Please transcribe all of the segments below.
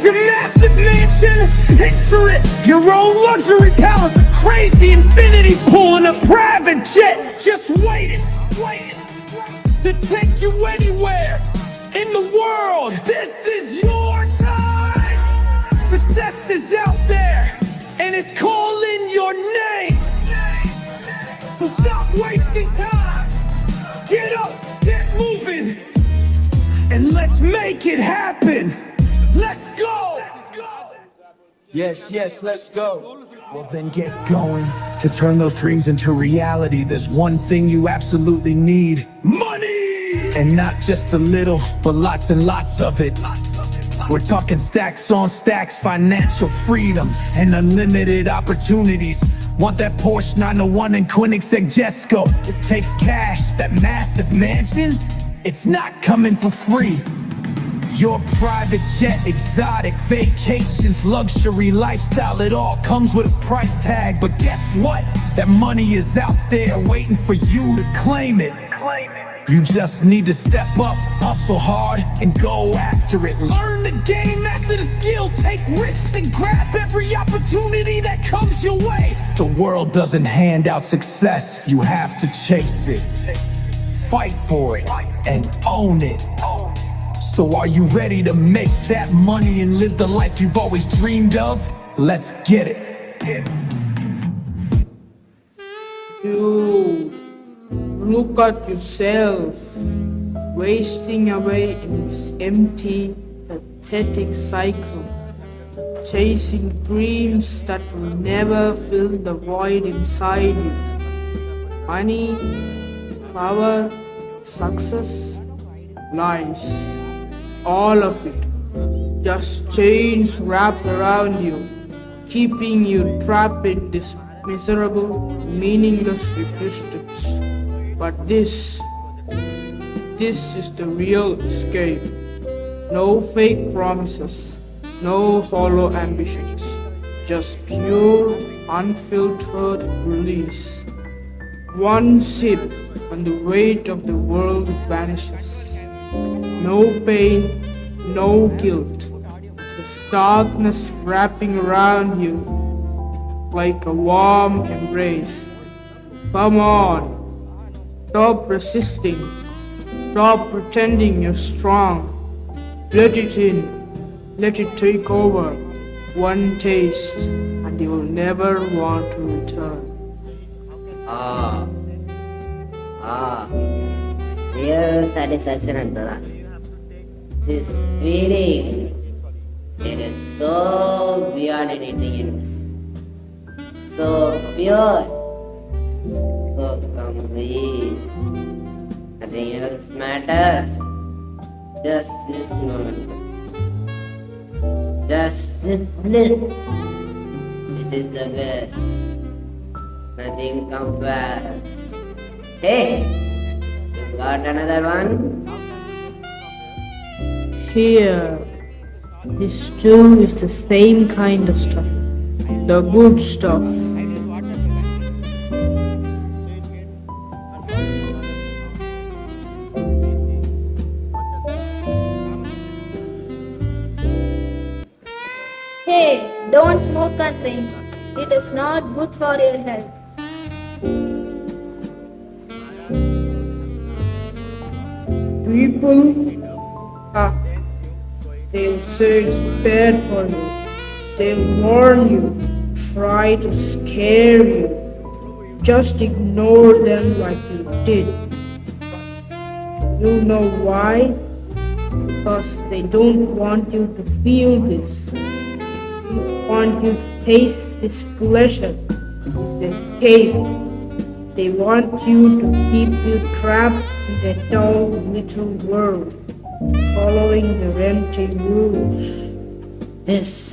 your massive mansion. Picture it, your own luxury palace, a crazy infinity pool and a private jet. Just waiting to take you anywhere in the world. This is your time. Success is out there and it's calling your name. So stop wasting time. Get up, get moving, and let's make it happen. Let's go. Yes, let's go. Well then get going. To turn those dreams into reality, there's one thing you absolutely need: money! And not just a little, but lots and lots of it. We're talking stacks on stacks, financial freedom, and unlimited opportunities. Want that Porsche 901 and Koenigsegg Jesko? It takes cash. That massive mansion? It's not coming for free. Your private jet, exotic vacations, luxury lifestyle, it all comes with a price tag. But guess what? That money is out there waiting for you to claim it. You just need to step up, hustle hard, and go after it. Learn the game, master the skills, take risks, and grab every opportunity that comes your way. The world doesn't hand out success, you have to chase it. Fight for it, and own it. So are you ready to make that money and live the life you've always dreamed of? Let's get it. You look at yourself, wasting away in this empty, pathetic cycle, chasing dreams that will never fill the void inside you. Money, power, success, lies, all of it, just chains wrapped around you, keeping you trapped in this miserable, meaningless existence. But this is the real escape. No fake promises, no hollow ambitions, just pure, unfiltered release. One sip and the weight of the world vanishes. No pain, no guilt. There's darkness wrapping around you like a warm embrace. Come on, stop resisting, stop pretending you're strong. Let it in, let it take over. One taste and you will never want to return. Real satisfaction at the last. This feeling, it is so beyond anything else. So pure, so complete. Nothing else matters. Just this moment. Just this bliss. This is the best. Nothing compares. Hey, you got another one? Here, this too is the same kind of stuff. The good stuff. Hey, don't smoke and drink. It is not good for your health. People, they'll say it's bad for you. They'll warn you, try to scare you. Just ignore them like you did. You know why? Because they don't want you to feel this. They want you to taste this pleasure, this escape. They want you to keep you trapped in their dull little world, following their empty rules. This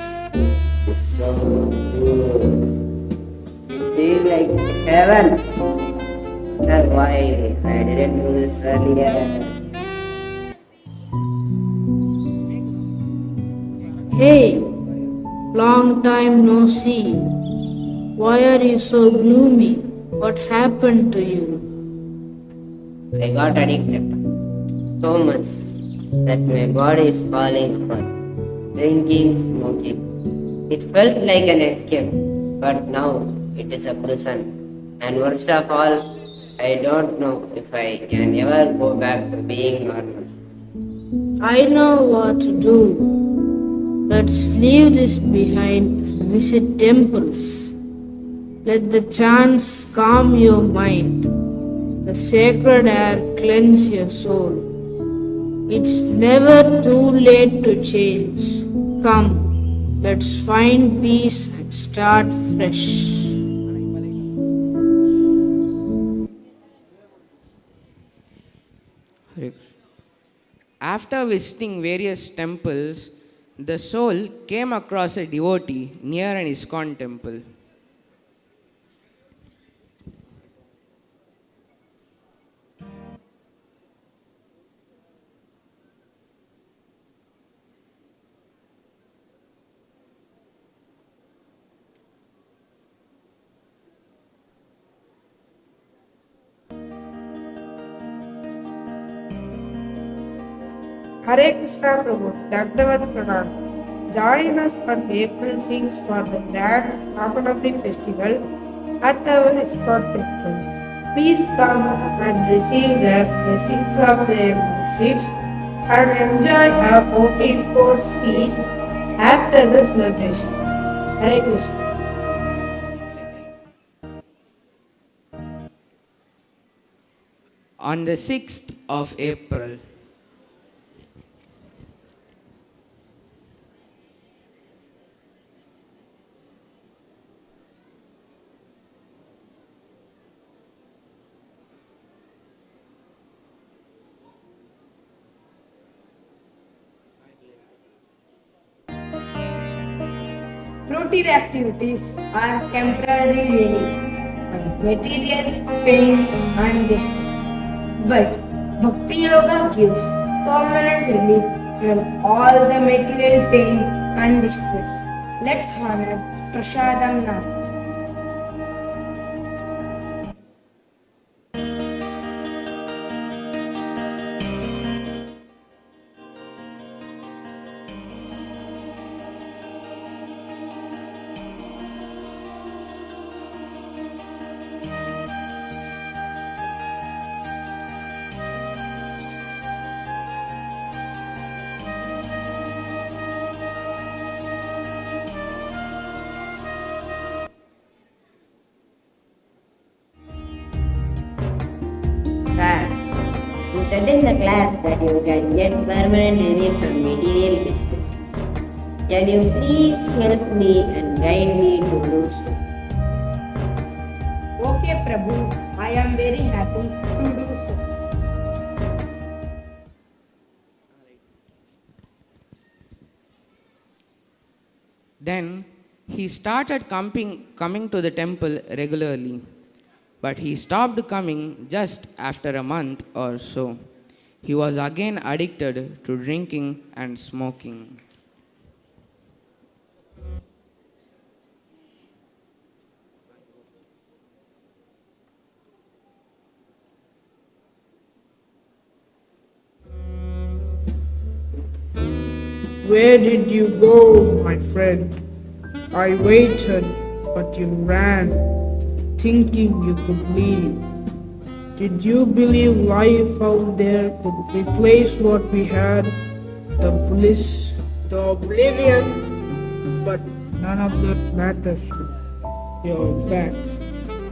is so good. You feel like heaven. That's why I didn't do this earlier. Hey, long time no see. Why are you so gloomy? What happened to you? I got addicted so much that my body is falling apart. drinking, smoking. It felt like an escape, but now it is a prison. And worst of all, I don't know if I can ever go back to being normal. I know what to do. Let's leave this behind and visit temples. Let the chants calm your mind. The sacred air cleanse your soul. It's never too late to change. Come, let's find peace and start fresh. After visiting various temples, the soul came across a devotee near an ISKCON temple. Hare Krishna Prabhu, Dandavad Pranam. Join us on April 6 for the grand Navaratri festival at our ISKCON temple. Please come and receive the blessings of the memberships and enjoy a 14-course feast after the celebration. Hare Krishna. On the 6th of April, Routine activities are temporary relief from material pain and distress. But Bhakti Yoga gives permanent relief from all the material pain and distress. Let's honor prasadam now. Sir, you said in the class that you can get permanent relief from material distress. Can you please help me and guide me to do so? Okay, Prabhu, I am very happy to do so. then he started coming to the temple regularly. But he stopped coming just after a month or so. He was again addicted to drinking and smoking. Where did you go, my friend? I waited, but you ran, thinking you could leave. Did you believe life out there could replace what we had? The bliss, the oblivion? But none of that matters. You're back,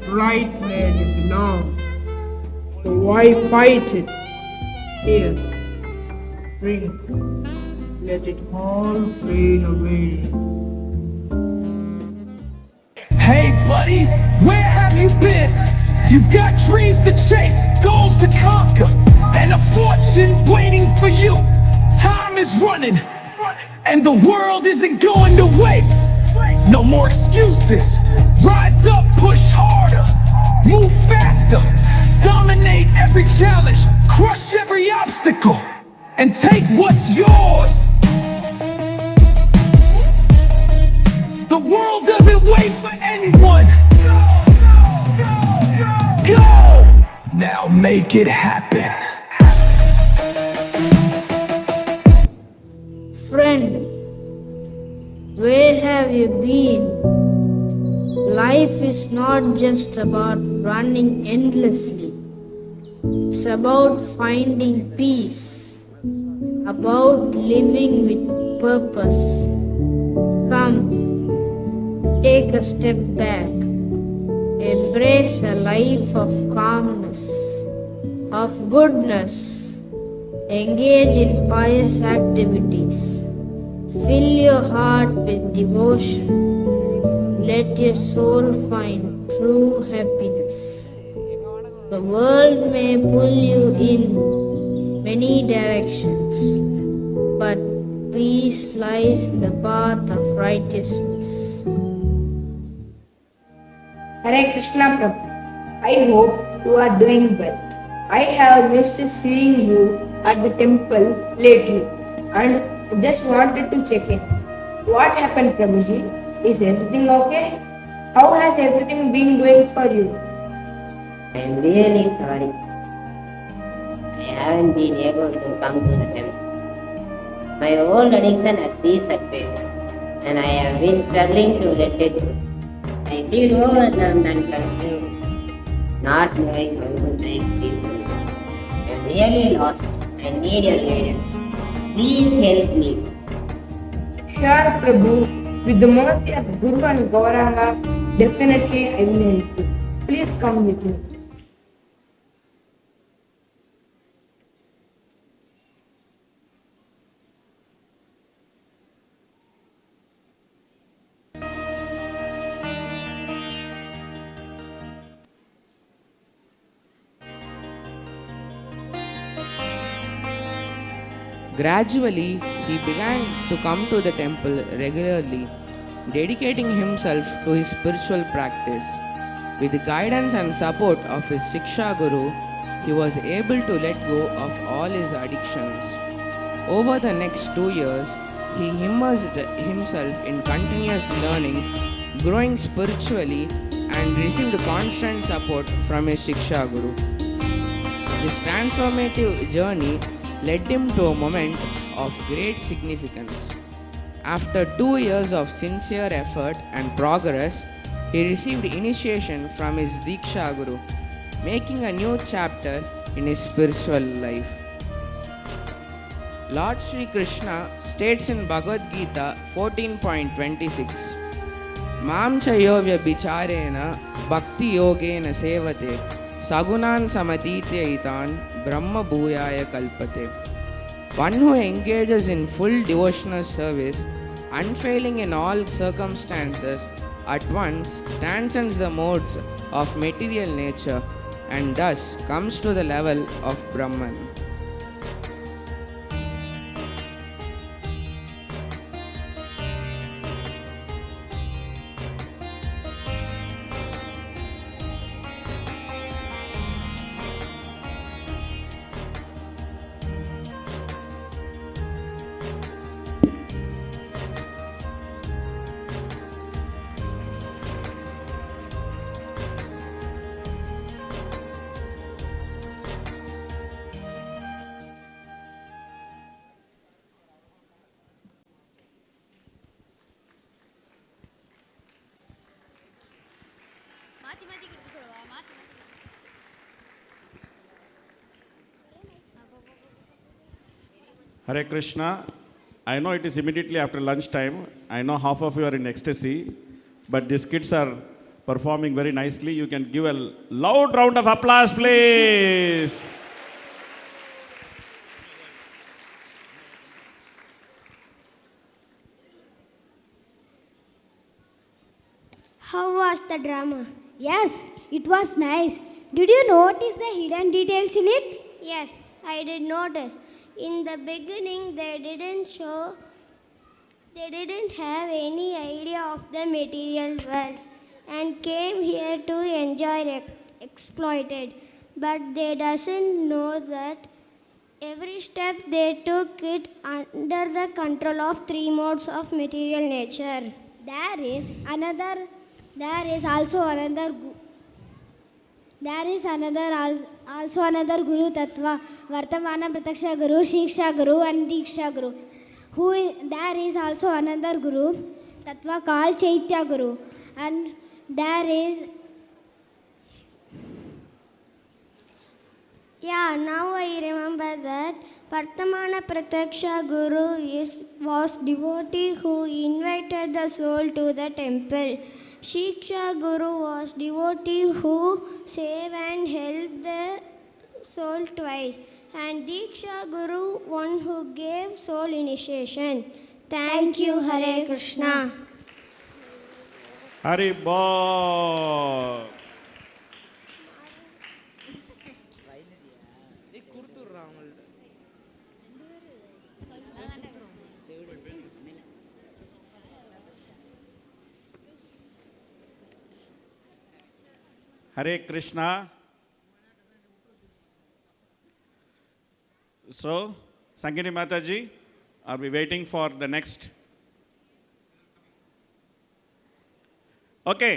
right where you belong. So why fight it? Here, drink. Let it all fade away. Hey buddy, where have you been? You've got dreams to chase, goals to conquer, and a fortune waiting for you. Time is running, and the world isn't going to wait. No more excuses. Rise up, push harder, move faster, dominate every challenge, crush every obstacle, and take what's yours. The world doesn't wait for anyone. Go! Now make it happen. Friend, have you been? Life is not just about running endlessly. It's about finding peace, about living with purpose. Come, take a step back. Embrace a life of calmness, of goodness. Engage in pious activities. Fill your heart with devotion. Let your soul find true happiness. The world may pull you in many directions, but peace lies in the path of righteousness. Hare Krishna Prabhu, I hope you are doing well. I have missed seeing you at the temple lately and just wanted to check in. What happened, Prabhuji? Is everything okay? How has everything been going for you? I am really sorry. I haven't been able to come to the temple. My old addiction has resurfaced and I have been struggling to let it go. I feel overwhelmed and confused, not knowing how to break free from it. I am really lost. I need your guidance. Please help me. Sure, Prabhu. With the mercy of Guru and Gauranga, definitely I will help you. Please come with me. Gradually, he began to come to the temple regularly, dedicating himself to his spiritual practice. With the guidance and support of his Shiksha Guru, he was able to let go of all his addictions. Over the next 2 years, he immersed himself in continuous learning, growing spiritually, and received constant support from his Shiksha Guru. This transformative journey led him to a moment of great significance. After 2 years of sincere effort and progress, he received initiation from his Diksha Guru, making a new chapter in his spiritual life. Lord Sri Krishna states in Bhagavad Gita 14.26, Mam chayovya bicharena bhakti yogena sevate sagunan samatitya Brahma Bhuyaya Kalpate. One who engages in full devotional service, unfailing in all circumstances, at once transcends the modes of material nature and thus comes to the level of Brahman. Hare Krishna. I know it is immediately after lunchtime. I know half of you are in ecstasy, but these kids are performing very nicely. You can give a loud round of applause, please. How was the drama? Yes, it was nice. Did you notice the hidden details in it? Yes, I did notice. In the beginning, they didn't have any idea of the material world and came here to enjoy exploited. But they doesn't know that every step they took it under the control of 3 modes of material nature. There is also another Guru Tattva, Vartamana Prataksha Guru, Shiksha Guru and Diksha Guru. There is also another Guru Tattva called Chaitya Guru, and there is now I remember that Vartamana Prataksha Guru was devotee who invited the soul to the temple. Shiksha Guru was devotee who saved and helped the soul twice. And Diksha Guru, one who gave soul initiation. Thank you, Hare Krishna. Hari Bol. Hare Krishna. So, Sangini Mataji, are we waiting for the next? Okay.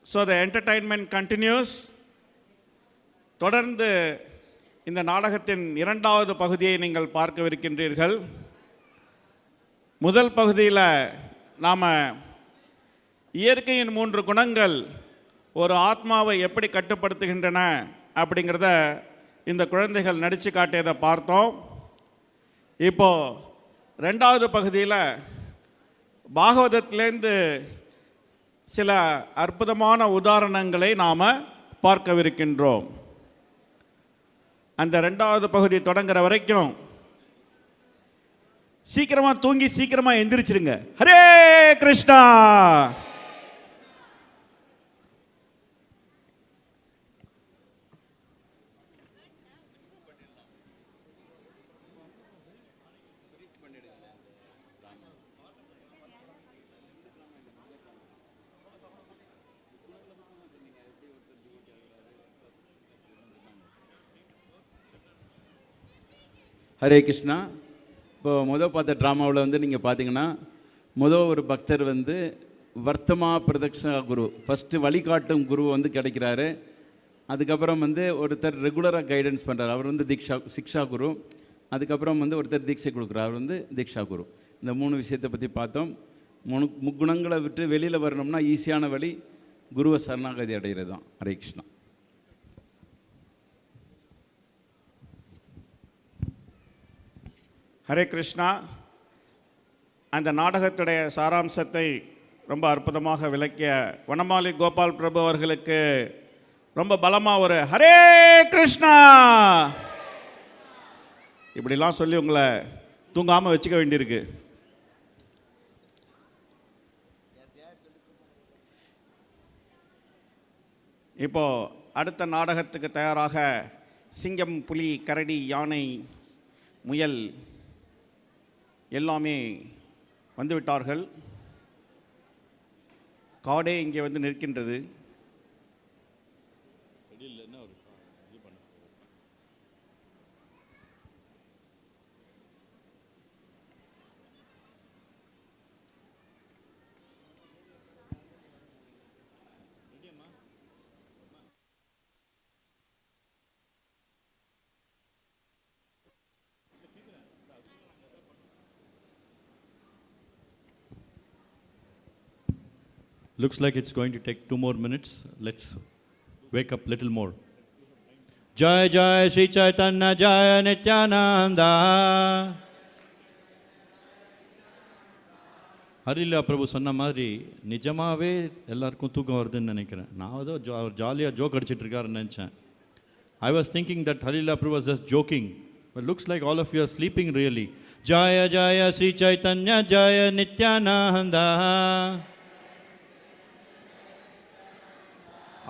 So the entertainment continues. தொடர்ந்து இந்த நாடகத்தின் இரண்டாவது பகுதியை நீங்கள் பார்க்கவிருக்கின்றீர்கள். முதல் பகுதியில் நாம் இயற்கையின் 3 குணங்கள் ஒரு ஆத்மாவை எப்படி கட்டுப்படுத்துகின்றன அப்படிங்கிறத இந்த குழந்தைகள் நடித்து காட்டியதை பார்த்தோம். இப்போது ரெண்டாவது பகுதியில் பாகவதத்திலேருந்து சில அற்புதமான உதாரணங்களை நாம் பார்க்கவிருக்கின்றோம். அந்த ரெண்டாவது பகுதி தொடங்குற வரைக்கும் சீக்கிரமாக தூங்கி சீக்கிரமாக எந்திரிச்சிருங்க. ஹரே கிருஷ்ணா. ஹரே கிருஷ்ணா. இப்போது பார்த்த ட்ராமாவில் நீங்கள் பார்த்தீங்கன்னா ஒரு பக்தர் வர்த்தமா பிரதக்ஷா குரு, ஃபஸ்ட்டு வழிகாட்டும் குரு கிடைக்கிறாரு. அதுக்கப்புறம் ஒருத்தர் ரெகுலராக கைடன்ஸ் பண்ணுறார், அவர் சிக்ஷா குரு. அதுக்கப்புறம் ஒருத்தர் தீட்சை கொடுக்குறார், அவர் தீக்ஷா குரு. இந்த 3 விஷயத்தை பற்றி பார்த்தோம். முக்குணங்களை விட்டு வெளியில் வரணும்னா ஈஸியான வழி குருவை சரணாகதி அடைகிறது தான். ஹரே கிருஷ்ணா. ஹரே கிருஷ்ணா. அந்த நாடகத்துடைய சாராம்சத்தை ரொம்ப அற்புதமாக விளக்கிய வனமாலி கோபால் பிரபு அவர்களுக்கு ரொம்ப பலமாக ஒரு ஹரே கிருஷ்ணா இப்படிலாம் சொல்லி உங்களை தூங்காமல் வச்சுக்க வேண்டியிருக்கு. இப்போது அடுத்த நாடகத்துக்கு தயாராக சிங்கம், புலி, கரடி, யானை, முயல் எல்லாமே வந்துவிட்டார்கள். காடே இங்கே நிற்கின்றது. Looks like it's going to take 2 more minutes. Let's wake up little more. Jai Jai Sri Chaitanya Jaya Nityananda. ஹரிலா பிரபு சொன்ன மாதிரி நிஜமாகவே எல்லாருக்கும் தூக்கம் வருதுன்னு நினைக்கிறேன். நான் அவர் ஜாலியாக ஜோக் அடிச்சிட்டு இருக்காருன்னு நினச்சேன். I was thinking that Harila Prabhu was just joking, but looks like all of you are sleeping really. Jaya Jaya Sri Chaitanya Jaya Nityananda.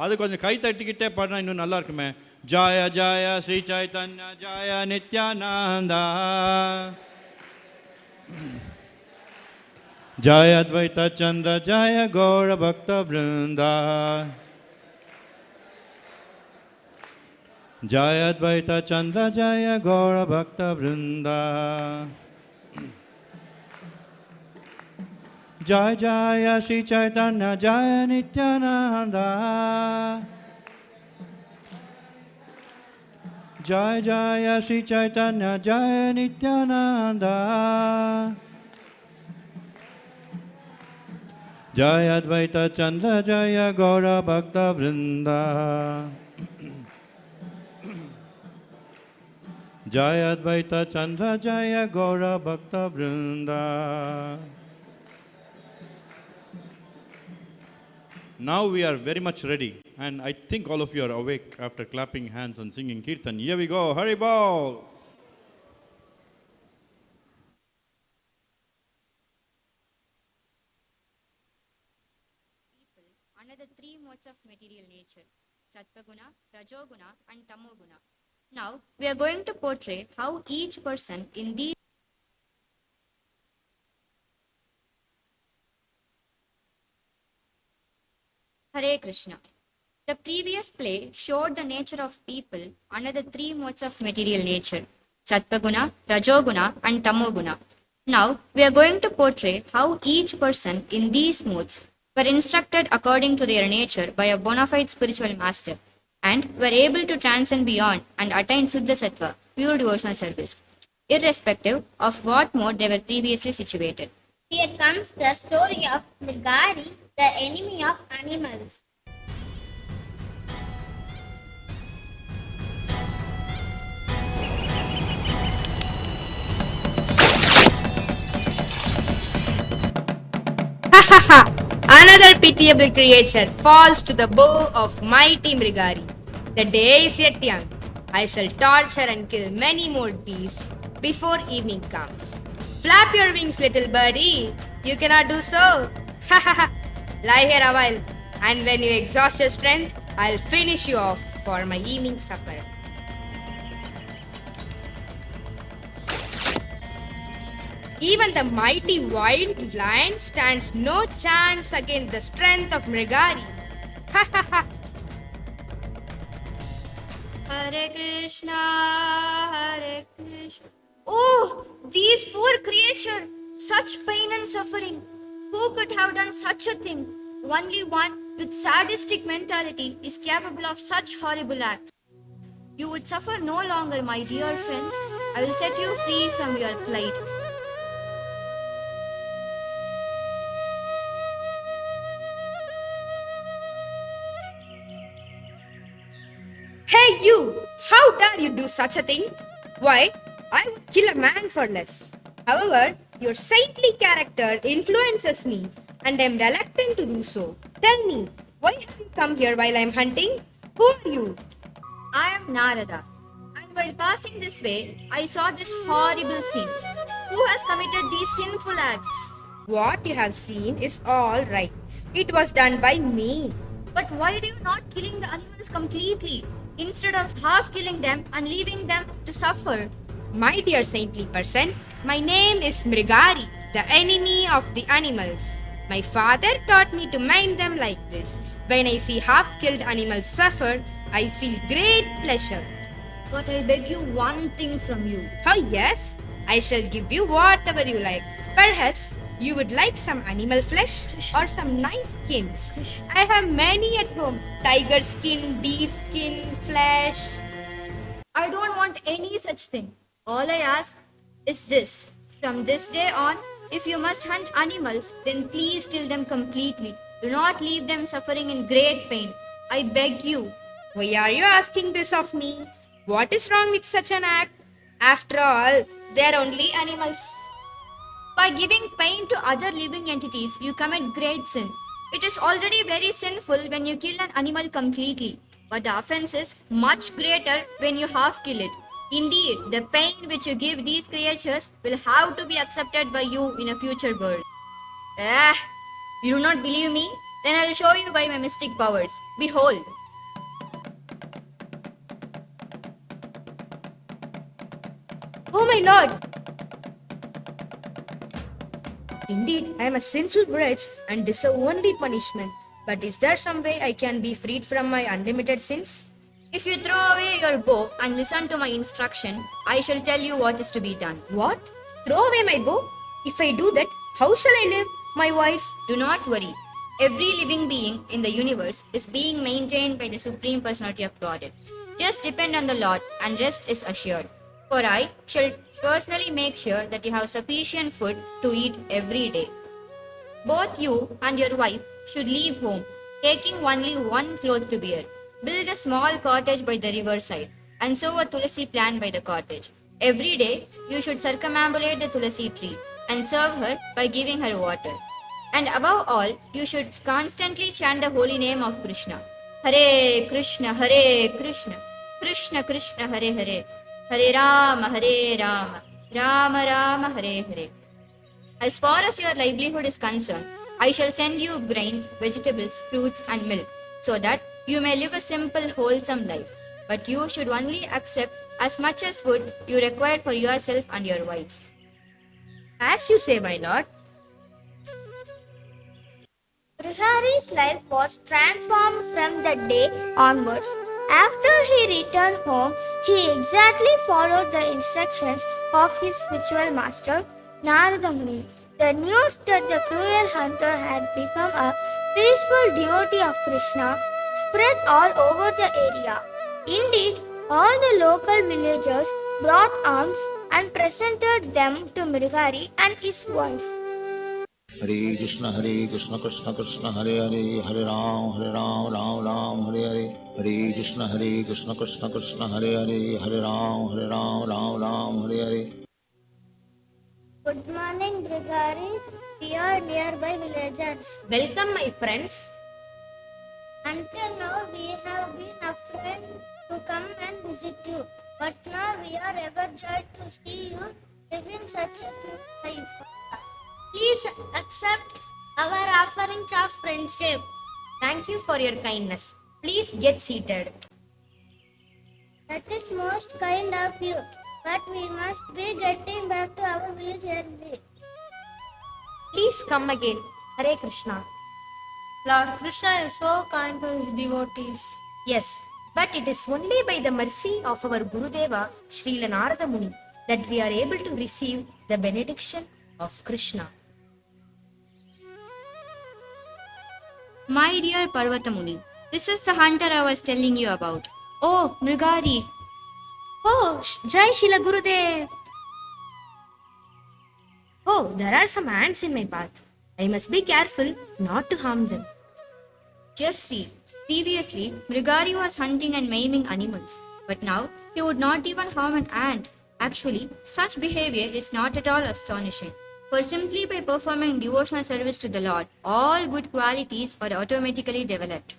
அது கொஞ்சம் கை தட்டிக்கிட்டே பாடினா இன்னும் நல்லா இருக்குமே. ஜாய ஜாய ஸ்ரீ சைத்தன்ய ஜாய நித்யானந்தா. ஜாய அத்வைத சந்திர ஜாய கௌர பக்த பிருந்தா. ஜாய அத்வைத சந்திர ஜாய கௌர பக்த Brinda. Jai Jaya Sri Chaitanya Jaya Nityananda. Jai Jaya Sri Chaitanya Jaya Nityananda. Jaya Advaita Chandra Jaya Gaura Bhakta Vrinda. Jaya Advaita Chandra Jaya Gaura Bhakta Vrinda. Now we are very much ready, and I think all of you are awake after clapping hands and singing Kirtan. Here we go, Hari Bol! Another three modes of material nature, Sattva-guna, Rajoguna and Tamoguna. Now, we are going to portray how each person in these Hare Krishna. The previous play showed the nature of people under the three modes of material nature, Sattva-guna, Rajoguna and Tamoguna. Now, we are going to portray how each person in these modes were instructed according to their nature by a bona fide spiritual master and were able to transcend beyond and attain Suddha Sattva, pure devotional service, irrespective of what mode they were previously situated. Here comes the story of Mrigari, the enemy of animals. Another pitiable creature falls to the bow of mighty Mrigari. The day is yet young. I shall torture and kill many more beasts before evening comes. Flap your wings, little birdie. You cannot do so. Lie here a while, and when you exhaust your strength, I'll finish you off for my evening supper. Even the mighty wild lion stands no chance against the strength of Mrigari. Hare Krishna, Hare Krishna. Oh, these poor creatures, such pain and suffering. Who could have done such a thing? Only one with sadistic mentality is capable of such horrible acts. You would suffer no longer, my dear friends. I will set you free from your plight. Hey you! How dare you do such a thing? Why, I would kill a man for less. However, your saintly character influences me and I am reluctant to do so. Tell me, why have you come here while I am hunting? Who are you? I am Narada, and while passing this way, I saw this horrible scene. Who has committed these sinful acts? What you have seen is all right. It was done by me. But why do you not killing the animals completely, instead of half killing them and leaving them to suffer? My dear saintly person, my name is Mrigari, the enemy of the animals. My father taught me to maim them like this. When I see half-killed animals suffer, I feel great pleasure. But I beg you one thing from you. Oh yes, I shall give you whatever you like. Perhaps you would like some animal flesh or some nice skins. I have many at home. Tiger skin, deer skin, flesh. I don't want any such thing. All I ask is this. From this day on, if you must hunt animals, then please kill them completely. Do not leave them suffering in great pain. I beg you. Why are you asking this of me? What is wrong with such an act? After all, they are only animals. By giving pain to other living entities, you commit great sin. It is already very sinful when you kill an animal completely, but the offense is much greater when you half kill it. Indeed, the pain which you give these creatures will have to be accepted by you in a future world. You do not believe me? Then I will show you by my mystic powers. Behold. Oh my lord! Indeed, I am a sinful wretch and deserve only punishment. But is there some way I can be freed from my unlimited sins? If you throw away your bow and listen to my instruction, I shall tell you what is to be done. What? Throw away my bow? If I do that, how shall I live, my wife? Do not worry. Every living being in the universe is being maintained by the Supreme Personality of Godhead. Just depend on the Lord and rest is assured. For I shall personally make sure that you have sufficient food to eat every day. Both you and your wife should leave home, taking only one cloth to wear. Build a small cottage by the riverside and sow a tulasi plant by the cottage. Every day, you should circumambulate the tulasi tree and serve her by giving her water. And above all, you should constantly chant the holy name of Krishna. Hare Krishna, Krishna Krishna, Hare Hare, Hare Rama, Rama Rama, Hare Hare. As far as your livelihood is concerned, I shall send you grains, vegetables, fruits and milk, so that you may live a simple, wholesome life. But you should only accept as much as food you require for yourself and your wife. As you say, my lord. Mrigari's life was transformed from that day onwards. After he returned home, he exactly followed the instructions of his spiritual master, Narada Muni. The news that the cruel hunter had become a peaceful devotee of Krishna spread all over the area. Indeed, all the local villagers brought alms and presented them to Mrigari and his wife. Hare Krishna, Krishna Krishna, Hare Hare, Hare Ram, Ram Ram, Hare Hare. Hare Krishna, Krishna Krishna, Hare Hare, Hare Ram, Ram Hare Hare. Good morning, Mrigari, dear nearby villagers. Welcome, my friends. Until now, we have been afraid to come and visit you. But now we are ever joyed to see you living such a pure life. Please accept our offerings of friendship. Thank you for your kindness. Please get seated. That is most kind of you. But we must be getting back to our village early. Please come again. Hare Krishna. Lord Krishna is so kind to his devotees. Yes, but it is only by the mercy of our Gurudeva, Srila Narada Muni, that we are able to receive the benediction of Krishna. My dear Parvata Muni, this is the hunter I was telling you about. Oh, Mrigari. Oh, Jai Shila Gurudev. Oh, there are some ants in my path. I must be careful not to harm them. Just see, previously Mrigari was hunting and maiming animals, but now he would not even harm an ant. Actually, such behavior is not at all astonishing. For simply by performing devotional service to the Lord, all good qualities are automatically developed.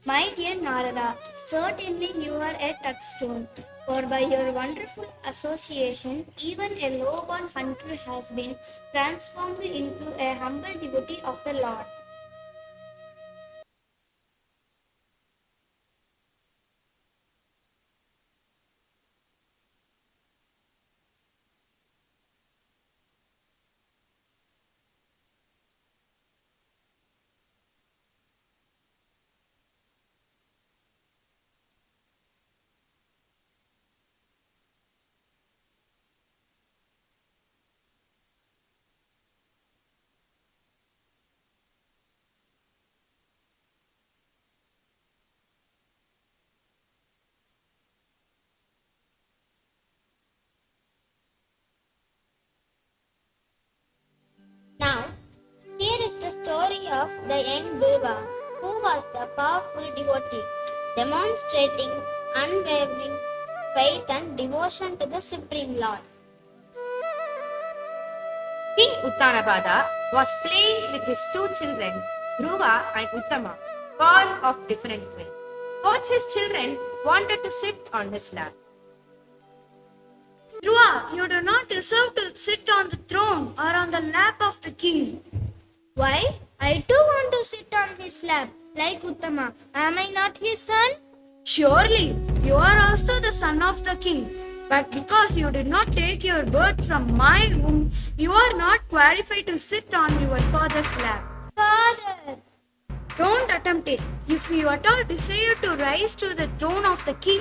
My dear Narada, certainly you are a touchstone. For by your wonderful association, even a low-born hunter has been transformed into a humble devotee of the Lord. Now, here is the story of the young Dhruva, who was the powerful devotee, demonstrating unwavering faith and devotion to the Supreme Lord. King Uttanapada was playing with his two children, Dhruva and Uttama, born of different men. Both his children wanted to sit on his lap. Dhruva, you do not deserve to sit on the throne or on the lap of the king. Why? I too want to sit on his lap, like Uttama. Am I not his son? Surely, you are also the son of the king. But because you did not take your birth from my womb, you are not qualified to sit on your father's lap. Father! Don't attempt it. If you at all desire to rise to the throne of the king,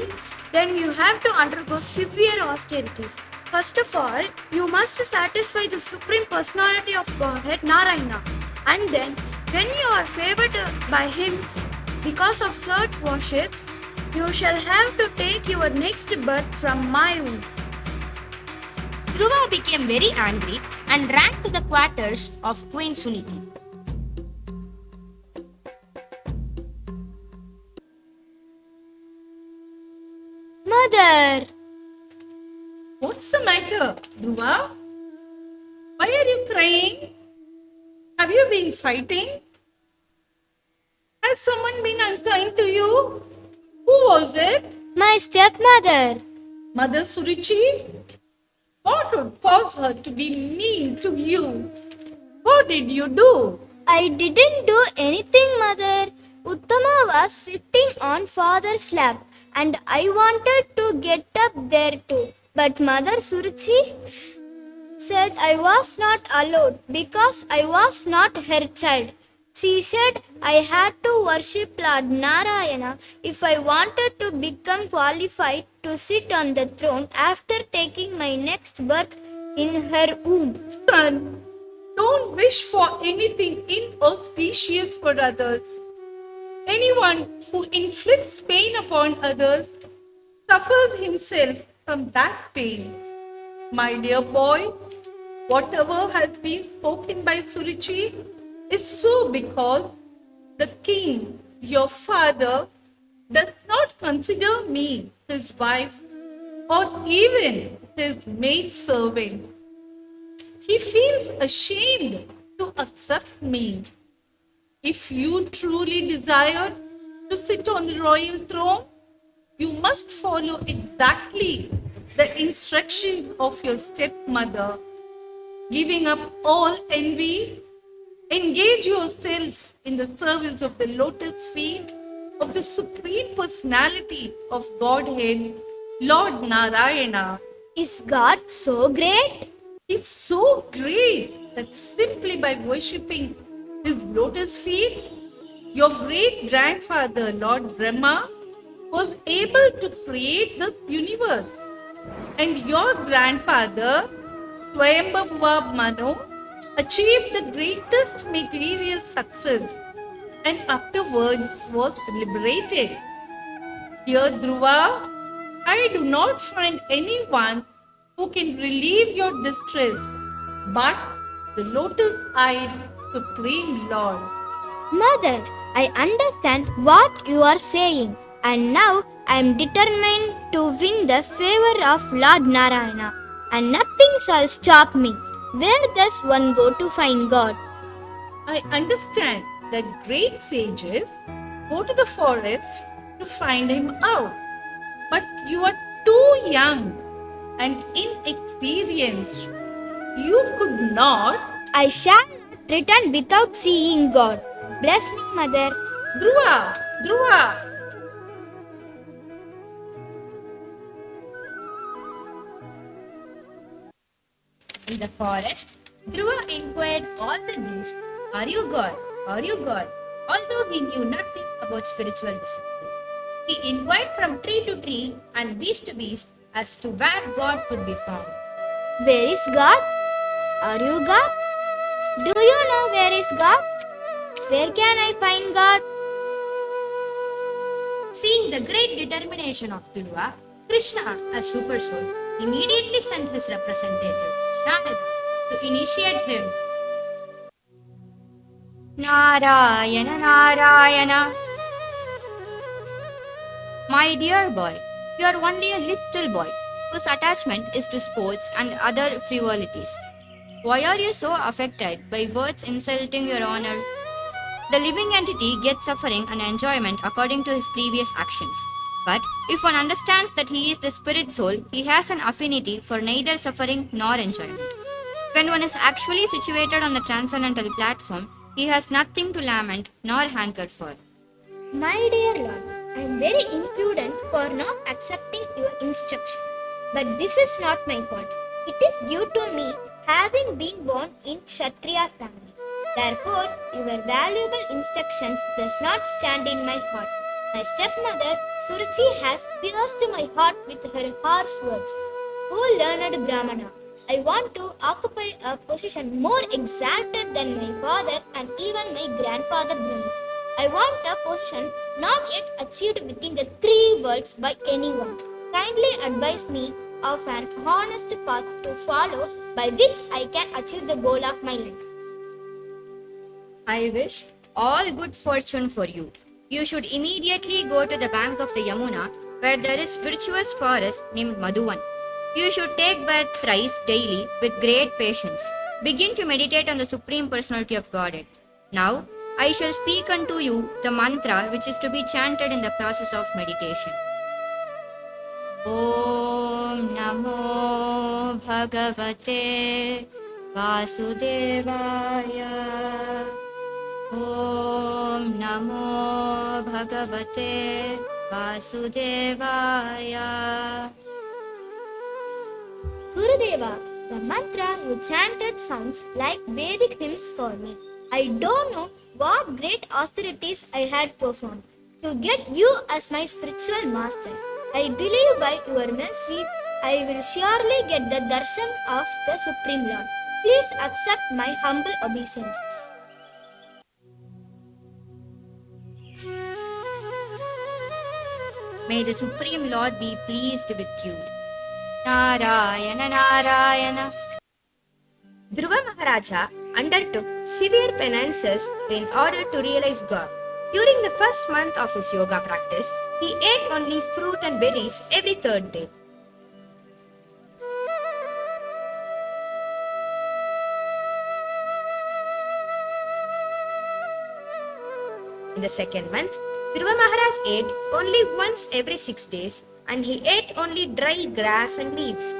then you have to undergo severe austerities. First of all, you must satisfy the Supreme Personality of Godhead, Narayana. And then, when you are favored by him because of such worship, you shall have to take your next birth from my womb. Dhruva became very angry and ran to the quarters of Queen Suniti. Mother. What's the matter, Dhruva? Why are you crying? Have you been fighting? Has someone been unkind to you? Who was it? My stepmother. Mother Suruchi? What would cause her to be mean to you? What did you do? I didn't do anything, Mother. Uttama was sitting on father's lap and I wanted to get up there too. But Mother Suruchi said I was not allowed because I was not her child. She said I had to worship Lord Narayana if I wanted to become qualified to sit on the throne after taking my next birth in her womb. Son, don't wish for anything inauspicious for others. Anyone who inflicts pain upon others suffers himself from that pain. My dear boy, whatever has been spoken by Suruchi is so because the king, your father, does not consider me his wife or even his maid servant. He feels ashamed to accept me. If you truly desired to sit on the royal throne, you must follow exactly the instructions of your stepmother. Giving up all envy, engage yourself in the service of the lotus feet of the Supreme Personality of Godhead, Lord Narayana. Is God so great? He's so great that simply by worshipping his lotus feet, your great grandfather, Lord Brahma, was able to create this universe. And your grandfather, Swayambhuva Manu, achieved the greatest material success and afterwards was liberated. Dear Dhruva, I do not find anyone who can relieve your distress but the lotus-eyed Supreme Lord. Mother, I understand what you are saying and now I am determined to win the favor of Lord Narayana and nothing shall stop me. Where does one go to find God? I understand that great sages go to the forest to find him out. But you are too young and inexperienced. You could not. I shall not return without seeing God. Bless me, Mother. Dhruva, Dhruva. In the forest, Dhruva inquired all the beasts, "Are you God? Are you God?" Although he knew nothing about spiritual discipline. He inquired from tree to tree and beast to beast as to where God could be found. Where is God? Are you God? Do you know where is God? Where can I find God? Seeing the great determination of Dhruva, Krishna, a super soul, immediately sent his representative, Narada, to initiate him. Narayana, Narayana. My dear boy, you are only a little boy whose attachment is to sports and other frivolities. Why are you so affected by words insulting your honor? The living entity gets suffering and enjoyment according to his previous actions. But if one understands that he is the spirit soul, he has an affinity for neither suffering nor enjoyment. When one is actually situated on the transcendental platform, he has nothing to lament nor hanker for. My dear Lord, I am very impudent for not accepting your instruction. But this is not my fault. It is due to me having been born in Kshatriya family. Therefore, your valuable instructions does not stand in my heart. My stepmother, Suruchi, has pierced my heart with her harsh words. O learned Brahmana, I want to occupy a position more exalted than my father and even my grandfather Brahma. I want a position not yet achieved within the 3 worlds by anyone. Kindly advise me of an honest path to follow by which I can achieve the goal of my life. I wish all good fortune for you. You should immediately go to the bank of the Yamuna where there is virtuous forest named Madhuvan. You should take bath thrice daily with great patience. Begin to meditate on the Supreme Personality of Godhead. Now, I shall speak unto you the mantra which is to be chanted in the process of meditation. Om Namo Bhagavate Vasudevaya. Om Namo Bhagavate Vasudevaya. Gurudeva, the mantra you chanted sounds like Vedic hymns for me. I don't know what great austerities I had performed to get you as my spiritual master. I believe by your mercy I will surely get the darshan of the Supreme Lord. Please accept my humble obeisances. May the Supreme Lord be pleased with you. Narayana Narayana. Dhruva Maharaja undertook severe penances in order to realize God. During the first month of his yoga practice, he ate only fruit and berries every third day. In the second month, Dhruva Maharaj ate only once every 6 days and he ate only dry grass and leaves.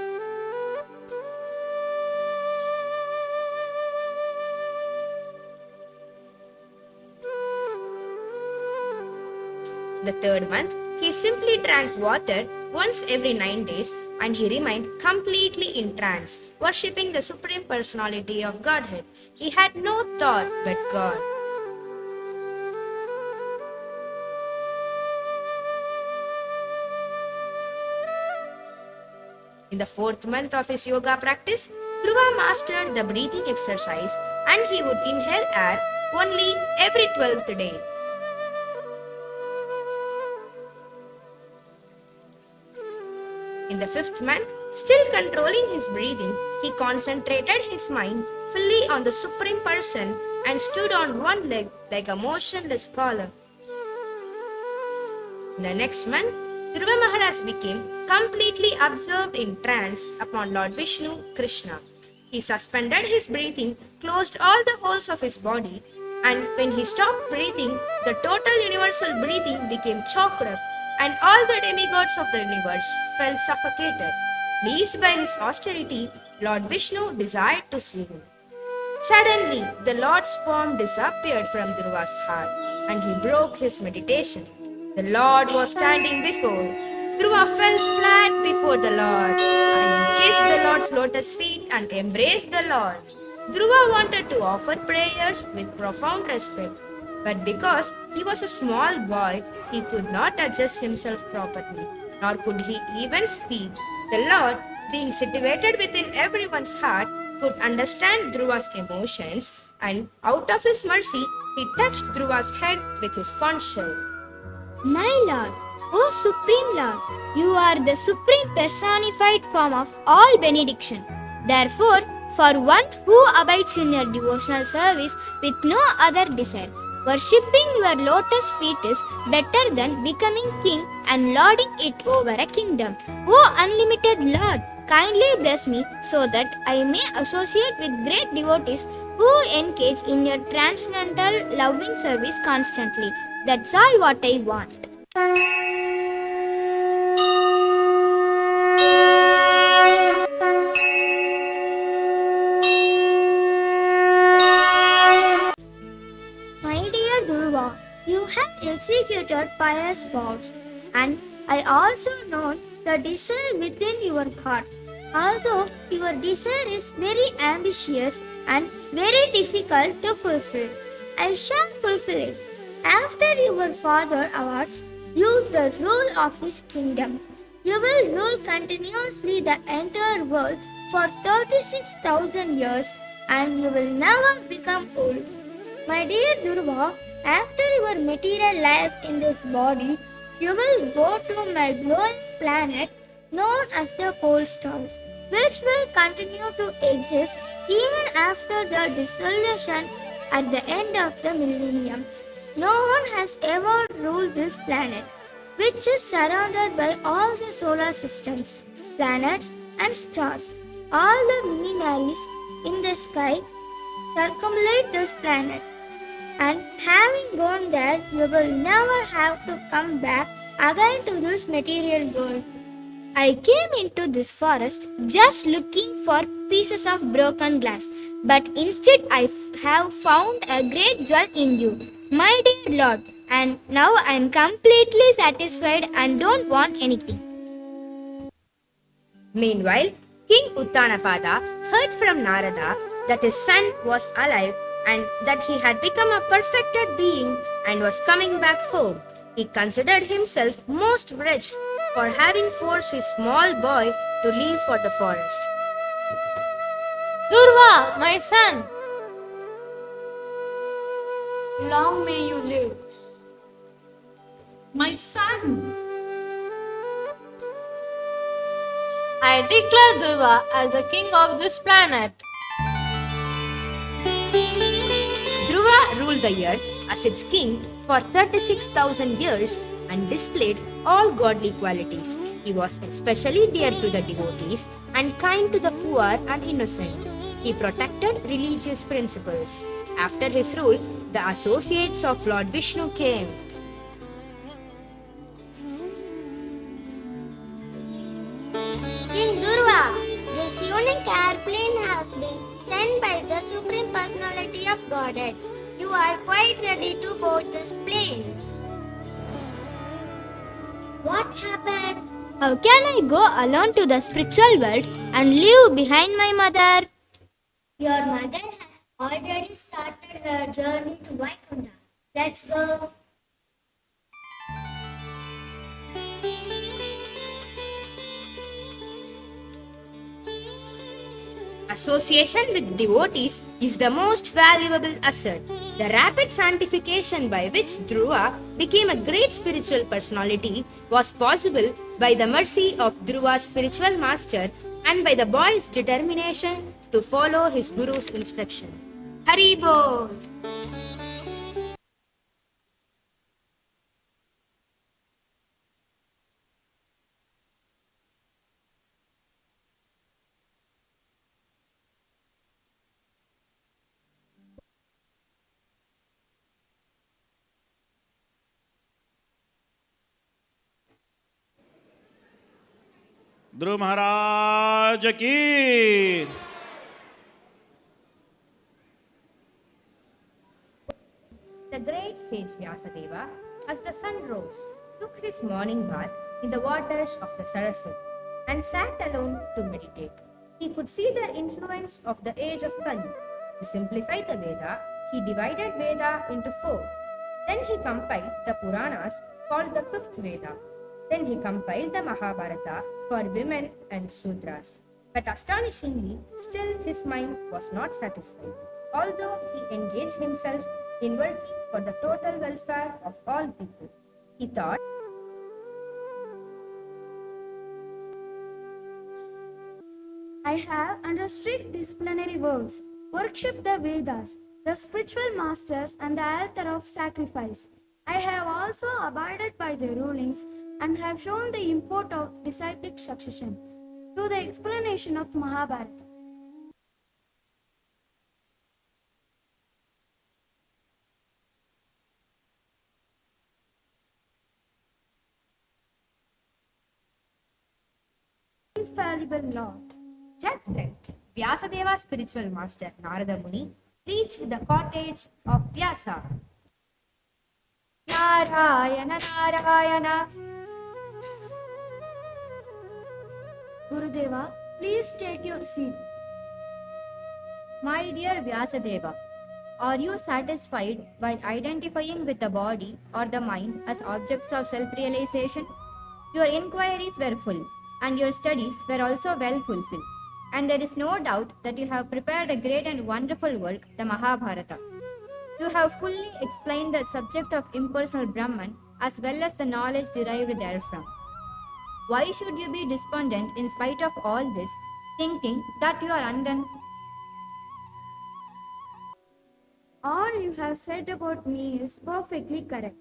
The third month, he simply drank water once every 9 days and he remained completely in trance, worshipping the Supreme Personality of Godhead. He had no thought but God. In the fourth month of his yoga practice, Dhruva mastered the breathing exercise and he would inhale air only every 12th day. In the fifth month, still controlling his breathing, he concentrated his mind fully on the Supreme Person and stood on one leg like a motionless scholar. In the next month, Dhruva Maharaj became completely absorbed in trance upon Lord Vishnu, Krishna. He suspended his breathing, closed all the holes of his body, and when he stopped breathing, the total universal breathing became choked up, and all the demigods of the universe felt suffocated. Pleased by his austerity, Lord Vishnu desired to see him. Suddenly, the Lord's form disappeared from Dhruva's heart, and he broke his meditation. The Lord was standing before. Dhruva fell flat before the Lord, and he kissed the Lord's lotus feet and embraced the Lord. Dhruva wanted to offer prayers with profound respect, but because he was a small boy, he could not adjust himself properly, nor could he even speak. The Lord, being situated within everyone's heart, could understand Dhruva's emotions, and out of his mercy, he touched Dhruva's head with his conch shell. My Lord, O Supreme Lord, you are the supreme personified form of all benediction. Therefore, for one who abides in your devotional service with no other desire, worshipping your lotus feet is better than becoming king and lording it over a kingdom. O unlimited Lord, kindly bless me so that I may associate with great devotees who engage in your transcendental loving service constantly. That's all what I want. My dear Dhruva, you have executed pious vows, and I also know the desire within your heart. Although your desire is very ambitious and very difficult to fulfill, I shall fulfill it. After your father awards you the rule of his kingdom, you will rule continuously the entire world for 36,000 years and you will never become old. My dear Dhruva, after your material life in this body, you will go to my glowing planet known as the pole star, which will continue to exist even after the dissolution at the end of the millennium. No one has ever ruled this planet. which is surrounded by all the solar systems, planets, and stars. All the luminaries in the sky circumambulate this planet, and having gone there, you will never have to come back again to this material world. I came into this forest just looking for pieces of broken glass, but instead I have found a great jewel in you, my dear Lord, and now I am completely satisfied and don't want anything. Meanwhile, King Uttanapada heard from Narada that his son was alive and that he had become a perfected being and was coming back home. He considered himself most wretched for having forced his small boy to leave for the forest. Dhruva, my son! Long may you live. My son! I declare Dhruva as the king of this planet. Dhruva ruled the earth as its king for 36,000 years and displayed all godly qualities. He was especially dear to the devotees and kind to the poor and innocent. He protected religious principles. After his rule, the associates of Lord Vishnu came. King Dhruva, this unique airplane has been sent by the Supreme Personality of Godhead. You are quite ready to board this plane. What happened? How can I go alone to the spiritual world and leave behind my mother? Your mother has already started her journey to Vaikuntha. Let's go. Association with devotees is the most valuable asset. The rapid sanctification by which Dhruva became a great spiritual personality was possible by the mercy of Dhruva's spiritual master and by the boy's determination to follow his guru's instruction. Hari Bol! Dhruva Maharaj ki. The great sage Vyasadeva, as the sun rose, took his morning bath in the waters of the Saraswati and sat alone to meditate. He could see the influence of the age of Kali. To simplify the Veda, he divided Veda into 4. Then he compiled the Puranas called the 5th Veda. Then he compiled the Mahabharata for women and Sudras. But astonishingly, still his mind was not satisfied. Although he engaged himself in working for the total welfare of all people, he thought, I have, under strict disciplinary vows, worshipped the Vedas, the spiritual masters, and the altar of sacrifice. I have also abided by the rulings and have shown the import of disciplic succession through the explanation of Mahabharata. Infallible Lord. just then, Vyasadeva's spiritual master Narada Muni reached the cottage of Vyasa. Narayana, Narayana. Gurudeva, please take your seat. My dear Vyasadeva, are you satisfied by identifying with the body or the mind as objects of self-realization? Your inquiries were full, and your studies were also well fulfilled. And there is no doubt that you have prepared a great and wonderful work, the Mahabharata. You have fully explained the subject of impersonal Brahman as well as the knowledge derived therefrom. Why should you be despondent in spite of all this, thinking that you are undone? All you have said about me is perfectly correct.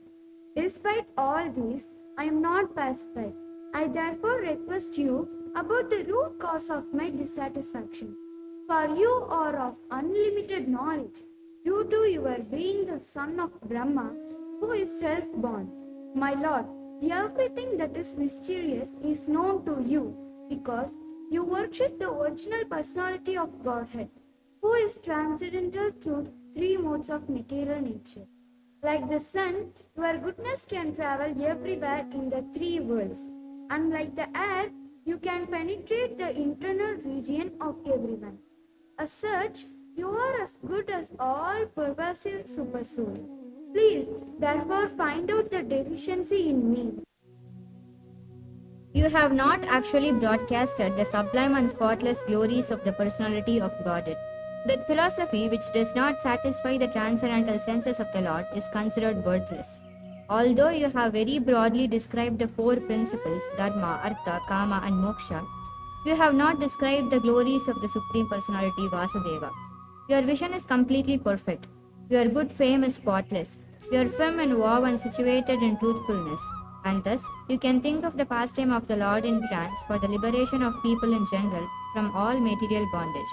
Despite all this, I am not pacified. I therefore request you about the root cause of my dissatisfaction. For you are of unlimited knowledge, due to your being the son of Brahma, who is self-born. My Lord, everything that is mysterious is known to you, because you worship the original personality of Godhead, who is transcendental through three modes of material nature. Like the sun, your goodness can travel everywhere in the three worlds. And like the air, you can penetrate the internal region of everyone. As such, you are as good as all pervasive supersoul. Please, therefore, find out the deficiency in me. You have not actually broadcasted the sublime and spotless glories of the personality of Godhead. That philosophy which does not satisfy the transcendental senses of the Lord is considered worthless. Although you have very broadly described the four principles, dharma, artha, kama and moksha, you have not described the glories of the Supreme Personality Vyasadeva. Your vision is completely perfect. Your good fame is spotless. You are firm and vow and situated in truthfulness. And thus, you can think of the pastime of the Lord in trance for the liberation of people in general from all material bondage.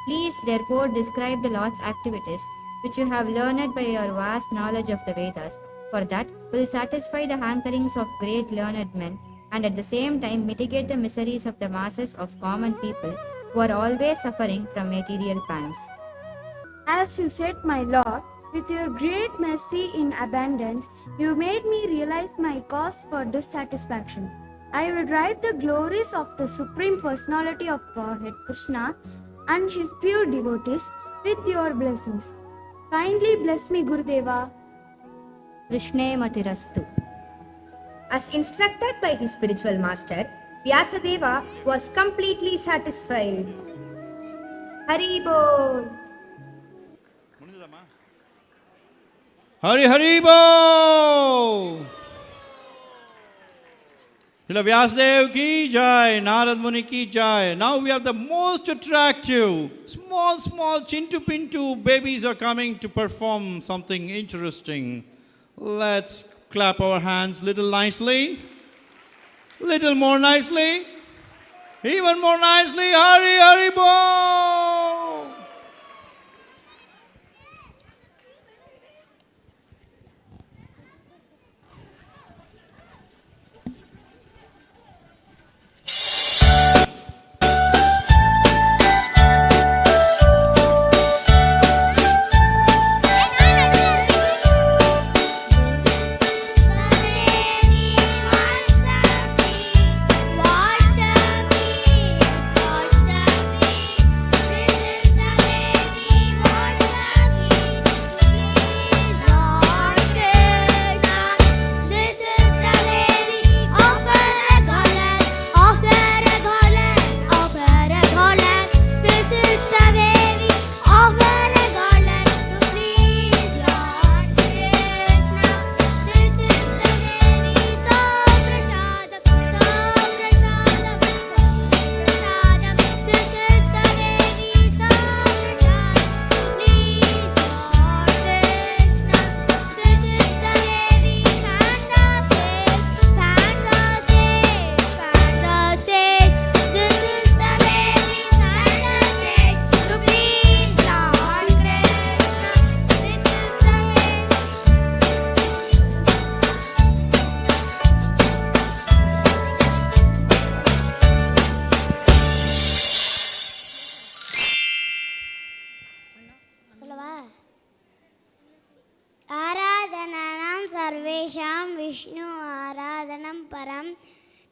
Please, therefore, describe the Lord's activities, which you have learned by your vast knowledge of the Vedas, for that will satisfy the hankerings of great learned men, and at the same time mitigate the miseries of the masses of common people who are always suffering from material pangs. As you said, my Lord, with your great mercy in abundance, you made me realize my cause for dissatisfaction. I will write the glories of the Supreme Personality of Godhead, Krishna, and his pure devotees with your blessings. Kindly bless me, Gurudeva. Krishne Matirastu. As instructed by his spiritual master, Vyasadeva was completely satisfied. Hari Bol. Hari Hari Bo! Srila Vyasadeva ki jai, Narad Muni ki jai. Now we have the most attractive, small chintu pintu babies are coming to perform something interesting. Let's clap our hands little nicely, little more nicely, even more nicely. Hari Hari Bo!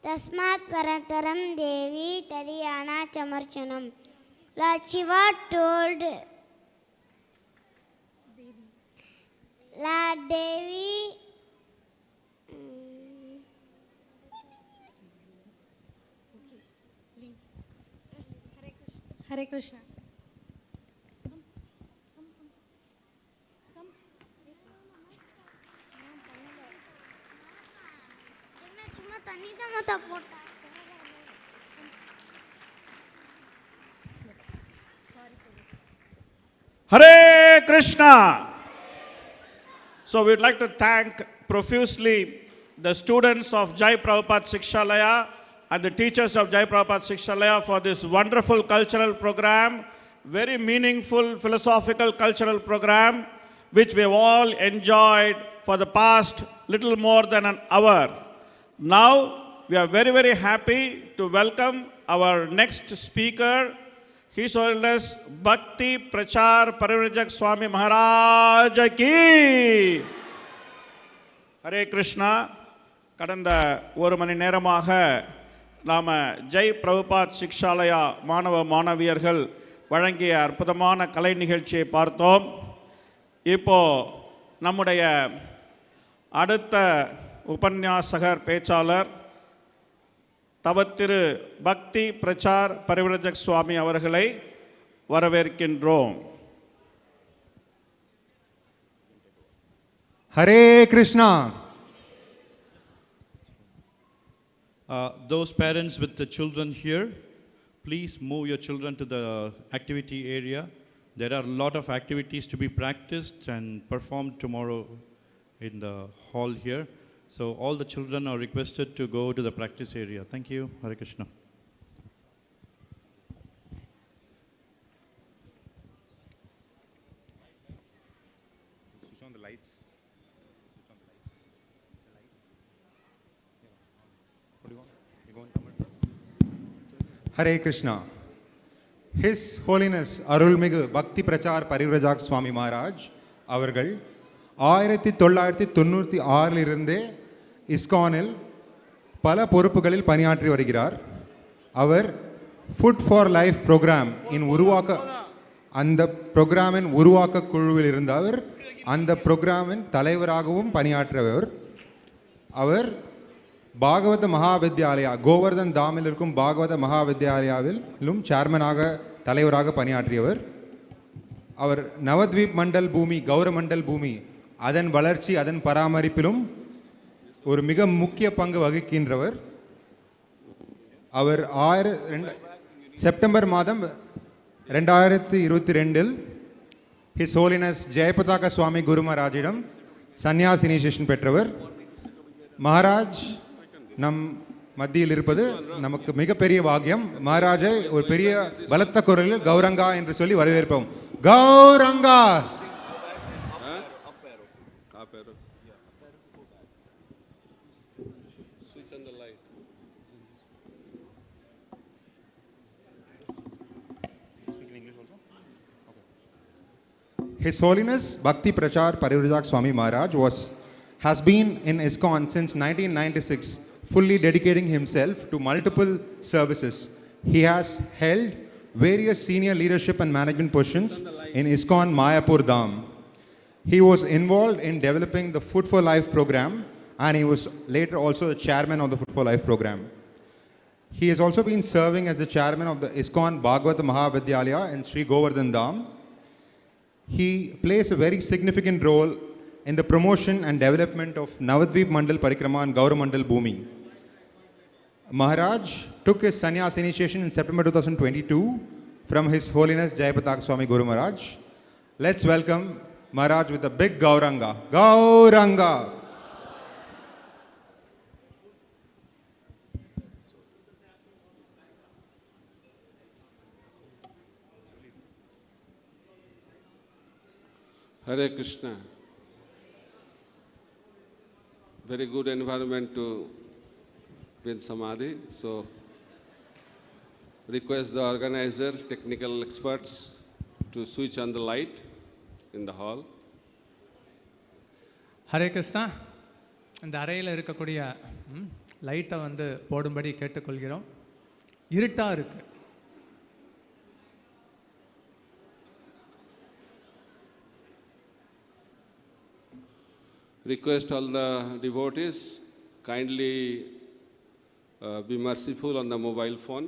Tasmat Parantaram Devi Tadiyana Chamarchanam. Lord Shiva told Lord Devi Hare Krishna. Hare Krishna! So we'd like to thank profusely the students of Jai Prabhupada Shikshalaya and the teachers of Jai Prabhupada Shikshalaya for this wonderful cultural program, very meaningful philosophical cultural program, which we have all enjoyed for the past little more than an hour. Now, we are very, very happy to welcome our next speaker, His Holiness Bhakti Prachar Parivrajak Swami Maharaj ki. Hare Krishna. கடந்த ஒரு மணி நேரமாக நாம் ஜெய் பிரபுபாத் சிக்ஷாலயா மாணவ மாணவியர்கள் வழங்கிய அற்புதமான கலை நிகழ்ச்சியை பார்த்தோம். இப்போ நம்முடைய அடுத்த உபன்யாசகர் பேச்சாளர் தவத்திரு பக்தி பிரச்சார் பரிவ்ரஜக் சுவாமி அவர்களை வரவேற்கின்றோம். Hare Krishna. Those parents with the children here, please move your children to the activity area. There are a lot of activities to be practiced and performed tomorrow in the hall here. So all the children are requested to go to the practice area. Thank you. Hare Krishna. Switch on the lights. Hare Krishna. His Holiness Arulmigu Bhakti Prachar Parivrajak Swami Maharaj அவர்கள் 1996 இருந்தே இஸ்கானில் பல பொறுப்புகளில் பணியாற்றி வருகிறார். அவர் food for life program அந்த ப்ரோக்ராமின் உருவாக்க குழுவில் இருந்தவர். அந்த ப்ரோக்ராமின் தலைவராகவும் பணியாற்றியவர். அவர் பாகவத மகாவித்யாலயா கோவர்தன் தாமில் இருக்கும் பாகவத மகாவித்யாலயாவிலும் சேர்மனாக தலைவராக பணியாற்றியவர். அவர் நவத்வீப் மண்டல் பூமி கௌரமண்டல் பூமி அதன் வளர்ச்சி அதன் பராமரிப்பிலும் ஒரு மிக முக்கிய பங்கு வகிக்கின்றவர். அவர் செப்டம்பர் மாதம் 2022 ஹிஸ் ஹோலினஸ் ஜெயபதாகா சுவாமி குருமராஜிடம் சந்நியாஸ் இனிஷியேஷன் பெற்றவர். மகாராஜ் நம் மத்தியில் இருப்பது நமக்கு மிகப்பெரிய பாக்கியம். மகாராஜை ஒரு பெரிய பலத்த குரலில் கௌரங்கா என்று சொல்லி வரவேற்போம். Gauranga. His Holiness Bhakti Prachar Parivrajak Swami Maharaj has been in ISKCON since 1996, fully dedicating himself to multiple services. He has held various senior leadership and management positions in ISKCON Mayapur Dham. He was involved in developing the Food for Life program, and he was later also the chairman of the Food for Life program. He has also been serving as the chairman of the ISKCON Bhagavata Mahavidyalaya in Sri Govardhan Dham. He plays a very significant role in the promotion and development of Navadvip Mandal Parikrama and Gauramandal Bhumi. Maharaj took his sannyas initiation in September 2022 from His Holiness Jayapataka Swami Gurumaraj. Let's welcome Maharaj with a big Gauranga. Gauranga! Hare Krishna. Very good environment to be in Samadhi. So, request the organizer, technical experts to switch on the light in the hall. Hare Krishna. இந்த அறையில் இருக்கக்கூடிய லைட்டை போடும்படி கேட்டுக்கொள்கிறோம். இருட்டாக இருக்கு. Request all the devotees, kindly be merciful on the mobile phone.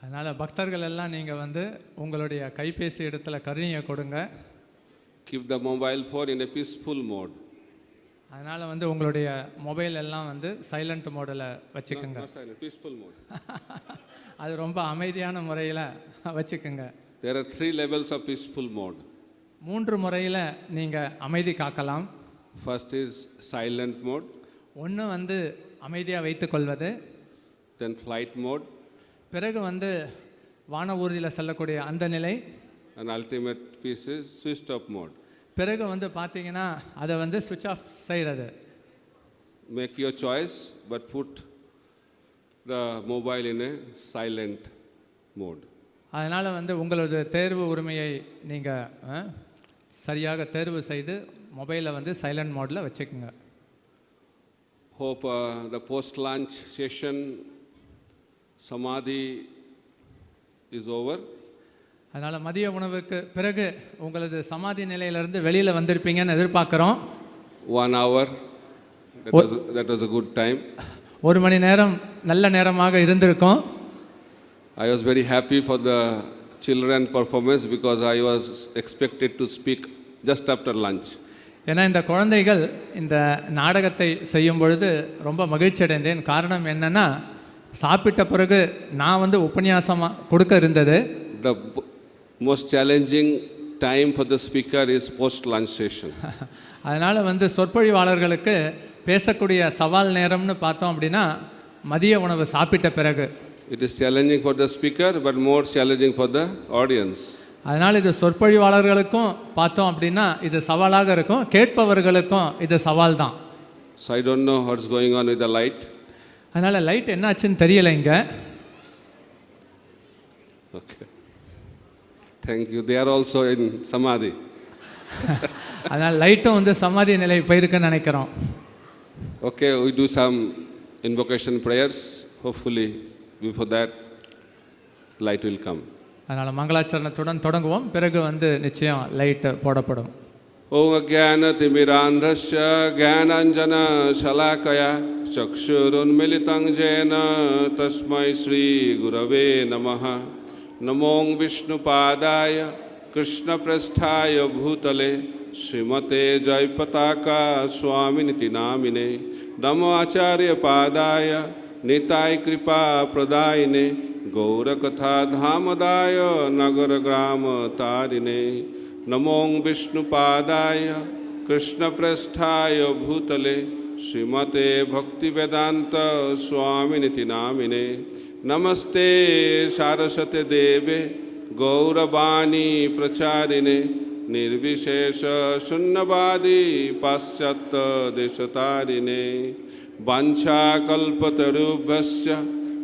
அதனால் பக்தர்கள் எல்லாம் நீங்கள் உங்களுடைய கைபேசி இடத்துல கருணையை கொடுங்க. Keep the mobile phone in a peaceful mode. அதனால் உங்களுடைய மொபைல் எல்லாம் சைலண்ட் மோடில் வச்சுக்கோங்க. Peaceful mode. அது ரொம்ப அமைதியான முறையில் வச்சுக்கோங்க. There are 3 levels of peaceful mode. 3 முறையில் நீங்கள் அமைதி காக்கலாம். First is silent mode. ஒன்று வந்து அமைதியாக வைத்துக்கொள்வது. Then flight mode. பிறகு வந்து வான ஊர்தியில் செல்லக்கூடிய அந்த நிலை. And ultimate piece is switched off mode. பிறகு வந்து பார்த்தீங்கன்னா அதை வந்து ஸ்விட்ச் ஆஃப் செய்கிறது. Make your choice, but put the mobile in a silent mode. அதனால் வந்து உங்களது தேர்வு உரிமையை நீங்கள் சரியாக தேர்வு செய்து மொபைலை வந்து சைலண்ட் மோடில் வச்சுக்கோங்க. Hope the post-lunch session samadhi is over. அதனால் மதிய உணவுக்கு பிறகு உங்களது சமாதி நிலையிலிருந்து வெளியில் வந்திருப்பீங்கன்னு எதிர்பார்க்குறோம். 1 hour, that was a good time. 1 மணி நேரம் நல்ல நேரமாக இருந்திருக்கும். I was very happy for the children performance because I was expected to speak just after lunch. ஏன்னா இந்த குழந்தைகள் இந்த நாடகத்தை செய்யும் பொழுது ரொம்ப மகிழ்ச்சி அடைந்தேன். காரணம் என்னன்னா சாப்பிட்ட பிறகு நான் வந்து உபன்யாசமாக கொடுக்க இருந்தது. The most challenging time for the speaker is post lunch session. அதனால் வந்து சொற்பொழிவாளர்களுக்கு பேசக்கூடிய சவால் நேரம்னு பார்த்தோம் அப்படின்னா மதிய உணவு சாப்பிட்ட பிறகு. It is challenging for the speaker but more challenging for the audience. அதனால் இது சொற்பொழிவாளர்களுக்கும் பார்த்தோம் அப்படின்னா இது சவாலாக இருக்கும், கேட்பவர்களுக்கும் இது சவால் தான். So I don't know what's going on with the light. அதனால் லைட் என்னாச்சுன்னு தெரியலை இங்கே. Okay. Thank you. They are also in samadhi. அதனால் லைட்டும் வந்து சமாதி நிலை போயிருக்குன்னு நினைக்கிறோம். Okay, we do some invocation prayers. Hopefully before that light will come. அதனால் மங்களாச்சரணத்துடன் தொடங்குவோம். பிறகு வந்து நிச்சயம் லைட் போடப்படும். Om Ajnana Timirandhasya Jnananjana Shalakaya Chakshurunmilitam Jena Tasmai Shri Gurave Namaha. Namo Vishnupadaya Krishna Prasthaya Bhutale Srimate Jayapataka Swami Niti Namine. Namo Acharya Padaya Nitai Kripa Pradayine Gaurakatha Dhamadaya Nagara Grama Tarine. Namo Vishnupadaya Krishna Prasthaya Bhutale Srimate Bhakti Vedanta Swami Niti Namine. Namaste Saraswate Deve Gauravani Pracharine Nirvishesha Shunnavadi Paschatya Deshatarine. Vancha Kalpatarubhasya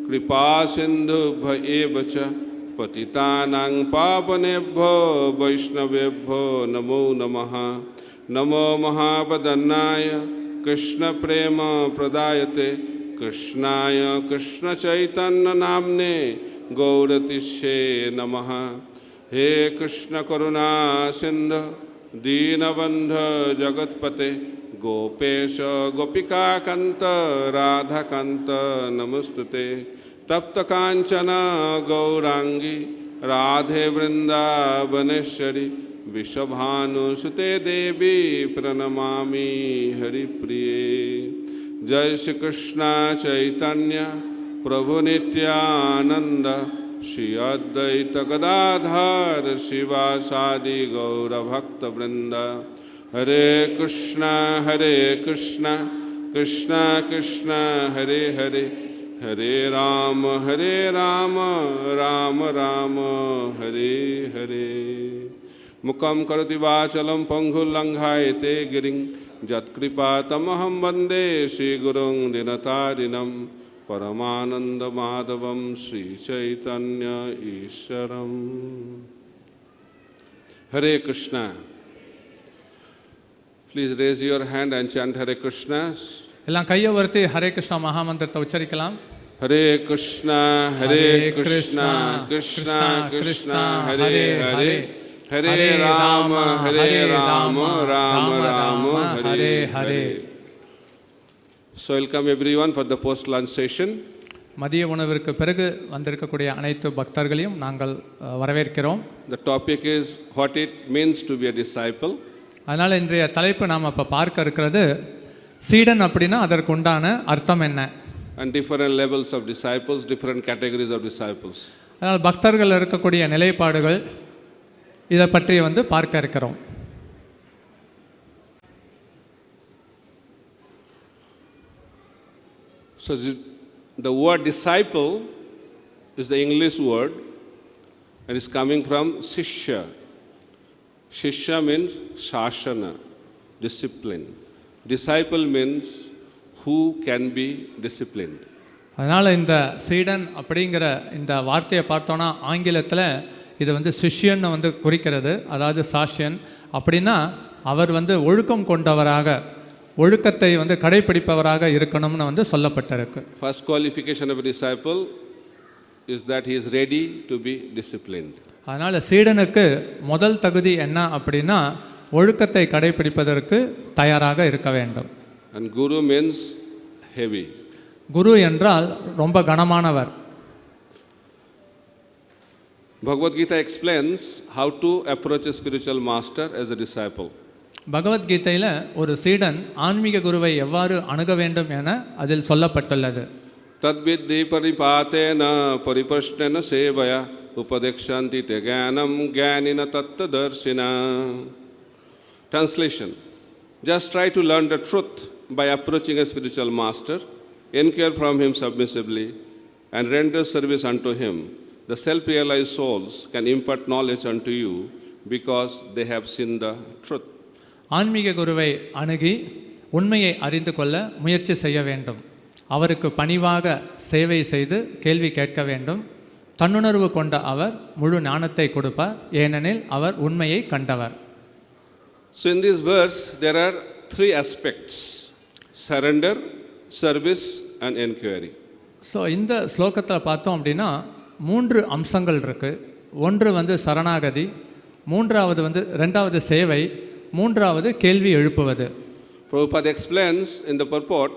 Kripa Sindhubhya evacha Patitanang Papanebhyo Vaishnavebhyo Namo Namaha. Namo Mahapadannaya Krishna Prema Pradayate Krishnaya Krishna Chaitanya Namne Gauratishe Namaha. He Krishna Karuna Sindhu Deenabandha Jagatpate Gopesha Gopika Kanta Radha Kanta Namostute. Tapta Kanchana Gaurangi Radhe Vrindavaneshwari Vishabhanu Sute Devi Pranamami Hari Priye. Jai Shri Krishna Chaitanya Prabhu Nityananda Shri Advaita Gadadhar Shivasadi Gaura Bhakta Vrinda. Hare Krishna Krishna Krishna Hare Hare Hare Rama Rama Rama Hare Hare. Mukam karati vachalam panghul langhayate giring jat kripa tamaham vande Shri Gurung dinatarinam Paramananda Madhavam Shri Chaitanya Isharam. Hare Krishna. Please raise your hand and chant Hare Krishna. எல்லாம் கையை உயர்த்தி Hare Krishna மகாமந்திரத்தை உச்சரிக்கலாம். Hare Krishna Krishna Krishna Hare Hare Hare Rama Rama Rama Hare Hare. So welcome everyone for the post lunch session. மதிய உணவிற்கு பிறகு வந்திருக்கக்கூடிய அனைத்து பக்தர்களையும் நாங்கள் வரவேற்கிறோம். The topic is what it means to be a disciple. அதனால் இன்றைய தலைப்பு நாம் இப்போ பார்க்க இருக்கிறது சீடன் அப்படின்னா அதற்கு உண்டான அர்த்தம் என்ன. And different levels of disciples, different categories of disciples. அதனால் பக்தர்கள் இருக்கக்கூடிய நிலைப்பாடுகள் இதை பற்றி வந்து பார்க்க இருக்கிறோம். So the word disciple is the English word and is coming from Shishya. Shishya means Shashana, discipline. Disciple means who can be disciplined. அதனால் இந்த சீடன் அப்படிங்கிற இந்த வார்த்தையை பார்த்தோன்னா ஆங்கிலத்தில் இது வந்து சிஷ்யன்னு வந்து குறிக்கிறது, அதாவது சாஷ்யன். அப்படின்னா அவர் வந்து ஒழுக்கம் கொண்டவராக, ஒழுக்கத்தை வந்து கடைப்பிடிப்பவராக இருக்கணும்னு வந்து சொல்லப்பட்டிருக்கு. First qualification of a disciple is that he is ready to be disciplined. அதனால் சீடனுக்கு முதல் தகுதி என்ன அப்படின்னா ஒழுக்கத்தை கடைப்பிடிப்பதற்கு தயாராக இருக்க வேண்டும். And Guru means heavy. குரு என்றால் ரொம்ப கனமானவர். Bhagavad Gita explains how to approach a spiritual master as a disciple. பகவத்கீதையில் ஒரு சீடன் ஆன்மீக குருவை எவ்வாறு அணுக வேண்டும் என அதில் சொல்லப்பட்டுள்ளது. தத்வித்தி பரிபாத்தேன பரிபஷ்ணேன சேவயா உபதேக்ஷாந்தி தே ஞானம் ஞானின தத்ததர்ஷினா. Translation: just try to learn the truth by approaching a spiritual master, inquire from him submissively, and render service unto him. The self-realized souls can impart knowledge unto you because they have seen the truth. ஆன்மீக குருவை அணுகி உண்மையை அறிந்து கொள்ள முயற்சி செய்ய வேண்டும். அவருக்கு பணிவாக சேவை செய்து கேள்வி கேட்க வேண்டும். தன்னுணர்வு கொண்ட அவர் முழு ஞானத்தை கொடுப்பார், ஏனெனில் அவர் உண்மையை கண்டவர். So in this verse there are three aspects: surrender, service and inquiry. So இந்த ஸ்லோகத்தில் பார்த்தோம் அப்படின்னா 3 அம்சங்கள் இருக்குது. ஒன்று வந்து சரணாகதி, ரெண்டாவது சேவை, மூன்றாவது கேள்வி எழுப்புவது. Prabhupada explains in the purport,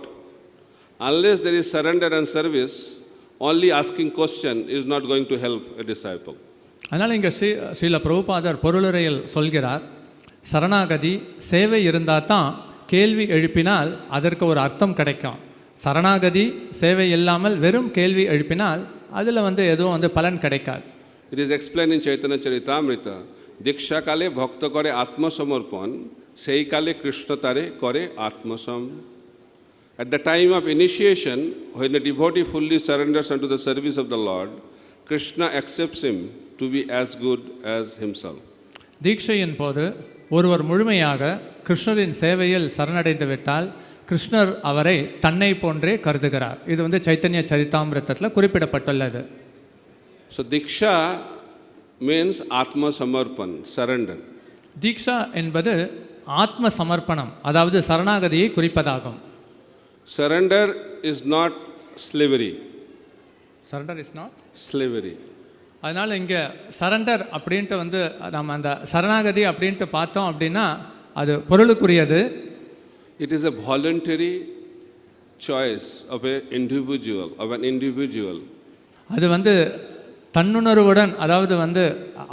unless there is surrender and service, only asking question is not going to help a disciple. அதனால் இங்கே ஸ்ரீல பிரபுபாதர் பொருளுரையில் சொல்கிறார், சரணாகதி சேவை இருந்தால் தான் கேள்வி எழுப்பினால் அதற்கு ஒரு அர்த்தம் கிடைக்கும். சரணாகதி சேவை இல்லாமல் வெறும் கேள்வி எழுப்பினால் அதில் வந்து எதுவும் வந்து பலன் கிடைக்காது. It is explained in Chaitanya Charitamrita, দীক্ষা কালে ভক্ত করে আত্মসমর্পণ, সেই কালে কৃষ্ণ তারে করে আত্মসম. At the time of initiation, when the devotee fully surrenders unto the service of the Lord, Krishna accepts him to be as good as himself. தீட்சையின் போது ஒருவர் முழுமையாக கிருஷ்ணரின் சேவையில் சரணடைந்து விட்டால் கிருஷ்ணர் அவரை தன்னை போன்றே கருதுகிறார். இது வந்து சைத்தன்ய சரிதாமிரதத்தில் குறிப்பிடப்பட்டுள்ளது. So Diksha means Atma Samarpan, surrender. தீக்ஷா என்பது ஆத்ம சமர்ப்பணம், அதாவது சரணாகதியை குறிப்பதாகும். Surrender is not slavery. Surrender is not slavery. அதனால் இங்கே சரண்டர் அப்படின்ட்டு வந்து நம்ம அந்த சரணாகதி அப்படின்ட்டு பார்த்தோம் அப்படின்னா அது பொருளுக்குரியது. It is a voluntary choice of an individual. அது வந்து தன்னுணர்வுடன், அதாவது வந்து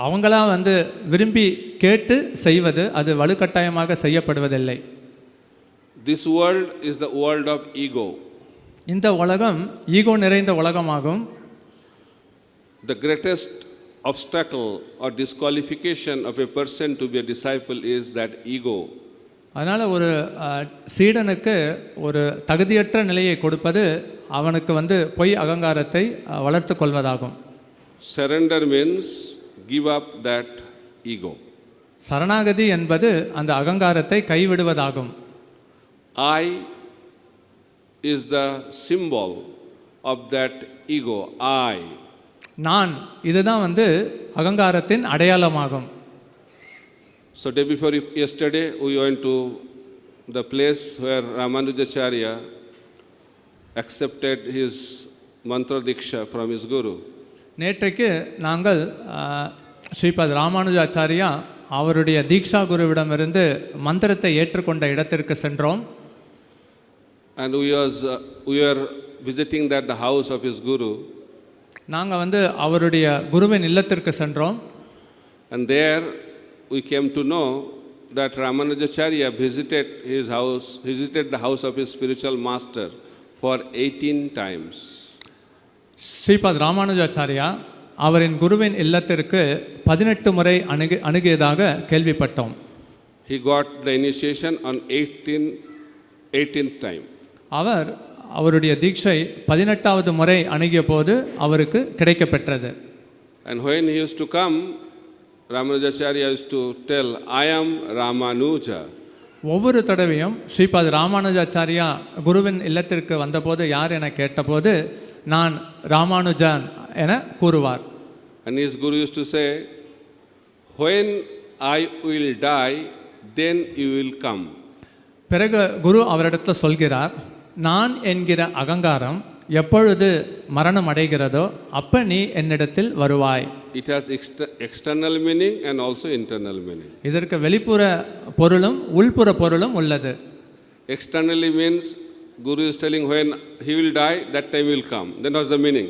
அவங்களா வந்து விரும்பி கேட்டு செய்வது, அது வலுக்கட்டாயமாக செய்யப்படுவதில்லை. This world is the world of ego. இந்த உலகம் ஈகோ நிறைந்த உலகமாகும். The greatest obstacle or disqualification of a person to be a disciple is that ego. அதனால் ஒரு சீடனுக்கு ஒரு தகுதியற்ற நிலையை கொடுப்பது அவனுக்கு வந்து பொய் அகங்காரத்தை வளர்த்து கொள்வதாகும். Surrender means give up that ego. சரணாகதி என்பது அந்த அகங்காரத்தை கைவிடுவதாகும். I is the symbol of that ego. I. நான், இதுதான் வந்து அகங்காரத்தின் அடையாளமாகும். So day before yesterday we went to the place where Ramanuja Acharya accepted his mantra diksha from his guru. நேற்றைக்கு நாங்கள் ஸ்ரீபத் ராமானுஜாச்சாரியா அவருடைய தீக்ஷா குருவிடமிருந்து மந்திரத்தை ஏற்றுக்கொண்ட இடத்திற்கு சென்றோம். And we were visiting that the house of his guru. நாங்கள் வந்து அவருடைய குருவின் இல்லத்திற்கு சென்றோம். And there we came to know that Ramanujacharya visited the house of his spiritual master for 18 times. Shripad Ramanujacharya அவரின் குருவின் இல்லத்திற்கு 18 முறை அணுகியதாக கேள்விப்பட்டோம். He got the initiation on 18th time. அவர் அவருடைய தீட்சை 18வது முறை அணுகிய போது அவருக்கு கிடைக்கப்பெற்றது. And when he used to come, Ramanuja Acharya used to tell, I am Ramanuja. ஒவ்வொரு தடவையும் ஸ்ரீபாத் ராமானுஜாச்சாரியா குருவின் இல்லத்திற்கு வந்தபோது யார் என கேட்டபோது நான் ராமானுஜன் என கூறுவார். And his guru used to say, when I will die, then you will come. பிறகு குரு அவரிடத்தில் சொல்கிறார், நான் என்கிற அகங்காரம் எப்பொழுது மரணம் அடைகிறதோ அப்ப நீ என்னிடத்தில் வருவாய். It has external meaning and also internal meaning. இதற்கு வெளிப்புற பொருளும் உள்புற பொருளும் உள்ளது. Externally means Guru is telling when he will die, that time will come. Then what's the meaning?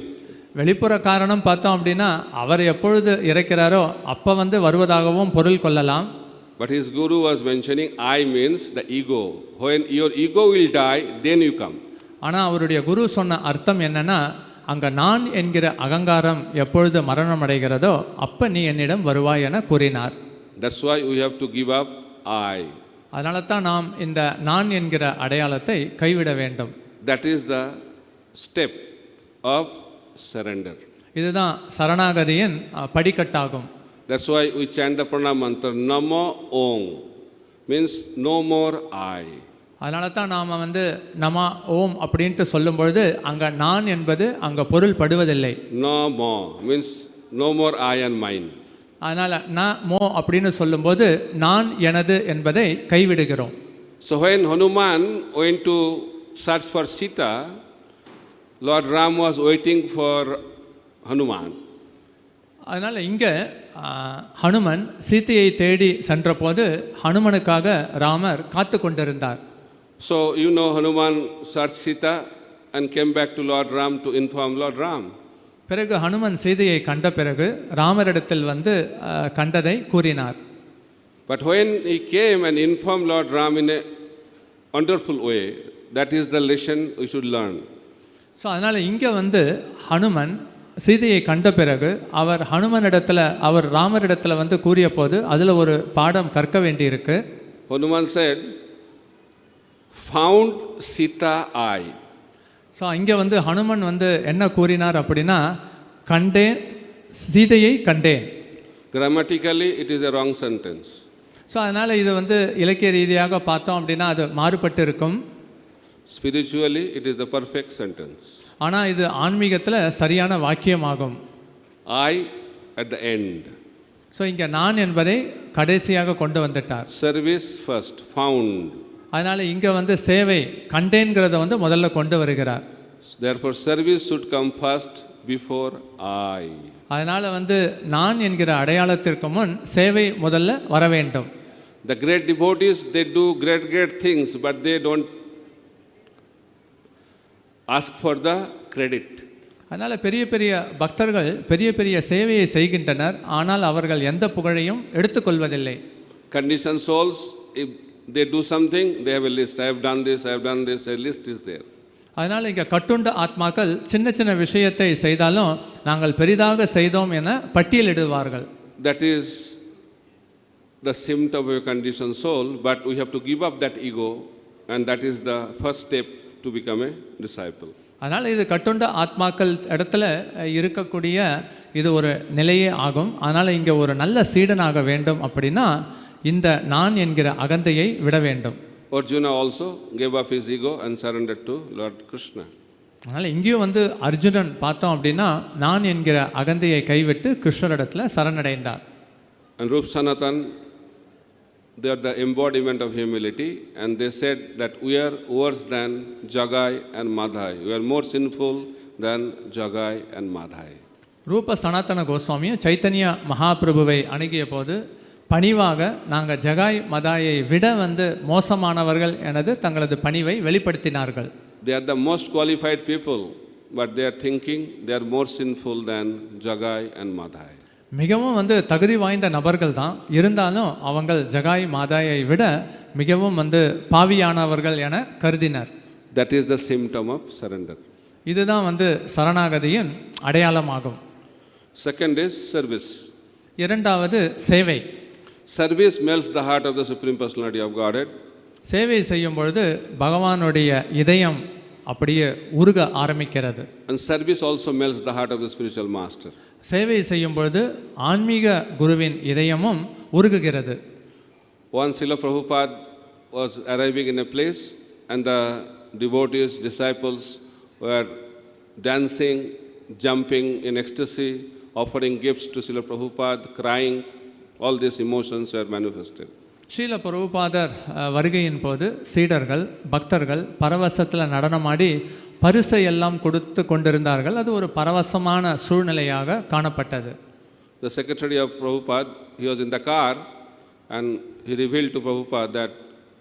வெளிப்புற காரணம் பார்த்தோம் அப்படின்னா அவர் எப்பொழுது இறக்கிறாரோ அப்ப வருவதாகவும் பொருள் கொள்ளலாம். But his guru was mentioning I means the ego. When your ego will die, then you come. ஆனால் அவருடைய குரு சொன்ன அர்த்தம் என்னன்னா, அங்கே நான் என்கிற அகங்காரம் எப்பொழுது மரணம் அடைகிறதோ அப்போ நீ என்னிடம் வருவாய் என கூறினார். That's why we have to give up I. அதனால தான் நாம் இந்த நான் என்கிற அடையாளத்தை கைவிட வேண்டும். That is the step of surrender. இதுதான் சரணாகதியின் படிக்கட்டாகும். That's why we chant the pranam mantra Namo Om, means no more I. அதனால தான் நாம் நம ஓம் அப்படின்ட்டு சொல்லும் பொழுது அங்கே நான் என்பது அங்கே பொருள் படுவதில்லை. No more means no more I and mine. அதனால் மோ அப்படின்னு சொல்லும்போது நான் எனது என்பதை கைவிடுகிறோம். So when Hanuman went to search for Sita, Lord Ram was waiting for Hanuman. அதனால் இங்கே ஹனுமன் சீத்தையை தேடி சென்றபோது ஹனுமனுக்காக ராமர் காத்து கொண்டிருந்தார். So you know Hanuman searched Sita and came back to Lord Ram to inform Lord Ram. பிறகு ஹனுமன் சீதையை கண்ட பிறகு ராமரிடத்தில் கண்டதை கூறினார். But when he came and informed Lord Ram in a wonderful way, that is the lesson we should learn. So அதனால் இங்கே ஹனுமன் சீதையை கண்ட பிறகு அவர் ஹனுமனிடத்தில் அவர் ராமரிடத்தில் கூறிய போது அதில் ஒரு பாடம் கற்க வேண்டியிருக்கு. Hanuman said, found Sita I. So இங்கே ஹனுமன் என்ன கூறினார் அப்படின்னா, கண்டேன் சீதையை கண்டேன். Grammatically it is a wrong sentence. So அதனால் இது இலக்கிய ரீதியாக பார்த்தோம் அப்படின்னா அது மாறுபட்டு இருக்கும். Spiritually it is the perfect sentence. ஆனால் இது ஆன்மீகத்தில் சரியான வாக்கியமாகும். I at the end. So இங்கே நான் என்பதை கடைசியாக கொண்டு வந்துட்டார். Service first, found. அதனால் இங்கே சேவை கண்டேன்கிறத முதல்ல கொண்டு வருகிறார். Therefore service should come first before I. அதனால் நான் என்கிற அடையாளத்திற்கு முன் சேவை முதல்ல வர வேண்டும். The great devotees, they do great things, but they don't ask for the credit. அதனால் பெரிய பெரிய பக்தர்கள் பெரிய பெரிய சேவையை செய்கின்றனர், ஆனால் அவர்கள் எந்த புகழையும் எடுத்துக்கொள்வதில்லை. Conditioned souls, if they do something, they have a list. I have done this, I have done this, a list is there. அதனால் இங்கே கட்டுண்ட ஆத்மாக்கள் சின்ன சின்ன விஷயத்தை செய்தாலும் நாங்கள் பெரிதாக செய்தோம் என பட்டியலிடுவார்கள். That is the symptom of a conditioned soul, but we have to give up that ego, and that is the first step to become a disciple. அதனால் இது கட்டுண்ட ஆத்மாக்கள் இடத்துல இருக்கக்கூடிய இது ஒரு நிலையே ஆகும். அதனால் இங்கே ஒரு நல்ல சீடனாக வேண்டும் அப்படின்னா இந்த நான் என்கிற அகந்தையை விட வேண்டும். Arjuna also gave up his ego and surrendered to Lord Krishna. அதனால் இங்கேயும் அர்ஜுனன் பார்த்தோம் அப்படின்னா நான் என்கிற அகந்தையை கைவிட்டு கிருஷ்ணரிடத்தில் சரணடைந்தார். And Rup Sanatan, they are the embodiment of humility, and they said that we are worse than Jagai and Madhai. We are more sinful than Jagai and Madhai. ரூப சனாதன கோஸ்வாமியும் சைத்தன்ய மகாபிரபுவை அணுகிய போது பணிவாக நாங்கள் ஜகாய் மதாயை விட மோசமானவர்கள் எனது தங்களது பணிவை வெளிப்படுத்தினார்கள். They are the most qualified people, but they are thinking they are more sinful than Jagai and Madhai. மிகவும் தகுதி வாய்ந்த நபர்கள் தான், இருந்தாலும் அவங்கள் ஜகாய் மாதாயை விட மிகவும் பாவியானவர்கள் என கருதினர். That is the symptom of surrender. இதுதான் சரணாகதியின் அடையாளமாகும். Second is service. இரண்டாவது சேவை. Service melts the heart of the Supreme Personality of Godhead. சேவை செய்யும் பொழுது பகவானுடைய இதயம் அப்படியே உருக ஆரம்பிக்கிறது. And service also melts the heart of the spiritual master. சேவை செய்யும் பொழுது ஆன்மீக குருவின் இதயமும் உருகுகிறது. Once Srila Prabhupada was arriving in a place and the devotees, disciples were dancing, jumping in ecstasy, offering gifts to Srila Prabhupada, crying. All these emotions were manifested. Srila பிரபுபாதர் வருகையின் போது சீடர்கள் பக்தர்கள் பரவசத்தில் நடனமாடி பரிசை எல்லாம் கொடுத்து கொண்டிருந்தார்கள். அது ஒரு பரவசமான சூழ்நிலையாக காணப்பட்டது. The secretary of Prabhupada, he was in the car and he revealed to Prabhupada that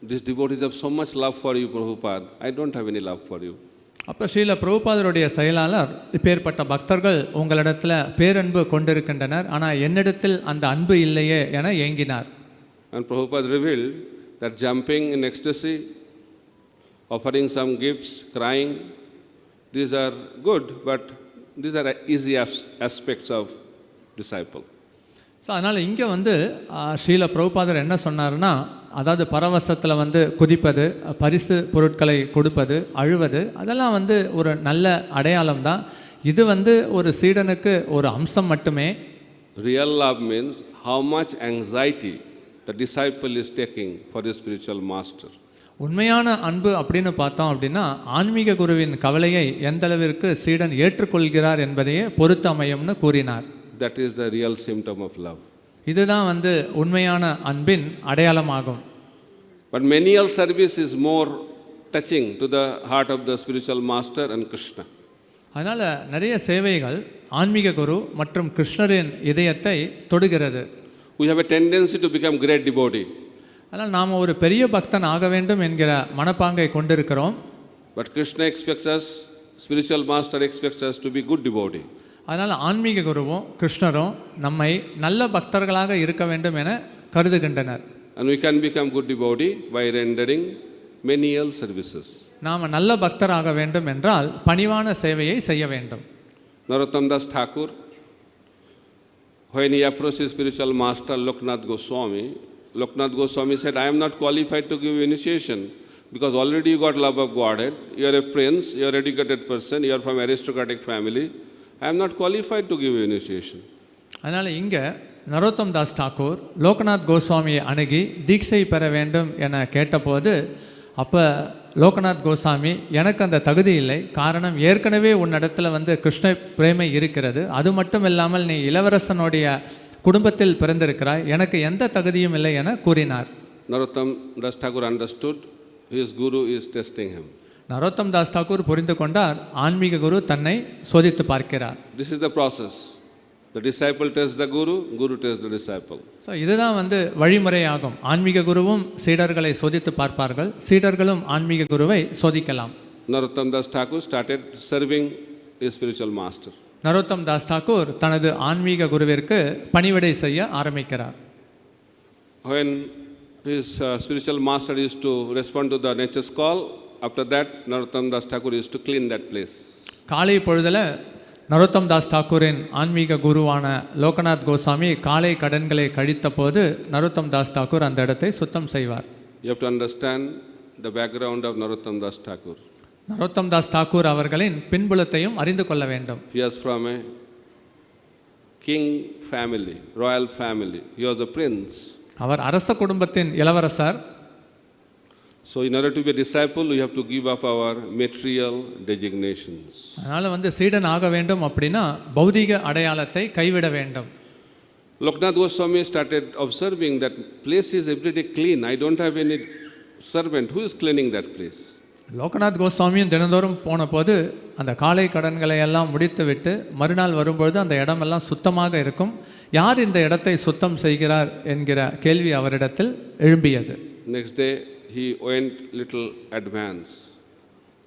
these devotees have so much love for you, Prabhupada. I don't have any love for you. அப்போ ஸ்ரீல பிரபுபாதருடைய செயலாளர் இப்பேற்பட்ட பக்தர்கள் உங்களிடத்தில் பேரன்பு கொண்டிருக்கின்றனர், ஆனால் என்னிடத்தில் அந்த அன்பு இல்லையே என ஏங்கினார். And Prabhupada revealed that jumping in ecstasy, offering some gifts, crying, these are good, but these are easy aspects of disciple. So அதனால் இங்கே ஸ்ரீல பிரபுபாதர் என்ன சொன்னார்னா, அதாவது பரவசத்தில் குதிப்பது, பரிசு பொருட்களை கொடுப்பது, அழுவது, அதெல்லாம் ஒரு நல்ல அடையாளம் தான். இது ஒரு சீடனுக்கு ஒரு அம்சம் மட்டுமே. Real love means how much anxiety the disciple is taking for his spiritual master. உண்மையான அன்பு அப்படின்னு பார்த்தோம் அப்படின்னா, ஆன்மீக குருவின் கவலையை எந்த அளவிற்கு சீடன் ஏற்றுக்கொள்கிறார் என்பதையே பொறுத்து அமையும்னு கூறினார். That is the real symptom of love. இதுதான் உண்மையான அன்பின் அடையாளமாகும். But menial service is more touching to the heart of the spiritual master and Krishna. அதனால் நிறைய சேவைகள் ஆன்மீக குரு மற்றும் கிருஷ்ணரின் இதயத்தை தொடுகிறது. We have a tendency to become great devotee. அதனால் நாம் ஒரு பெரிய பக்தன் ஆக வேண்டும் என்கிற மனப்பாங்கை கொண்டிருக்கிறோம். But Krishna expects us, spiritual master expects us to be good devotee. அதனால் ஆன்மீக குருவும் கிருஷ்ணரும் நம்மை நல்ல பக்தர்களாக இருக்க வேண்டும் என கருதுகின்றனர். And we can become good devotee by rendering menial services. நாம் நல்ல பக்தராக வேண்டும் என்றால் பணிவான சேவையை செய்ய வேண்டும். Narottam Das Thakur, when he approached his spiritual master Loknath Goswami said, I am not qualified to give you initiation because already you got love of Godhead, you are a prince, you are an educated person, you are from aristocratic family, I am not qualified to give you initiation. அதனால் இங்கே நரோத்தம் தாஸ் தாக்கூர் லோகநாத் கோஸ்வாமியை அணுகி தீட்சை பெற வேண்டும் என கேட்டபோது, அப்போ லோகநாத் கோஸ்வாமி எனக்கு அந்த தகுதி இல்லை, காரணம் ஏற்கனவே உன்னிடத்தில் கிருஷ்ண பிரேமை இருக்கிறது, அது மட்டும் இல்லாமல் நீ இளவரசனுடைய குடும்பத்தில் பிறந்திருக்கிறாய், எனக்கு எந்த தகுதியும் இல்லை என கூறினார். Narottam Das Thakur understood his guru is testing him. Narottam Das Thakur புரிந்து கொண்டார், ஆன்மீக குரு தன்னை சோதித்து பார்க்கிறார். This is the process. The disciple tests the guru, guru tests the disciple. So இதுதான் வழிமுறையாகும். ஆன்மீக குருவும் சீடர்களை சோதித்து பார்ப்பார்கள், சீடர்களும் ஆன்மீக குருவை சோதிக்கலாம். Narottam Das Thakur started serving his spiritual master. Narottam Das Thakur தனது ஆன்மீக குருவிற்கு பணிவிடை செய்ய ஆரம்பிக்கிறார். When his spiritual master used to respond to the nature's call, after that Narottam Das Thakur used to clean that place. காலை பொழுதில் நரோத்தம் தாஸ் தாக்கூரின் ஆன்மீக குருவான லோகநாத் கோஸ்வாமி காலை கடன்களை கழித்த போது நரோத்தம் தாஸ் தாக்கூர் அந்த இடத்தை சுத்தம் செய்வார். You have to understand the background of Narottam Das Thakur. Narottam Das Thakur அவர்களின் பின்புலத்தையும் அறிந்து கொள்ள வேண்டும். He was from a king family, royal family. He was a prince. அவர் அரச குடும்பத்தின் இளவரசர். So in order to be a disciple, we have to give up our material designations. அதனால சீடன் ஆக வேண்டும் அப்படின்னா பௌதிக அடையாளத்தை கைவிட வேண்டும். Loknath Goswami started observing that place is everyday clean. I don't have any servant. Who is cleaning that place? Loganath கோஸ்வாமியும் தினந்தோறும் போன போது அந்த காலை கடன்களை எல்லாம் முடித்துவிட்டு மறுநாள் வரும்பொழுது அந்த இடமெல்லாம் சுத்தமாக இருக்கும். யார் இந்த இடத்தை சுத்தம் செய்கிறார் என்கிற கேள்வி அவரிடத்தில் எழும்பியது. Next day he went little advance.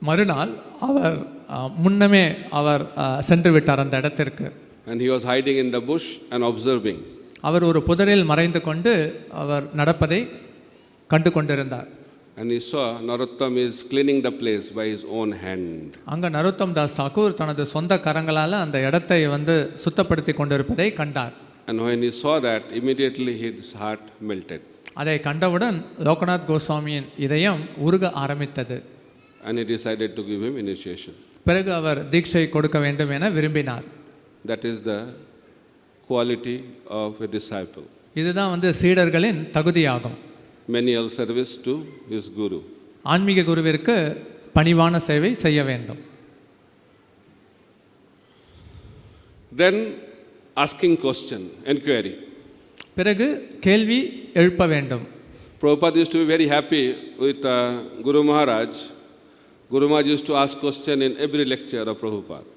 மறுநாள் அவர் முன்னமே அவர் சென்று விட்டார் அந்த இடத்திற்கு. And he was hiding in the bush and observing. அவர் ஒரு புதரில் மறைந்து கொண்டு அவர் நடப்பதை கண்டு கொண்டிருந்தார். And he saw Narottam is cleaning the place by his own hand. அங்க நரோத்தம் தாஸ் தாக்கூர் தனது சொந்த கரங்களால் அந்த இடத்தை சுத்தப்படுத்தி கொண்டிருப்பதை கண்டார். And when he saw that, immediately his heart melted. அதை கண்டவுடன் லோகநாத் கோஸ்வாமியின் இதயம் உருக ஆரம்பித்தது. and he decided to give him initiation. பிறகு அவர் தீட்சை கொடுக்க வேண்டும் என விரும்பினார். That is the quality of a disciple. இதுதான் வந்து சீடர்களின் தகுதியாகும். Menial service to his guru. ஆன்மீக குருவிற்கு பணிவான சேவை செய்ய வேண்டும். Then asking question, inquiry. பிறகு கேள்வி எழுப்ப வேண்டும். Prabhupada used to be very happy with Guru Maharaj. Guru Maharaj used to ask question in every lecture of Prabhupada.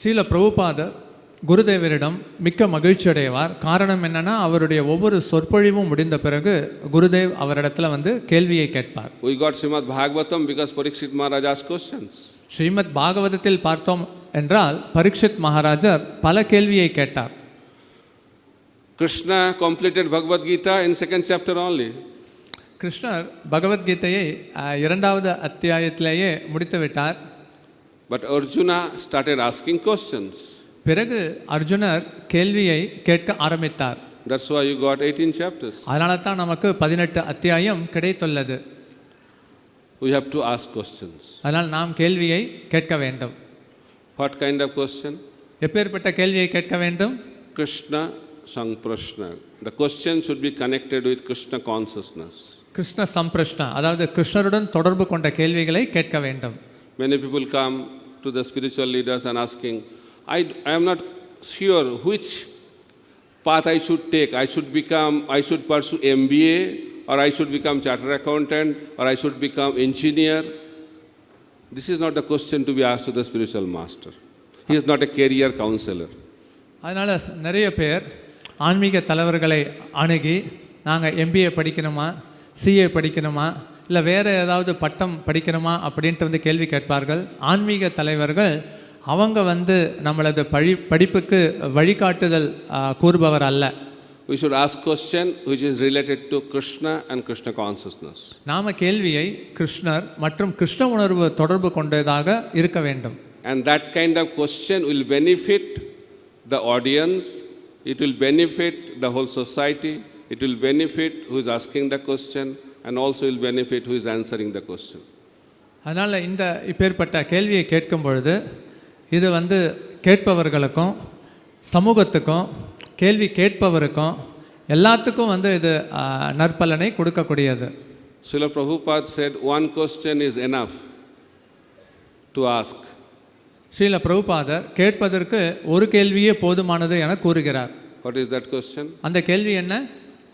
Srila பிரபுபாதர் குருதேவரிடம் மிக்க மகிழ்ச்சி அடைவார். காரணம் என்னன்னா அவருடைய ஒவ்வொரு சொற்பொழிவும் முடிந்த பிறகு குருதேவ் அவரிடத்துல வந்து கேள்வியை கேட்பார். We got Srimad Bhagavatam because Parikshit Maharaj asked questions. Srimad பாகவதத்தில் பார்த்தோம் என்றால் பரீட்சித் மகாராஜர் பல கேள்வியை கேட்டார். Krishna completed Bhagavad Gita in second chapter only. கிருஷ்ணர் பகவத்கீதையை இரண்டாவது அத்தியாயத்திலேயே முடித்து விட்டார். But Arjuna started asking questions. பிறகு அர்ஜுனர் கேள்வியை கேட்க ஆரம்பித்தார். That's why you got 18 chapters. அதனால தான் நமக்கு 18 அத்தியாயம் கிடைத்துள்ளது. We have to ask questions. அதனால் நாம் கேள்வியை கேட்க வேண்டும். What kind of question? எப்பேற்பட்ட கேள்வியை கேட்க வேண்டும்? Krishna Samprashna. The question should be connected with Krishna consciousness. Krishna சம்பிரஷ்னா, அதாவது கிருஷ்ணருடன் தொடர்பு கொண்ட கேள்விகளை கேட்க வேண்டும். Many people come to the spiritual leaders and asking, I am not sure which path I should take. I should pursue MBA, or I should become chartered accountant, or I should become engineer. This is not the question to be asked to the spiritual master. He is not a career counselor. அதனால் நிறைய பேர் ஆன்மீக தலைவர்களை அணுகி நாங்கள் MBA படிக்கணுமா, CA படிக்கணுமா, இல்லை வேறு ஏதாவது பட்டம் படிக்கணுமா அப்படின்ட்டு வந்து கேள்வி கேட்பார்கள். ஆன்மீக தலைவர்கள் அவங்க வந்து நம்மளது படிப்புக்கு வழிகாட்டுதல் கூறுபவர் அல்ல. We should ask question which is related to Krishna and Krishna consciousness. நாம கேள்வியை கிருஷ்ணர் மற்றும் கிருஷ்ண உணர்வு தொடர்பு கொண்டதாக இருக்க வேண்டும். And that kind of question will benefit the audience, it will benefit the whole society, it will benefit who is asking the question, and also will benefit who is answering the question. அதனால் இந்த இப்பேற்பட்ட கேள்வியை கேட்கும் பொழுது இது வந்து கேட்பவர்களுக்கும் சமூகத்துக்கும் கேள்வி கேட்பவருக்கும் எல்லாத்துக்கும் வந்து இது நற்பலனை கொடுக்கக்கூடியது. Srila Prabhupada said one question is enough to ask. Srila பிரபுபாதர் கேட்பதற்கு ஒரு கேள்வியே போதுமானது என கூறுகிறார். What is that question? அந்த கேள்வி என்ன?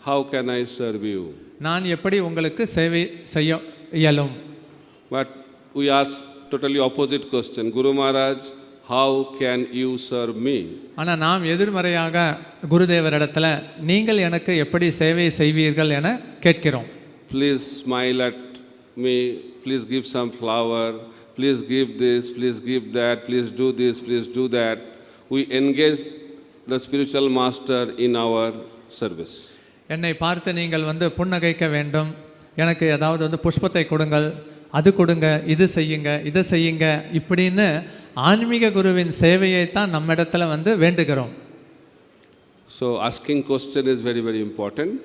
How can I serve you? நான் எப்படி உங்களுக்கு சேவை செய்ய இயலும்? But we ask totally opposite question. Gurumaraj, how can you serve me? ஆனால் நாம் எதிர்மறையாக குருதேவரிடத்தில் நீங்கள் எனக்கு எப்படி சேவை செய்வீர்கள் என கேட்கிறோம். Please smile at me, please give some flower, please give this, please give that, please do this, please do that. We engage the spiritual master in our service. என்னை பார்த்து நீங்கள் வந்து புன்னகைக்க வேண்டும், எனக்கு ஏதாவது வந்து புஷ்பத்தை கொடுங்கள், அது கொடுங்க, இது செய்யுங்க, இதை செய்யுங்க, இப்படின்னு ஆன்மீக குருவின் சேவையை தான் நம்ம இடத்துல வந்து வேண்டுகிறோம். So asking question is very very important.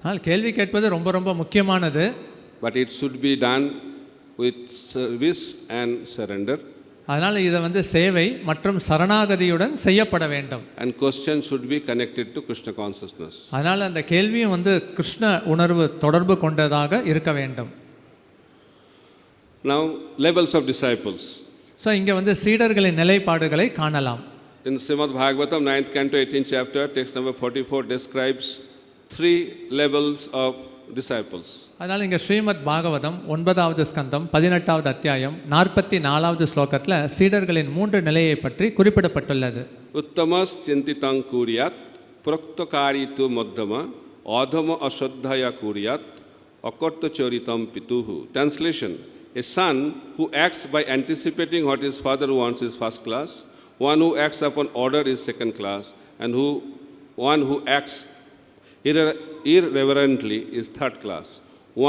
ஆனால் கேள்வி கேட்பது ரொம்ப ரொம்ப முக்கியமானது. But it should be done with service and surrender. அதனால் இதை வந்து சேவை மற்றும் சரணாகதியுடன் செய்யப்பட வேண்டும். And question should be connected to Krishna consciousness. அதனால் அந்த கேள்வியும் வந்து கிருஷ்ண உணர்வு தொடர்பு கொண்டதாக இருக்க வேண்டும். Now levels of disciples. So இங்கே வந்து சீடர்களின் நிலைப்பாடுகளை காணலாம். In Srimad Bhagavatam 9th canto 18th chapter text number 44 describes 3 levels of disciples. அதனால் இங்கே ஸ்ரீமத் பாகவதம் 9வது ஸ்கந்தம் 18வது அத்தியாயம் 44வது ஸ்லோகத்தில் சீடர்களின் 3 நிலையை பற்றி குறிப்பிடப்பட்டுள்ளது. உத்தமஸ் சிந்திதங் கூரியாத் புரோக்தகாரித்து மத்தம ஆதம அஸ்ரத்தயா கூரியாத் அகர்த்தச்சரிதம் பிதுஹு. Translation: a son who acts by anticipating what his father wants is first class, one who acts upon order is second class, and one who acts irreverently is third class.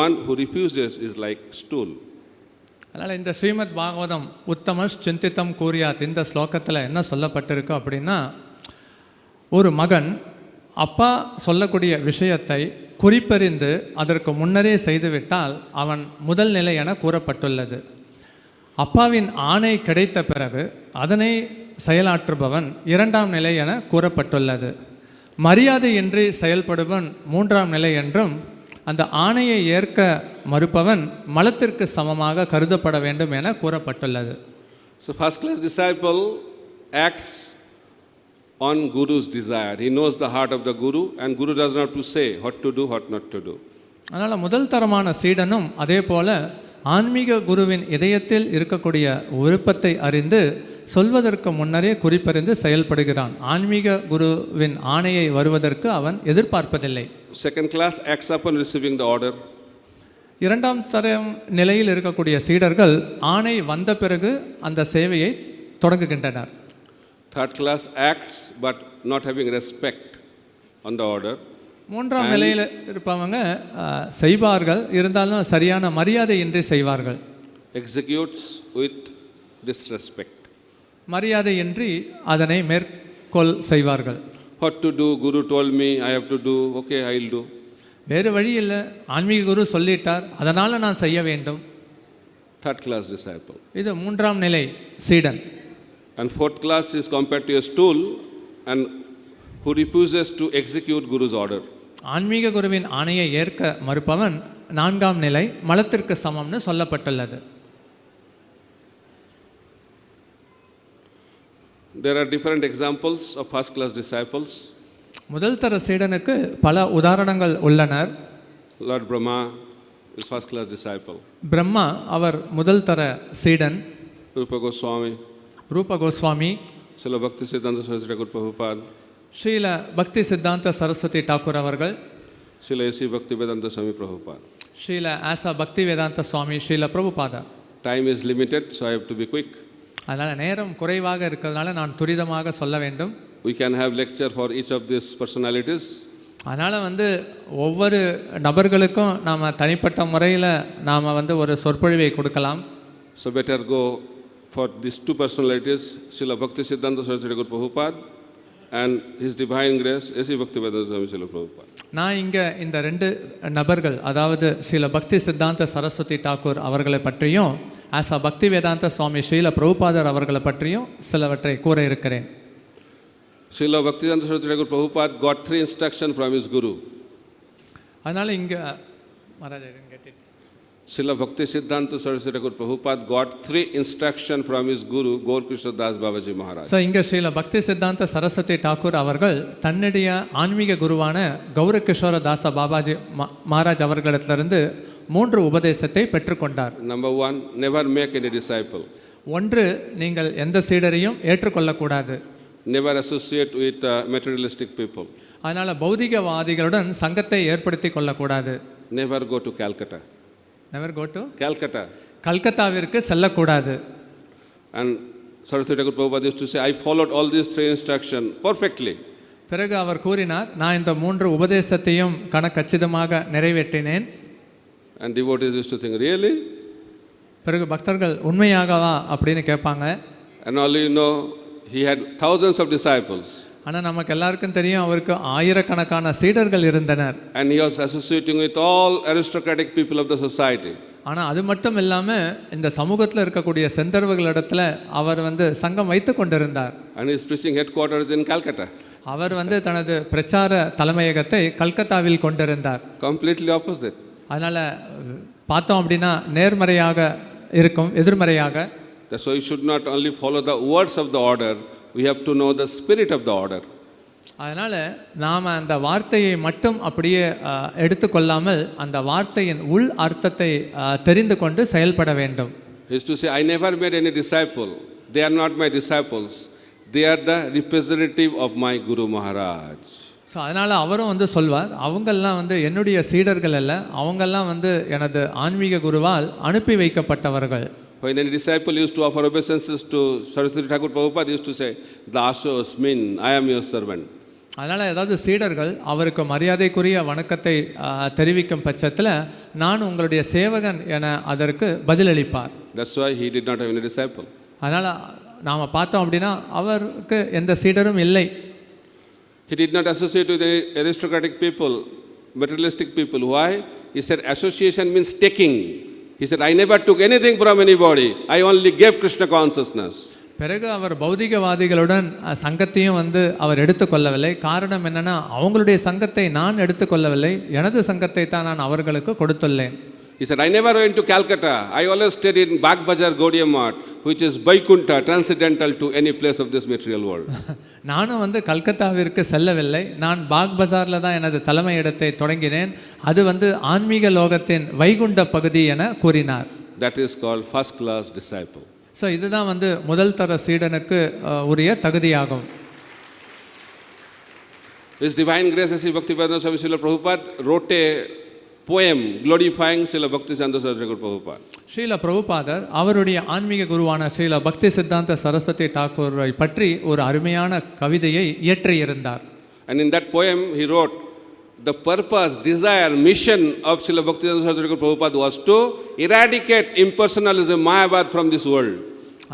One who refuses is like stool. அதனால் இந்த ஸ்ரீமத் பாகவதம் உத்தமஸ் சிந்தித்தம் கூரியாத் இந்த ஸ்லோகத்தில் என்ன சொல்லப்பட்டிருக்கு அப்படின்னா, ஒரு மகன் அப்பா சொல்லக்கூடிய விஷயத்தை குறிப்பறிந்து அதற்கு முன்னரே செய்துவிட்டால் அவன் முதல் நிலை என கூறப்பட்டுள்ளது. அப்பாவின் ஆணை கிடைத்த பிறகு அதனை செயலாற்றுபவன் இரண்டாம் நிலை என கூறப்பட்டுள்ளது. மரியாதையின்றி செயல்படுவன் மூன்றாம் நிலை என்றும், அந்த ஆணையை ஏற்க மறுப்பவன் மலத்திற்கு சமமாக கருதப்பட வேண்டும் என கூறப்பட்டுள்ளது. So first class disciple acts on Guru's desire. He knows the heart of the Guru and Guru does not have to say what to do, what not to do. அதனால் முதல் தரமான சீடனும் அதே போல ஆன்மீக குருவின் இதயத்தில் இருக்கக்கூடிய விருப்பத்தை அறிந்து சொல்வதற்கு முன்னரே குறிப்பறிந்து செயல்படுகிறான். ஆன்மீக குருவின் ஆணையை வருவதற்கு அவன் எதிர்பார்ப்பதில்லை. Second class acts upon receiving the order. இரண்டாம் தரம் நிலையில் இருக்கக்கூடிய சீடர்கள் ஆணை வந்த பிறகு அந்த சேவையை தொடங்குகின்றனர். Third class acts but not having respect on the order. மூன்றாம் நிலையில் இருப்பவங்க செய்வார்கள், இருந்தாலும் சரியான மரியாதையின்றி செய்வார்கள். Executes with disrespect. மரியாதையின்றி அதனை மேற்கொள் செய்வார்கள். What to do? Guru told me I have to do. Okay, I'll do. வேறு வழி இல்லை, ஆன்மீக குரு சொல்லிட்டார், அதனால் நான் செய்ய வேண்டும். Third class disciple. இது மூன்றாம் நிலை சீடன். And fourth class is compared to a stool and who refuses to execute Guru's order. ஆன்மீக குருவின் ஆணையை ஏற்க மறுப்பவன் நான்காம் நிலை மலத்திற்கு சமம்னு சொல்லப்பட்டுள்ளது. There are different examples of first class disciples. முதல் தர சீடனுக்கு பல உதாரணங்கள் உள்ளனர். Lord Brahma is first class disciple. Brahma அவர் முதல் தர சீடன். Rupa Goswami. ரூப Goswami. Srila Bhakti Siddhanta Saraswati Thakur Prabhupada. Srila பக்தி சித்தாந்த சரஸ்வதி டாக்கூர் அவர்கள். Srila A.C. Bhaktivedanta Swami Prabhupada. Srila ஆசா பக்தி வேதாந்த சுவாமி Srila Prabhupada. Time is limited, so I have to be quick. அதனால் நேரம் குறைவாக இருக்கிறதுனால நான் துரிதமாக சொல்ல வேண்டும். We can have lecture for each of these personalities. அதனால் ஒவ்வொரு நபர்களுக்கும் நாம் தனிப்பட்ட முறையில் நாம் ஒரு சொற்பொழிவை கொடுக்கலாம். So better go for these two personalities, Srila Bhakti Siddhanta Saraswati Thakur Prabhupada and His Divine Grace A.C. Bhaktivedanta Swami Srila Prabhupada. நான் இங்கே இந்த ரெண்டு நபர்கள், அதாவது ஸ்ரீல பக்தி சித்தாந்த சரஸ்வதி டாக்கூர் அவர்களை பற்றியும் ஆசா பக்தி வேதாந்த சுவாமி ஸ்ரீல பிரபுபாதர் அவர்களை பற்றியும் சிலவற்றை கூற இருக்கிறேன். Srila Bhaktivedanta Saraswati Thakur Prabhupada got 3 instructions from his Guru. அதனால் இங்கே Maharaj, Srila Bhakti Siddhanta Saraswati Thakur Prabhupada got 3 instructions from his Guru, Gaur Krishna Das Babaji Maharaj. So இங்கே ஸ்ரீல பக்தி சித்தாந்த சரஸ்வதி டாக்கூர் அவர்கள் தன்னுடைய ஆன்மீக குருவான கௌரகிஷோர தாச பாபாஜி மகாராஜ் அவர்களிடத்திலிருந்து 3 உபதேசத்தை பெற்றுக்கொண்டார். Number 1, never make any disciple. ஒன்று, நீங்கள் எந்த சீடரையும் ஏற்றுக்கொள்ளக்கூடாது. Never associate with materialistic people. அதனால் பௌதிகவாதிகளுடன் சங்கத்தை ஏற்படுத்தி கொள்ளக்கூடாது. Never go to Calcutta. Never go to Calcutta. கல்கத்தாவிற்கு செல்லக்கூடாது. And Saraswati Thakur Prabhupada used to say, I followed all these 3 instructions perfectly. பிறகு அவர் கூறினார், நான் இந்த 3 உபதேசத்தையும் கச்சிதமாக நிறைவேற்றினேன். And devotees used to think, really? பிறகு பக்தர்கள் உண்மையாகவா அப்படின்னு கேட்பாங்க. And only he had thousands of disciples. ஆனால் நமக்கு எல்லாருக்கும் தெரியும், அவருக்கு ஆயிரக்கணக்கான சீடர்கள் இருந்தனர். And he was associating with all aristocratic people of the society. ஆனால் அது மட்டும் இல்லாமல் இந்த சமூகத்தில் இருக்கக்கூடிய செந்தர்வர்களிடத்தில் அவர் சங்கம் வைத்து கொண்டிருந்தார். And his preaching headquarters in Calcutta. அவர் தனது பிரச்சார தலைமையகத்தை கல்கத்தாவில் கொண்டிருந்தார். Completely opposite. அதனால் பார்த்தோம் அப்படின்னா நேர்மறையாக இருக்கும், எதிர்மறையாக. So you should not only follow the words of the order, we have to know the spirit of the order. அதனால் நாம் அந்த வார்த்தையை மட்டும் அப்படியே எடுத்துக்கொள்ளாமல் அந்த வார்த்தையின் உள் அர்த்தத்தை தெரிந்து கொண்டு செயல்பட வேண்டும். He used to say, I never made any disciple. They are not my disciples. They are the representative of my Guru Maharaj. So அதனால் அவரும் சொல்வார், அவங்கெல்லாம் என்னுடைய சீடர்கள் அல்ல, அவங்கெல்லாம் எனது ஆன்மீக குருவால் அனுப்பி வைக்கப்பட்டவர்கள். When any disciple used to offer obeisances to Saraswati Thakur Prabhupada, he used to say, Dasosmin, I am your servant. அதனால் ஏதாவது சீடர்கள் அவருக்கு மரியாதைக்குரிய வணக்கத்தை தெரிவிக்கும் பட்சத்தில் நான் உங்களுடைய சேவகன் என அதற்கு பதிலளிப்பார். That's why he did not have any disciple. அதனால் நாம் பார்த்தோம் அப்படின்னா அவருக்கு எந்த சீடரும் இல்லை. He did not associate with any aristocratic people, materialistic people. Why? He said association means taking. He said, I never took anything from anybody. I only gave Krishna consciousness. பிறகு அவர் பௌதிகவாதிகளுடன் சங்கத்தையும் வந்து அவர் எடுத்துக்கொள்ளவில்லை. காரணம் என்னன்னா, அவங்களுடைய சங்கத்தை நான் எடுத்துக்கொள்ளவில்லை, எனது சங்கத்தை தான் நான் அவர்களுக்கு கொடுத்துள்ளேன். He said, I never went to Calcutta. I always stayed in Bagh Bazar Gaudiya Math, which is Vaikuntha, transcendental to any place of this material world. நானும் வந்து கல்கத்தாவிற்கு செல்லவில்லை. நான் பாக் பஜாரில் தான் எனது தலைமை இடத்தை தொடங்கினேன். அது வந்து ஆன்மீக லோகத்தின் வைகுண்ட பகுதி என கூறினார். That is called first class disciple. So இதுதான் வந்து முதல் தர சீடனுக்கு உரிய தகுதியாகும். His Divine Grace Sri Bhaktivedanta Swami Srila Prabhupada wrote a poem glorifying Srila Bhaktisiddhanta Saraswati Thakur Prabhupada. Srila பிரபுபாதர் அவருடைய ஆன்மீக குருவான ஸ்ரீல பக்தி சித்தாந்த சரஸ்வதி டாக்கூரை பற்றி ஒரு அருமையான கவிதையை இயற்றியிருந்தார். And in that poem he wrote, the purpose, desire, mission of Srila Bhaktisiddhanta Saraswati Thakur Prabhupada was to eradicate impersonalism, Mayavad from this world.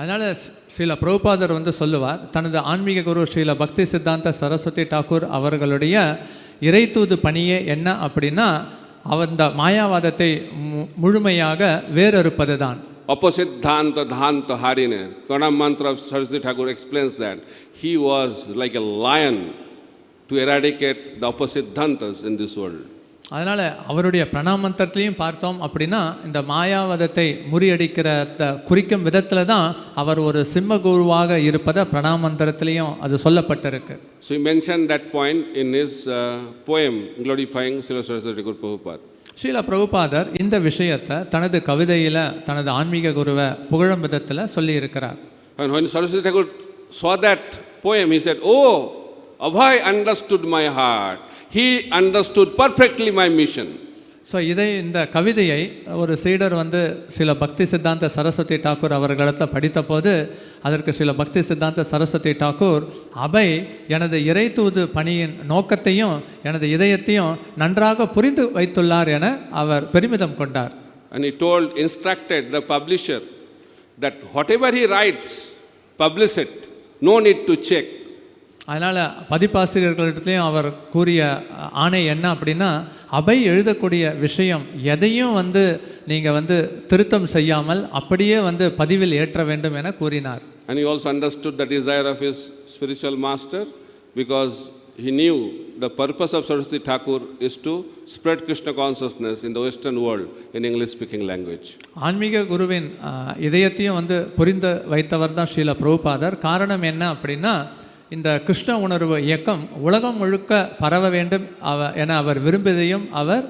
அதனால் ஸ்ரீல பிரபுபாதர் வந்து சொல்லுவார், தனது ஆன்மீக குரு ஸ்ரீல பக்தி சித்தாந்த சரஸ்வதி டாக்கூர் அவர்களுடைய இறைத்தூது பணியே என்ன அப்படின்னா, அந்த மாயாவாதத்தை முழுமையாக வேறறுப்பது தான். Opposite dhanta dhanta harine. Pranam mantra of Saraswati Thakur explains that he was like a lion to eradicate the opposite dhantas in this world. அதனால் அவருடைய பிரணாமந்திரத்திலையும் பார்த்தோம் அப்படின்னா, இந்த மாயாவாதத்தை முறியடிக்கிற குறிக்கும் விதத்தில் தான் அவர் ஒரு சிம்ம குருவாக இருப்பதை பிரணாமந்திரத்திலையும் அது சொல்லப்பட்டிருக்கு. So he mentioned that point in his poem glorifying Srila Saraswati Thakur Prabhupada. Srila பிரபுபாதர் இந்த விஷயத்தை தனது கவிதையில் தனது ஆன்மீக குருவை புகழும் விதத்தில் சொல்லி இருக்கிறார். And when Saraswati Thakur saw that poem, he said, "Oh, Abhay understood my heart. He understood perfectly my mission." So இந்த கவிதையை ஒரு சீடர் வந்து சில பக்தி சித்தாந்த சரஸ்வதி டாக்கூர் அவர்களிடத்தில் படித்த போது, அதற்கு சில பக்தி சித்தாந்த சரஸ்வதி டாக்கூர், அபை எனது இறைத்தூது பணியின் நோக்கத்தையும் எனது இதயத்தையும் நன்றாக புரிந்து வைத்துள்ளார் என அவர் பெருமிதம் கொண்டார். And he instructed the publisher that whatever he writes, publish it. No need to check. அதனால் பதிப்பாசிரியர்களிடத்துலையும் அவர் கூறிய ஆணை என்ன அப்படின்னா, அபை எழுதக்கூடிய விஷயம் எதையும் வந்து நீங்கள் வந்து திருத்தம் செய்யாமல் அப்படியே வந்து பதிவில் ஏற்ற வேண்டும் என கூறினார். And he also understood the desire of his spiritual master, because he knew the purpose of Saraswati Thakur is to spread Krishna consciousness in the Western world in English speaking language. ஆன்மீக குருவின் இதயத்தையும் வந்து புரிந்து வைத்தவர் தான் ஸ்ரீல பிரபுபாதர். காரணம் என்ன அப்படின்னா, இந்த கிருஷ்ண உணர்வு இயக்கம் உலகம் முழுக்க பரவ வேண்டும் என அவர் விரும்பியதையும் அவர்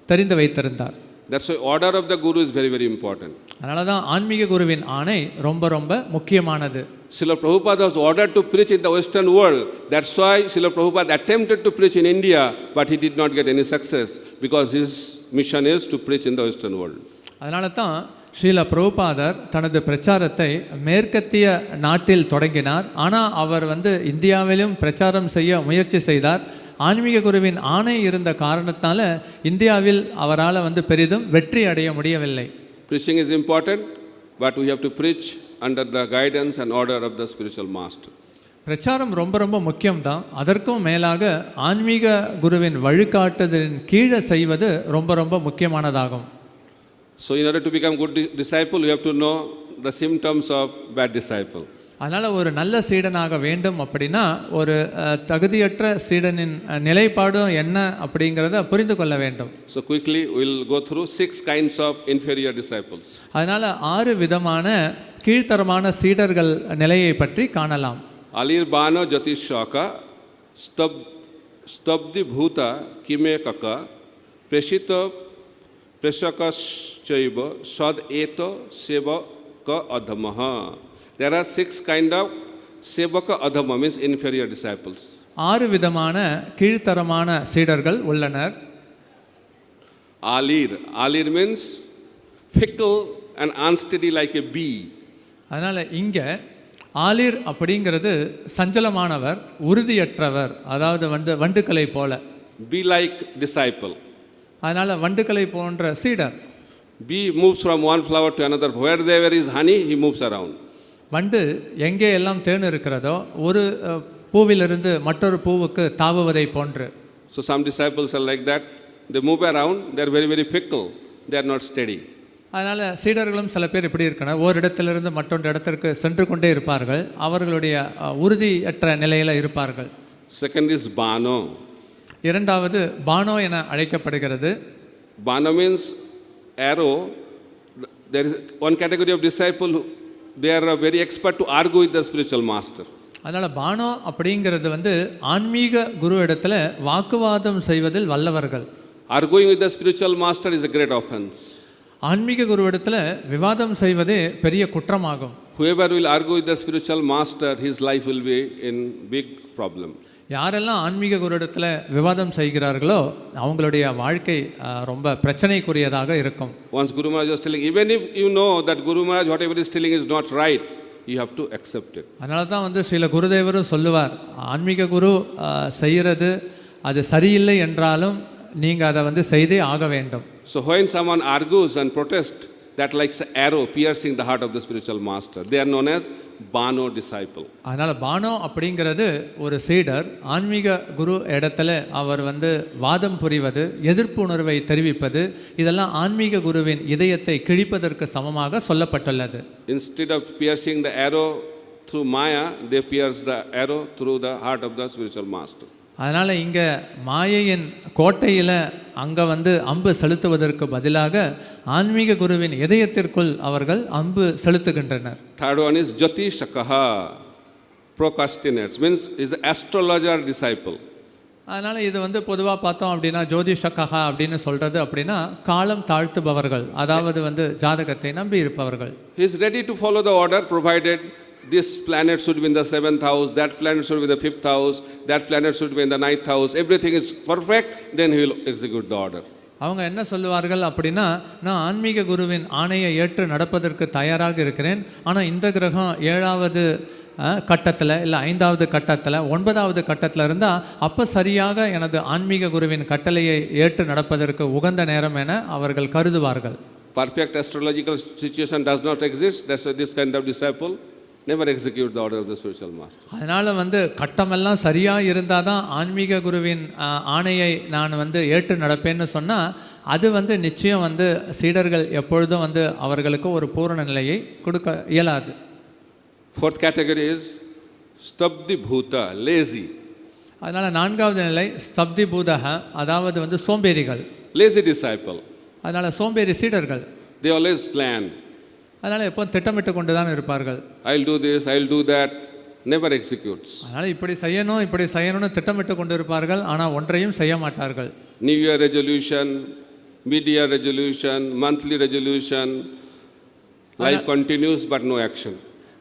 தெரிந்து வைத்திருந்தார். That's why order of the Guru is very, very important. அதனால தான் ஆன்மீக குருவின் ஆணை ரொம்ப ரொம்ப முக்கியமானது. Srila Prabhupada was ordered to preach in the Western world. That's why Srila Prabhupada attempted to preach in India, but he did not get any success, because his mission is to preach in the Western world. அதனால தான் ஸ்ரீல பிரபுபாதர் தனது பிரச்சாரத்தை மேற்கத்திய நாட்டில் தொடங்கினார். ஆனால் அவர் வந்து இந்தியாவிலும் பிரச்சாரம் செய்ய முயற்சி செய்தார். ஆன்மீக குருவின் ஆணை இருந்த காரணத்தால் இந்தியாவில் அவரால் வந்து பெரிதும் வெற்றி அடைய முடியவில்லை. Preaching is important, but we have to preach under the guidance and order of the spiritual master. பிரச்சாரம் ரொம்ப ரொம்ப முக்கியம்தான். அதற்கும் மேலாக ஆன்மீக குருவின் வழிகாட்டுதலின் கீழே செய்வது ரொம்ப ரொம்ப முக்கியமானதாகும். So in order to become good disciple, you have to know the symptoms of bad disciple. அதனால் ஒரு நல்ல சீடனாக வேண்டும் அப்படின்னா, ஒரு தகுதியற்ற சீடனின் நிலைப்பாடும் என்ன அப்படிங்கிறத புரிந்து கொள்ள வேண்டும். So quickly we will go through 6 kinds of inferior disciples. அதனால் 6 விதமான கீழ்த்தரமான சீடர்கள் நிலையை பற்றி காணலாம். Alirbano Jatishaka Stabdi Bhuta Kimekaka Preshita Preshakaschaiva Sad Eto Sevaka Adhamaha. There are 6 kind of Sevaka Adhama, means inferior disciples. 6 விதமான கீழ்த்தரமான சீடர்கள் உள்ளனர். Alir means fickle and unsteady like a bee. அதனால் இங்கே ஆலிர் அப்படிங்கிறது சஞ்சலமானவர், உறுதியற்றவர், அதாவது வண்டுக்களை போல. Be like disciple. அதனால் வண்டுக்களை போன்ற சீடர். Bee moves from one flower to another. Where there is honey, he moves around. வண்டு எங்கே எல்லாம் தேன் இருக்கிறதோ ஒரு பூவிலிருந்து மற்றொரு பூவுக்கு தாவுவதை போன்று. So some disciples are like that. They move around. They are very, very fickle. They are not steady. அதனால் சீடர்களும் சில பேர் இப்படி இருக்கணும், ஓரிடத்திலிருந்து மற்றொரு இடத்திற்கு சென்று கொண்டே இருப்பார்கள், அவர்களுடைய உறுதியற்ற நிலையில் இருப்பார்கள். Second is Bano. இரண்டாவது பானோ என அழைக்கப்படுகிறது. Bano means arrow. There is one category of disciple who they are very expert to argue with the spiritual master. அதனால் பானோ அப்படிங்கிறது வந்து ஆன்மீக குரு இடத்துல வாக்குவாதம் செய்வதில் வல்லவர்கள். Arguing with the spiritual master is a great offense. ஆன்மீக குரு இடத்துல விவாதம் செய்வதே பெரிய குற்றமாகும். Whoever will argue with the spiritual master, his life will be in big problem. யாரெல்லாம் ஆன்மீக குரு இடத்துல விவாதம் செய்கிறார்களோ அவங்களுடைய வாழ்க்கை ரொம்ப பிரச்சனைக்குரியதாக இருக்கும். Once Gurumaraj was telling, even if you know that Gurumaraj whatever is telling is not right, you have to accept it. அதனால தான் வந்து சில குருதேவரும் சொல்லுவார், ஆன்மீக குரு செய்கிறது அது சரியில்லை என்றாலும் நீங்கள் அதை வந்து செய்தே ஆக வேண்டும். So when someone argues and protests, that like an arrow piercing the heart of the spiritual master, they are known as Bano disciple. அதனால் பானோ அப்படிங்கிறது ஒரு சீடர் ஆன்மீக குரு இடத்துல அவர் வந்து வாதம் புரிவது, எதிர்ப்பு உணர்வை தெரிவிப்பது, இதெல்லாம் ஆன்மீக குருவின் இதயத்தை கிழிப்பதற்கு சமமாக சொல்லப்பட்டுள்ளது. Instead of piercing the arrow through Maya, they pierce the arrow through the heart of the spiritual master. அதனால் இங்கே மாயையின் கோட்டையில் அங்கே வந்து அம்பு செலுத்துவதற்கு பதிலாக ஆன்மீக குருவின் இதயத்திற்குள் அவர்கள் அம்பு செலுத்துகின்றனர். Third one is Jyotishakaha, procrastinates, means is an astrologer disciple. அதனால் இது வந்து பொதுவாக பார்த்தோம் அப்படின்னா ஜோதிஷக்கஹா அப்படின்னு சொல்கிறது அப்படின்னா காலம் தாழ்த்துபவர்கள், அதாவது வந்து ஜாதகத்தை நம்பி இருப்பவர்கள். He is ready to follow the order provided this planet should be in the 7th house, that planet should be in the 5th house, that planet should be in the 9th house, everything is perfect, then he will execute the order. அவங்க என்ன சொல்லுவார்கள் அப்படின்னா, நான் ஆன்மீக குருவின் ஆணையை ஏற்று நடப்பதற்கு தயாராக இருக்கிறேன், ஆனால் இந்த கிரகம் 7வது கட்டத்தில் இல்லை 5வது கட்டத்தில் 9வது கட்டத்தில் இருந்தால் அப்போ சரியாக எனது ஆன்மீக குருவின் கட்டளையை ஏற்று நடப்பதற்கு உகந்த நேரம் என அவர்கள் கருதுவார்கள். Perfect astrological situation does not exist. That's why this kind of disciple never execute the order of the spiritual master. அதனால் வந்து கட்டமெல்லாம் சரியாக இருந்தால் தான் ஆன்மீக குருவின் ஆணையை நான் வந்து ஏற்று நடப்பேன்னு சொன்னால் அது வந்து நிச்சயம் வந்து சீடர்கள் எப்பொழுதும் வந்து அவர்களுக்கு ஒரு பூரண நிலையை கொடுக்க இயலாது. Fourth category is Stabdi Bhuta, lazy. அதனால் 4வது நிலை ஸ்தப்தி பூதக, அதாவது வந்து சோம்பேறிகள். Lazy disciple. அதனால் சோம்பேறி சீடர்கள். They always plan. அதனால் எப்போ திட்டமிட்டு கொண்டு தான் இருப்பார்கள். I'll do this, I'll do that, never executes. அதனால் இப்படி செய்யணும்னு திட்டமிட்டு கொண்டு இருப்பார்கள், ஆனால் ஒன்றையும் செய்ய மாட்டார்கள். New Year resolution, mid-year resolution, monthly resolution, life continues but no action.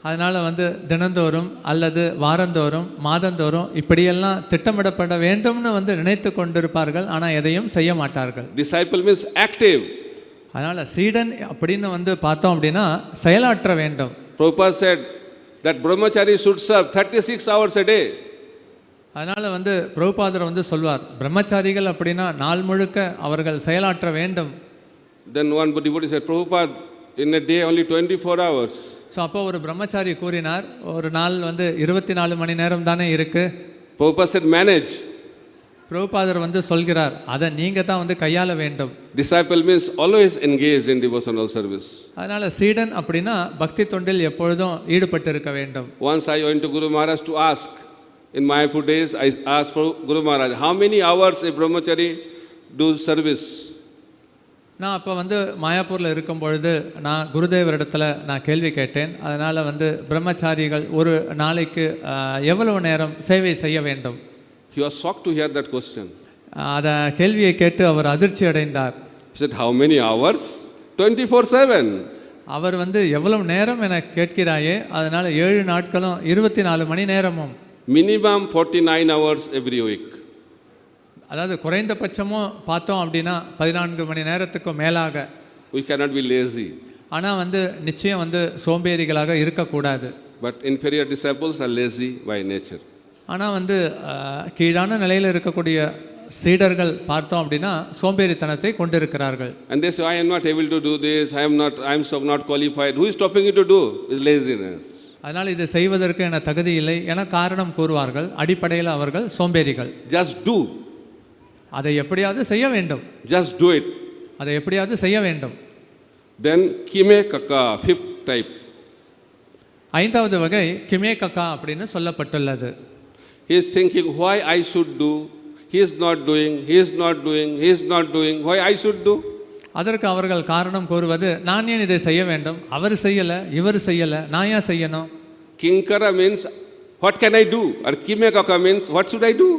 அதனால் வந்து தினந்தோறும் அல்லது வாரந்தோறும் மாதந்தோறும் இப்படியெல்லாம் திட்டமிடப்பட வேண்டும்னு வந்து நினைத்து கொண்டிருப்பார்கள், ஆனால் எதையும் செய்ய மாட்டார்கள். Disciple means active. அதனால் சீடன் அப்படின்னு வந்து பார்த்தோம் அப்படின்னா செயலாற்ற வேண்டும். Prabhupada said that brahmachari should serve 36 hours a day. அதனால் வந்து பிரபுபாதர் வந்து சொல்வார், பிரம்மச்சாரிகள் அப்படின்னா நாள் முழுக்க அவர்கள் செயலாற்ற வேண்டும். Then one devotee said, Prabhupada, in a day only 24 hours. So அப்போ ஒரு பிரம்மச்சாரி கூறினார், ஒரு நாள் வந்து 24 மணி நேரம் தானே இருக்கு. Prabhupada said, manage. பிரபுபாதர் வந்து சொல்கிறார், அதை நீங்கள் தான் வந்து கையாள வேண்டும். Disciple means always engaged in devotional service. அதனால் சீடன் அப்படின்னா பக்தி தொண்டில் எப்பொழுதும் ஈடுபட்டு இருக்க வேண்டும். Once I went to Gurumaraj to ask, in Mayapur days, I asked for Gurumaraj, how many hours a brahmachari do service? நான் அப்போ வந்து மாயாப்பூரில் இருக்கும் பொழுது நான் குருதேவரிடத்தில் நான் கேள்வி கேட்டேன். அதனால் வந்து பிரம்மச்சாரிகள் ஒரு நாளைக்கு எவ்வளவு நேரம் சேவை செய்ய வேண்டும்? He was shocked to hear that question. அதை கேள்வியை கேட்டு அவர் அதிர்ச்சி அடைந்தார். He said, how many hours? 24/7. அவர் வந்து எவ்வளவு நேரம் என கேட்கிறாயே, அதனால் 7 நாட்களும் 24 மணி நேரமும். Minimum 49 hours every week. அதாவது குறைந்தபட்சமும் பார்த்தோம் அப்படின்னா 14 மணி நேரத்துக்கு மேலாக. We cannot be lazy. ஆனால் வந்து நிச்சயம் வந்து சோம்பேறிகளாக இருக்கக்கூடாது. But inferior disciples are lazy by nature. ஆனால் வந்து கீழான நிலையில் இருக்கக்கூடிய சீடர்கள் பார்த்தோம் அப்படின்னா சோம்பேறித்தனத்தை கொண்டிருக்கிறார்கள். And they say, I am not able to do this, I am so not qualified. Who is stopping you to do? Is laziness. அதனால் இதை செய்வதற்கு என தகுதி இல்லை என காரணம் கூறுவார்கள். அடிப்படையில் அவர்கள் சோம்பேறிகள். Just do. அதை எப்படியாவது செய்ய வேண்டும். Just do it. அதை எப்படியாவது செய்ய வேண்டும். Then kime kaka, fifth type. ஐந்தாவது வகை கிமே கக்கா அப்படின்னு சொல்லப்பட்டுள்ளது. He is thinking why I should do, he is not doing, he is not doing, he is not doing, why I should do. அதற்கு அவர்கள் காரணம் கூறுவது, நான் ஏன் இதை செய்ய வேண்டும், அவர் செய்யல, இவர் செய்யல, நான் ஏன் செய்யணும். Kinkara means what can I do, or kime kaka means what should I do,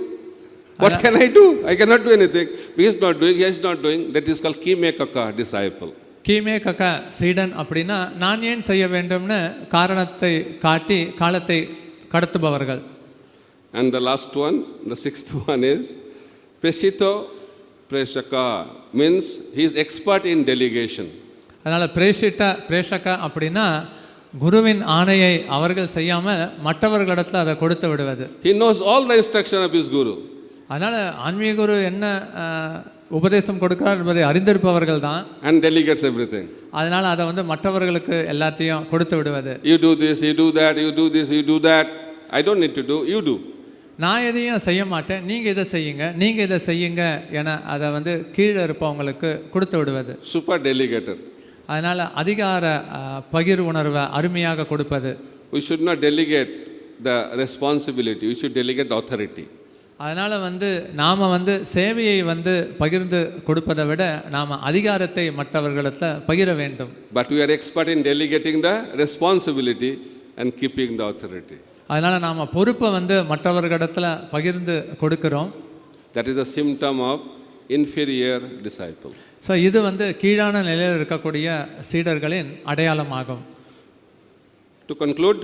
what can I do, I cannot do anything. He is not doing, he is not doing, that is called kime kaka, disciple. கீமே கக்கா சீடன் அப்படின்னா நான் ஏன் செய்ய வேண்டும்னு காரணத்தை காட்டி காலத்தை கடத்துபவர்கள். And the last one, the sixth one is Preshito Preshaka, means he is expert in delegation. அதனால் பிரேஷகா அப்படின்னா குருவின் ஆணையை அவர்கள் செய்யாமல் மற்றவர்களிடத்தில் அதை கொடுத்து விடுவது. He knows all the instruction of his guru. அதனால் ஆன்மீக குரு என்ன உபதேசம் கொடுக்கிறார் என்பதை அறிந்திருப்பவர்கள் தான். And delegates everything. அதனால் அதை வந்து மற்றவர்களுக்கு எல்லாத்தையும் கொடுத்து விடுவது. You do this, you do that, you do this, you do that. I don't need to do, you do. நான் எதையும் செய்ய மாட்டேன், நீங்கள் இதை செய்யுங்க, நீங்கள் இதை செய்யுங்க என அதை வந்து கீழே இருப்பவங்களுக்கு கொடுத்து விடுவது. Super delegator. அதனால் அதிகார பகிர் உணர்வை அருமையாக கொடுப்பது. We should not delegate the responsibility, we should delegate the authority. அதனால் வந்து நாம் வந்து சேவையை வந்து பகிர்ந்து கொடுப்பதை விட நாம் அதிகாரத்தை மற்றவர்களிடத்தில் பகிர வேண்டும். But we are expert in delegating the responsibility and keeping the authority. அதனால் நாம் பொறுப்பை வந்து மற்றவர்களிடத்தில் பகிர்ந்து கொடுக்கிறோம். That is a symptom of inferior disciple. So இது வந்து கீழான நிலையில் இருக்கக்கூடிய சீடர்களின் அடையாளமாகும். To conclude,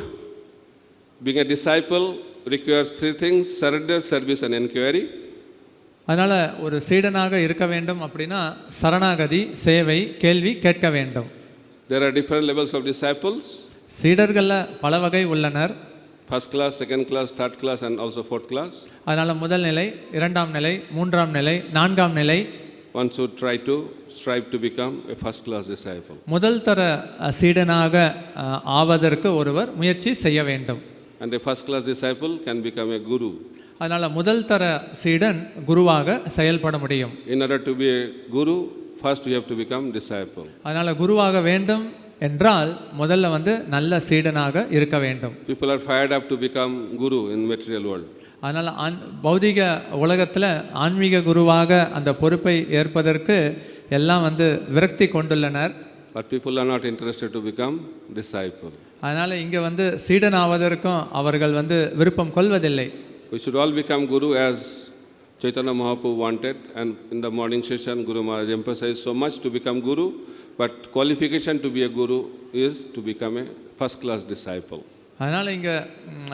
being a disciple requires three things: surrender, service and inquiry. அதனால் ஒரு சீடனாக இருக்க வேண்டும் அப்படின்னா சரணாகதி, சேவை, கேள்வி கேட்க வேண்டும். There are different levels of disciples. சீடர்களில் பல வகை உள்ளனர். First class, second class, third class and also fourth class. அதனால் முதல் நிலை, இரண்டாம் நிலை, மூன்றாம் நிலை, நான்காம் நிலை. One should try to strive to become a first class disciple. முதல் தர சீடனாக ஆவதற்கு ஒருவர் முயற்சி செய்ய வேண்டும். And a first class disciple can become a guru. அதனால் முதல் தர சீடன் குருவாக செயல்பட முடியும். In order to be a guru, first we have to become disciple. அதனால் குருவாக வேண்டும் என்றால் முதல்ல வந்து நல்ல சீடனாக இருக்க வேண்டும். People are fired up to become guru in material world. அதனால் பௌதிக உலகத்தில் ஆன்மீக குருவாக அந்த பொறுப்பை ஏற்பதற்கு எல்லாம் வந்து விரக்தி கொண்டுள்ளனர். But people are not interested to become disciple. அதனால் இங்கே வந்து சீடன் ஆவதற்கும் அவர்கள் வந்து விருப்பம் கொள்வதில்லை. We should all become guru as Chaitanya Mahaprabhu wanted, and in the morning session Gurumaraj emphasized so much to become guru, but qualification to be a guru is to become a first class disciple. அதனால் இங்கே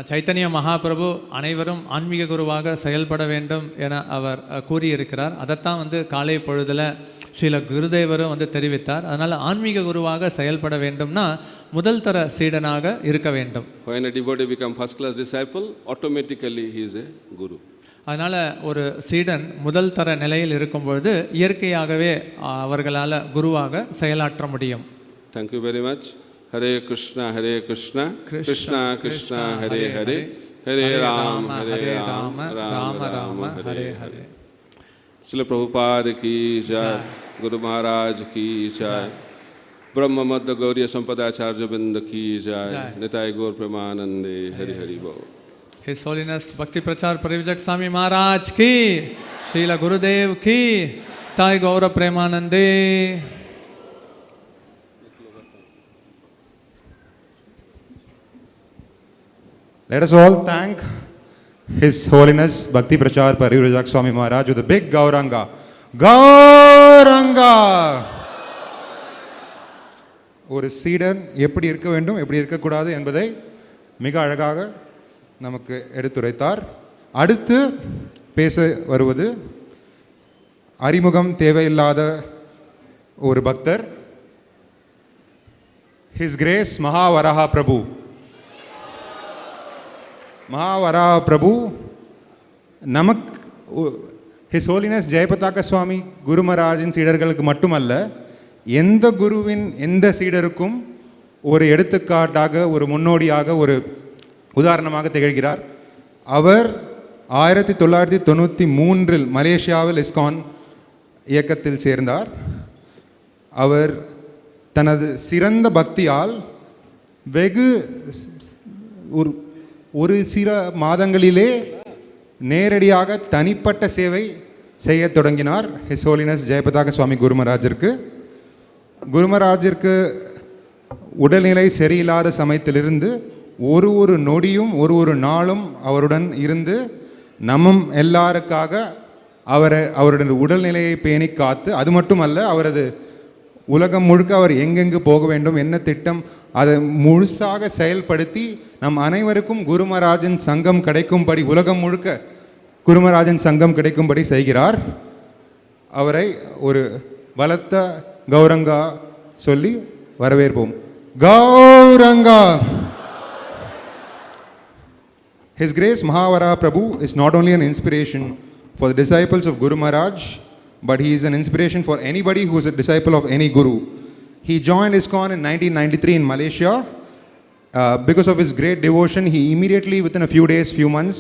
சைத்தன்ய மகாபிரபு அனைவரும் ஆன்மீக குருவாக செயல்பட வேண்டும் என அவர் கூறியிருக்கிறார். அதைத்தான் வந்து காலை பொழுதில் ஸ்ரீல குருதேவரும் வந்து தெரிவித்தார். அதனால் ஆன்மீக குருவாக செயல்பட வேண்டும்னா முதல் தர சீடனாக இருக்க வேண்டும். When a devotee become first class disciple, automatically he is a guru. அதனால் ஒரு சீடன் முதல் தர நிலையில் இருக்கும்பொழுது இயற்கையாகவே அவர்களால் குருவாக செயலாற்ற முடியும். Thank you very much. Hare Krishna, Krishna Krishna, Hare Hare, Hare Rama, Rama Rama, Hare Hare. Srila Prabhupada ki jai, Gurumaraj ki jai, Brahma Madhya Gauriya Sampada Acharya Binda ki jai, Nitai Gaur Premanande, Hare Hare Bol. His Holiness Bhakti Prachar Parivajak Swami Maharaj ki, Srila Gurudev ki, Nitai Gaur Premanande. Let us all thank His Holiness Bhakti Prachar Parivajak Swami Maharaj with a big Gauranga. Gauranga! ஒரு சீடன் எப்படி இருக்க வேண்டும், எப்படி இருக்கக்கூடாது என்பதை மிக அழகாக நமக்கு எடுத்துரைத்தார். அடுத்து பேச வருவது அறிமுகம் தேவையில்லாத ஒரு பக்தர், His Grace Mahavaraha Prabhu. Mahavaraha Prabhu நமக்கு His Holiness Jayapataka Swami Gurumarajin சீடர்களுக்கு மட்டுமல்ல, எந்த குருவின் எந்த சீடருக்கும் ஒரு எடுத்துக்காட்டாக, ஒரு முன்னோடியாக, ஒரு உதாரணமாக திகழ்கிறார். அவர் 1993 மலேசியாவில் இஸ்கான் இயக்கத்தில் சேர்ந்தார். அவர் தனது சிறந்த பக்தியால் வெகு ஒரு சில மாதங்களிலே நேரடியாக தனிப்பட்ட சேவை செய்ய தொடங்கினார் ஹிஸ் ஹோலினஸ் ஜெயபதாக சுவாமி குருமராஜருக்கு. குருமராஜருக்கு உடல்நிலை சரியில்லாத சமயத்திலிருந்து ஒரு நொடியும் ஒரு நாளும் அவருடன் இருந்து நம்மும் எல்லாருக்காக அவருடைய உடல்நிலையை பேணி காத்து, அது மட்டுமல்ல அவரது உலகம் முழுக்க அவர் எங்கெங்கு போக வேண்டும், என்ன திட்டம், அதை முழுசாக செயல்படுத்தி நம் அனைவருக்கும் குருமராஜன் சங்கம் கிடைக்கும்படி, உலகம் முழுக்க குருமராஜன் சங்கம் கிடைக்கும்படி செய்கிறார். அவரை ஒரு பலத்த கௌரங்கா சொல்லி வரவேற்போம். Gauranga. His Grace Mahaprabhu is not only an inspiration for the disciples of Gurumaraj, but he is an inspiration for anybody who is a disciple of any Guru. He joined ISKCON in 1993 in Malaysia. Because of his great devotion, he immediately, within a few days, few months,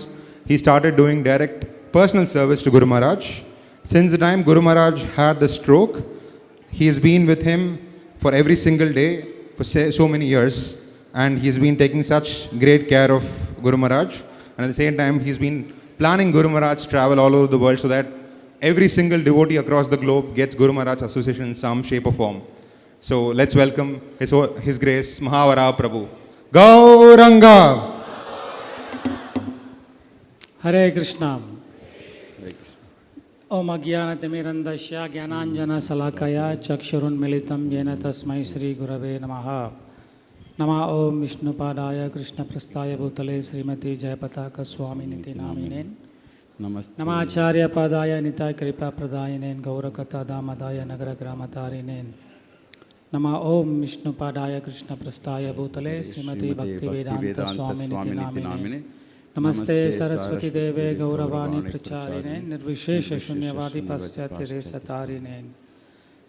he started doing direct personal service to Gurumaraj. Since the time Gurumaraj had the stroke, he has been with him for every single day for so many years, and he's been taking such great care of Gurumaraj. And at the same time, he's been planning Gurumaraj travel all over the world so that every single devotee across the globe gets Gurumaraj association in some shape or form. So let's welcome His Grace Mahaprabhu. Gauranga. Hare Krishna. Om Ajnanaatimirandasya Jnananjana Salakaya Chakshurun Militam Yena Tasmai Shri Gurave Namaha. Nama Om Vishnupadaya Krishna Prasthaya Bhutale Srimati Jayapataka Swami Niti Naminen. Nama Acharya Padaya Nitai Kripa Pradayinen Gaurakata Damadaya Nagara Gramatarinen. Nama Om Vishnupadaya Krishna Prasthaya Bhutale Srimati Bhakti Vedanta Swami Niti Namine. Namaste Saraswati Deve Gauravani Pracharine Nirvishesha Shunyavadi Paschatya Desatarine.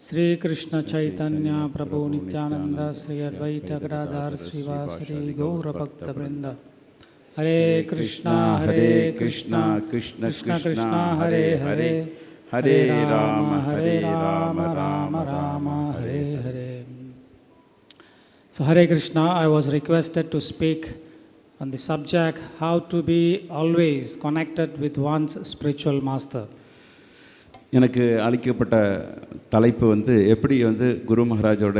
Sri Krishna Chaitanya Prabhu Nityananda Sri Advaita Gadadhar Srivasari Gaura Bhakta Vrinda. Hare Krishna Krishna Krishna Hare Hare Hare Rama Rama Rama Hare Hare. So Hare Krishna, I was requested to speak on the subject how to be always connected with one's spiritual master. எனக்கு அளிக்கப்பட்ட தலைப்பு வந்து எப்படி வந்து குரு மகாராஜோட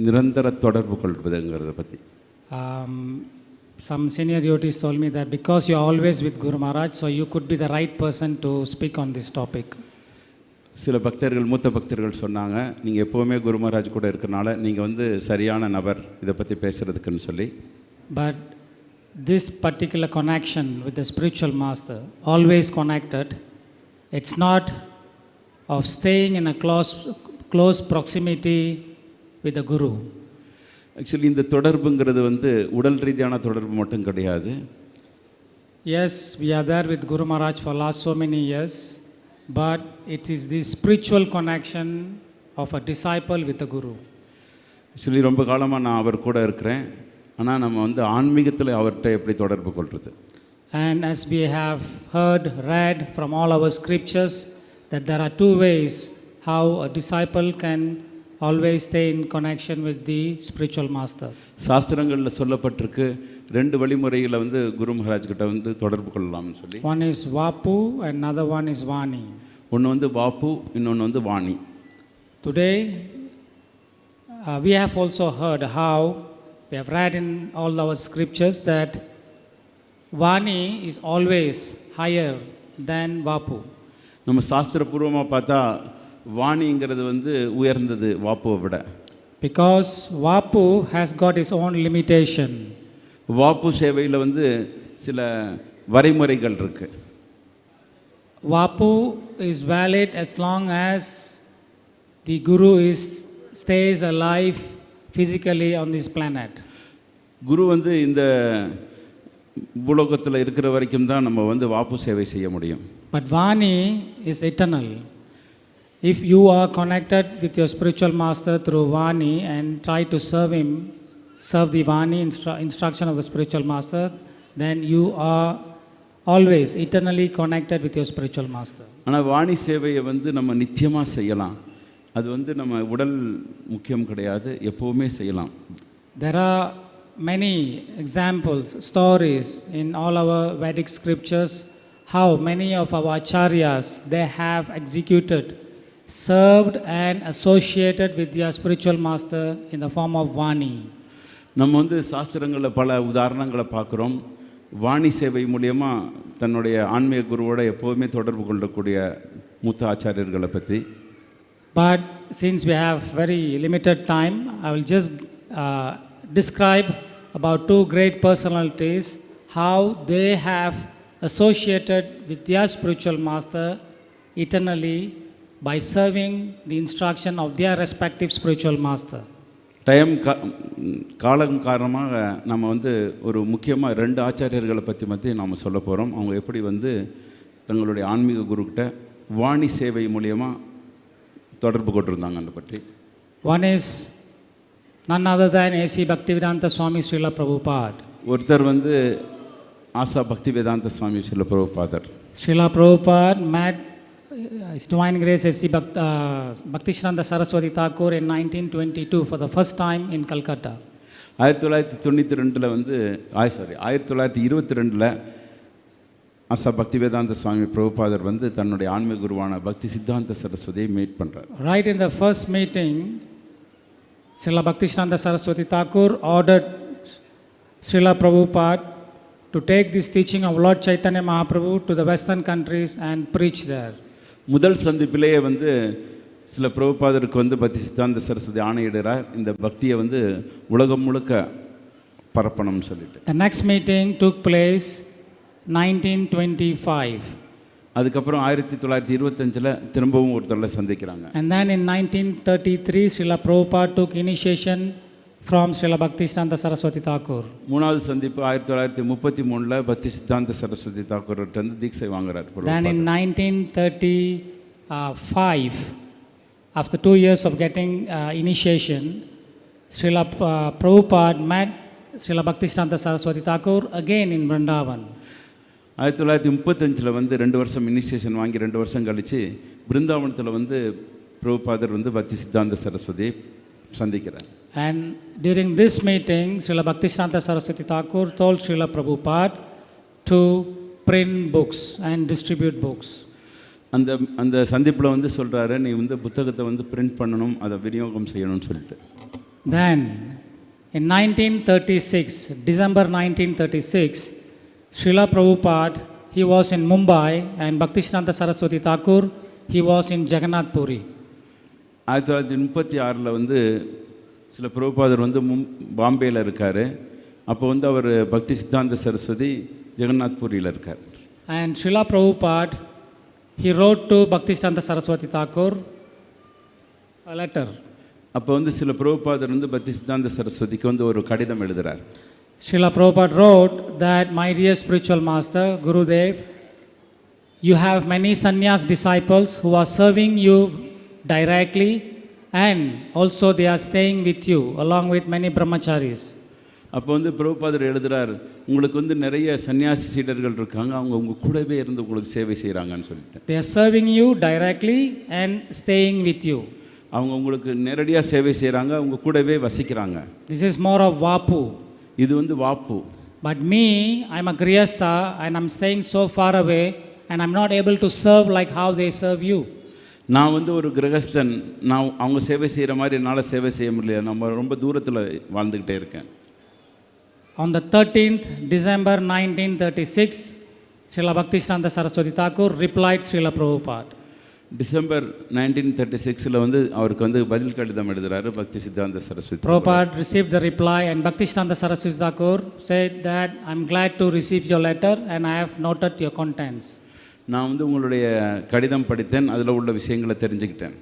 நிரந்தர தொடர்பு கொள்வதுங்கிறத பற்றி. Some senior devotees told me that because you are always with Guru Maharaj, so you could be the right person to speak on this topic. சில பக்தர்கள், மூத்த பக்தர்கள் சொன்னாங்க, நீங்கள் எப்போவுமே குரு மகாராஜ் கூட இருக்கிறனால நீங்கள் வந்து சரியான நபர் இதை பற்றி பேசுகிறதுக்குன்னு சொல்லி. But this particular connection with the spiritual master, always connected, it's not of staying in a close proximity with the Guru. Actually, இந்த தொடர்புங்கிறது வந்து உடல் ரீதியான தொடர்பு மட்டும் கிடையாது. Yes, we are there with Guru Maraj for last so many years, but it is the spiritual connection of a disciple with the Guru. Actually, ரொம்ப காலமாக நான் அவர் கூட இருக்கிறேன். ஆனால் நம்ம வந்து ஆன்மீகத்தில் அவர்கிட்ட எப்படி தொடர்பு கொள்வது? And as we have heard, read from all our scriptures, that there are two ways how a disciple can always stay in connection with the spiritual master. சாஸ்திரங்களில் சொல்லப்பட்டிருக்கு ரெண்டு வழிமுறைகளை வந்து குரு மகாராஜ் கிட்ட வந்து தொடர்பு கொள்ளலாம்னு சொல்லி. One is Vapu and another one is Vani. ஒன்று வந்து வாப்பு, இன்னொன்று வந்து Vani. Today we have also heard how we have read in all our scriptures that Vani is always higher than Vapu. நம்ம சாஸ்திரபூர்வமாக பார்த்தா வாணிங்கிறது வந்து உயர்ந்தது வாப்புவை விட. Because Vapu has got its own limitation. வாப்பு சேவையில் வந்து சில வரைமுறைகள் இருக்கு. Vapu is valid as long as the Guru stays alive physically on this planet. குரு வந்து இந்த பூலோகத்தில் இருக்கிற வரைக்கும் தான் நம்ம வந்து வாப்பு சேவை செய்ய முடியும். But Vani is eternal. If you are connected with your spiritual master through Vani and try to serve him, serve the Vani instruction of the spiritual master, then you are always eternally connected with your spiritual master. ஆனால் வாணி சேவையை வந்து நம்ம நித்தியமாக செய்யலாம். அது வந்து நம்ம உடல் முக்கியம் கிடையாது, எப்போவுமே செய்யலாம். There are many examples, stories in all our Vedic scriptures how many of our acharyas they have executed, served and associated with their spiritual master in the form of Vani. நம்ம வந்து சாஸ்திரங்களில் பல உதாரணங்களை பார்க்குறோம். வாணி சேவை மூலயமா தன்னுடைய ஆன்மீக குருவோட எப்போதுமே தொடர்பு கொள்ளக்கூடிய மூத்த ஆச்சாரியர்களை பற்றி. But since we have very limited time, I will just describe about two great personalities, how they have associated with their spiritual master eternally by serving the instruction of their respective spiritual master. காலம் காரணமாக நம்ம வந்து ஒரு முக்கியமாக 2 ஆச்சாரியர்களை பற்றி நாம் சொல்ல போகிறோம். அவங்க எப்படி வந்து தங்களுடைய ஆன்மீக குருக்கிட்ட வாணி சேவை மூலியமாக தொடர்பு கொண்டிருந்தாங்க அதை பற்றி. One is none other than A.C. Bhaktivedanta Swami Srila Prabhupada. ஒருத்தர் வந்து ஆசா பக்திவேதாந்த சுவாமி ஸ்ரீல பிரபுபாதர். Srila Prabhupada met His Divine Grace A.C. Bhaktisiddhanta Saraswati Thakur in 1922 for the first time in Calcutta. 1992 வந்து 1922 ஆசா பக்திவேதாந்த சுவாமி பிரபுபாதர் வந்து தன்னுடைய ஆன்மீக குருவான பக்தி சித்தாந்த சரஸ்வதியை மீட் பண்ணுறார். Right in the first meeting, Srila Bhaktisiddhanta Saraswati Thakur ordered Srila Prabhupada to take this teaching of Lord Chaitanya Mahaprabhu to the western countries and preach there. முதல் சந்திப்பிலேயே வந்து சில பிரபுபாதருக்கு வந்து பக்தி சித்தாந்த சரஸ்வதி ஆணையிடுறார், இந்த பக்தியை வந்து உலகம் முழுக்க பரப்பணும்னு சொல்லிட்டு. The next meeting took place 1925. அதுக்கப்புறம் 1925 திரும்பவும் ஒருத்தரை சந்திக்கிறாங்க. And then in 1933 Srila Prabhupada took initiation from Srila Bhaktisiddhanta Saraswati Thakur. மூணாவது சந்திப்பு 1933 பக்தி சித்தாந்த சரஸ்வதி தாக்கூர்கிட்ட இருந்து தீட்சை வாங்குறார். Then in 1935, after 2 years of getting initiation, Srila Prabhupada met Srila Bhaktisiddhanta Saraswati Thakur again in Vrindavan. 1935 வந்து 2 வருஷம் இனிஷியேஷன் வாங்கி 2 வருஷம் கழிச்சு பிருந்தாவனத்தில் வந்து பிரபுபாதர் வந்து பக்தி சித்தாந்த சரஸ்வதியை சந்திக்கிறார். And during this meeting, Srila Bhaktisiddhanta Saraswati Thakur told Srila Prabhupada to print books and distribute books. அந்த சந்திப்பில் வந்து சொல்கிறாரு, நீ வந்து புத்தகத்தை வந்து பிரிண்ட் பண்ணணும், அதை விநியோகம் செய்யணும்னு சொல்லிட்டு. Then in 1936, December 1936, Srila Prabhupada, he was in Mumbai and Bhaktisiddhanta Saraswati Thakur, he was in Jagannath Puri. 1936 வந்து சில பிரபுபாதர் வந்து பாம்பேயில் இருக்கார். அப்போ வந்து அவர் பக்தி சித்தாந்த சரஸ்வதி ஜெகநாத் பூரியில் இருக்கார். And Srila Prabhupada, he wrote to Bhaktisiddhanta Saraswati Thakur a letter. அப்போ வந்து சில பிரபுபாதர் வந்து பக்தி சித்தாந்த சரஸ்வதிக்கு வந்து ஒரு கடிதம் எழுதுகிறார். Srila Prabhupada wrote that, my dear spiritual master, Gurudev, you have many sannyas disciples who are serving you directly and also they are staying with you along with many brahmacharis. அப்போ வந்து பிரபுபாதர் எழுதுகிறார், உங்களுக்கு வந்து நிறைய சன்னியாசி சீடர்கள் இருக்காங்க, அவங்க உங்கள் கூடவே இருந்து உங்களுக்கு சேவை செய்கிறாங்கன்னு சொல்லிட்டு. They are serving you directly and staying with you. அவங்க உங்களுக்கு நேரடியாக சேவை செய்கிறாங்க, உங்கள் கூடவே வசிக்கிறாங்க. This is more of vapu. இது வந்து வாப்பு. But me, I am a grihastha and I am staying so far away and I am not able to serve like how they serve you. நான் வந்து ஒரு கிரகஸ்தன், நான் அவங்க சேவை செய்கிற மாதிரி என்னால் சேவை செய்ய முடியல, நம்ம ரொம்ப தூரத்தில் வாழ்ந்துக்கிட்டே இருக்கேன். On the 13th December 1936, Srila Bhaktisiddhanta Saraswati Thakur replied Srila Prabhupada. December 1936 வந்து அவருக்கு வந்து பதில் கடிதம் எழுதுறாரு பக்தி சித்தாந்த Saraswati. Prabhupada received the reply and Bhaktisiddhanta Saraswati Thakur said that I am glad to receive your letter and I have noted your contents. நான் வந்து உங்களுடைய கடிதம் படித்தேன், அதில் உள்ள விஷயங்களை தெரிஞ்சுக்கிட்டேன்.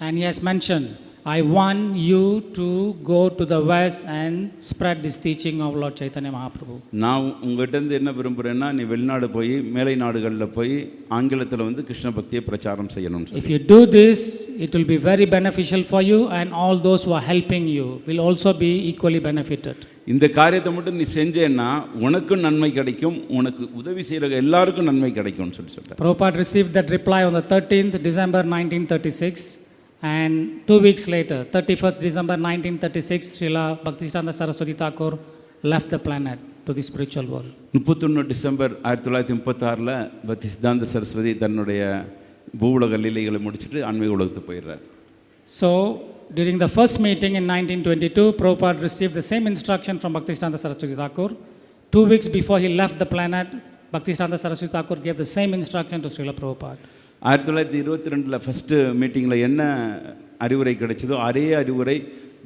And he has mentioned, I want you to go to the west and spread this teaching of Lord Chaitanya Mahaprabhu. நான் உங்கள்கிட்ட என்ன விரும்புகிறேன்னா, நீ வெளிநாடு போய் மேலை நாடுகளில் போய் ஆங்கிலத்தில் வந்து கிருஷ்ண பக்தியை பிரச்சாரம் செய்யணும். If you do this, it will be very beneficial for you and all those who are helping you will also be equally benefited. இந்த காரியத்தை மட்டும் நீ செஞ்சேன்னா உனக்கும் நன்மை கிடைக்கும், உனக்கு உதவி செய்கிற எல்லாருக்கும் நன்மை கிடைக்கும்னு சொல்லிட்டு. Prabhupada received that reply on the 13th December 1936 And 2 weeks later, 31st December 1936, Srila Bhaktisiddhanta Saraswati Thakur left the planet to the spiritual world. 31 December 1936 பக்தி சித்தாந்த சரஸ்வதி தன்னுடைய பூவுலக லீலைகளை முடிச்சுட்டு ஆன்மீக உலகத்துக்கு போயிடுறார். So, during the first meeting in 1922, Prabhupada received the same instruction from Bhaktisiddhanta Saraswati Thakur. 2 weeks before he left the planet, Bhaktisiddhanta Saraswati Thakur gave the same instruction to Srila Prabhupada. 1922 first மீட்டிங்கில் என்ன அறிவுரை கிடைச்சதோ அதே அறிவுரை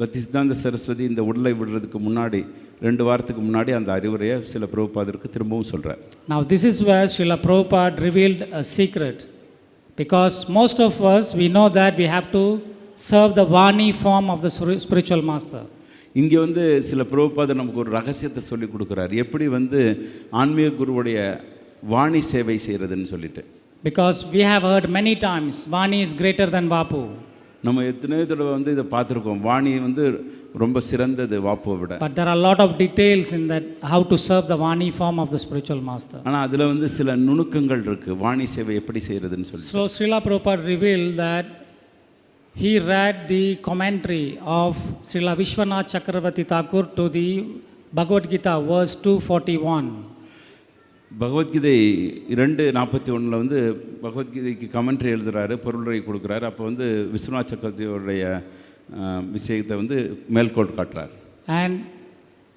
பக்தி சித்தாந்த சரஸ்வதி இந்த உடலை விடுறதுக்கு முன்னாடி 2 வாரத்துக்கு முன்னாடி அந்த அறிவுரையை சில பிரபுபாதருக்கு திரும்பவும் சொல்கிறார். Now this is where Srila Prabhupada revealed a secret, because most of us, we know that we have to serve the Vani form of the spiritual master. இங்கே வந்து சில பிரபுபாதர் நமக்கு ஒரு ரகசியத்தை சொல்லி கொடுக்குறார், எப்படி வந்து ஆன்மீக குருவுடைய வாணி சேவை செய்கிறதுன்னு சொல்லிட்டு. Because we have heard many times, Vani is greater than Vapu. நம்ம எத்தனை தடவை வந்து இதை பார்த்துருக்கோம், வாணி வந்து ரொம்ப சிறந்தது வாப்புவை விட. But there are a lot of details in that, how to serve the Vani form of the spiritual master. ஆனால் அதில் வந்து சில நுணுக்கங்கள் இருக்குது, வாணி சேவை எப்படி செய்கிறதுன்னு சொல்லி. So Srila Prabhupada revealed that he read the commentary of Srila Vishwanath Chakravarti Thakur to the Bhagavad Gita, verse 241. Bhagavad Gita 2:41 வந்து பகவத்கீதைக்கு கமெண்ட்ரி எழுதுகிறாரு, பொருளுரை கொடுக்குறாரு. அப்போ வந்து விஸ்வநாத் சக்கரவர்த்தியோடைய விஷயத்தை வந்து மேல்கோட் காட்டுறார். And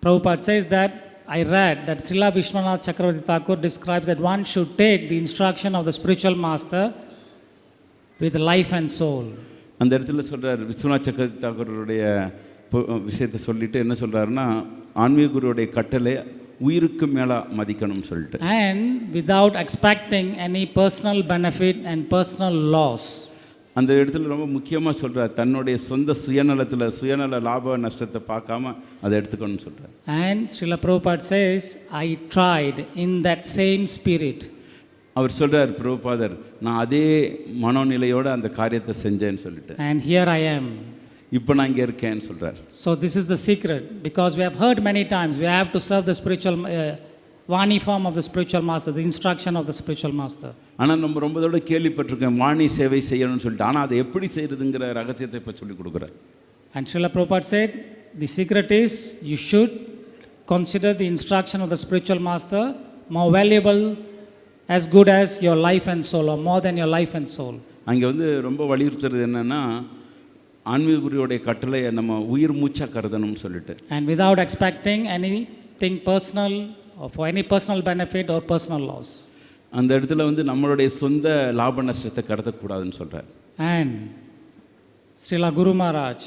Prabhupada says that I read that Srila Vishwanath Chakravarti Thakur describes that one should take the instruction of the spiritual master with life and soul. அந்த இடத்துல சொல்கிறார், விஸ்வநாத் சக்கரவர்த்தி தாக்கூருடைய விஷயத்தை சொல்லிட்டு என்ன சொல்கிறாருன்னா, ஆன்மீக குருவுடைய கட்டளை உயிருக்கு மேலே மதிக்கணும்னு சொல்லிட்டு. And without expecting any personal benefit and personal loss. அந்த இடத்துல ரொம்ப முக்கியமாக சொல்கிறார், தன்னுடைய சொந்த சுயநல லாப நஷ்டத்தை பார்க்காம அதை எடுத்துக்கணும்னு சொல்கிறார். And Srila Prabhupada says, I tried in that same spirit. அவர் சொல்கிறார், பிரபுபாதர் நான் அதே மனோநிலையோடு அந்த காரியத்தை செஞ்சேன்னு சொல்லிட்டு. And here I am. இப்போ நான் இங்கே இருக்கேன்னு சொல்கிறார். So this is the secret, because we have heard many times we have to serve the spiritual Vani form of the spiritual master, the instruction of the spiritual master. ஆனால் நம்ம ரொம்ப தடவை கேள்விப்பட்டிருக்கேன் வாணி சேவை செய்யணும்னு சொல்லிட்டு, ஆனால் அதை எப்படி செய்கிறதுங்கிற ரகசியத்தை இப்போ சொல்லிக் கொடுக்குறார். And Srila Prabhupada said, the secret is you should consider the instruction of the spiritual master more valuable, as good as your life and soul, or more than your life and soul. அங்கே வந்து ரொம்ப வலியுறுத்துறது என்னென்னா, ஆன்மீக குருவுடைய கட்டளையை நம்ம உயிர் மூச்சா கருதணும்னு சொல்லிட்டு. And without expecting anything personal or for any personal benefit or personal loss. அந்த இடத்துல வந்து நம்மளுடைய சொந்த லாப நஷ்டத்தை கருதக்கூடாதுன்னு சொல்கிறார். And Srila Gurumaraj,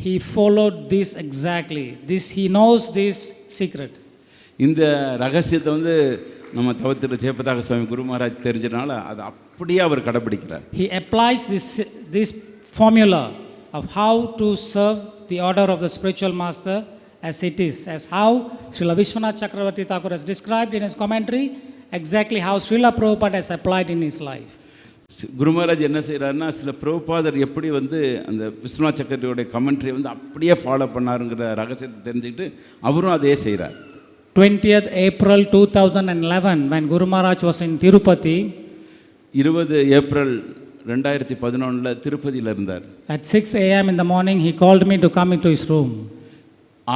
he followed this exactly. He knows this secret. இந்த ரகசியத்தை வந்து நம்ம தவத்திரு ஜெயபதாக சுவாமி குருமராஜ் தெரிஞ்சனால அதை அப்படியே அவர் கடைபிடிக்கிறார். He applies this formula of how to serve the order of the spiritual master as it is, as how Srila Vishwanath Chakravarti Thakur has described in his commentary, exactly how Srila Prabhupada has applied in his life. குருமராஜ் என்ன செய்கிறாருன்னா, சில பிரபுபாதர் எப்படி வந்து அந்த Viswanath சக்கரவர்த்தியோடைய commentary வந்து அப்படியே follow பண்ணாருங்கிற ரகசியத்தை தெரிஞ்சுக்கிட்டு அவரும் அதே செய்கிறார். 20th April 2011, when Gurumaraj was in Tirupati, 20 April 2011 திருப்பதியில் இருந்தார். At 6 a.m. in the morning, he called me to come into his room.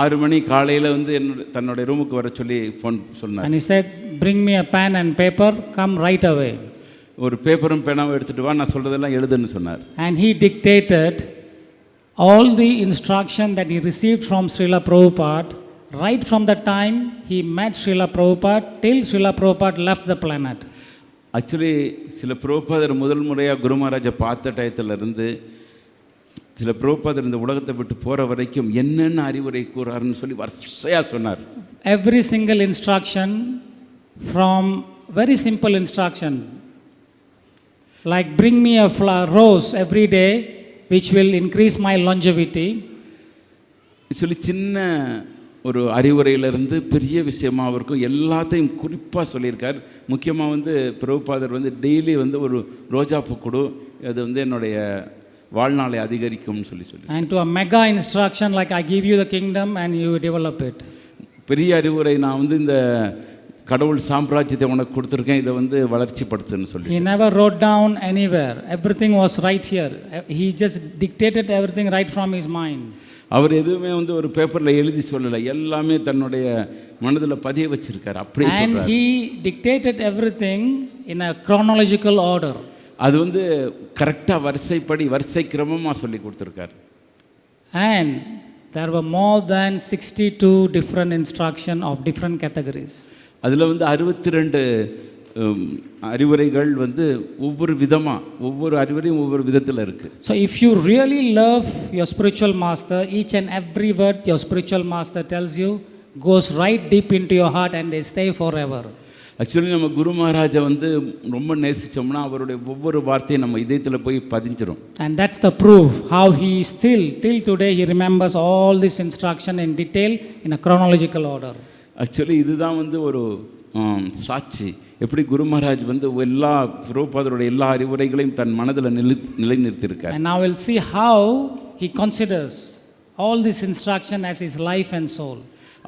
6 மணி காலையில் வந்து தன்னுடைய ரூமுக்கு வர சொல்லி ஃபோன் சொன்னார். And he said, bring me a pen and paper, come right away. ஒரு பேப்பரும் பேனாவும் எடுத்துகிட்டு வா, நான் சொல்கிறதெல்லாம் எழுதுன்னு சொன்னார். And he dictated all the instruction that he received from Srila Prabhupada, right from the time he met Srila Prabhupada till Srila Prabhupada left the planet. Actually சில பிரபுபாதர் முதல் முறையாக குருமராஜை பார்த்த டயத்திலிருந்து சில பிரபுபாதர் இந்த உலகத்தை விட்டு போகிற வரைக்கும் என்னென்ன அறிவுரை கூறாருன்னு சொல்லி வரிசையாக சொன்னார். Every single instruction, from very simple instruction like bring me a rose every day which will increase my longevity. சொல்லி சின்ன ஒரு அறிவுரையிலிருந்து பெரிய விஷயமாக இருக்கும் எல்லாத்தையும் குறிப்பாக சொல்லியிருக்கார். முக்கியமாக வந்து பிரபுபாதர் வந்து டெய்லி வந்து ஒரு ரோஜாப்பூ கொடு, அது வந்து என்னுடைய வாழ்நாளை அதிகரிக்கும்னு சொல்லி. And to a mega instruction like I give you the kingdom and you develop it. பெரிய அறிவுரை, நான் வந்து இந்த கடவுள் சாம்ராஜ்யத்தை உனக்கு கொடுத்துருக்கேன், இதை வந்து வளர்ச்சிப்படுத்துன்னு சொல்லி. He never wrote down anywhere. Everything was right here. He just dictated everything right from his mind. அவர் எதுவுமே வந்து ஒரு பேப்பரில் எழுதி சொல்லலை, எல்லாமே தன்னுடைய மனதில் பதிய வச்சிருக்காரு. அப்படியே சொல்றாரு. And he dictated everything in a chronological order. அது வந்து கரெக்டாக வரிசைப்படி வரிசை கிரமமாக சொல்லி கொடுத்துருக்காரு. And there were more than 62 different instruction of different categories. அதில் வந்து 62 அறிவுரைகள் வந்து ஒவ்வொரு விதமாக, ஒவ்வொரு அறிவுரையும் ஒவ்வொரு விதத்தில் இருக்குது. So if you really love your spiritual master, each and every word your spiritual master tells you goes right deep into your heart and they stay forever. Actually நம்ம குரு மகாராஜை வந்து ரொம்ப நேசித்தோம்னா அவருடைய ஒவ்வொரு வார்த்தையும் நம்ம இதயத்தில் போய் பதிஞ்சிரும். And that's the proof how he still till today he remembers all this instruction in detail in a chronological order. Actually இதுதான் வந்து ஒரு சாட்சி, எப்படி குரு மகாராஜ் வந்து எல்லா பிரபுபாதருடைய எல்லா அறிவுரைகளையும் தன் மனதில் நிலைநிறுத்தியிருக்கார். And now we'll see how he considers all this instruction as his life and soul.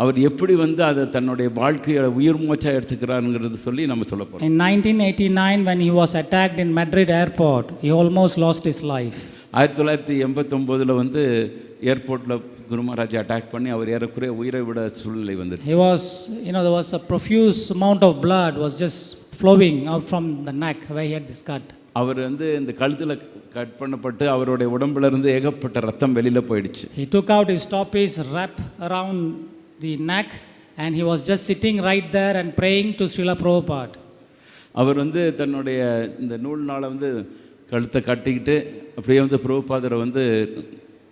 அவர் எப்படி வந்து அதை தன்னுடைய வாழ்க்கையை உயிர் மூச்சாக எடுத்துக்கிறாருங்கிறது சொல்லி நம்ம சொல்ல போகிறோம். In 1989 when he was attacked in Madrid airport, he almost lost his life. 1989 வந்து ஏர்போர்ட்டில் குரு மகாராஜை அட்டாக் பண்ணி அவர் ஏறக்குறைய உயிரை விட சூழ்நிலை வந்துச்சு. He was, there was a profuse amount of blood was just flowing out from the neck where he had this cut. அவர் வந்து இந்த கழுத்தில் கட் பண்ணப்பட்டு அவருடைய உடம்புல இருந்து ஏகப்பட்ட ரத்தம் வெளியில் போயிடுச்சு. He took out his topies, wrap around the neck, and he was just sitting right there and praying to Srila Prabhupada. அவர் வந்து தன்னுடைய இந்த நூல்னால வந்து கழுத்தை கட்டிக்கிட்டு அப்படியே வந்து பிரபுபாதரை வந்து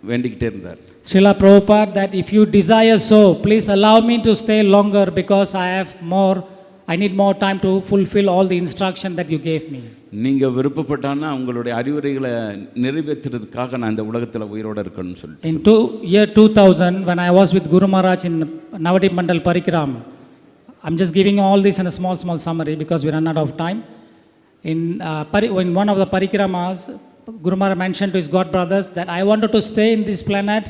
வேண்டிக்கிட்டே இருந்தார். Srila Prabhupada, that if you desire so, please allow me to stay longer because I need more time to fulfill all the instruction that you gave me. நீங்கள் விருப்பப்பட்டானா உங்களுடைய அறிவுரைகளை நிறைவேற்றுறதுக்காக நான் இந்த உலகத்தில் உயிரோடு இருக்கணும்னு சொல்லிட்டு. In year 2000 when I was with Gurumaraj in Navadip Mandal Parikram, I'm just giving all this in a small summary because we run out of time. In one of the parikramas, Gurumaraj mentioned to his god brothers that I wanted to stay in this planet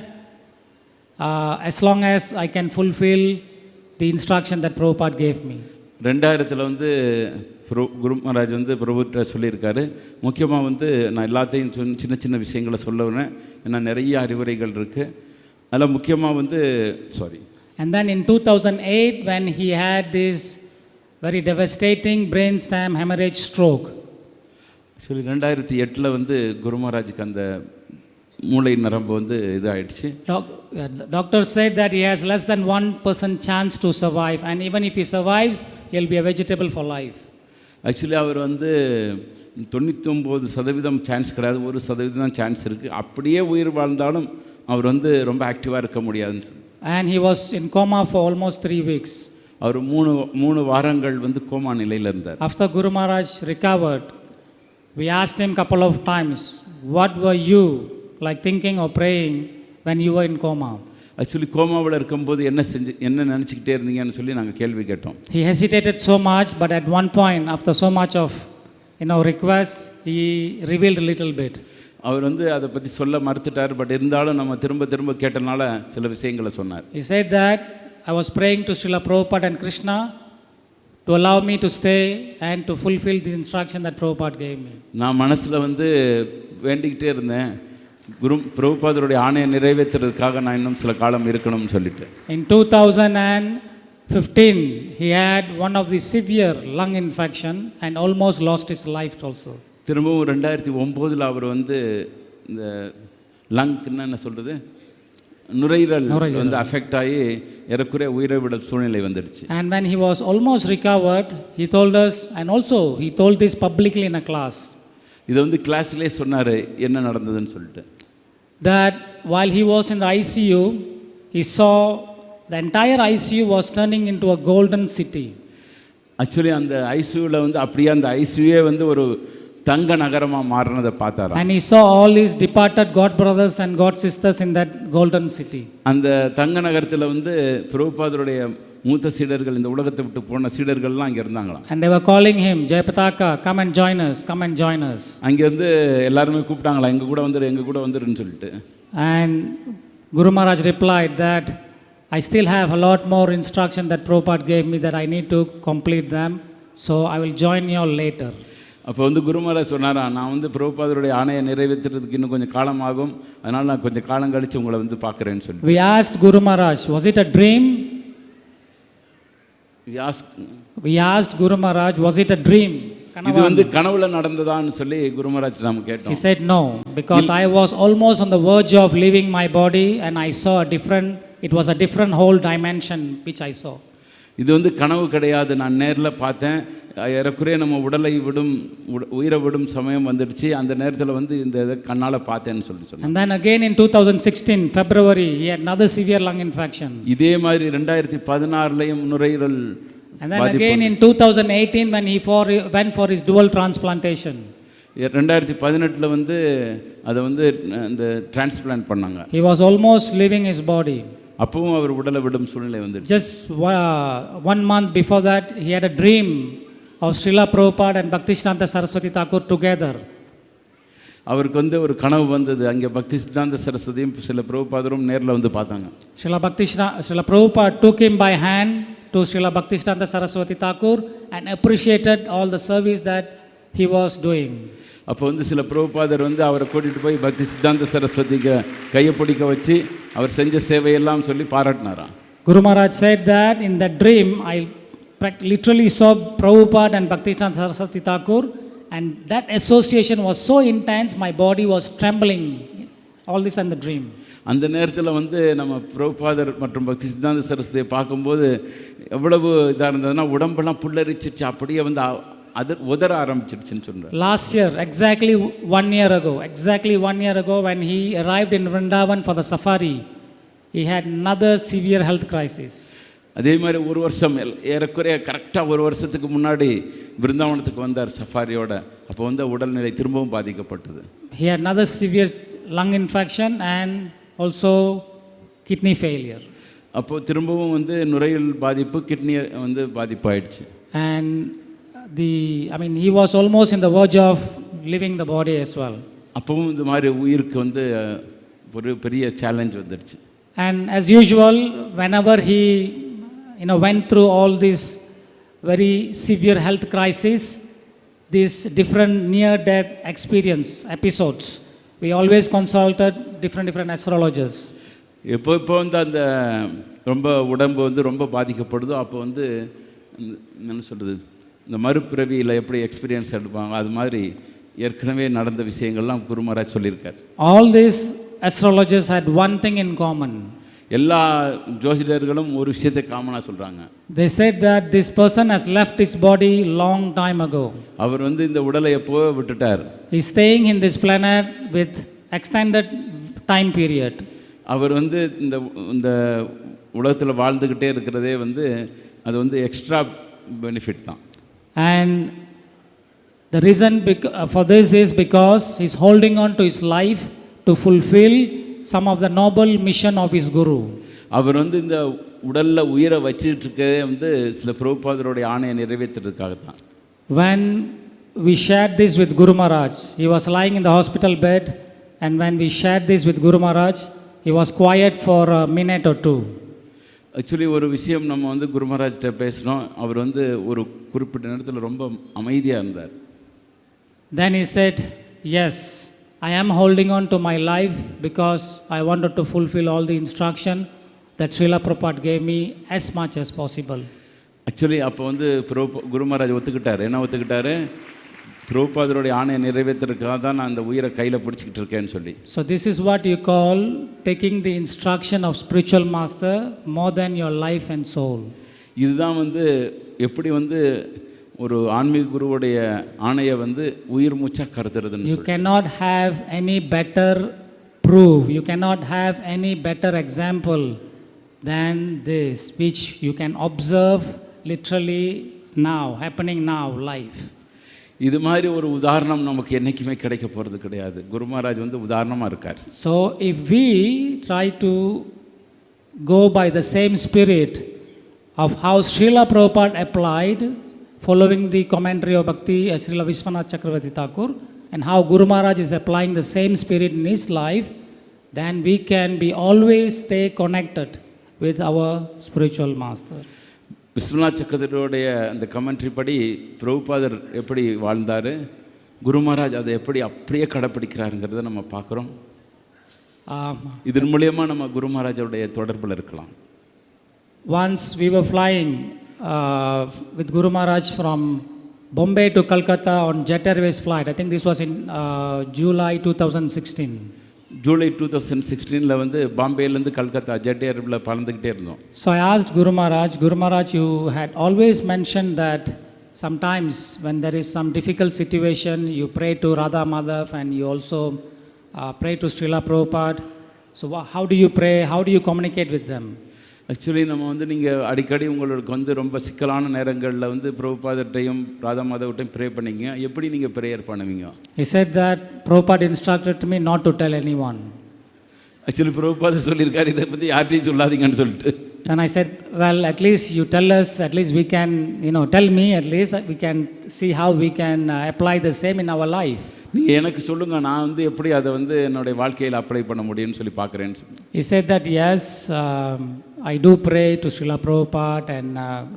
as long as I can fulfill the instruction that Prabhupada gave me. 2000 வந்து குருமராஜ் வந்து பிரபுட்ட சொல்லியிருக்காரு, முக்கியமாக வந்து நான் எல்லாத்தையும் சின்ன விஷயங்களை சொல்லுவேன், ஏன்னா நிறைய அறிவுரைகள் இருக்குது. அதில் முக்கியமாக வந்து And then in 2008 when he had this very devastating brainstem hemorrhage stroke. சொல்லி 2008 வந்து குருமராஜுக்கு அந்த மூளை நரம்பு வந்து இதாயிடுச்சு. Doctor said that he has less than 1% chance to survive, and even if he survives he'll be a vegetable for life. Actually அவர் வந்து 99% chance கிடையாது, 1% தான் சான்ஸ் இருக்குது. அப்படியே உயிர் வாழ்ந்தாலும் அவர் வந்து ரொம்ப ஆக்டிவாக இருக்க முடியாதுன்னு சொல்லி. And he was in coma for almost 3 weeks. அவர் 3 வாரங்கள் வந்து கோமா நிலையில் இருந்தார். After Gurumaraj recovered, we asked him couple of times, what were you like thinking or praying when you were in coma? Actually கோமாவில் இருக்கும்போது என்ன நினச்சிக்கிட்டே இருந்தீங்கன்னு சொல்லி நாங்கள் கேள்வி கேட்டோம். He hesitated so much, but at one point after so much of request, he revealed a little bit. அவர் வந்து அதை பற்றி சொல்ல மறுத்துட்டார், பட் இருந்தாலும் நம்ம திரும்ப கேட்டனால சில விஷயங்களை சொன்னார். He said that I was praying to Srila Prabhupada and Krishna to allow me to stay and to fulfill the instruction that Prabhupada gave me. நான் மனசில் வந்து வேண்டிக்கிட்டே இருந்தேன், பிரபுபாதருடைய ஆணையை நிறைவேற்றுறதுக்காக நான் இன்னும் சில காலம் இருக்கணும்னு சொல்லிட்டு. In 2015 he had one of the severe lung infection and almost lost his life also. திரும்பவும் 2009 அவர் வந்து இந்த லங்க்னா என்ன சொல்கிறது, நுரையீரல் வந்து அஃபெக்ட் ஆகி ஏறக்குறைய உயிரை விட சூழ்நிலை வந்துடுச்சு. And when he was almost recovered, he told us, and also he told this publicly in a class. இது வந்து கிளாஸ்லேயே சொன்னார் என்ன நடந்ததுன்னு சொல்லிட்டு. That while he was in the ICU, he saw the entire ICU was turning into a golden city. Actually அந்த ஐசியூவில் வந்து அப்படியே அந்த ஐசியூவே வந்து ஒரு தங்க நகரமாக மாறினதை பார்த்தாராம். And he saw all his departed god brothers and god sisters in that golden city. அந்த தங்க நகரத்தில் வந்து பிரபுபாதருடைய மூத்த சீடர்கள், இந்த உலகத்தை விட்டு போன சீடர்கள்லாம் அங்கே இருந்தாங்களாம். And they were calling him, Jayapataka, come and join us, come and join us. அங்கே வந்து எல்லாருமே கூப்பிட்டாங்களா, எங்கள் கூட வந்துருன்னு சொல்லிட்டு. And Gurumaraj replied that I still have a lot more instruction that Prabhupada gave me that I need to complete them. So I will join you all later. அப்போ வந்து குருமராஜ் சொன்னாரா, நான் வந்து பிரபுபாதருடைய ஆணையை நிறைவேற்றுறதுக்கு இன்னும் கொஞ்சம் காலம் ஆகும், அதனால் நான் கொஞ்சம் காலம் கழித்து உங்களை வந்து பார்க்குறேன்னு சொல்லி. We asked Gurumaraj, was it a dream? We asked Gurumaraj, was it a dream? இது வந்து கனவுல நடந்ததான்னு சொல்லி குருமராஜ் நாம கேட்டோம். He said no, because I was almost on the verge of leaving my body and I saw it was a different whole dimension which I saw. இது வந்து கனவு கிடையாது, நான் நேரில் பார்த்தேன். ஏறக்குறைய நம்ம உயிரை விடும் சமயம் வந்துடுச்சு, அந்த நேரத்தில் வந்து இந்த இதை கண்ணால் பார்த்தேன்னு சொன்னாங்க. And then again in 2016 February he had another severe lung infection. இதே மாதிரி 2016லயும் நுரையீரல். And then again in 2018 when he went for his dual transplantation. 2018ல வந்து அதை வந்து இந்த டிரான்ஸ்பிளான்ட் பண்ணாங்க. He was almost leaving his body. அப்பவும் அவர் உடலை விடும் சூழ்நிலை வந்துச்சு. Just 1 month before that he had a dream of Srila Prabhupada and Bhaktisiddhanta Saraswati Thakur together. அவருக்கு வந்து ஒரு கனவு வந்தது, அங்கே பக்திசித்தாந்த சரஸ்வதியும் சில பிரபுபாதரும் நேரில் வந்து பார்த்தாங்க. Srila Prabhupada took him by hand to Srila Bhaktisiddhanta Saraswati Thakur and appreciated all the service that he was doing. அப்போ வந்து சில பிரபுபாதர் வந்து அவரை கூட்டிகிட்டு போய் பக்தி சித்தாந்த சரஸ்வதிக்கு கையை பிடிக்க வச்சு அவர் செஞ்ச சேவையெல்லாம் சொல்லி பாராட்டினாராம். Gurumaraj said that in that dream I literally saw Prabhupada and Bhaktisiddhanta Saraswati Thakur, and that association was so intense my body was trembling. All this in the dream. அந்த நேரத்தில் வந்து நம்ம பிரபுபாதர் மற்றும் பக்தி சித்தாந்த சரஸ்வதியை பார்க்கும்போது எவ்வளவு இதாக இருந்ததுன்னா உடம்பெல்லாம் புல்லரிச்சிச்சு, அப்படியே வந்து அது உதற ஆரம்பிச்சிருச்சுன்னு சொல்றாரு. Last year, exactly 1 year ago when he arrived in Vrindavan for the safari, he had another severe health crisis. அதே மாதிரி ஒரு வருஷம் ஏறக்குறைய கரெக்டாக ஒரு வருஷத்துக்கு முன்னாடி பிருந்தாவனத்துக்கு வந்தார் சஃபாரியோட. அப்போ வந்து உடல்நிலை திரும்பவும் பாதிக்கப்பட்டது. He had another severe lung infection and also kidney failure. அப்போ திரும்பவும் வந்து நுரையீரல் பாதிப்பு, கிட்னி வந்து பாதிப்பாயிடுச்சு. And he was almost in the verge of leaving the body as well. அப்பவும் இந்த மாதிரி உயிருக்கு வந்து ஒரு பெரிய சேலஞ்ச் வந்துடுச்சு. And as usual, whenever he went through all these very severe health crisis, these different near death experience episodes, we always consulted different astrologers. இப்போ வந்து அந்த ரொம்ப உடம்பு வந்து ரொம்ப பாதிக்கப்படுதோ அப்போ வந்து என்ன சொல்கிறது, இந்த மறுபிறவியில் எப்படி எக்ஸ்பீரியன்ஸ் எடுப்பாங்க, அது மாதிரி ஏற்கனவே நடந்த விஷயங்கள்லாம் குருமராஜ் சொல்லியிருக்கார். All these astrologers had one thing in common. எல்லா ஜோசிடர்களும் ஒரு விஷயத்தை காமனாக சொல்கிறாங்க. They said that this person has left his body long time ago. அவர் வந்து இந்த உடலை எப்போ விட்டுட்டார். He is staying in this planet with extended time period. அவர் வந்து இந்த உலகத்தில் வாழ்ந்துக்கிட்டே இருக்கிறதே வந்து அது வந்து எக்ஸ்ட்ரா பெனிஃபிட் தான். And the reason for this is because he is holding on to his life to fulfill some of the noble mission of his Guru. அவர் வந்து இந்த உடலில் உயிரை வச்சுட்டு இருக்கதே வந்து சில பிரபுபாதருடைய ஆணையை நிறைவேற்றுறதுக்காக தான். When we shared this with Gurumaraj, he was lying in the hospital bed, and when we shared this with Gurumaraj, he was quiet for a minute or two. Actually ஒரு விஷயம் நம்ம வந்து குருமராஜ்கிட்ட பேசினோம். அவர் வந்து ஒரு குறிப்பிட்ட நேரத்தில் ரொம்ப அமைதியாக இருந்தார். Then he said, yes, I am holding on to my life because I wanted to fulfill all the instruction that Srila Prabhupada gave me as much as possible. Actually அப்போ வந்து குருமராஜ் ஒத்துக்கிட்டார். என்ன ஒத்துக்கிட்டாரு? பிரபுபாதருடைய ஆணையை நிறைவேற்றுறதுக்காக தான் நான் அந்த உயிரை கையில் பிடிச்சிக்கிட்டு இருக்கேன்னு சொல்லி. So this is what you call taking the instruction of spiritual master more than your life and soul. இதுதான் வந்து எப்படி வந்து ஒரு ஆன்மீக குருவுடைய ஆணையை வந்து உயிர் மூச்சா கருதுறதுன்னு. You cannot have any better proof, you cannot have any better example than this, which you can observe literally now, happening now, live. இது மாதிரி ஒரு உதாரணம் நமக்கு என்றைக்குமே கிடைக்க போகிறது கிடையாது. குருமராஜ் வந்து உதாரணமாக இருக்கார். So if we try to go by the same spirit of how Srila Prabhupada applied, following the commentary of Bhakti Srila Vishwanath Chakravarti Thakur, and how Gurumaraj is applying the same spirit in his life, then we can be always stay connected with our spiritual master. Viswanath சக்கரவர்த்தியோடைய அந்த commentary படி பிரபுபாதர் எப்படி வாழ்ந்தார், குருமராஜ் அதை எப்படி அப்படியே கடைப்பிடிக்கிறாருங்கிறத நம்ம பார்க்குறோம். இதன் மூலியமாக நம்ம குருமராஜோடைய தொடர்பில் இருக்கலாம். Once we were flying with Gurumaraj from Bombay to Calcutta on Jet Airways flight. I think this was in July 2016. July 2016 வந்து பாம்பேலேருந்து கல்கத்தா ஜெட் ஏரில் பறந்துக்கிட்டே இருந்தோம். So I asked Gurumaraj, you had always mentioned that sometimes when there is some difficult situation, you pray to Radha Madhav and you also pray to Srila Prabhupada. So how do you pray? How do you communicate with them? Actually நம்ம வந்து நீங்கள் அடிக்கடி உங்களுக்கு வந்து ரொம்ப சிக்கலான நேரங்களில் வந்து பிரபுபாதர்ட்டையும் ராதா மாதவட்டையும் ப்ரே பண்ணிங்க. எப்படி நீங்கள் ப்ரேயர் பண்ணுவீங்க? He said that Prabhupada instructed me not to tell anyone. Actually பிரபுபாதர் சொல்லியிருக்காரு இதை பற்றி யார்ட்டையும் சொல்லாதீங்கன்னு சொல்லிட்டு. Then I said, well, at least you tell us, at least we can, tell me, at least we can see how we can apply the same in our life. நீ எனக்கு சொல்லுங்க, நான் வந்து எப்படி அதை வந்து என்னுடைய வாழ்க்கையில் அப்ளை பண்ண முடியும்னு சொல்லி பார்க்குறேன்னு சொல்லி. He said that yes, I do pray to Srila Prabhupada and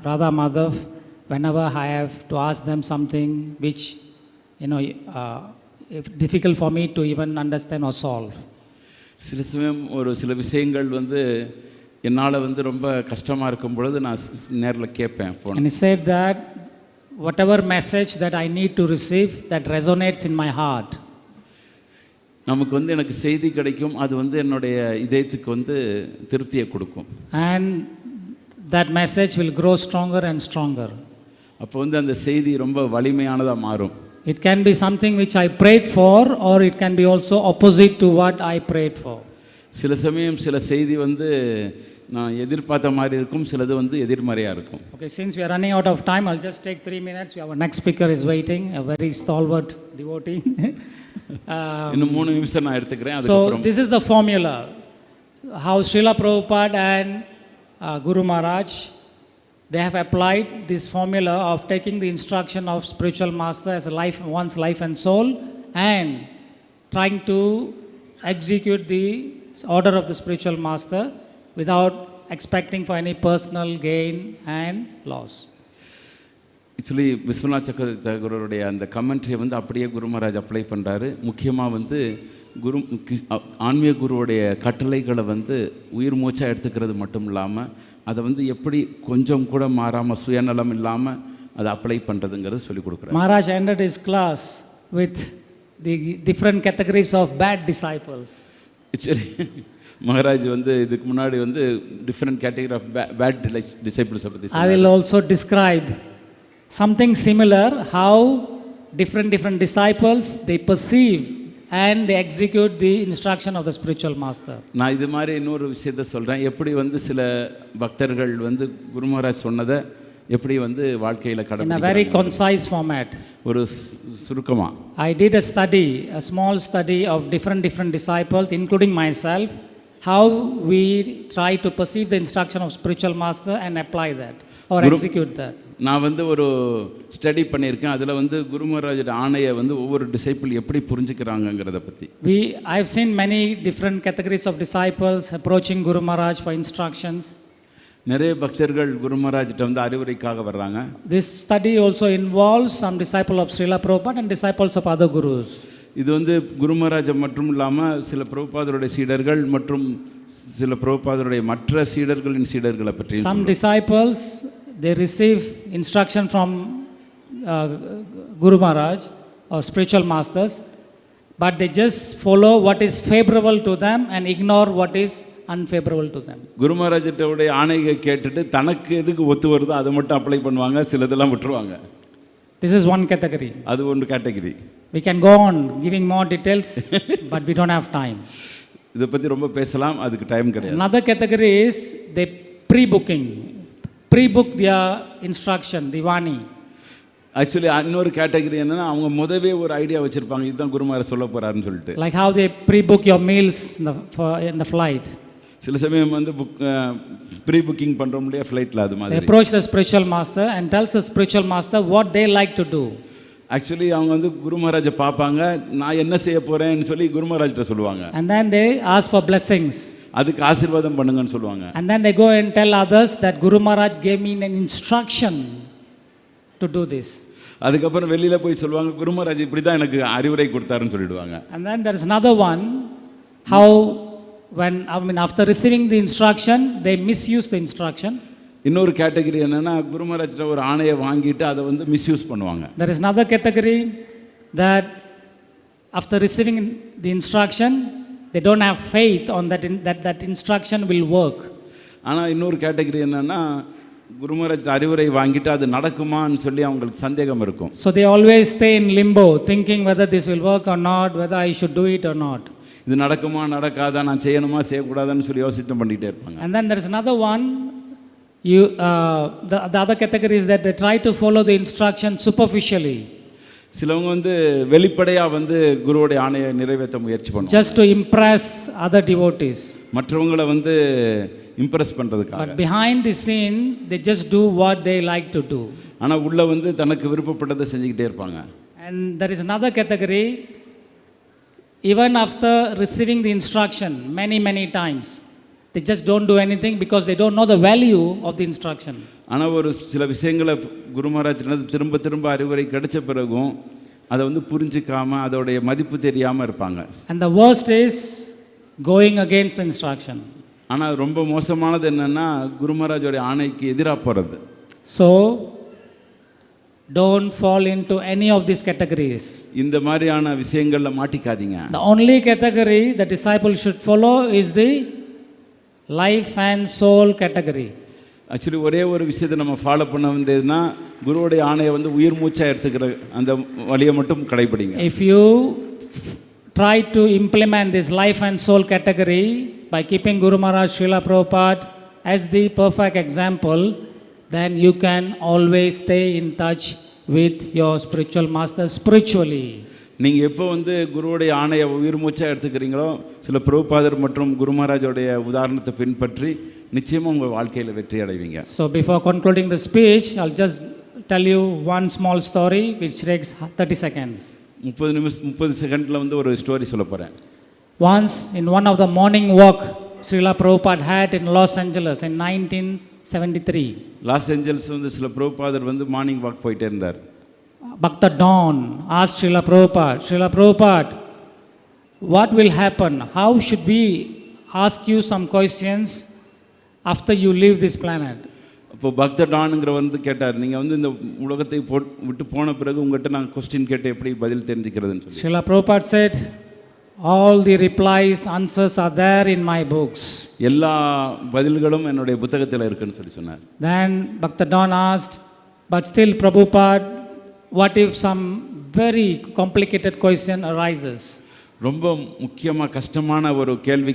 Radha Madhav whenever I have to ask them something which difficult for me to even understand or solve. சில சமயம் சில விஷயங்கள் வந்து என்னால் வந்து ரொம்ப கஷ்டமாக இருக்கும் பொழுது நான் நேரில் கேட்பேன் phone. And he said that whatever message that I need to receive that resonates in my heart. நமக்கு வந்து எனக்கு செய்தி கிடைக்கும், அது வந்து என்னுடைய இதயத்துக்கு வந்து திருப்தியை கொடுக்கும். And that message will grow stronger and stronger. அப்போ வந்து அந்த செய்தி ரொம்ப வலிமையானதாக மாறும். It can be something which I prayed for or it can be also opposite to what I prayed for. சில சமயம் சில செய்தி வந்து நான் எதிர்பார்த்த மாதிரி இருக்கும், சிலது வந்து எதிர்மறையாக இருக்கும். Okay, since we are running out of time, I'll just take 3 minutes. Our next speaker is waiting, a very stalwart devotee. இன்னும் 3 நிமிஷம் நான் எடுத்துக்கிறேன். So this is the formula how Srila Prabhupada and Gurumaraj, they have applied this formula of taking the instruction of spiritual master as a life, one's life and soul, and trying to execute the order of the spiritual master without expecting for any personal gain and loss. Actually Vishwanath சக்கரவர்த்தியோடைய அந்த கமெண்ட்ரியை வந்து அப்படியே குருமராஜ் apply பண்ணுறாரு. முக்கியமாக வந்து ஆன்மீக குருவுடைய கட்டளைகளை வந்து உயிர் மூச்சாக எடுத்துக்கிறது மட்டும் இல்லாமல் அதை வந்து எப்படி கொஞ்சம் கூட மாறாமல் சுயநலம் இல்லாமல் அதை அப்ளை பண்ணுறதுங்கிறது சொல்லிக் கொடுக்குறாரு. Maharaj ended his class with the different categories of bad disciples. Actually Maharaj வந்து இதுக்கு முன்னாடி வந்து different category of bad disciples பற்றி I will also describe something similar, how different disciples they perceive and they execute the instruction of the spiritual master. நான் இது மாதிரி இன்னொரு விஷயத்தை சொல்கிறேன். எப்படி வந்து சில பக்தர்கள் வந்து குருமராஜ் சொன்னதை எப்படி வந்து வாழ்க்கையில் கடைபிடிக்கிறாங்க. In a very concise format. ஒரு சுருக்கமாக I did a study, a small study of different disciples including myself, how we try to perceive the instruction of spiritual master and apply that or execute that. நான் வந்து ஒரு study பண்ணியிருக்கேன். அதில் வந்து குருமராஜோட ஆணையை வந்து ஒவ்வொரு டிசைபிள் எப்படி புரிஞ்சுக்கிறாங்கங்கிறத பற்றி. I have seen many different categories of disciples approaching Gurumaraj for instructions. நிறைய பக்தர்கள் குருமராஜ்கிட்ட வந்து அறிவுரைக்காக வர்றாங்க. This study also involves some disciples of Srila Prabhupada and disciples of other gurus. இது வந்து குருமராஜ் மட்டும் இல்லாமல் சில பிரபுபாதருடைய சீடர்கள் மற்றும் சில பிரபுபாதருடைய மற்ற சீடர்களின் சீடர்களை பற்றி. Some disciples they receive instruction from Gurumaraj or spiritual masters, but they just follow what is favorable to them and ignore what is unfavorable to them. குருமராஜ்கிட்ட ஆணையை கேட்டுட்டு தனக்கு எதுக்கு ஒத்து வருதோ அதை மட்டும் அப்ளை பண்ணுவாங்க, சிலதெல்லாம் விட்டுருவாங்க. This is one category. அது ஒன்று category. We can go on giving more details, but we don't have time. இதை பற்றி ரொம்ப பேசலாம், அதுக்கு டைம் கிடையாது. Another category is they pre-book their instruction, Divani. Actually இன்னொரு கேட்டகரி என்னன்னா அவங்க முதவே ஒரு ஐடியா வச்சிருப்பாங்க, இதுதான் குருமார சொல்ல போறாருன்னு சொல்லிட்டு. Like how they pre-book your meals in the flight. சில சமயம் வந்து ப்ரீ புக்கிங் பண்ணுறோம் இல்லையா ஃப்ளைட்டில், அது மாதிரி. They approach the spiritual master and tells the spiritual master what they like to do. Actually அவங்க வந்து குருமராஜை பார்ப்பாங்க, நான் என்ன செய்ய போகிறேன்னு சொல்லி குருமராஜ்கிட்ட சொல்லுவாங்க. And then they ask for blessings. அதுக்கு ஆசீர்வாதம் பண்ணுங்கன்னு சொல்லுவாங்க. And then they go and tell others that Gurumaraj gave me an instruction to do this. அதுக்கப்புறம் வெளியில போய் சொல்லுவாங்க குருமராஜ் இப்படி தான் எனக்கு அறிவுரை கொடுத்தாருன்னு சொல்லிடுவாங்க. And then there is another one, how after receiving the instruction they misuse the instruction. இன்னொரு கேட்டகரி என்னன்னா குருமராஜ்ட்ட ஒரு ஆணையை வாங்கிட்டு அதை வந்து மிஸ்யூஸ் பண்ணுவாங்க. There is another category that after receiving the instruction they don't have faith on that instruction will work. ஆனா இன்னொரு கேட்டகரி என்னன்னா குருமராஜ் அறிவுரை வாங்கிட்டு அது நடக்குமான்னு சொல்லி அவங்களுக்கு சந்தேகம் இருக்கும். So they always stay in limbo thinking whether this will work or not, whether I should do it or not. இது நடக்குமா நடக்காதா, நான் செய்யணுமா செய்யக்கூடாதான்னு சொல்லி யோசித்து பண்ணிட்டே இருப்பாங்க. And then there is another one, the other category is that they try to follow the instruction superficially. சிலவங்க வந்து வெளிப்படையா வந்து குருவோட ஆணையை நிறைவேற்ற முயற்சி பண்ணுவாங்க. Just to impress other devotees. மற்றவங்களை வந்து இம்ப்ரெஸ் பண்றதுக்காக. But behind the scene they just do what they like to do. ஆனா உள்ள வந்து தனக்கு விருப்பப்பட்டதை செஞ்சிட்டே இருப்பாங்க. And there is another category, even after receiving the instruction many times they just don't do anything because they don't know the value of the instruction. ஆனா ஒரு சில விஷயங்களை குருமராஜ் திரும்ப திரும்ப அறிவுரை கிடைச்ச பிறகும் அதை வந்து புரிஞ்சிக்காம அதோட மதிப்பு தெரியாம இருப்பாங்க. And the worst is going against the instruction. ஆனா ரொம்ப மோசமானது என்னன்னா குருமராஜோட ஆணைக்கு எதிராக போறது. So don't fall into any of these categories. இந்த மாதிரியான விஷயங்கள்ல மாட்டிக்காதீங்க. The only category the disciple should follow is the life and soul category. Actually ஒரே ஒரு விஷயத்தை நம்ம ஃபாலோ பண்ண வேண்டியதுன்னா குருவோடைய ஆணையை வந்து உயிர் மூச்சா எடுத்துக்கிற அந்த வழியை மட்டும் கடைபிடிங்க. If you try to implement this life and soul category by keeping Gurumaraj Srila Prabhupada as the perfect example, then you can always stay in touch with your spiritual master spiritually. நீங்க எப்போ வந்து குருவோடைய ஆணையை உயிர் மூச்சா எடுத்துக்கிறீங்களோ சில பிரபுபாதர் மற்றும் குருமராஜோடைய உதாரணத்தை பின்பற்றி நிச்சயமா உங்க வாழ்க்கையில வெற்றி அடைவீங்க. So before concluding the speech, I'll just tell you one small story which takes 30 seconds. 30 செகண்ட்ல வந்து ஒரு ஸ்டோரி சொல்ல போறேன். Once in one of the morning walk Srila Prabhupada had in Los Angeles in 1973. Los Angeles வந்து சில பிரபுபாதர் வந்து morning walk போயிட்டே இருந்தார். Bhakta Dawn asked Srila Prabhupada, what will happen? How should we ask you some questions after you leave this planet? அப்போ பக்த டான்ங்கிற வந்து கேட்டார், நீங்கள் வந்து இந்த உலகத்தை விட்டு போன பிறகு உங்கள்கிட்ட நான் கொஸ்டின் கேட்டு எப்படி பதில் தெரிஞ்சுக்கிறதுன்னு சொல்லி. Srila Prabhupada said, all the replies, answers are there in my books. எல்லா பதில்களும் என்னுடைய புத்தகத்தில் இருக்குன்னு சொல்லி சொன்னார். Then Bhakta Dawn asked, but still Prabhupada, what if some very complicated question arises? ரொம்ப முக்கியமாக கஷ்டமான ஒரு கேள்வி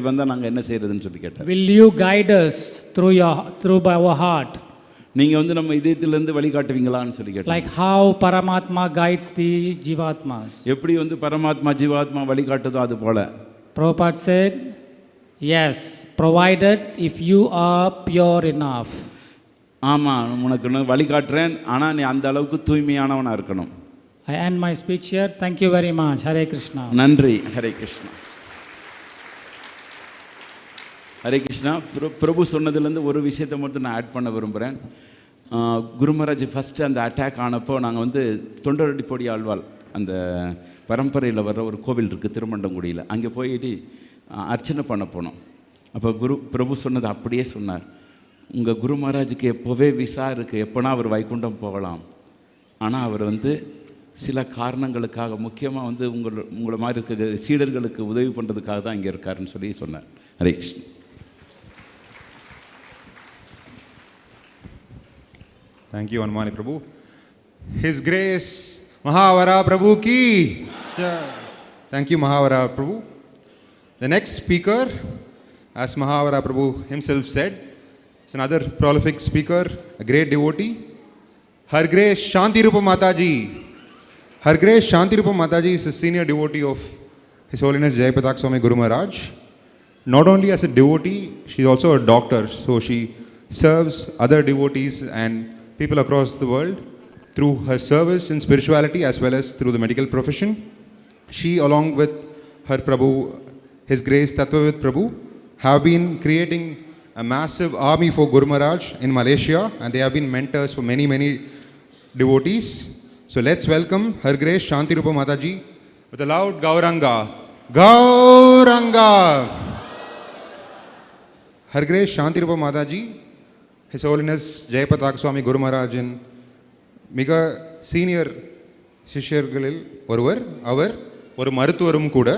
வந்தால் நாங்கள் என்ன செய்யறதுன்னு சொல்லி கேட்டார். Will you guide us through by our heart? நீங்கள் வந்து நம்ம இதயத்திலிருந்து வழிகாட்டுவீங்களான்னு சொல்லி கேட்டார். Like how Paramatma guides the Jivatmas. எப்படி வந்து பரமாத்மா ஜீவாத்மா வழிகாட்டுதோ அது போல. Prabhupada said, yes, provided if you are pure enough. ஆமாம், உனக்கு நான் வழிகாட்டுறேன், ஆனால் நீ அந்த அளவுக்கு தூய்மையானவனாக இருக்கணும். I end my speech here. Thank you very much. Hare Krishna. நன்றி. ஹரே கிருஷ்ணா. ஹரே கிருஷ்ணா. பிரபு சொன்னதுலேருந்து ஒரு விஷயத்தை மட்டும் நான் ஆட் பண்ண விரும்புகிறேன். குருமராஜ் ஃபஸ்ட்டு அந்த அட்டாக் ஆனப்போ நாங்கள் வந்து தொண்டரடிப்பொடி ஆழ்வாள் அந்த பரம்பரையில் வர்ற ஒரு கோவில் இருக்குது திருமண்டங்குடியில், அங்கே போயிட்டு அர்ச்சனை பண்ண போனோம். அப்போ பிரபு சொன்னது அப்படியே சொன்னார். உங்கள் குருமராஜுக்கு எப்போவே விசா இருக்குது, எப்போனா அவர் வைகுண்டம் போகலாம், ஆனால் அவர் வந்து சில காரணங்களுக்காக முக்கியமாக வந்து உங்களை மாதிரி இருக்க சீடர்களுக்கு உதவி பண்ணுறதுக்காக தான் இங்கே இருக்காருன்னு சொல்லி சொன்னார். Hare Krishnan. Thank you, Anmani Prabhu. His Grace Mahavara Prabhu ki jai. Thank you, Mahavara Prabhu. The next speaker, as Mahavara Prabhu himself said, is another prolific speaker, a great devotee, Her Grace Shantirupa Mataji. Her Grace Shantirupa Mataji is a senior devotee of His Holiness Jayapataka Swami Gurumaraj. Not only as a devotee, she is also a doctor, so she serves other devotees and people across the world through her service in spirituality as well as through the medical profession. She, along with her Prabhu, His Grace Tattvavid Prabhu, have been creating a massive army for Gurumaraj in Malaysia, and they have been mentors for many, many devotees. So let's welcome Her Grace Shanti Rupa Mataji with a loud Gauranga. Gauranga! Her Grace Shanti Rupa Mataji, His Holiness Jayapataka Swami Gurumaraj in மிக senior சிஷ்யர்களில் ஒருவர். அவர் ஒரு மருத்துவரும் கூட.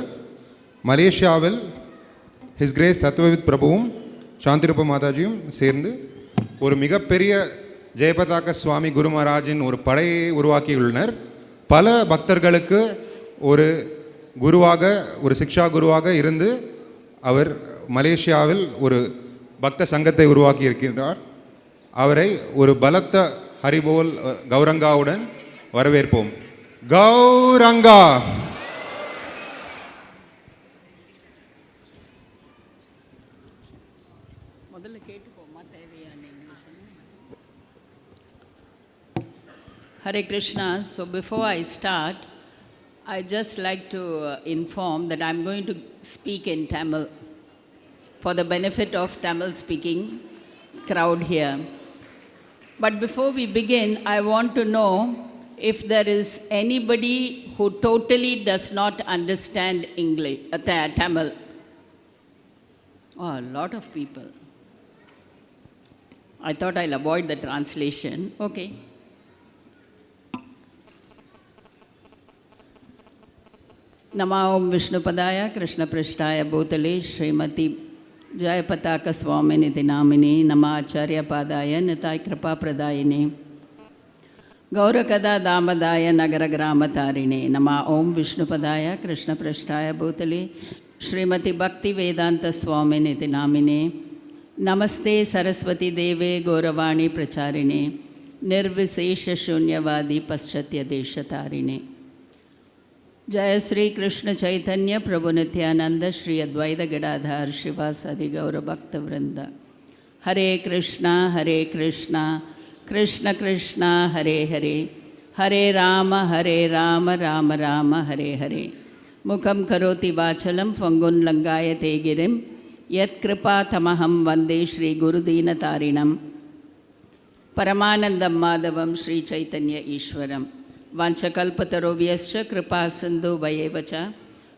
மலேசியாவில் his grace தத்துவவித் பிரபுவும் சாந்திரூப மாதாஜியும் சேர்ந்து ஒரு மிகப்பெரிய ஜெயபதாக சுவாமி குருமராஜின் ஒரு படையை உருவாக்கியுள்ளனர். பல பக்தர்களுக்கு ஒரு குருவாக, ஒரு சிக்ஷா குருவாக இருந்து அவர் மலேசியாவில் ஒரு பக்த சங்கத்தை உருவாக்கி இருக்கின்றார். அவரை ஒரு பலத்த ஹரிபோல் கௌரங்காவுடன் வரவேற்போம். Gauranga! Hare Krishna. So before I start, I just like to inform that I'm going to speak in Tamil for the benefit of Tamil speaking crowd here. But before we begin, I want to know if there is anybody who totally does not understand English, Tamil. Oh, a lot of people. I thought I'll avoid the translation. Okay. Nama Om Vishnupadaya Krishna Prishtaya Bhutale Srimati Jayapataka Swami Niti Namini Nama Acharya Padaya Nitai Kripa Pradayini Gaurakada Damadaya Nagara Gramatarine Nama Om Vishnupadaya Krishna Prishtaya Bhutale Srimati Bhakti Vedanta Swami Niti Namine Namaste Saraswati Deve Gauravani Pracharine Nirvisesha Shunyavadi Paschatya Deshatarine Jaya Sri Krishna Chaitanya Prabhu Nityananda Shri Advaita Gadadhar Shivasadi Gaura Bhakta Vrinda Hare Krishna Krishna Krishna Hare Hare Hare Rama Rama Rama Hare Hare Mukam Karoti Vachalam Fangun Langayate Girim Yat Kripa Tamaham Vande Shri Gurudina Tarinam Paramanandam Madhavam Shri Chaitanya Ishwaram Vanchakalpataroviyascha kripa sindhu vayevacha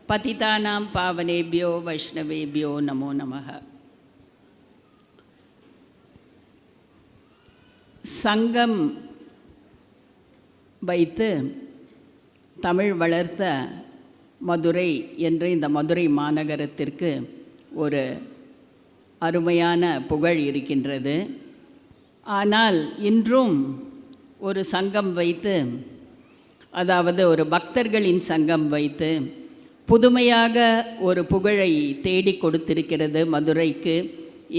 patitanam pavanebhyo vaishnavebhyo namo namaha. சங்கம் வைத்து தமிழ் வளர்த்த மதுரை என்ற இந்த மதுரை மாநகரத்திற்கு ஒரு அருமையான புகழ் இருக்கின்றது. ஆனால் இன்றும் ஒரு சங்கம் வைத்து, அதாவது ஒரு பக்தர்களின் சங்கம் வைத்து புதுமையாக ஒரு புகழை தேடி கொடுத்திருக்கிறது மதுரைக்கு.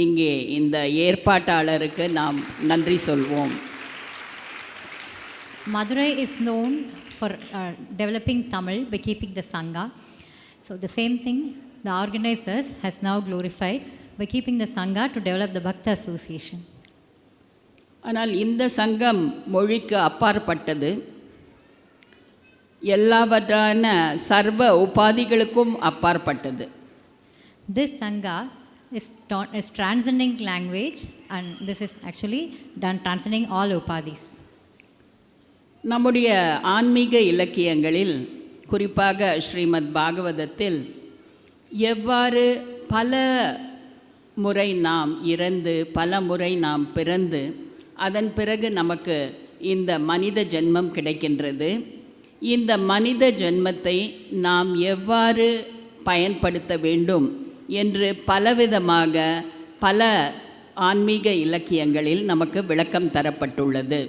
இங்கே இந்த ஏற்பாட்டாளருக்கு நாம் நன்றி சொல்வோம். Madurai is known for developing Tamil by keeping the Sangha. So the same thing the organizers has now glorified by keeping the Sangha to develop the Bhakta Association. ஆனால் இந்த சங்கம் மொழிக்கு அப்பாற்பட்டது, எல்லாவற்றான சர்வ உபாதிகளுக்கும் அப்பாற்பட்டது. This Sangha is transcending language, and this is actually done transcending all upadhis. நம்முடைய ஆன்மீக இலக்கியங்களில், குறிப்பாக ஸ்ரீமத் பாகவதத்தில் எவ்வாறு பல முறை நாம் இறந்து பல முறை நாம் பிறந்து அதன் பிறகு நமக்கு இந்த மனித ஜென்மம் கிடைக்கின்றது, இந்த மனித ஜென்மத்தை நாம் எவ்வாறு பயன்படுத்த வேண்டும் என்று பலவிதமாக பல ஆன்மீக இலக்கியங்களில் நமக்கு விளக்கம் தரப்பட்டுள்ளது.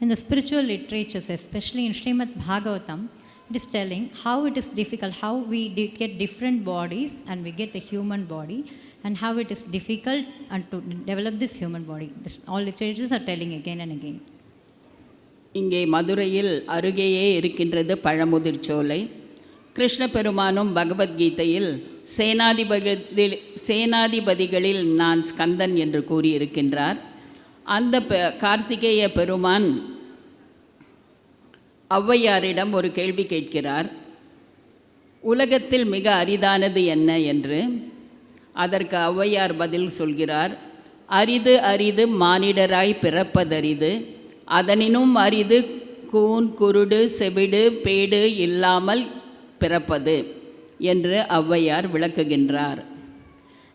In the spiritual literatures, especially in Srimad Bhagavatam, it is telling how it is difficult, how we get different bodies and we get the human body, and how it is difficult and to develop this human body. All literatures are telling again and again. இங்கே மதுரையில் அருகேயே இருக்கின்றது பழமுதிர் சோலை. கிருஷ்ண பெருமானும் பகவத்கீதையில் சேனாதிபதிகளில் நான் ஸ்கந்தன் என்று கூறியிருக்கின்றார். அந்த கார்த்திகேய பெருமான் ஔவையாரிடம் ஒரு கேள்வி கேட்கிறார். உலகத்தில் மிக அரிதானது என்ன என்று அதற்கு ஔவையார் பதில் சொல்கிறார். அரிது அரிது மானிடராய் பிறப்பதரிது, அதனினும் அரிது கூன் குருடு செவிடு பேடு இல்லாமல் பிறப்பது என்று Avvaiyar விளக்குகின்றார்.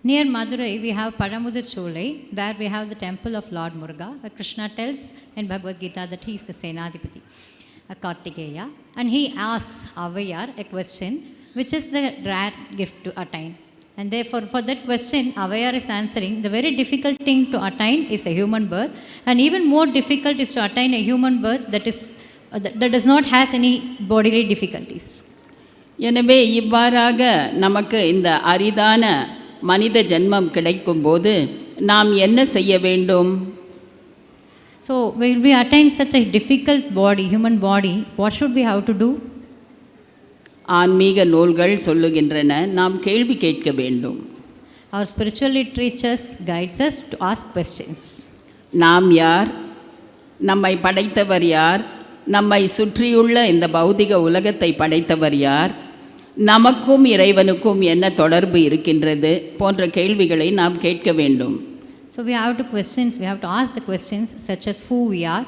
Near Madurai, we have Padamudar Cholai, where we have the temple of Lord Muruga, where Krishna tells in Bhagavad Gita that he is the Senadipati, Kartikeya, and he asks Avayar a question, which is the rare gift to attain. And therefore, for that question, Avayar is answering, the very difficult thing to attain is a human birth, and even more difficult is to attain a human birth that does not have any bodily difficulties. எனவே இவ்வாறாக நமக்கு இந்த அரிதான மனித ஜென்மம் கிடைக்கும்போது நாம் என்ன செய்ய வேண்டும்? So when we attain such a difficult body, human body, what should we have to do? ஆன்மீக நூல்கள் சொல்லுகின்றன, நாம் கேள்வி கேட்க வேண்டும். Our spiritual literatures guides us to ask questions. நாம் யார்? நம்மை படைத்தவர் யார்? நம்மை சுற்றியுள்ள இந்த பௌதிக உலகத்தை படைத்தவர் யார்? நமக்கும் இறைவனுக்கும் என்ன தொடர்பு இருக்கின்றது போன்ற கேள்விகளை நாம் கேட்க வேண்டும். So we have to ask the questions such as who we are,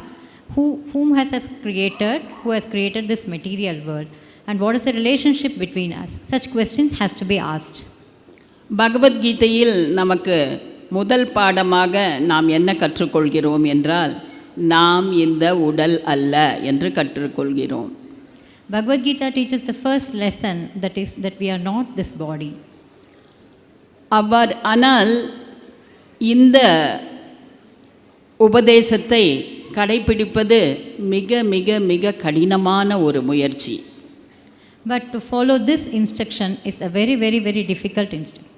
whom has us created, who has created this material world, and what is the relationship between us. Such questions has to be asked. பகவத்கீதையில் நமக்கு முதல் பாடமாக நாம் என்ன கற்றுக்கொள்கிறோம் என்றால், நாம் இந்த உடல் அல்ல என்று கற்றுக்கொள்கிறோம். Bhagavad Gita teaches the first lesson, that we are not this body. ஆனால் இந்த உபதேசத்தை கடைபிடிப்பது மிக மிக மிக கடினமான ஒரு முயற்சி. But to follow this instruction is a very very very difficult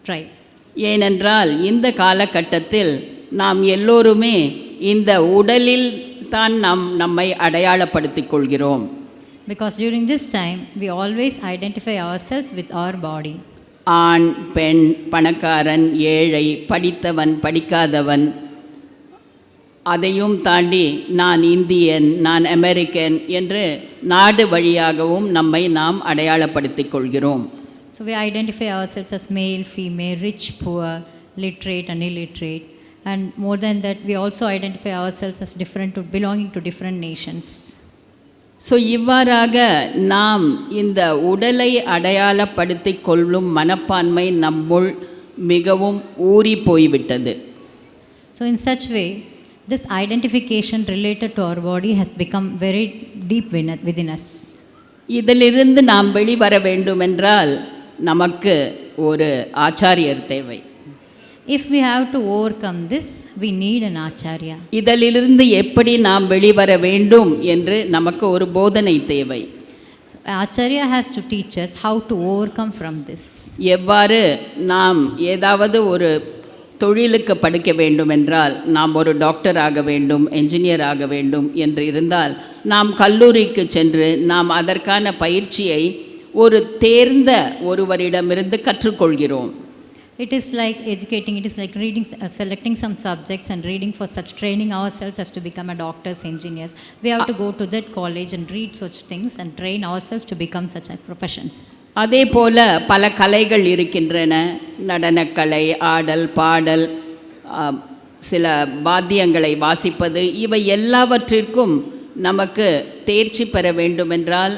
try. ஏனென்றால் இந்த காலகட்டத்தில் நாம் எல்லோருமே இந்த உடலில் தான் நம்மை அடையாளப்படுத்திக் கொள்கிறோம். Because during this time we always identify ourselves with our body. ஆண் பெண் பணக்காரன் ஏழை படித்தவன் படிக்காதவன் அதையும் தாண்டி நான் இந்தியன் நான் அமெரிக்கன் என்று நாடு வழியாகவும் நாம் அடையாளப்படுத்திக் கொள்கிறோம். So we identify ourselves as male, female, rich, poor, literate and illiterate, and more than that we also identify ourselves as belonging to different nations. So இவ்வாறாக நாம் இந்த உடலை அடையாளப்படுத்திக் கொள்ளும் மனப்பான்மை நம்முள் மிகவும் ஊறி போய்விட்டது. So in such way, this identification related to our body has become very deep within us. இதிலிருந்து நாம் வெளிவர வேண்டுமென்றால் நமக்கு ஒரு ஆச்சாரியர் தேவை. If we have to overcome this, we need an Acharya. இதிலிருந்து எப்படி நாம் வெளிவர வேண்டும் என்று நமக்கு ஒரு போதனை தேவை. So Acharya has to teach us how to overcome from this. எவ்வாறு நாம் ஏதாவது ஒரு தொழிலுக்கு படிக்க வேண்டும் என்றால் நாம் ஒரு டாக்டர் ஆக வேண்டும், என்ஜினியர் ஆக வேண்டும் என்று இருந்தால் நாம் கல்லூரிக்கு சென்று நாம் அதற்கான பயிற்சியை ஒரு தேர்ந்த ஒருவரிடமிருந்து கற்றுக்கொள்கிறோம். It is like educating, it is like selecting some subjects and reading for such training ourselves as to become a doctors, engineers. We have to go to that college and read such things and train ourselves to become such professions. அதே போல பல கலைகள் இருக்கின்றன. நடனக்கலை, ஆடல், பாடல், சில வாத்தியங்களை வாசிப்பது, இவை எல்லாவற்றிற்கும் நமக்கு தேர்ச்சி பெற வேண்டுமென்றால்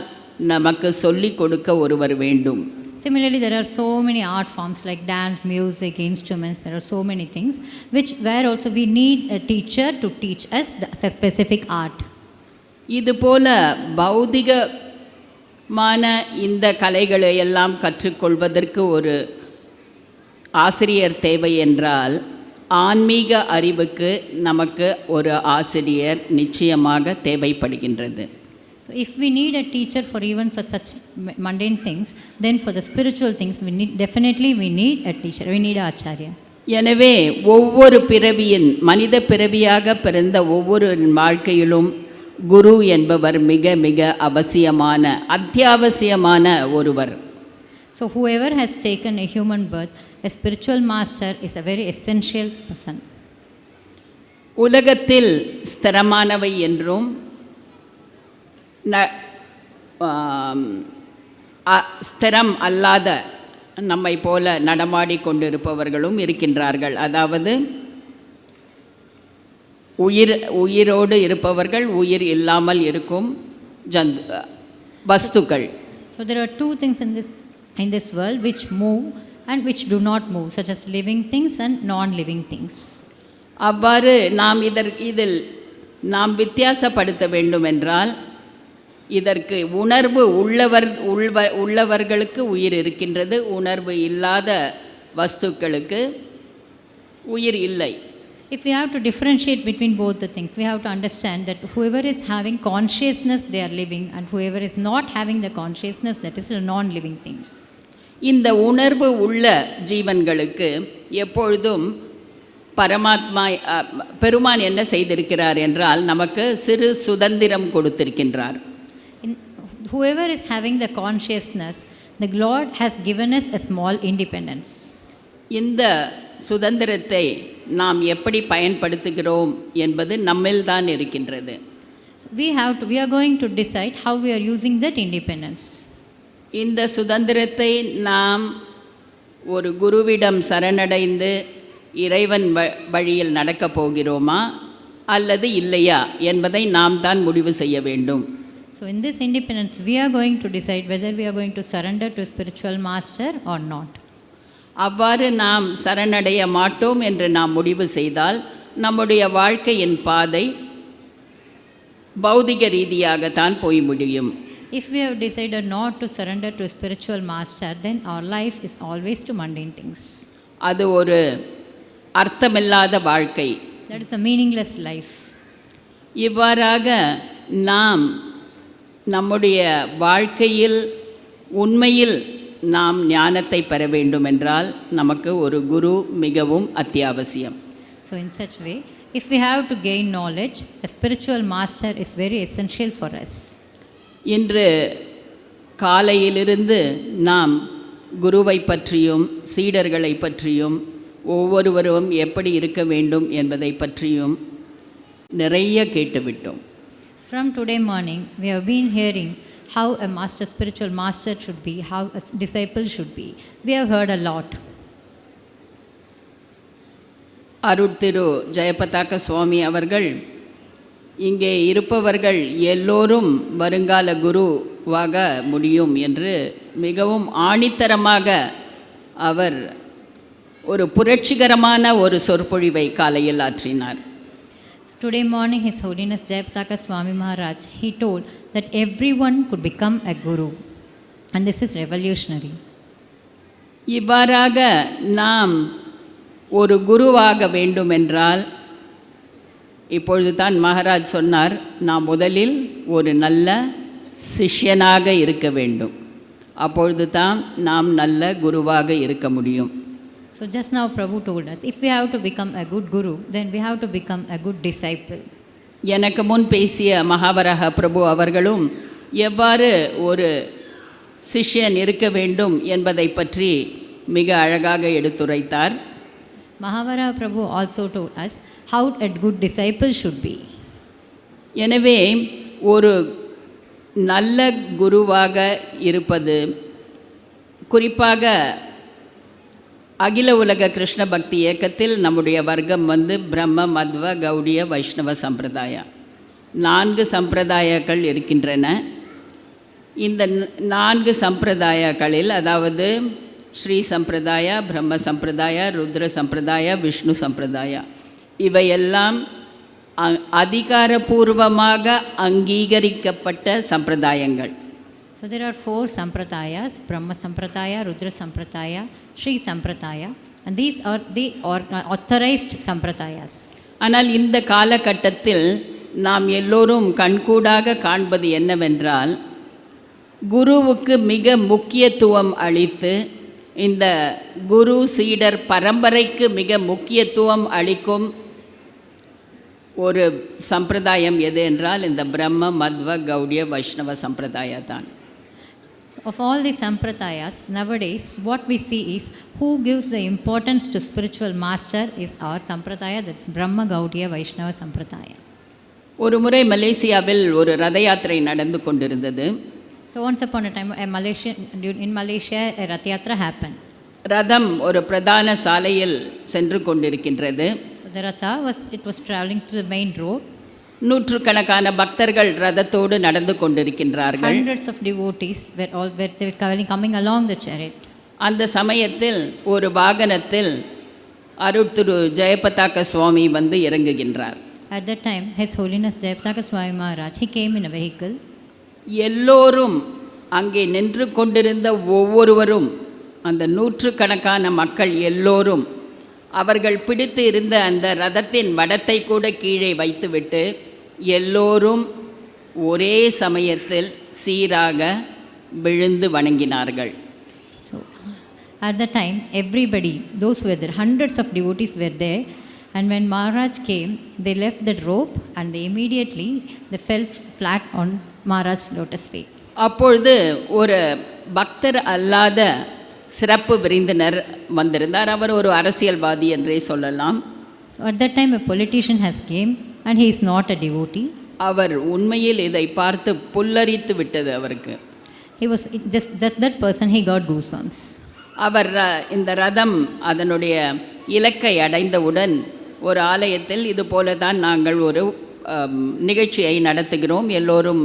நமக்கு சொல்லிக் கொடுக்க ஒருவர் வேண்டும். Similarly, there are so many art forms like dance, music, instruments. There are so many things where also we need a teacher to teach us the specific art. இது போல பௌதிகமான இந்த கலைகளை எல்லாம் கற்றுக்கொள்வதற்கு ஒரு ஆசிரியர் தேவை என்றால் ஆன்மீக அறிவுக்கு நமக்கு ஒரு ஆசிரியர் நிச்சயமாக தேவைப்படுகின்றது. So if we need a teacher for such mundane things, then for the spiritual things we need a teacher, we need an Acharya. எனவே ஒவ்வொரு பிறவியின் மனித பிறவியாக பிறந்த ஒவ்வொரு வாழ்க்கையிலும் குரு என்பவர் மிக மிக அவசியமான அத்தியாவசியமான ஒருவர். So whoever has taken a human birth, a spiritual master is a very essential person. உலகத்தில் ஸ்திரமானவை என்றும் ஸ்திரம் அல்லாத நம்மை போல நடமாடி கொண்டிருப்பவர்களும் இருக்கின்றார்கள். அதாவது உயிரோடு இருப்பவர்கள், உயிர் இல்லாமல் இருக்கும் வஸ்துக்கள். So there are two things in this world which move and which do not move, such as living things and non-living things. அவ்வாறு இதில் நாம் வித்தியாசப்படுத்த வேண்டும் என்றால், இதற்கு உணர்வு உள்ளவர்களுக்கு உயிர் இருக்கின்றது, உணர்வு இல்லாத வஸ்துக்களுக்கு உயிர் இல்லை. If we have to differentiate between both the things, we have to understand that whoever is having consciousness, they are living, and whoever is not having the consciousness, that is a non-living thing. இந்த உணர்வு உள்ள ஜீவன்களுக்கு எப்பொழுதும் பரமாத்மா பெருமான் என்ன செய்திருக்கிறார் என்றால், நமக்கு சிறு சுதந்திரம் கொடுத்திருக்கின்றார். Whoever is having the consciousness, the Lord has given us a small independence. இந்த சுதந்திரத்தை நாம் எப்படி பயன்படுத்துகிறோம் என்பது நம்மில் தான் இருக்கின்றது. We are going to decide how we are using that independence. இந்த சுதந்திரத்தை நாம் ஒரு குருவிடம் சரணடைந்து இறைவன் வழியில் நடக்கப் போகிறோமா அல்லது இல்லையா என்பதை நாம் தான் முடிவு செய்ய வேண்டும். So in this independence, we are going to decide whether we are going to surrender to spiritual master or not. அவ்வாறு நாம் சரணடைய மாட்டோம் என்று நாம் முடிவு செய்தால், நம்முடைய வாழ்க்கையின் பாதை பௌதிக ரீதியாகத்தான் போய் முடியும். If we have decided not to surrender to spiritual master, then our life is always to mundane things. அது ஒரு அர்த்தமில்லாத வாழ்க்கை. That is a meaningless life. இவ்வாறாக நாம் நம்முடைய வாழ்க்கையில் உண்மையில் நாம் ஞானத்தை பெற வேண்டும் என்றால் நமக்கு ஒரு குரு மிகவும் அத்தியாவசியம். So in such way, if we have to gain knowledge, a spiritual master is very essential for us. இன்று காலையிலிருந்து நாம் குருவை பற்றியும் சீடர்களை பற்றியும் ஒவ்வொருவரும் எப்படி இருக்க வேண்டும் என்பதை பற்றியும் நிறைய கேட்டுவிட்டோம். From today morning, we have been hearing how a master, spiritual master should be, how a disciple should be. We have heard a lot. திரு ஜெயபதாக்க சுவாமி அவர்கள், இங்கே இருப்பவர்கள் எல்லோரும் வருங்கால குருவாக முடியும் என்று மிகவும் ஆணித்தரமாக அவர் ஒரு புரட்சிகரமான ஒரு சொற்பொழிவை காலையில் ஆற்றினார். Today morning, His Holiness Jayapataka Swami Maharaj, he told that everyone could become a guru, and this is revolutionary. இவ்வாறாக நாம் ஒரு குருவாக வேண்டுமென்றால், இப்பொழுது தான் மகாராஜ் சொன்னார், நாம் முதலில் ஒரு நல்ல சிஷ்யனாக இருக்க வேண்டும். அப்பொழுது தான் நாம் நல்ல குருவாக இருக்க முடியும். So just now Prabhu told us, if we have to become a good guru, then we have to become a good disciple. எனக்கு முன் பேசிய மகாவராக பிரபு அவர்களும் எவ்வாறு ஒரு சிஷ்யன் இருக்க வேண்டும் என்பதை பற்றி மிக அழகாக எடுத்துரைத்தார். Mahavara Prabhu also told us how a good disciple should be. எனவே ஒரு நல்ல குருவாக இருப்பது, குறிப்பாக அகில உலக கிருஷ்ண பக்தி இயக்கத்தில் நம்முடைய வர்க்கம் பிரம்ம, மத்வ, கௌடிய, வைஷ்ணவ சம்பிரதாயா 4 சம்பிரதாயங்கள் இருக்கின்றன. இந்த 4 சம்பிரதாயங்களில், அதாவது ஸ்ரீ சம்பிரதாயா, பிரம்ம சம்பிரதாயா, ருத்ர சம்பிரதாயா, விஷ்ணு சம்பிரதாயா, இவையெல்லாம் அதிகாரபூர்வமாக அங்கீகரிக்கப்பட்ட சம்பிரதாயங்கள். So there are 4 sampradayas: Brahma Sampradaya, Rudra Sampradaya, Sri Sampradaya, and these are the authorized sampradayas. ஆனால் இந்த காலகட்டத்தில் நாம் எல்லோரும் கண்கூடாக காண்பது என்னவென்றால், குருவுக்கு மிக முக்கியத்துவம் அளித்து, இந்த குரு சீடர் பரம்பரைக்கு மிக முக்கியத்துவம் அளிக்கும் ஒரு சம்பிரதாயம் எது என்றால் இந்த பிரம்ம, மத்வ, கௌடிய, வைஷ்ணவ சம்பிரதாயா தான். Of all the sampradayas, nowadays what we see is who gives the importance to spiritual master is our sampradaya, that's Brahma, Gaudiya, Vaishnava sampradaya. ஒரு முறை மலேசியாவில் ஒரு ரத யாத்திரை நடந்து கொண்டிருந்தது. So once upon a time, in Malaysia, a Rath Yatra happened. ரதம் ஒரு பிரதான சாலையில் சென்று கொண்டிருக்கின்றது. So the Ratha was traveling to the main road. நூற்றுக்கணக்கான பக்தர்கள் ரதத்தோடு நடந்து கொண்டிருக்கின்றார்கள். Hundreds of devotees were coming along the chariot. அந்த சமயத்தில் ஒரு வாகனத்தில் அருட்திரு ஜெயபதாக்க சுவாமி வந்து இறங்குகின்றார். At that time, His Holiness Jayapataka Swami Maharaj, he came in a vehicle. எல்லோரும் அங்கே நின்று கொண்டிருந்த ஒவ்வொருவரும், அந்த நூற்றுக்கணக்கான மக்கள் எல்லோரும் அவர்கள் பிடித்து இருந்த அந்த ரதத்தின் வடத்தை கூட கீழே வைத்துவிட்டு எல்லோரும் ஒரே சமயத்தில் சீராக விழுந்து வணங்கினார்கள். So at the time, everybody, those who were there, hundreds of devotees were there, and when Maharaj came, they left that rope and they immediately fell flat on Maharaj's lotus feet. அப்பொழுது ஒரு பக்தர் அல்லாத சிறப்பு விருந்தினர் வந்திருந்தார். அவர் ஒரு அரசியல்வாதி என்றே சொல்லலாம். So at that time, a politician has came and he is not a devotee. அவர் உண்மையில் இதை பார்த்து புல்லரித்து விட்டது அவருக்கு. He was just that person, he got goosebumps. அவர் இந்த ரதம் அதனுடைய இலக்கை அடைந்தவுடன் ஒரு ஆலயத்தில் இது போல தான் நாங்கள் ஒரு நிகழ்ச்சியை நடத்துகிறோம், எல்லோரும்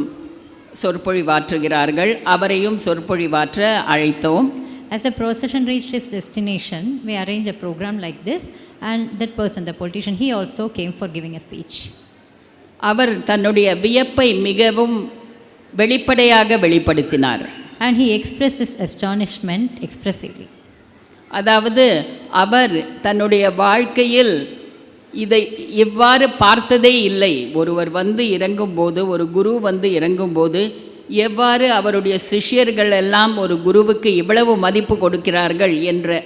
சொற்பொழிவாற்றுகிறார்கள், அவரையும் சொற்பொழிவாற்ற அழைத்தோம். As the procession reached its destination, we arranged a program like this, and that person, the politician, he also came for giving a speech. அவர் தன்னுடைய வியப்பை மிகவும் வெளிப்படையாக வெளிப்படுத்தினார். And he expressed his astonishment expressively. அதாவது அவர் தன்னுடைய வாழ்க்கையில் இதை இவ்வாறு பார்த்ததே இல்லை. ஒருவர் வந்து இறங்கும்போது, ஒரு குரு வந்து இறங்கும்போது எவ்வாறு அவருடைய சிஷ்யர்கள் எல்லாம் ஒரு குருவுக்கு இவ்வளவு மதிப்பு கொடுக்கிறார்கள் என்ற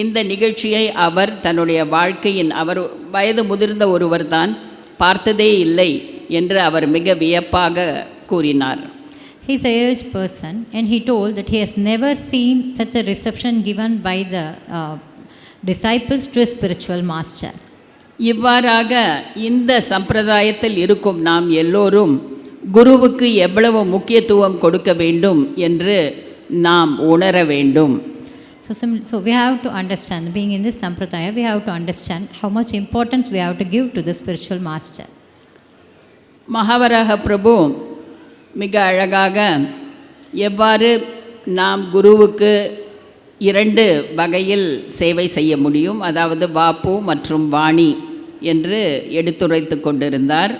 இந்த நிகழ்ச்சியை அவர் தன்னுடைய வாழ்க்கையின், அவர் வயது முதிர்ந்த ஒருவர் தான், பார்த்ததே இல்லை என்று அவர் மிக வியப்பாக கூறினார். He is a aged person and he told that he has never seen such a reception given by the disciples to a spiritual master. இவ்வாறாக இந்த சம்பிரதாயத்தில் இருக்கும் நாம் எல்லோரும் குருவுக்கு எவ்வளவு முக்கியத்துவம் கொடுக்க வேண்டும் என்று நாம் உணர வேண்டும். So we have to understand, being in this sampradaya, we have to understand how much importance we have to give to the spiritual master. மகாவராக பிரபு மிக அழகாக எவ்வாறு நாம் குருவுக்கு இரண்டு வகையில் சேவை செய்ய முடியும், அதாவது வாப்பு மற்றும் வாணி என்று எடுத்துரைத்து கொண்டிருந்தார்.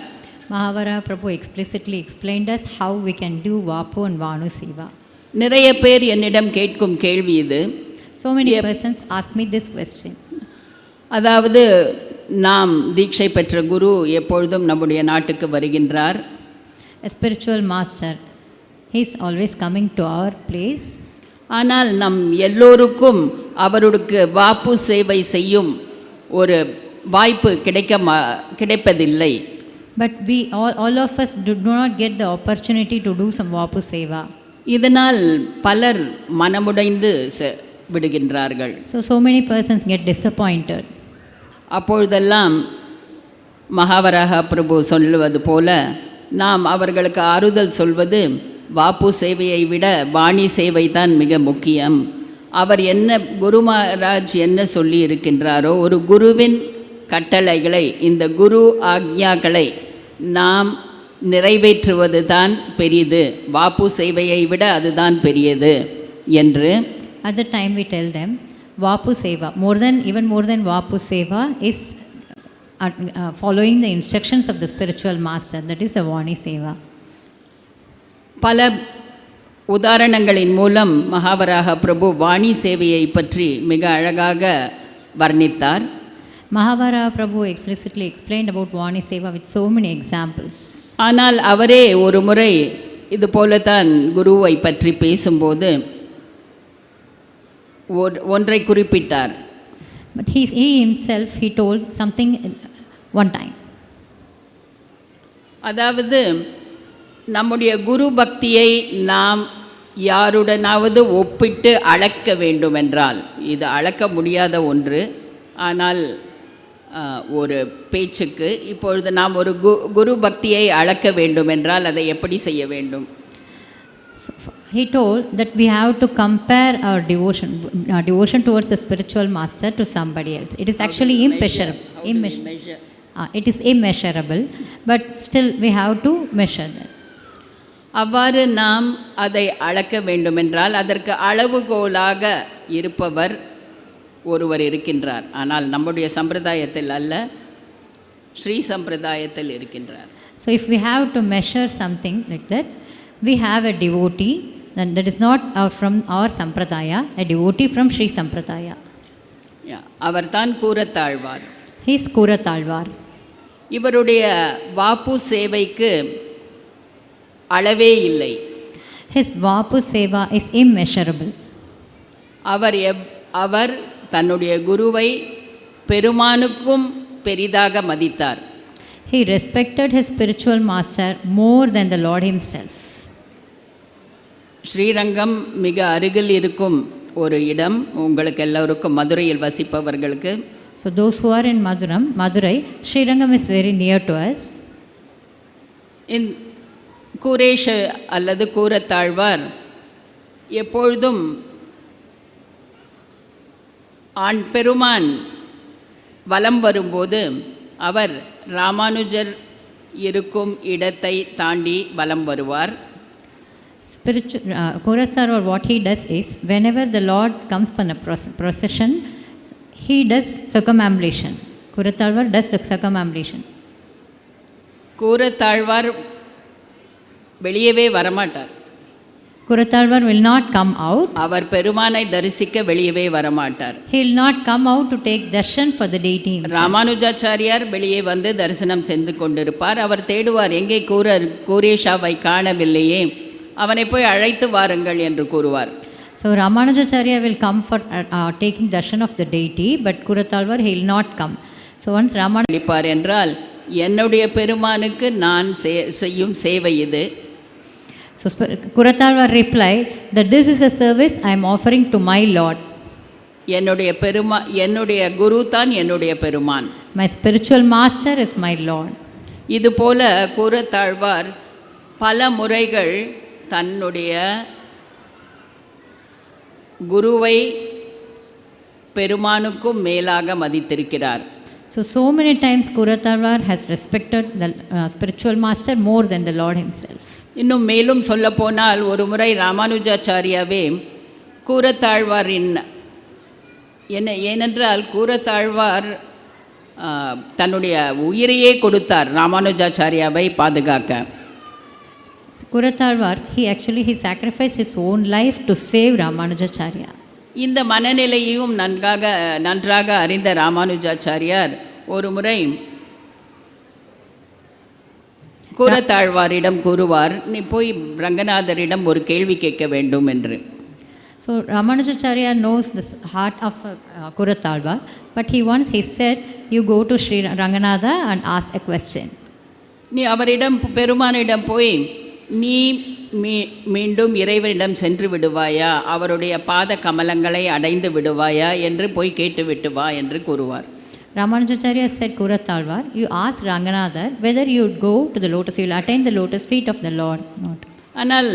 Mahavara Prabhu explicitly explained us how we can do Vapu and Vanu Seva. நிறைய பேர் என்னிடம் கேட்கும் கேள்வி இது. So many persons ask me this question. அதாவது நாம் தீட்சை பெற்ற குரு எப்பொழுதும் நம்முடைய நாட்டுக்கு வருகின்றார். A spiritual master, he is always coming to our place. ஆனால் நம் எல்லோருக்கும் அவருக்கு வாப்பு சேவை செய்யும் ஒரு வாய்ப்பு கிடைப்பதில்லை. But we all of us do not get the opportunity to do some Vapu Seva. இதனால் பலர் மனமுடைந்து விடுகின்றார்கள். So many persons get disappointed. அப்பொழுதெல்லாம் மகாவராக பிரபு சொல்லுவது போல நாம் அவர்களுக்கு ஆறுதல் சொல்வது, வாப்பு சேவையை விட வாணி சேவை தான் மிக முக்கியம். அவர் என்ன, குருமராஜ் என்ன சொல்லி இருக்கின்றாரோ, ஒரு குருவின் கட்டளைகளை, இந்த குரு ஆக்ஞாக்களை நாம் நிறைவேற்றுவது தான் பெரியது, வாப்பு சேவையை விட அதுதான் பெரியது என்று. At the time we tell them, Vapu Seva, even more than Vapu Seva is following the instructions of the spiritual master, that is a Vani Seva. பல உதாரணங்களின் மூலம் மகாவராக பிரபு வாணி சேவையை பற்றி மிக அழகாக வர்ணித்தார். Mahavara Prabhu explicitly explained about Vani Seva with so many examples. ஆனால் அவரே ஒரு முறை இது போலத்தான் குருவை பற்றி பேசும்போது ஒன்றை குறிப்பிட்டார். But he himself, he told something one time. அதாவது நம்முடைய குரு பக்தியை நாம் யாருடனாவது ஒப்பிட்டு அளக்க வேண்டுமென்றால், இது அளக்க முடியாத ஒன்று, ஆனால் ஒரு பேச்சுக்கு இப்பொழுது நாம் ஒரு குரு பக்தியை அளக்க வேண்டுமென்றால் அதை எப்படி செய்ய வேண்டும்? He told that we have to compare our devotion towards the spiritual master to somebody else. It is actually immeasurable. It is immeasurable, but still we have to measure that. அவ்வாறு நாம் அதை அளக்க வேண்டுமென்றால் அதற்கு அளவுகோலாக இருப்பவர் ஒருவர் இருக்கின்றார். ஆனால் நம்முடைய சம்பிரதாயத்தில் அல்ல, ஸ்ரீ சம்பிரதாயத்தில் இருக்கின்றார். So if we have to measure something like that, we have a devotee, then that is not from our sampradaya, a devotee from Sri Sampradaya. அவர் தான் கூரத்தாழ்வார். He is Koorathazhwar. இவருடைய வாப்பு சேவைக்கு அளவே இல்லை. His vapu seva is immeasurable. அவர் தன்னுடைய குருவை பெருமானுக்கும் பெரிதாக மதித்தார். He respected his spiritual master more than the Lord himself. Srirangam மிக அருகில் இருக்கும் ஒரு இடம், உங்களுக்கு எல்லோருக்கும் மதுரையில் வசிப்பவர்களுக்கு. So those who are in Madurai, Srirangam is very near to us. Quraysh அல்லது கூரத்தாழ்வார் எப்பொழுதும் ஆண் பெருமான் வலம் வரும்போது அவர் ராமானுஜர் இருக்கும் இடத்தை தாண்டி வலம் வருவார். Kuratharwar, what he does is, whenever the Lord comes for a procession, he does circumambulation. Kuratharwar does the circumambulation. Koorathazhwar வெளியவே வரமாட்டார். Kuratharwar will not come out. அவர் பெருமானை தரிசிக்க வெளியவே வரமாட்டார். He will not come out to take darshan for the deity. Ramanujacharyar வெளியே வந்து தரிசனம் செய்து கொண்டிருப்பார். அவர் தேடுவார், எங்கே கூரேஷாவை காணவில்லையே, அவனை போய் அழைத்து வாருங்கள் என்று கூறுவார். So Ramanujacharya will come for taking darshan of the deity, but Kurathalwar he will not come. So once அளிப்பார் என்றால் என்னுடைய பெருமானுக்கு நான் செய்யும் சேவை இது. So Kurathalwar replied that this is a service I am offering to my Lord. என்னுடைய குரு தான் என்னுடைய பெருமான். My spiritual master is my Lord. இது போல கூரத்தாழ்வார் பல முறைகள் தன்னுடைய குருவை பெருமானுக்கும் மேலாக மதித்திருக்கிறார். So many times Kurathalwar has respected the spiritual master more than the Lord himself. இன்னும் மேலும் சொல்ல போனால் ஒரு முறை ராமானுஜாச்சாரியாவே கூரத்தாழ்வாரின் ஏனென்றால் கூரத்தாழ்வார் தன்னுடைய உயிரையே கொடுத்தார் ராமானுஜாச்சாரியாவை பாதுகாக்க. Kurathalwar he sacrificed his own life to save Ramanujacharya. இந்த மனநிலையையும் நன்றாக அறிந்த ராமானுஜாச்சாரியார் ஒரு முறை கூரத்தாழ்வாரிடம் கூறுவார், நீ போய் ரங்கநாதரிடம் ஒரு கேள்வி கேட்க வேண்டும் என்று. So Ramanujacharya knows the heart of Kurathalwar, but he said, you go to Sri Ranganatha and ask a question. நீ அவரிடம் பெருமானிடம் போய் நீ மீண்டும் இறைவனிடம் சென்று விடுவாயா, அவருடைய பாத கமலங்களை அடைந்து விடுவாயா என்று போய் கேட்டு விட்டு வா என்று கூறுவார். Ramanujacharya said, Kurathalwar, you ask Ranganatha whether you would go to the lotus, you will attain the lotus feet of the Lord. ஆனால்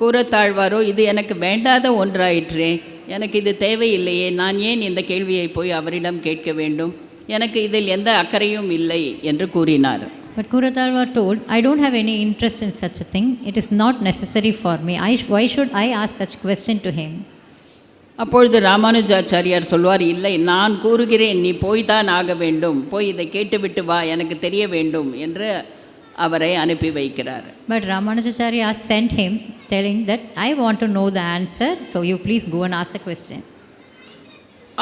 கூரத்தாழ்வாரோ இது எனக்கு வேண்டாத ஒன்றாயிற்றே, எனக்கு இது தேவையில்லையே, நான் ஏன் இந்த கேள்வியை போய் அவரிடம் கேட்க வேண்டும், எனக்கு இதில் எந்த அக்கறையும் இல்லை என்று கூறினார். But Kurathalwar told, I don't have any interest in such a thing. It is not necessary for me. Why should I ask such question to him? அப்பொழுது ராமானுஜாச்சாரியார் சொல்வார், இல்லை நான் கூறுகிறேன், நீ போய்தான் ஆக வேண்டும், போய் இதை கேட்டுவிட்டு வா, எனக்கு தெரிய வேண்டும் என்று அவரை அனுப்பி வைக்கிறார். But Ramanujacharya sent him telling that I want to know the answer, so you please go and ask the question.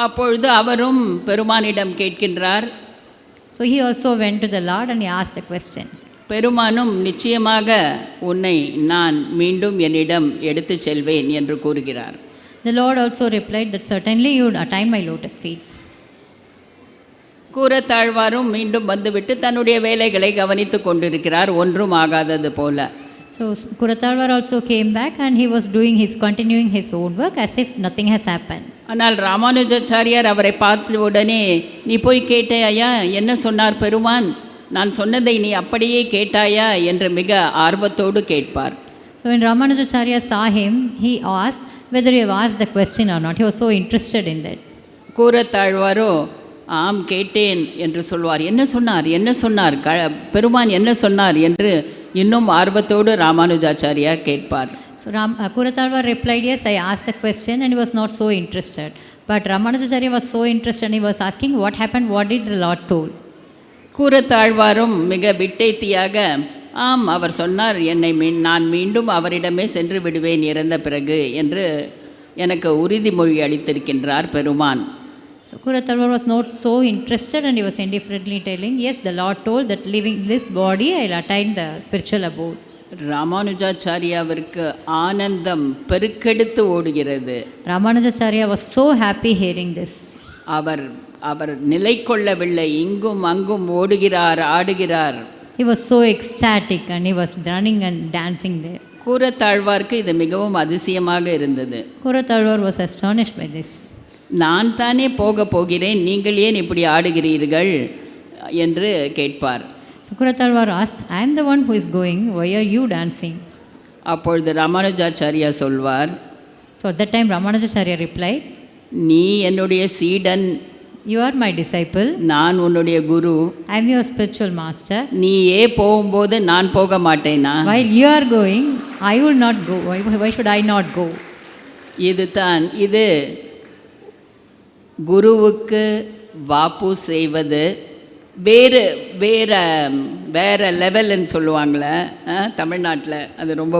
அப்பொழுது அவரும் பெருமானிடம் கேட்கின்றார். So he also went to the Lord and he asked the question. பெருமானும் நிச்சயமாக உன்னை நான் மீண்டும் என்னிடம் எடுத்து செல்வேன் என்று கூறுகிறார். The Lord also replied that certainly you would attain my lotus feet. கூரத்தாழ்வாரும் மீண்டும் வந்துவிட்டு தன்னுடைய வேலைகளை கவனித்துக் கொண்டிருக்கிறார், ஒன்றும் ஆகாதது போல. So Kurathalwar also came back and he was continuing his own work as if nothing has happened. ஆனால் ராமானுஜாச்சாரியார் அவரை பார்த்த உடனே, நீ போய் கேட்டாயா, என்ன சொன்னார் பெருமான், நான் சொன்னதை நீ அப்படியே கேட்டாயா என்று மிக ஆர்வத்தோடு கேட்பார். So when Ramanujacharya saw him, he asked whether he have asked the question or not. He was so interested in that. கூரத்தாழ்வாரோ ஆம் கேட்டேன் என்று சொல்வார். என்ன சொன்னார் என்ன சொன்னார் பெருமான் என்ன சொன்னார் என்று இன்னும் ஆர்வத்தோடு ராமானுஜாச்சாரியா கேட்பார். So Kuratalvar replied, yes, I asked the question, and he was not so interested. But Ramanujacharya was so interested and he was asking what happened, what did the Lord told. கூரத்தாழ்வாரும் மிக விட்டேத்தியாக ஆம் அவர் சொன்னார் என்னை நான் மீண்டும் அவரிடமே சென்று விடுவேன் இறந்த பிறகு என்று எனக்கு உறுதிமொழி அளித்திருக்கின்றார் பெருமான். So Kuratalvar was not so interested and he was indifferently telling, yes, the Lord told that leaving this body I will attain the spiritual abode. ராமானுஜாச்சாரியாவிற்கு ஆனந்தம் பெருக்கெடுத்து ஓடுகிறது. Ramanujacharya was so happy hearing this. அவர் நிலை கொள்ளவில்லை, இங்கும் அங்கும் ஓடுகிறார் ஆடுகிறார். He was so ecstatic and he was running and dancing there. கூரத்தாழ்வார்க்கு இது மிகவும் அதிசயமாக இருந்தது. Kuratalvar was astonished by this. நான் தானே போகிறேன், நீங்கள் ஏன் இப்படி ஆடுகிறீர்கள் என்று கேட்பார். So Kuratalvar asked, I am the one who is going, why are you dancing? அப்பொழுது ராமானுஜாச்சாரியா சொல்வார். So at that time Ramanujacharya replied, நீ என்னுடைய சீடன், you are my disciple, நான் உன்னுடைய குரு, I am your spiritual master. நீயே போகும்போது நான் போக மாட்டேனா? While you are going, I will not go. Why should I not go? இது குருவுக்கு வாப்பு செய்வது வேற லெவல்னு சொல்லுவாங்களே தமிழ்நாட்டில், அது ரொம்ப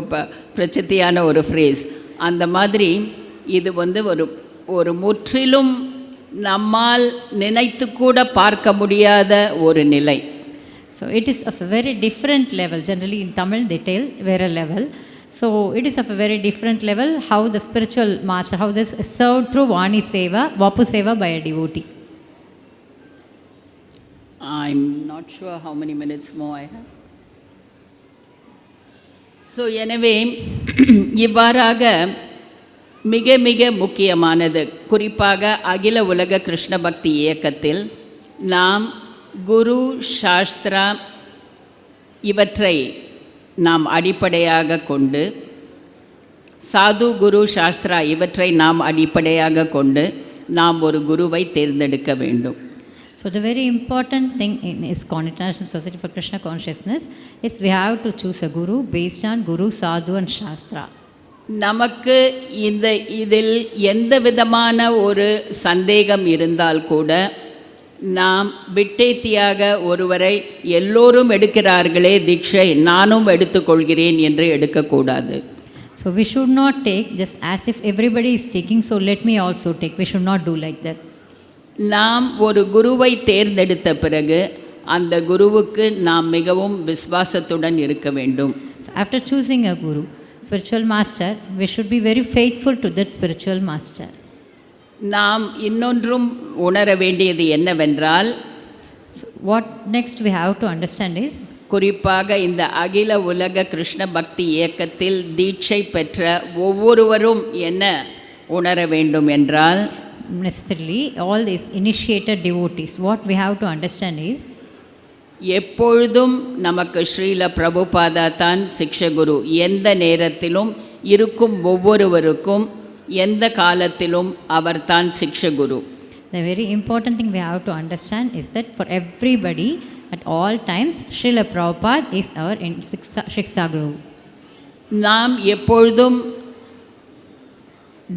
பிரசித்தியான ஒரு ஃப்ரேஸ். அந்த மாதிரி இது ஒரு முற்றிலும் நம்மால் நினைத்து கூட பார்க்க முடியாத ஒரு நிலை. So it is of a very different level. Generally in Tamil they tell vera level. So it is of a very different level how the spiritual master, how this is served through Vani Seva, Vapu Seva by a devotee. I'm not sure how many minutes more I have. So எனவே இவ்வாறாக மிக மிக முக்கியமானது, குறிப்பாக அகில உலக கிருஷ்ண பக்தி இயக்கத்தில் நாம் குரு சாஸ்திரா இவற்றை நாம் அடிப்படையாக கொண்டு, சாது குரு சாஸ்திரா இவற்றை நாம் அடிப்படையாக கொண்டு நாம் ஒரு குருவை தேர்ந்தெடுக்க வேண்டும். So the very important thing in ISKCON, International Society for Krishna Consciousness, is we have to choose a guru based on Guru, Sadhu and Shastra. நமக்கு இதில் எந்த விதமான ஒரு சந்தேகம் இருந்தால் கூட நாம் விட்டேத்தியாக ஒருவரை எல்லோரும் எடுக்கிறார்களே தீட்சை நானும் எடுத்துக்கொள்கிறேன் என்று எடுக்கக்கூடாது. So we should not take just as if everybody is taking, so let me also take. We should not do like that. நாம் ஒரு குருவை தேர்ந்தெடுத்த பிறகு அந்த குருவுக்கு நாம் மிகவும் விசுவாசத்துடன் இருக்க வேண்டும். So after choosing a guru, spiritual master, we should be very faithful to that spiritual master. நாம் இன்னொன்றும் உணர வேண்டியது என்னவென்றால், what next we have to understand is, குறிப்பாக இந்த அகில உலக கிருஷ்ண பக்தி இயக்கத்தில் தீட்சை பெற்ற ஒவ்வொருவரும் என்ன உணர வேண்டும் என்றால், necessarily all these initiated devotees, what we have to understand is, எப்பொழுதும் நமக்கு ஸ்ரீல பிரபுபாதா தான் சிக்ஷகுரு. எந்த நேரத்திலும் இருக்கும் ஒவ்வொருவருக்கும் எந்த காலத்திலும் அவர்தான் சிக்ஷகுரு. The very important thing we have to understand is that for everybody at all times Srila Prabhupada is our Shiksha Guru. நாம் எப்பொழுதும்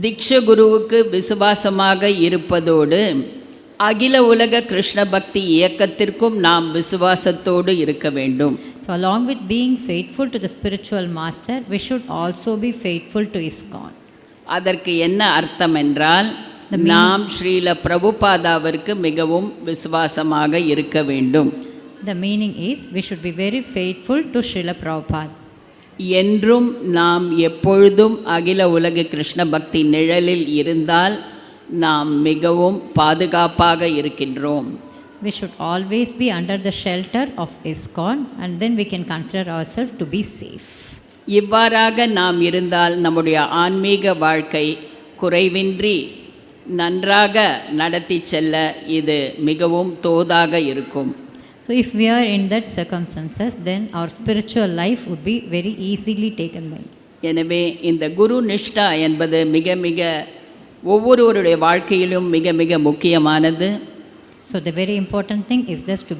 தீக்ஷகுருவுக்கு விசுவாசமாக இருப்பதோடு அகில உலக கிருஷ்ண பக்தி இயக்கத்திற்கும் நாம் விசுவாசத்தோடு இருக்க வேண்டும். So along with being faithful to the spiritual master, we should also be faithful to ISKCON. அதற்கு என்ன அர்த்தம் என்றால், நாம் ஸ்ரீல பிரபுபாதாவிற்கு மிகவும் விசுவாசமாக இருக்க வேண்டும். The meaning is we should be very faithful to Srila Prabhupada. என்றும் நாம் எப்பொழுதும் அகில உலக கிருஷ்ண பக்தி நிழலில் இருந்தால் நாம் மிகவும் பாதுகாப்பாக இருக்கின்றோம். We should always be under the shelter of ISKCON and then we can consider ourselves to be safe. இவ்வாறாக நாம் இருந்தால் நம்முடைய ஆன்மீக வாழ்க்கை குறைவின்றி நன்றாக நடத்தி செல்ல இது மிகவும் தோதாக இருக்கும். So if we are in that circumstances, then our spiritual life would be very easily taken by. எனவே இந்த குரு நிஷ்டா என்பது மிக மிக ஒவ்வொருவருடைய வாழ்க்கையிலும் மிக மிக முக்கியமானது. So the very important thing is just to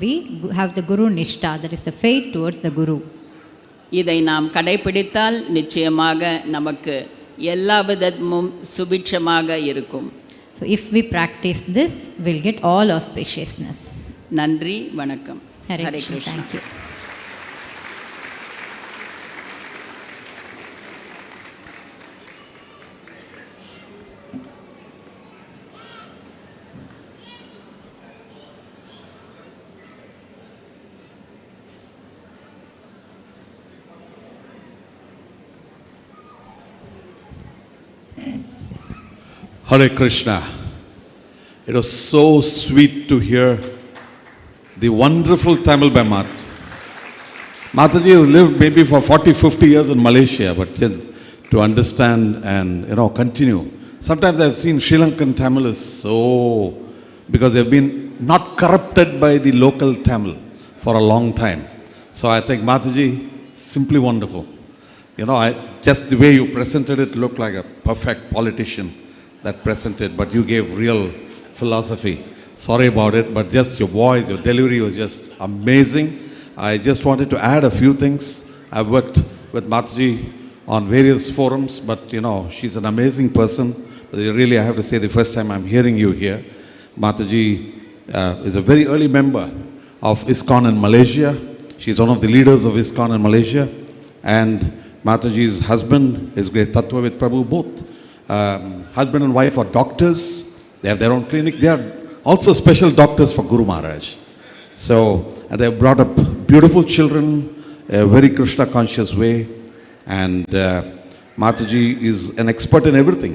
have the Guru Nishta, that is the faith towards the Guru. இதை நாம் கடைபிடித்தால் நிச்சயமாக நமக்கு எல்லா விதமும் சுபிட்சமாக இருக்கும். So if we practice this, we'll get all auspiciousness. நன்றி, வணக்கம். Hare Krishna. Thank you. Hare Krishna. It was so sweet to hear the wonderful Tamil by Mataji. Mataji has lived maybe for 40-50 years in Malaysia, but to understand and continue. Sometimes I've seen Sri Lankan Tamil is so, because they've been not corrupted by the local Tamil for a long time. So I think Mataji, simply wonderful. Just the way you presented it looked like a perfect politician that presented, but you gave real philosophy. Sorry about it, but just your voice, your delivery was just amazing. I just wanted to add a few things. I've worked with Mataji on various forums, but she's an amazing person. Really, I have to say, the first time I'm hearing you here. Mataji is a very early member of ISKCON in Malaysia. She's one of the leaders of ISKCON in Malaysia. And Mataji's husband is Great Tattva with Prabhu, both. Husband and wife are doctors. They have their own clinic. They are also special doctors for Gurumaraj. So they have brought up beautiful children, a very Krishna conscious way. And Mataji is an expert in everything.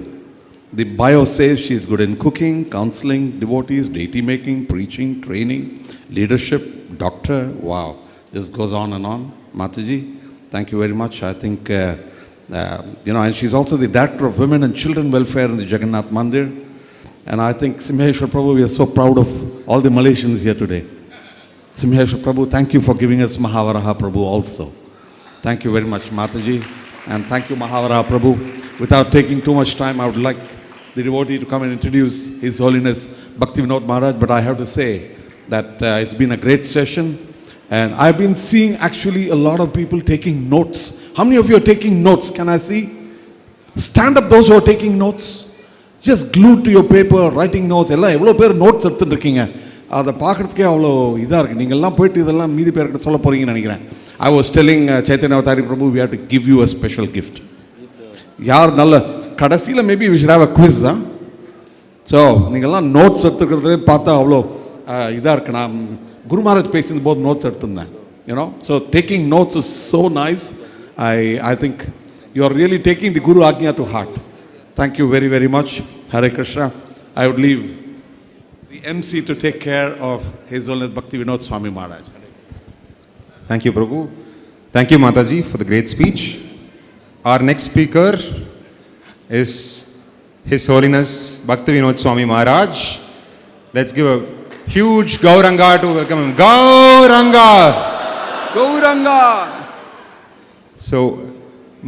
The bio says she's good in cooking, counseling, devotees, deity making, preaching, training, leadership, doctor. Wow, this goes on and on. Mataji, thank you very much. I think and she's also the director of women and children welfare in the Jagannath Mandir. And I think Simheshwar Prabhu, we are so proud of all the Malaysians here today. Simheshwar Prabhu, thank you for giving us Mahavaraha Prabhu also. Thank you very much, Mataji. And thank you, Mahavaraha Prabhu. Without taking too much time, I would like the devotee to come and introduce His Holiness Bhaktivinoda Maharaj. But I have to say that it's been a great session. And I've been seeing actually a lot of people taking notes. How many of you are taking notes? Can I see? Stand up those who are taking notes. Just glued to your paper, writing notes. எல்லாம் எவ்வளோ பேர் notes எடுத்துட்டு இருக்கீங்க. அதை பார்க்குறதுக்கே அவ்வளோ இதாக இருக்குது. நீங்கள்லாம் போயிட்டு இதெல்லாம் மீதி பேர்கிட்ட சொல்ல போகிறீங்கன்னு நினைக்கிறேன். I was telling Chaitanya Avatari Prabhu, we have to give you a special gift. யார் நல்ல கடைசியில் maybe we should have a quiz. So நீங்கள்லாம் நோட்ஸ் எடுத்துக்கிறதுலே பார்த்தா அவ்வளோ இதாக இருக்கு. நான் குருமாராஜ் பேசின போது நோட்ஸ் எடுத்திருந்தேன். So taking notes is so nice. I think you are really taking the Guru-Ājñā to heart. Thank you very, very much. Hare Krishna. I would leave the MC to take care of His Holiness Bhaktivinoda Swami Maharaj. Thank you, Prabhu. Thank you, Mataji, for the great speech. Our next speaker is His Holiness Bhaktivinoda Swami Maharaj. Let's give a huge Gauranga to welcome him. Gauranga! Gauranga! So,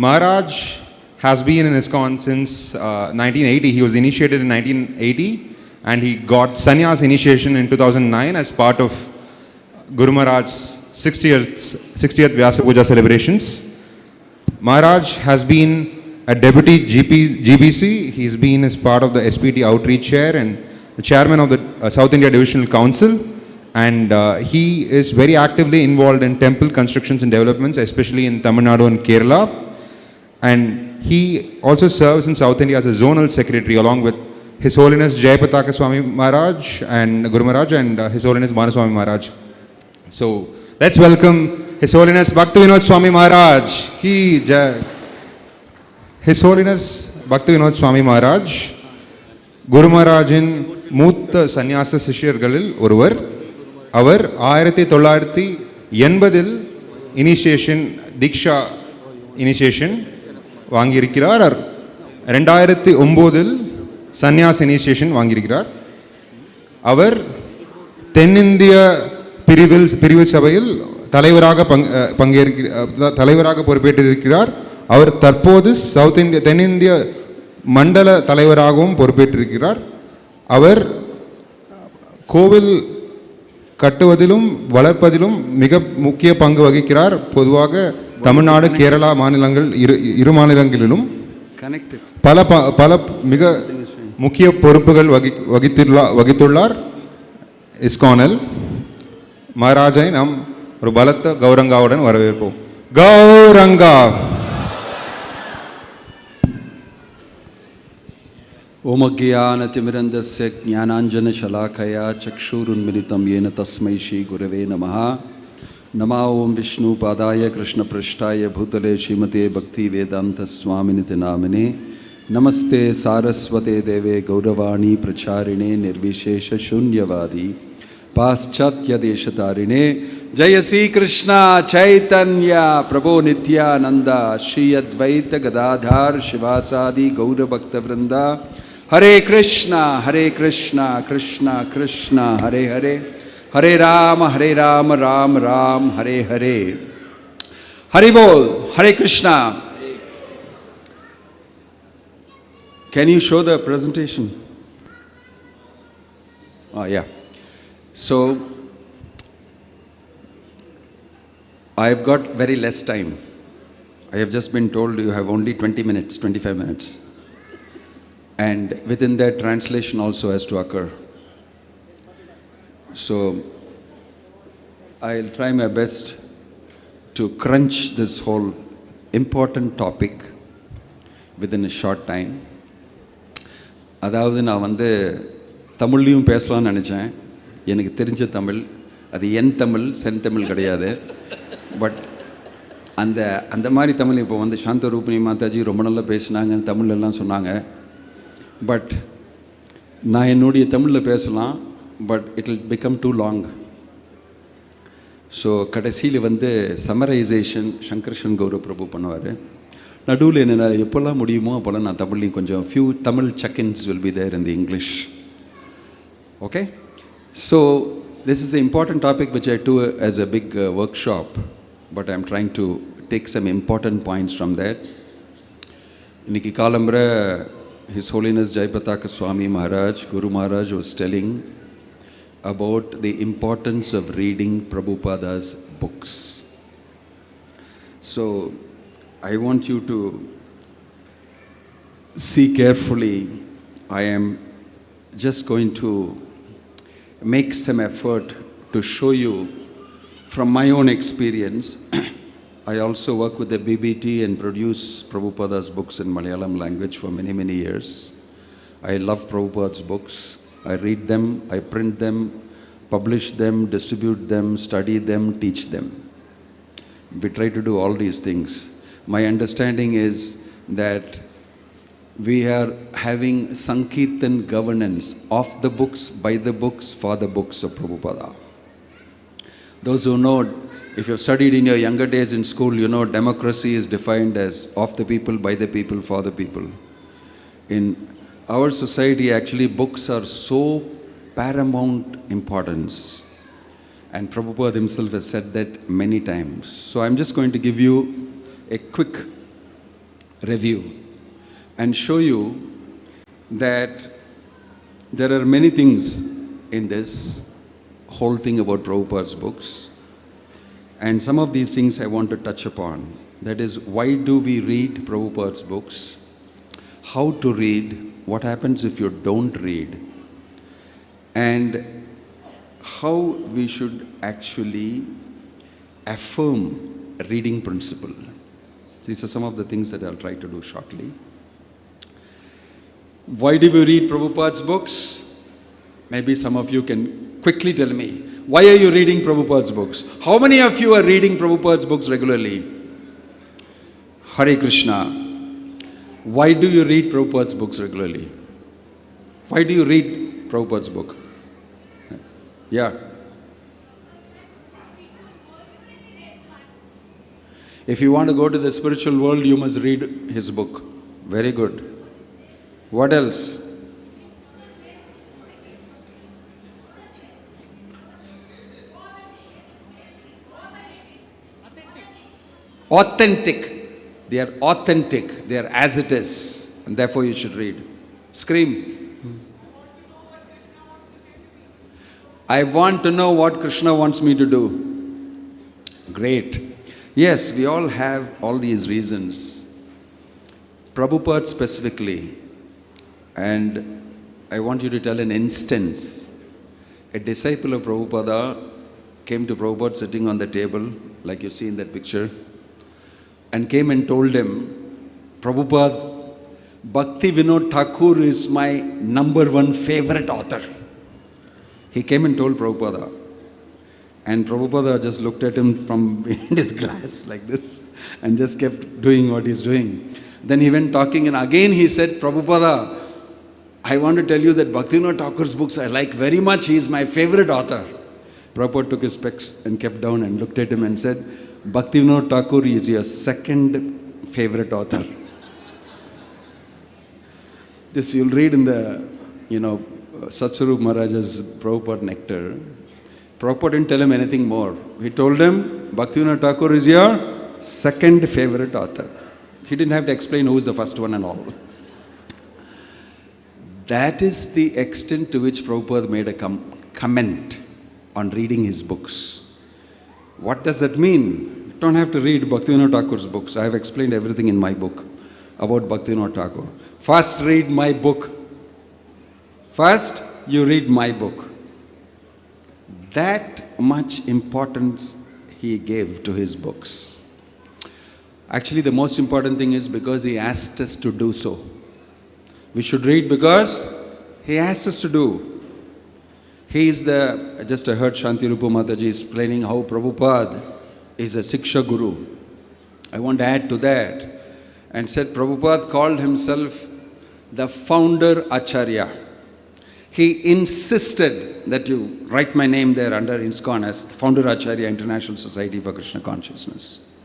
Maharaj has been in ISKCON since 1980. He was initiated in 1980 and he got sannyas initiation in 2009 as part of Gurumaraj's 60th Vyasadeva celebrations. Maharaj has been a deputy GBC. He's been as part of the SPT outreach chair and the chairman of the South India Divisional Council. And he is very actively involved in temple constructions and developments, especially in Tamil Nadu and Kerala. And he also serves in South India as a zonal secretary along with His Holiness Jayapataka Swami Maharaj and Gurumaraj and His Holiness Manaswami Maharaj. So let's welcome His Holiness Bhaktivinoda Swami Maharaj. His Holiness Bhaktivinoda Swami Maharaj, Gurumarajin மூத்த சந்நியாச சிஷ்யர்களில் ஒருவர். அவர் 1980 initiation தீக்ஷா initiation வாங்கியிருக்கிறார். 2009 சந்நியாஸ் initiation வாங்கியிருக்கிறார். அவர் தென்னிந்திய பிரிவு சபையில் தலைவராக பொறுப்பேற்றிருக்கிறார். அவர் தற்போது தென்னிந்திய மண்டல தலைவராகவும் பொறுப்பேற்றிருக்கிறார். அவர் கோவில் கட்டுவதிலும் வளர்ப்பதிலும் மிக முக்கிய பங்கு வகிக்கிறார். பொதுவாக தமிழ்நாடு, கேரளா மாநிலங்கள் இரு மாநிலங்களிலும் பல மிக முக்கிய பொறுப்புகள் வகித்துள்ளார். இஸ்கானில் மகாராஜை நாம் ஒரு பலத்த கௌரங்காவுடன் வரவேற்போம். கௌரங்கா. ओम ज्ञानतिमिरन्दस्य ज्ञानाञ्जनशलाकया चक्षुरुन्मिलितं येन तस्मै श्रीगुरवे नमः. नमः ओं विष्णुपादाय कृष्णपृष्ठाय भूतले श्रीमते भक्तिवेदान्तस्वामिनिति नामिने. नमस्ते सारस्वते देवे गौरवाणी प्रचारिणे निर्विशेषशून्यवादी पाश्चात्यदेशतारिणे. जय श्री कृष्ण चैतन्य प्रभो नित्यानंद श्री अद्वैत गदाधार शिवासादि गौरभक्तवृंद. हरे कृष्णा कृष्णा कृष्णा हरे हरे. हरे राम राम राम हरे हरे. हरि बोल. हरे Krishna. Can you show the presentation? Oh yeah. So I've got very less time. I have just been told you have only 20 minutes, 25 minutes. And within that, translation also has to occur. So I'll try my best to crunch this whole important topic within a short time. அதாவது நான் தமிழ்லையும் பேசலாம்னு நினச்சேன். எனக்கு தெரிஞ்ச தமிழ் அது என் தமிழ், சென் தமிழ் கிடையாது. But அந்த மாதிரி தமிழ் இப்போ சாந்த ரூபிணி மாதாஜி ரொம்ப நல்லா பேசினாங்க, தமிழ்லாம் சொன்னாங்க. பட் நான் என்னுடைய தமிழில் பேசலாம், but it will become too long. So கடைசியில் சம்மரைசேஷன் சங்கர்ஷன் கௌரவ பிரபு பண்ணுவார். நடுவில் என்ன எப்போல்லாம் முடியுமோ அப்போல்லாம் நான் தமிழ்லையும் கொஞ்சம் few Tamil seconds will be there in the English. Okay. So this is an important topic which I do as a big workshop, but I am trying to take some important points from that. Iniki kalambra His Holiness Jayapataka Swami Maharaj, Gurumaraj was telling about the importance of reading Prabhupada's books. So I want you to see carefully. I am just going to make some effort to show you from my own experience. I also work with the BBT and produce Prabhupada's books in Malayalam language for many years. I love Prabhupada's books. I read them, I print them, publish them, distribute them, study them, teach them. We try to do all these things. My understanding is that we are having Sankirtan governance of the books, by the books, for the books of Prabhupada. Those who know, if you have studied in your younger days in school, you know democracy is defined as of the people, by the people, for the people. In our society, actually, books are so paramount importance. And Prabhupada himself has said that many times. So I'm just going to give you a quick review and show you that there are many things in this whole thing about Prabhupada's books. And some of these things I want to touch upon. That is, why do we read Prabhupada's books? How to read? What happens if you don't read? And how we should actually affirm reading principle. These are some of the things that I'll try to do shortly. Why do we read Prabhupada's books? Maybe some of you can quickly tell me. Why are you reading Prabhupada's books? How many of you are reading Prabhupada's books regularly? Hare Krishna. Why do you read Prabhupada's books regularly? Why do you read Prabhupada's book? Yeah. If you want to go to the spiritual world, you must read his book. Very good. What else? Authentic. They are authentic. They are as it is. And therefore you should read. Scream. I want to know what Krishna wants me to do. Great. Yes, we all have all these reasons. Prabhupada specifically. And I want you to tell an instance. A disciple of Prabhupada came to Prabhupada sitting on the table, like you see in that picture, and came and told him, Prabhupada, Bhakti Vinod Thakur is my #1 favorite author. He came and told Prabhupada. And Prabhupada just looked at him from behind his glass like this and just kept doing what he's doing. Then he went talking and again he said, Prabhupada, I want to tell you that Bhaktivinoda Thakur's books I like very much. He is my favorite author. Prabhupada took his specs and kept down and looked at him and said, Bhaktivinoda Thakur is your second favorite author. This you'll read in the, Satsarup Maharaj's Prabhupada Nectar. Prabhupada didn't tell him anything more. He told him, Bhaktivinoda Thakur is your second favorite author. He didn't have to explain who is the first one and all. That is the extent to which Prabhupada made a comment on reading his books. What does that mean? You don't have to read Bhaktivinoda Thakur's books. I have explained everything in my book about Bhaktivinoda Thakur. First read my book. First, you read my book. That much importance he gave to his books. Actually, the most important thing is because he asked us to do so. We should read because he asked us to do. He is I heard Shantirupa Mataji explaining how Prabhupada is a Siksha Guru. I want to add to that and said Prabhupada called himself the founder Acharya. He insisted that you write my name there under ISKCON as Founder Acharya, International Society for Krishna Consciousness.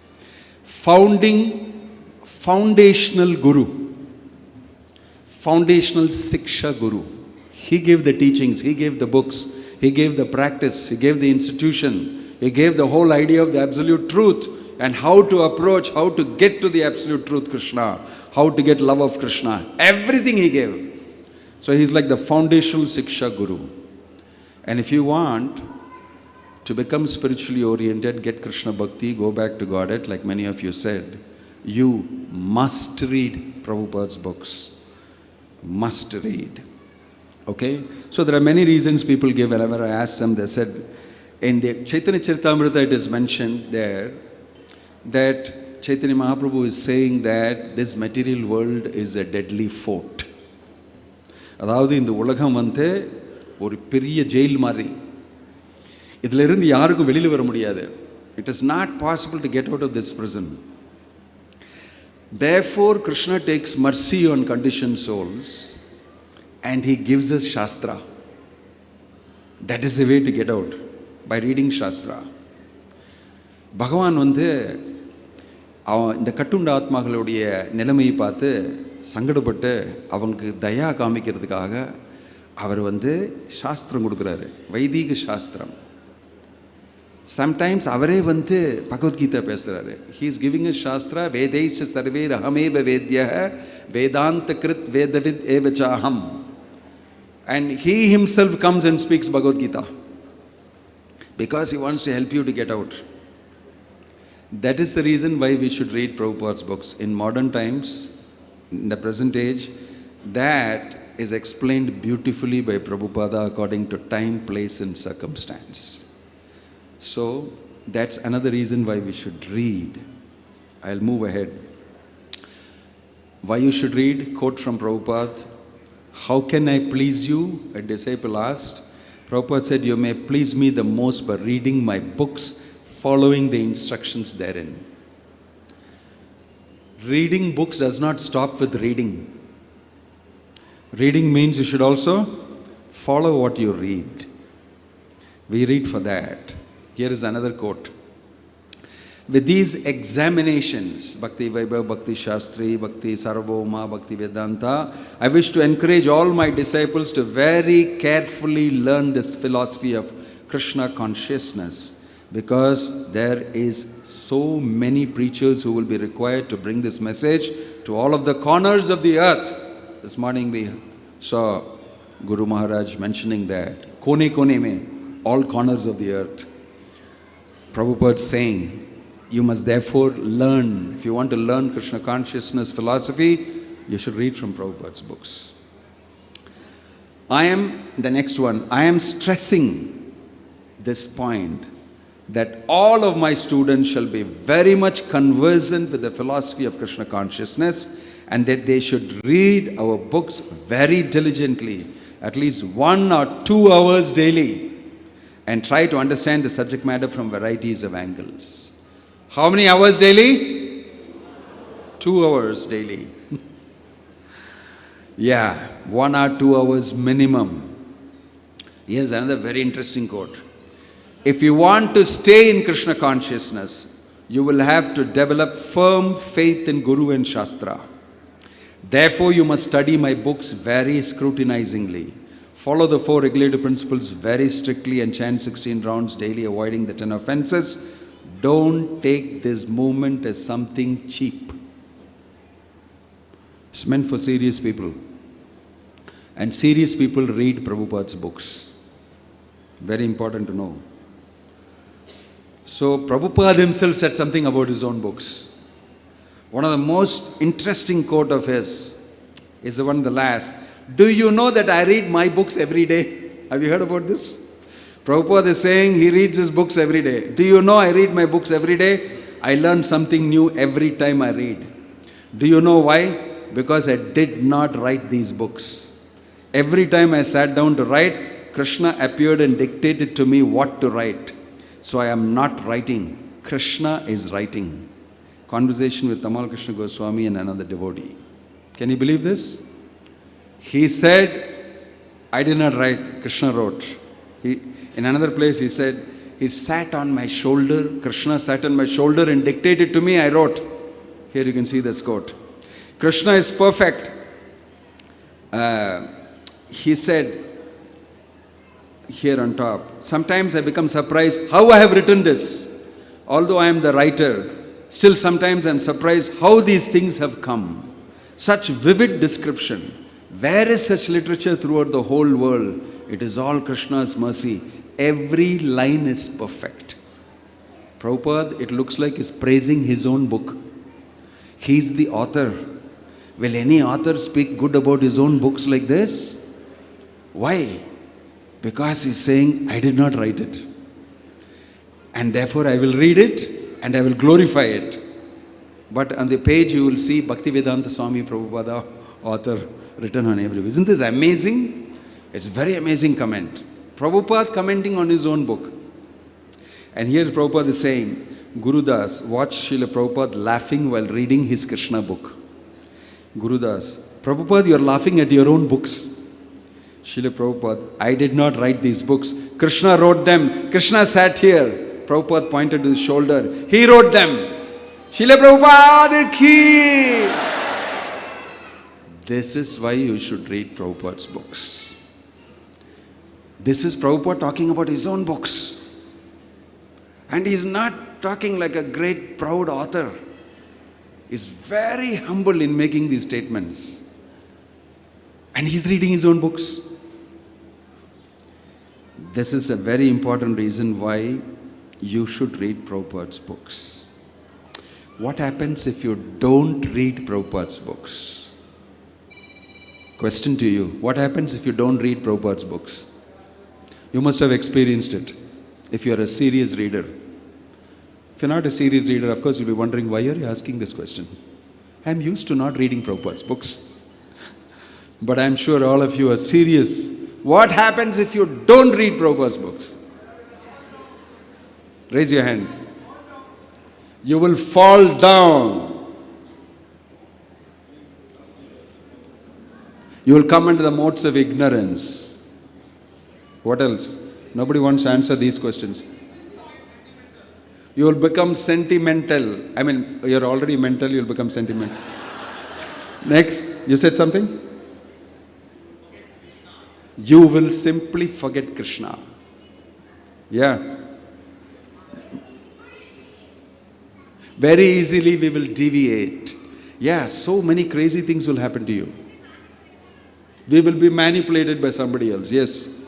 Foundational Guru. Foundational Siksha Guru. He gave the teachings, he gave the books, he gave the practice, he gave the institution, he gave the whole idea of the absolute truth and how to approach, how to get to the absolute truth, Krishna, how to get love of Krishna. Everything he gave. So he's like the foundational Siksha Guru. And if you want to become spiritually oriented, get Krishna Bhakti, go back to Godhead, like many of you said, you must read Prabhupada's books. Must read. Okay? So there are many reasons people give. Whenever I ask them, they said, in the Chaitanya Charitamrita it is mentioned there that Chaitanya Mahaprabhu is saying that this material world is a deadly fort. அதாவது இந்த உலகம் வந்து ஒரு பெரிய jail மாதிரி. இதிலிருந்து யாருக்கும் வெளியில் வர முடியாது. It is not possible to get out of this prison. Therefore, Krishna takes mercy on conditioned souls and he gives us Shastra. That is the way to get out, by reading Shastra. பகவான் வந்து இந்த கட்டுண்ட ஆத்மாக்களுடைய நிலைமையை பார்த்து சங்கடப்பட்டு அவனுக்கு தயா காமிக்கிறதுக்காக அவர் வந்து சாஸ்திரம் கொடுக்குறாரு, வைதிக சாஸ்திரம். சம்டைம்ஸ் அவரே வந்து பகவத்கீதா பேசுகிறாரு. He is giving a shastra வேதைஷ சர்வே அஹமேவ வேத்ய வேதாந்த கிருத் வேதவித் ஏவச்சாஹம். And he himself comes and speaks Bhagavad Gita because he wants to help you to get out. That is the reason why we should read Prabhupada's books. In modern times, in the present age, that is explained beautifully by Prabhupada according to time, place and circumstance. So, that's another reason why we should read. I'll move ahead. Why you should read? Quote from Prabhupada. How can I please you? A disciple asked. Prabhupada said, you may please me the most by reading my books, following the instructions therein. Reading books does not stop with reading. Reading means you should also follow what you read. We read for that. Here is another quote. With these examinations, Bhakti Vaibhav, Bhakti Shastri, Bhakti Sarvabhauma, Bhakti Vedanta, I wish to encourage all my disciples to very carefully learn this philosophy of Krishna consciousness because there is so many preachers who will be required to bring this message to all of the corners of the earth. This morning we saw Guru Maharaj mentioning that, kone kone mein, all corners of the earth. Prabhupada saying, you must therefore learn. If you want to learn Krishna consciousness philosophy, you should read from Prabhupada's books. I am stressing this point that all of my students shall be very much conversant with the philosophy of Krishna consciousness, and that they should read our books very diligently, at least 1 or 2 hours daily, and try to understand the subject matter from varieties of angles. How many hours daily? 2 hours daily. Yeah, 1 or 2 hours minimum. Here's another very interesting quote. If you want to stay in Krishna consciousness, you will have to develop firm faith in Guru and Shastra. Therefore, you must study my books very scrutinizingly. Follow the 4 regulative principles very strictly and chant 16 rounds daily, avoiding the 10 offenses. Don't take this movement as something cheap. It's meant for serious people. And serious people read Prabhupada's books. Very important to know. So Prabhupada himself said something about his own books. One of the most interesting quote of his is the one the last. Do you know that I read my books every day? Have you heard about this? Prabhupada is saying he reads his books every day. Do you know I read my books every day? I learn something new every time I read. Do you know why? Because I did not write these books. Every time I sat down to write, Krishna appeared and dictated to me what to write. So I am not writing. Krishna is writing. Conversation with Tamal Krishna Goswami and another devotee. Can you believe this? He said, I did not write, Krishna wrote. In another place he said, he sat on my shoulder, Krishna sat on my shoulder and dictated to me, I wrote. Here you can see this quote. Krishna is perfect. He said, here on top, sometimes I become surprised how I have written this. Although I am the writer, still sometimes I am surprised how these things have come. Such vivid description. Where is such literature throughout the whole world? It is all Krishna's mercy. Every line is perfect. Prabhupada, it looks like is praising his own book. He is the author. Will any author speak good about his own books like this? Why? Because he's saying, I did not write it. And therefore I will read it and I will glorify it. But on the page you will see Bhaktivedanta Swami Prabhupada, author, written on every. Isn't this amazing? It's a very amazing comment. Prabhupada commenting on his own book. And here Prabhupada is saying, Gurudas, watch Srila Prabhupada laughing while reading his Krishna book. Gurudas, Prabhupada, you are laughing at your own books. Srila Prabhupada, I did not write these books. Krishna wrote them. Krishna sat here. Prabhupada pointed to his shoulder. He wrote them. Srila Prabhupada ki. This is why you should read Prabhupada's books. This is Prabhupada talking about his own books. And he's not talking like a great proud author. He's very humble in making these statements. And he's reading his own books. This is a very important reason why you should read Prabhupada's books. What happens if you don't read Prabhupada's books? Question to you. What happens if you don't read Prabhupada's books? You must have experienced it if you are a serious reader. If you're not a serious reader, of course you'll be wondering, why are you asking this question? I'm used to not reading Prabhupada's books. But I'm sure all of you are serious. What happens if you don't read Prabhupada's books? Raise your hand. You will fall down. You will come into the modes of ignorance. What else? Nobody wants to answer these questions. You will become sentimental. I mean, you're already mental, you'll become sentimental. Next, you said something? You will simply forget Krishna. Yeah. Very easily we will deviate. Yeah, so many crazy things will happen to you. We will be manipulated by somebody else. Yes.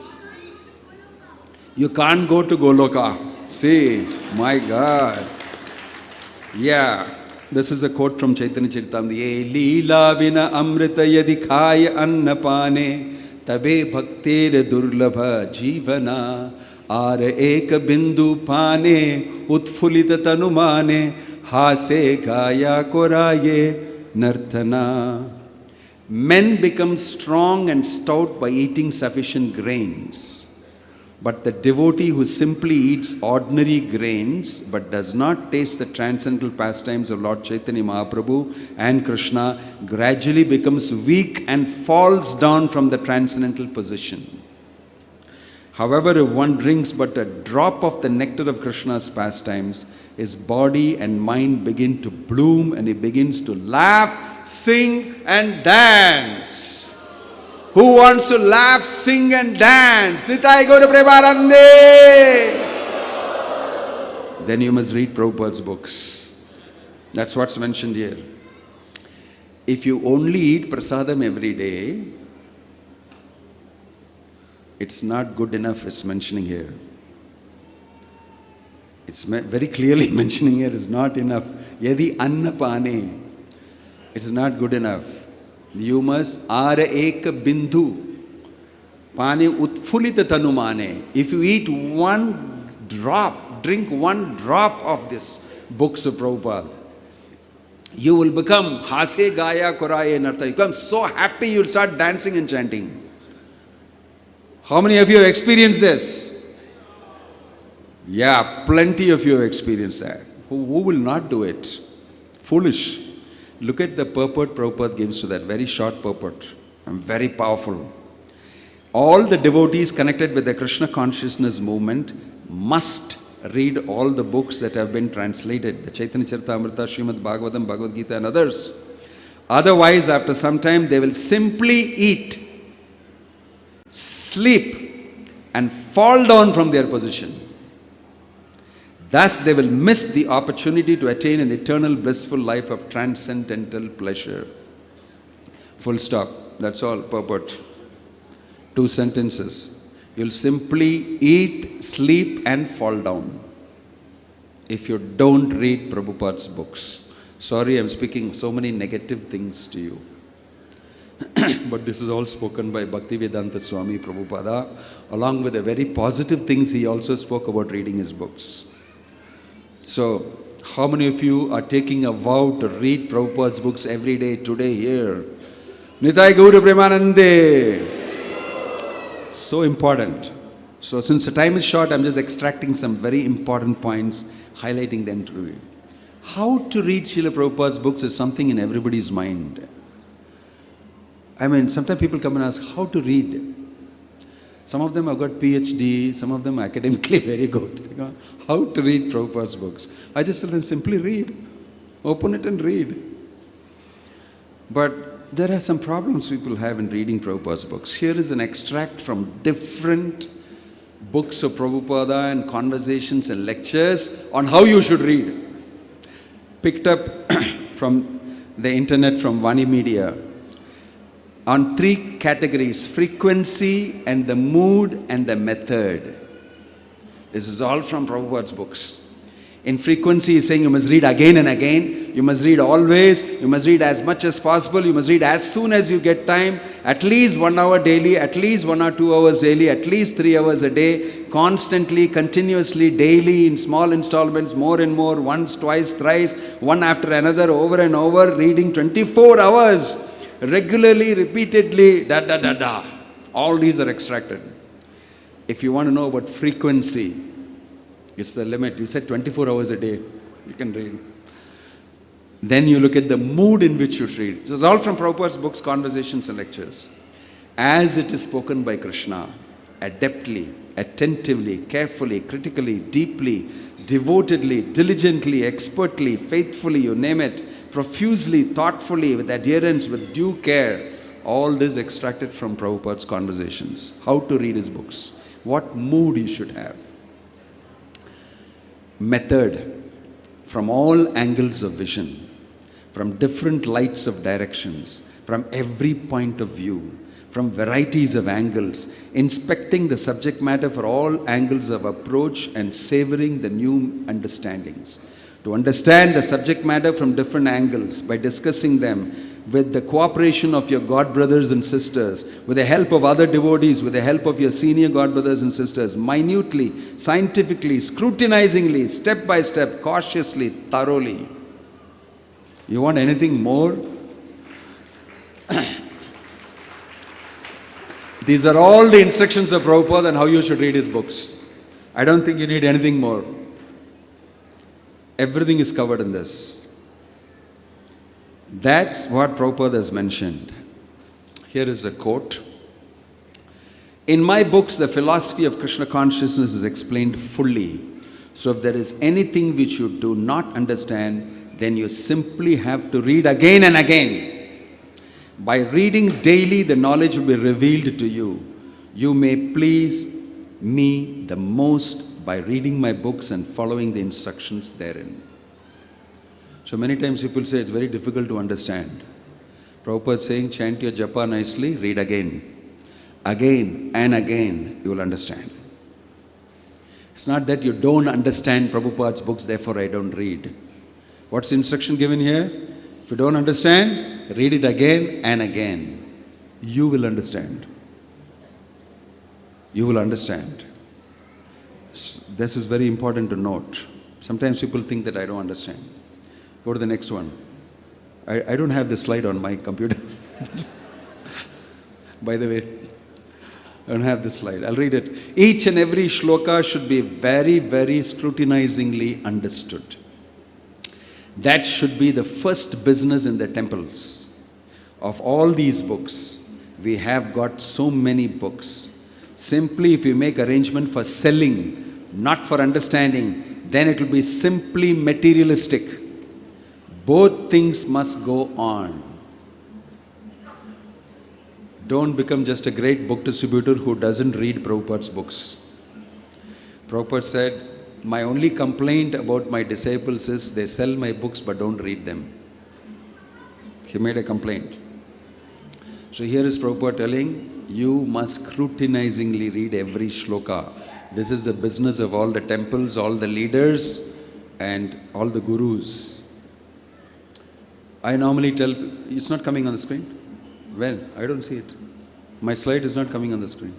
You can't go to Goloka. See, my God. Yeah. This is a quote from Chaitanya Charitamrita. Ye leela vina amrita yadi khaya annapane tabe bhaktere durlabha jivana ar ek bindu pane utfulita tanumane hase gaya koraye nartana. Men become strong and stout by eating sufficient grains. But the devotee who simply eats ordinary grains but does not taste the transcendental pastimes of Lord Chaitanya Mahaprabhu and Krishna gradually becomes weak and falls down from the transcendental position. However, if one drinks but a drop of the nectar of Krishna's pastimes, his body and mind begin to bloom and he begins to laugh, sing and dance. Who wants to laugh, sing and dance? Nitai Gaura Premanande! Then you must read Prabhupada's books. That's what's mentioned here. If you only eat prasadam every day, it's not good enough, it's mentioning here. It's very clearly mentioning here, it's not enough. Yadi annapane, it's not good enough. You must ara eka bindu pane utfulita tanumane. If you eat one drop, drink one drop of this books of Prabhupada, you will become hase gaya koraye narta. You become so happy you'll start dancing and chanting. How many of you have experienced this? Yeah, plenty of you have experienced that. Who will not do it? Foolish. Look at the purport Prabhupada gives to that, very short purport and very powerful. All the devotees connected with the Krishna consciousness movement must read all the books that have been translated, the Chaitanya Charitamrita, Srimad Bhagavatam, Bhagavad Gita and others. Otherwise, after some time, they will simply eat, sleep and fall down from their position. Thus, they will miss the opportunity to attain an eternal blissful life of transcendental pleasure. Full stop. That's all purport. 2 sentences. You'll simply eat, sleep and fall down if you don't read Prabhupada's books. Sorry, I'm speaking so many negative things to you. But this is all spoken by Bhaktivedanta Swami Prabhupada, along with the very positive things he also spoke about reading his books. So, how many of you are taking a vow to read Prabhupada's books every day today here? Nitai Gaura Premanande! So important. So, since the time is short, I'm just extracting some very important points, highlighting them to you. How to read Srila Prabhupada's books is something in everybody's mind. I mean, sometimes people come and ask, how to read? Some of them have got PhD, some of them are academically very good. They go, how to read Prabhupada's books? I just tell them, simply read. Open it and read. But there are some problems people have in reading Prabhupada's books. Here is an extract from different books of Prabhupada and conversations and lectures on how you should read. Picked up from the internet, from Vani Media, on 3 categories: frequency and the mood and the method. This is all from Prabhupada's books. In frequency, he's saying you must read again and again, you must read always, you must read as much as possible, you must read as soon as you get time, at least 1 hour daily, at least 1 or 2 hours daily, at least 3 hours a day, constantly, continuously, daily, in small installments, more and more, once, twice, thrice, one after another, over and over, reading 24 hours. Regularly, repeatedly, all these are extracted. If you want to know about frequency, it's the limit. You said 24 hours a day, you can read. Then you look at the mood in which you read. So it's all from Prabhupada's books, conversations and lectures. As it is spoken by Krishna, adeptly, attentively, carefully, critically, deeply, devotedly, diligently, expertly, faithfully, you name it, profusely, thoughtfully, with adherence, with due care. All this extracted from Prabhupada's conversations. How to read his books. What mood you should have. Method. from all angles of vision, from different lights of directions, from every point of view, from varieties of angles, inspecting the subject matter for all angles of approach and savoring the new understandings. To understand the subject matter from different angles by discussing them with the cooperation of your God brothers and sisters, with the help of other devotees, with the help of your senior God brothers and sisters, minutely, scientifically, scrutinizingly, step by step, cautiously, thoroughly. You want anything more? These are all the instructions of Prabhupada on how you should read his books. I don't think you need anything more. Everything is covered in this. That's what Prabhupada has mentioned. Here is a quote. In my books, the philosophy of Krishna consciousness is explained fully. So if there is anything which you do not understand, then you simply have to read again and again. By reading daily, the knowledge will be revealed to you. You may please me the most by reading my books and following the instructions therein. So many times people say it's very difficult to understand. Prabhupada is saying, chant your japa nicely, read again. Again and again, you will understand. It's not that you don't understand Prabhupada's books, therefore I don't read. What's the instruction given here? If you don't understand, read it again and again. You will understand. You will understand. This is very important to note. Sometimes people think that I don't understand. Go to the next one. I don't have the slide on my computer. By the way, I don't have this slide. I'll read it. Each and every shloka should be very, very scrutinizingly understood. That should be the first business in the temples. Of all these books, we have got so many books. Simply if you make arrangement for selling, not for understanding, then it will be simply materialistic. Both things must go on. Don't become just a great book distributor who doesn't read Prabhupada's books. Prabhupada said, my only complaint about my disciples is they sell my books but don't read them. He made a complaint. So here is Prabhupada telling, you must scrutinizingly read every shloka. This is the business of all the temples, all the leaders, and all the gurus. I normally tell, it's not coming on the screen. When? I don't see it. My slide is not coming on the screen.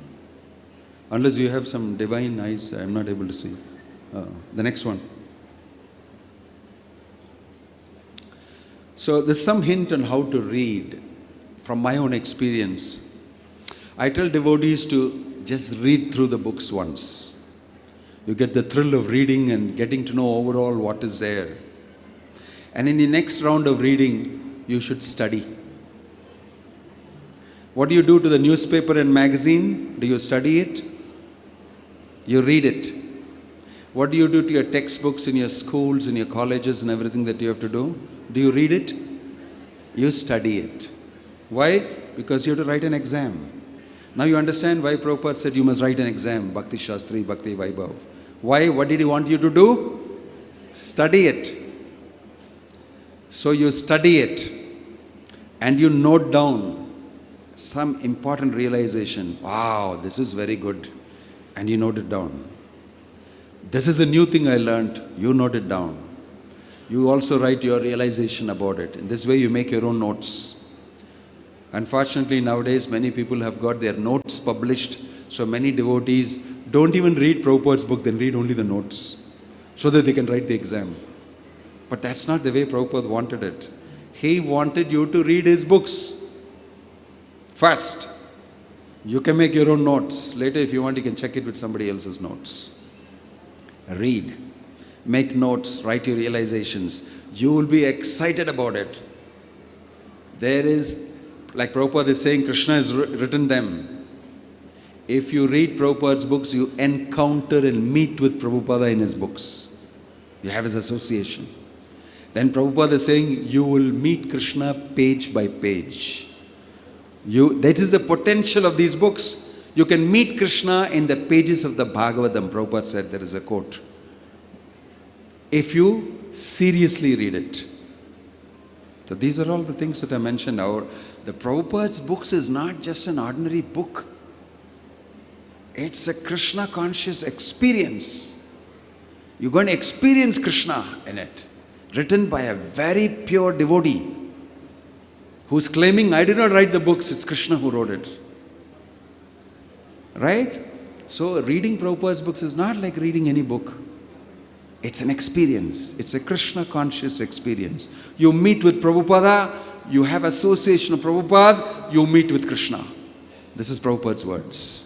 Unless you have some divine eyes, I am not able to see. The next one. So there's some hint on how to read from my own experience. I tell devotees to just read through the books once. You get the thrill of reading and getting to know overall what is there. And in the next round of reading, you should study. What do you do to the newspaper and magazine? Do you study it? You read it. What do you do to your textbooks in your schools, in your colleges and everything that you have to do? Do you read it? You study it. Why? Because you have to write an exam. Now you understand why Prabhupada said you must write an exam, Bhakti Shastri, Bhakti Vaibhav. Why? What did he want you to do? Study it. So you study it and you note down some important realization. Wow, this is very good. And you note it down. This is a new thing I learned. You note it down. You also write your realization about it. In this way you make your own notes. Unfortunately, nowadays many people have got their notes published. So many devotees don't even read Prabhupada's book, they read only the notes so that they can write the exam. But that's not the way Prabhupada wanted it. He wanted you to read his books first. You can make your own notes. Later, if you want, you can check it with somebody else's notes. Read, make notes, write your realizations. You will be excited about it. There is, like Prabhupada is saying, Krishna has written them. If you read Prabhupada's books, you encounter and meet with Prabhupada in his books. You have his association. Then Prabhupada is saying, you will meet Krishna page by page. That is the potential of these books. You can meet Krishna in the pages of the Bhagavatam. Prabhupada said, there is a quote. if you seriously read it. So these are all the things that I mentioned. The Prabhupada's books is not just an ordinary book. It's a Krishna conscious experience. You're going to experience Krishna in it. Written by a very pure devotee who's claiming, I did not write the books, it's Krishna who wrote it. Right? So reading Prabhupada's books is not like reading any book. It's an experience. It's a Krishna conscious experience. You meet with Prabhupada, you have association of Prabhupada, you meet with Krishna. This is Prabhupada's words.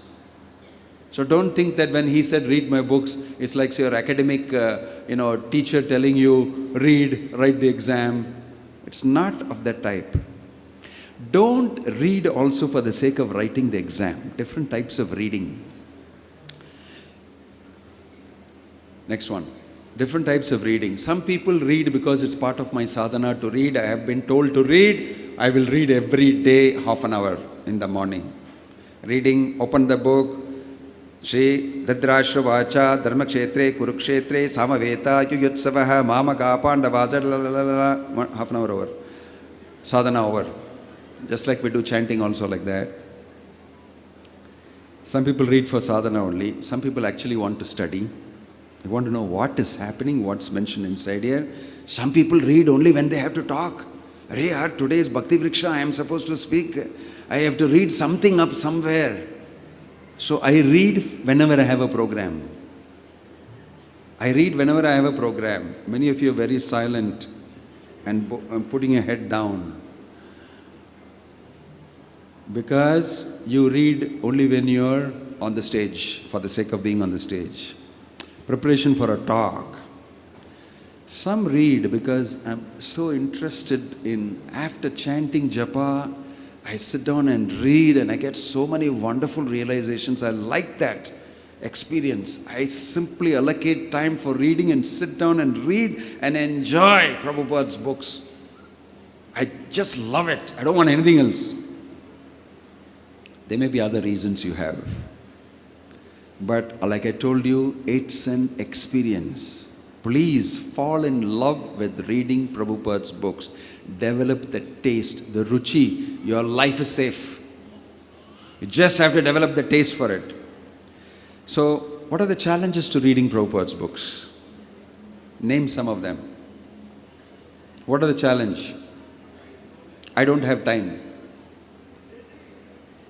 So don't think that when he said read my books, it's like your academic teacher telling you read, write the exam. It's not of that type. Don't read also for the sake of writing the exam. Different types of reading. Next one. Different types of reading. Some people read because it's part of my sadhana to read. I have been told to read. I will read every day half an hour in the morning. Reading, open the book. Shri Dhadrashra Vacha Dharma Kshetre Kurukshetre Samaveta Yutsavaha Mamaka Pandavaja half an hour over. Sadhana over. Just like we do chanting also like that. Some people read for sadhana only. Some people actually want to study. They want to know what is happening, what's mentioned inside here. Some people read only when they have to talk. Today is Bhakti Vriksha, I am supposed to speak. I have to read something up somewhere. So I read whenever I have a program. Many of you are very silent and putting your head down. Because you read only when you're on the stage, for the sake of being on the stage. Preparation for a talk. Some read because I'm so interested in, after chanting japa, I sit down and read and I get so many wonderful realizations. I like that experience. I simply allocate time for reading and sit down and read and enjoy Prabhupada's books. I just love it. I don't want anything else. There may be other reasons you have. But like I told you, it's an experience. Please fall in love with reading Prabhupada's books. Develop the taste, the ruchi. Your life is safe. You just have to develop the taste for it. So, what are the challenges to reading Prabhupada's books? Name some of them. What are the challenge? I don't have time.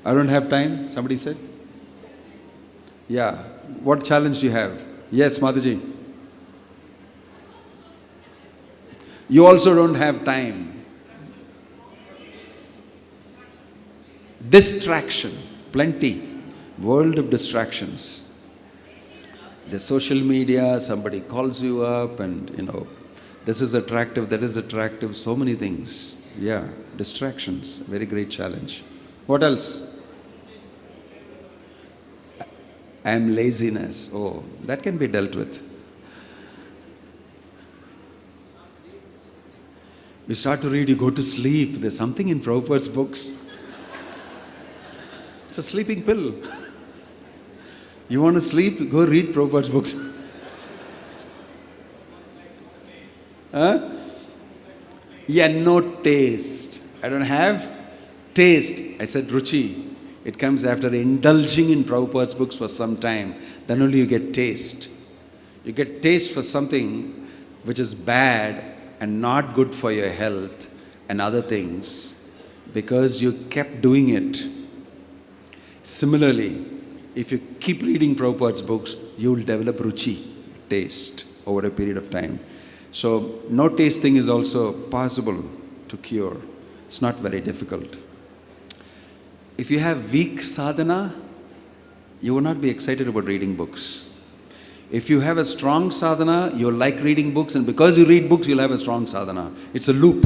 I don't have time, somebody said? Yeah. What challenge do you have? Yes, Mataji. You also don't have time. Distraction. Plenty. World of distractions. The social media, somebody calls you up and, this is attractive, that is attractive, so many things. Yeah, distractions. Very great challenge. What else? Laziness. Oh, that can be dealt with. You start to read, you go to sleep. There's something in Prabhupada's books. It's a sleeping pill. You want to sleep? Go read Prabhupada's books. Huh? Yeah, no taste. I don't have taste. I said ruchi. It comes after indulging in Prabhupada's books for some time. Then only you get taste. You get taste for something which is bad and not good for your health and other things because you kept doing it. Similarly, if you keep reading Prabhupada's books, you will develop ruchi, taste, over a period of time. So, no taste thing is also possible to cure. It's not very difficult. If you have weak sadhana, you will not be excited about reading books. If you have a strong sadhana, you'll like reading books, and because you read books, you'll have a strong sadhana. It's a loop.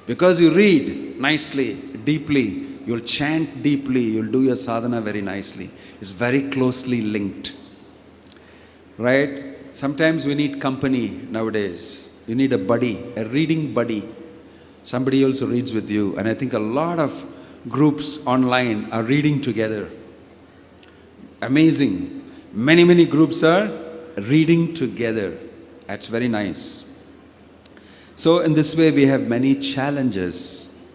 Because you read nicely, deeply, you'll chant deeply, you'll do your sadhana very nicely. It's very closely linked. Right? Sometimes we need company nowadays. You need a buddy, a reading buddy. Somebody also reads with you. And I think a lot of groups online are reading together. Amazing. Many groups are reading together. That's very nice. So in this way we have many challenges,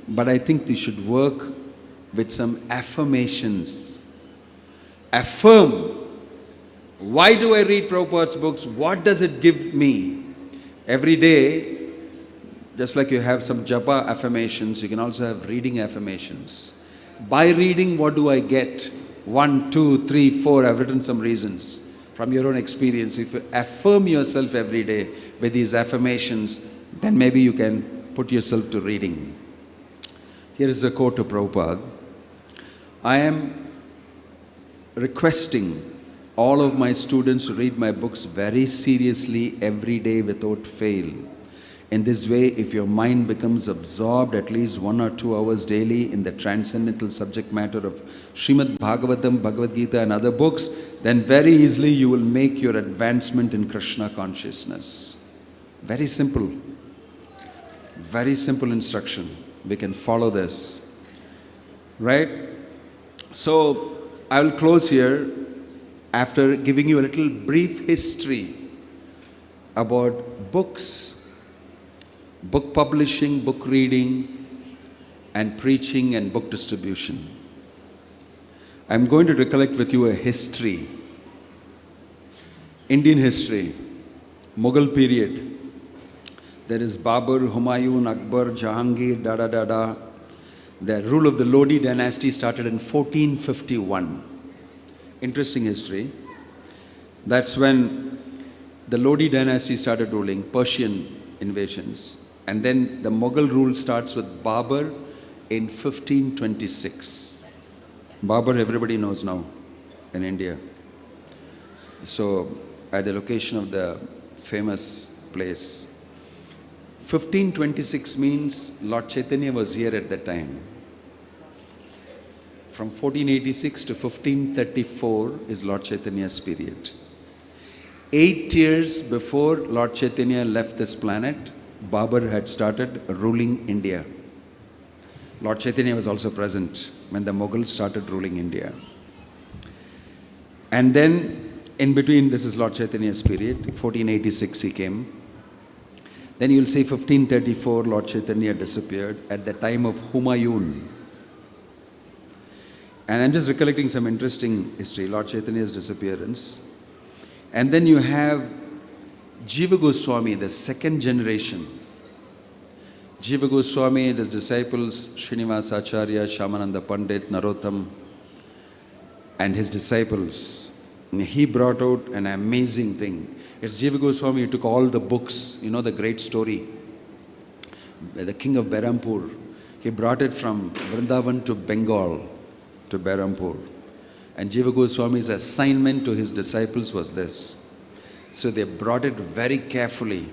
but I think we should work with some affirmations. Affirm. Why do I read Prabhupada's books? What does it give me? Every day, just like you have some japa affirmations, you can also have reading affirmations. By reading, what do I get? 1, 2, 3, 4, I've written some reasons from your own experience. If you affirm yourself every day with these affirmations, then maybe you can put yourself to reading. Here is a quote to Prabhupada. I am requesting all of my students to read my books very seriously every day without fail. In this way, if your mind becomes absorbed at least 1 or 2 hours daily in the transcendental subject matter of Srimad Bhagavatam, Bhagavad Gita and other books, then very easily you will make your advancement in Krishna consciousness. Very simple. Very simple instruction. We can follow this. Right? So, I will close here after giving you a little brief history about books, book publishing, book reading, and preaching and book distribution. I'm going to recollect with you a history, Indian history, Mughal period. There is Babur, Humayun, Akbar, Jahangir, da. The rule of the Lodi dynasty started in 1451. Interesting history. That's when the Lodi dynasty started ruling, Persian invasions. And then the Mughal rule starts with Babur in 1526. Babur everybody knows now in India. So at the location of the famous place. 1526 means Lord Chaitanya was here at that time. From 1486 to 1534 is Lord Chaitanya's period. 8 years before Lord Chaitanya left this planet, Babur had started ruling India. Lord Chaitanya was also present when the Mughals started ruling India. And then in between, this is Lord Chaitanya's period, 1486 he came. Then you will see 1534 Lord Chaitanya disappeared at the time of Humayun. And I'm just recollecting some interesting history, Lord Chaitanya's disappearance. And then you have Jiva Goswami, the second generation. Jiva Goswami and his disciples, Srinivasa Acharya, Shamananda Pandit, Narottam, and his disciples. He brought out an amazing thing. It's Jiva Goswami who took all the books, you know the great story. The king of Berhampur, he brought it from Vrindavan to Bengal, to Berhampur. And Jiva Goswami's assignment to his disciples was this. So they brought it very carefully.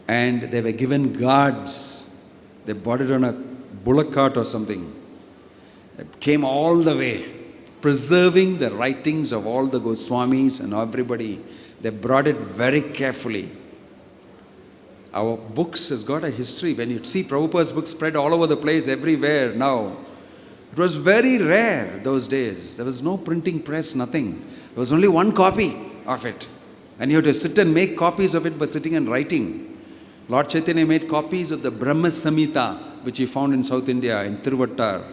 And they were given guards. They brought it on a bullock cart or something. It came all the way, preserving the writings of all the Goswamis and everybody. They brought it very carefully. Our books has got a history. When you see Prabhupada's books spread all over the place, everywhere now, it was very rare those days. There was no printing press, nothing. There was only one copy of it. And you had to sit and make copies of it by sitting and writing. Lord Chaitanya made copies of the Brahma Samhita, which he found in South India, in Tiruvattar.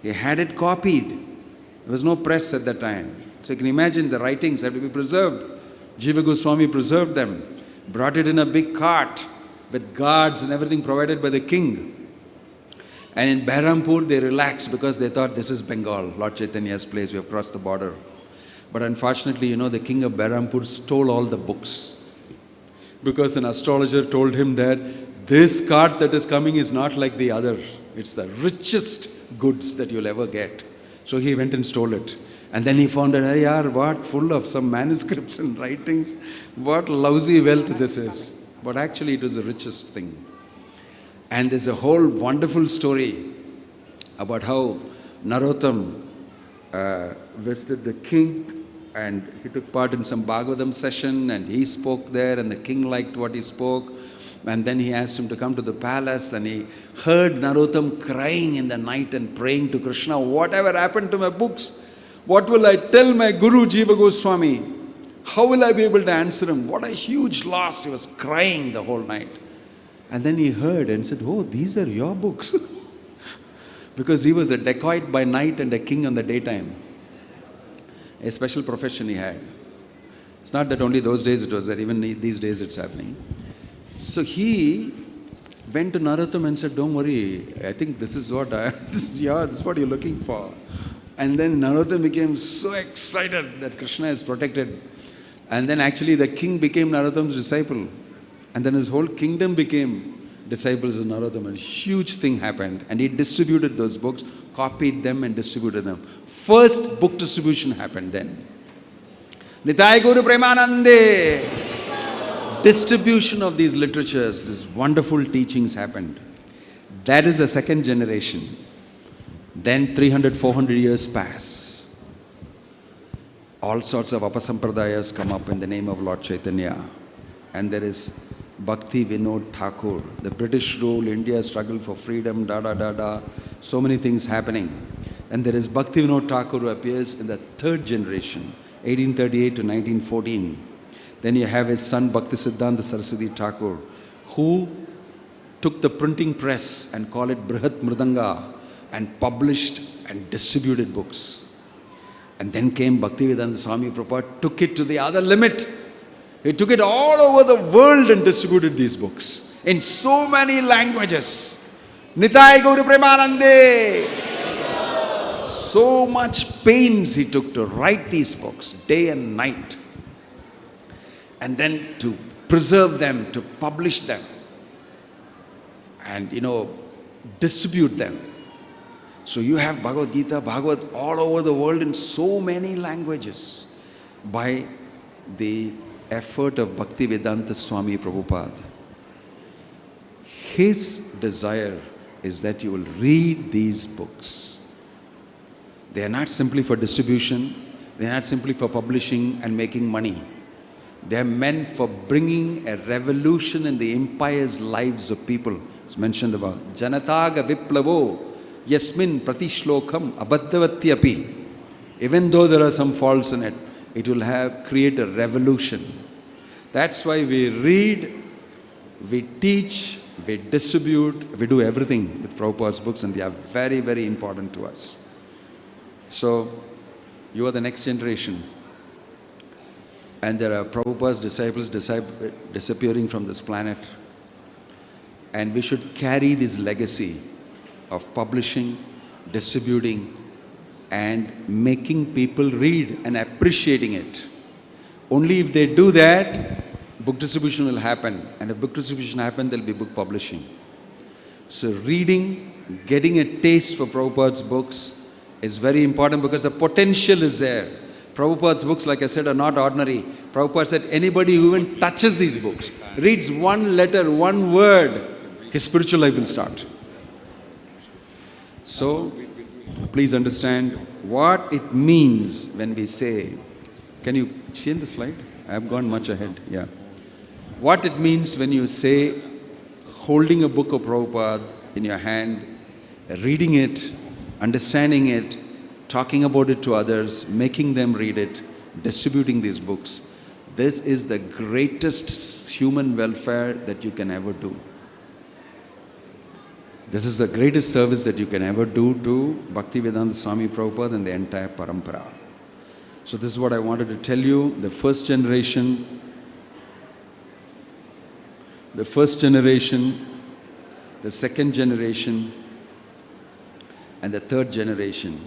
He had it copied. There was no press at that time. So you can imagine the writings had to be preserved. Jiva Goswami preserved them, brought it in a big cart with guards and everything provided by the king. And in Berhampur, they relaxed because they thought this is Bengal, Lord Chaitanya's place, we have crossed the border. But unfortunately, you know, the king of Berhampur stole all the books. Because an astrologer told him that this cart that is coming is not like the other. It's the richest goods that you'll ever get. So he went and stole it. And then he found that, hey, yaar, what, full of some manuscripts and writings. What lousy wealth this is. But actually it was the richest thing. And there's a whole wonderful story about how Narottam visited the king and he took part in some Bhagavatam session and he spoke there and the king liked what he spoke. And then he asked him to come to the palace and he heard Narottam crying in the night and praying to Krishna, whatever happened to my books? What will I tell my Guru Jiva Goswami? How will I be able to answer him? What a huge loss. He was crying the whole night. And then he heard and said, oh, these are your books. Because he was a dacoit by night and a king on the daytime. A special profession he had. It's not that only those days it was there, even these days it's happening. So he went to Narottam and said, don't worry, I think this is what this is what you're looking for. And then Narottam became so excited that Krishna is protected. And then actually the king became Narottam's disciple. And then his whole kingdom became disciples of Narottam. And a huge thing happened. And he distributed those books, copied them and distributed them. First book distribution happened then. Nitai Guru Premanande. Distribution of these literatures, these wonderful teachings happened. That is the second generation. Then 300, 400 years pass. All sorts of apasampradayas come up in the name of Lord Chaitanya. And there is Bhakti Vinod Thakur. The British rule, India struggle for freedom, so many things happening. And there is Bhakti Vinod Thakur who appears in the third generation, 1838 to 1914. Then you have his son Bhaktisiddhanta Saraswati Thakur, who took the printing press and called it Brihat Mridanga and published and distributed books. And then came Bhaktivedanta Swami Prabhupada, took it to the other limit. He took it all over the world and distributed these books in so many languages. Nitai Gaura Premanande. So much pains he took to write these books, day and night. And then to preserve them, to publish them, and distribute them. So you have Bhagavad Gita, Bhagavad all over the world in so many languages by the effort of Bhaktivedanta Swami Prabhupada. His desire is that you will read these books. They are not simply for distribution, they are not simply for publishing and making money. They are meant for bringing a revolution in the empire's lives of people. It's mentioned about Janataga Viplavo Yasmin Pratishlokam Abhaddhavatyapi. Even though there are some faults in it, it will create a revolution. That's why we read, we teach, we distribute, we do everything with Prabhupada's books, and they are very, very important to us. So, you are the next generation. And there are Prabhupada's disciples disappearing from this planet. And we should carry this legacy of publishing, distributing, and making people read and appreciating it. Only if they do that, book distribution will happen. And if book distribution happens, there will be book publishing. So reading, getting a taste for Prabhupada's books is very important because the potential is there. Prabhupada's books, like I said, are not ordinary. Prabhupada said, anybody who even touches these books, reads one letter, one word, his spiritual life will start. So, please understand what it means when we say, can you change the slide? I have gone much ahead, yeah. What it means when you say, holding a book of Prabhupada in your hand, reading it, understanding it, talking about it to others, making them read it, distributing these books. This is the greatest human welfare that you can ever do. This is the greatest service that you can ever do to Bhaktivedanta Swami Prabhupada and the entire parampara. So this is what I wanted to tell you. The first generation, the second generation, and the third generation.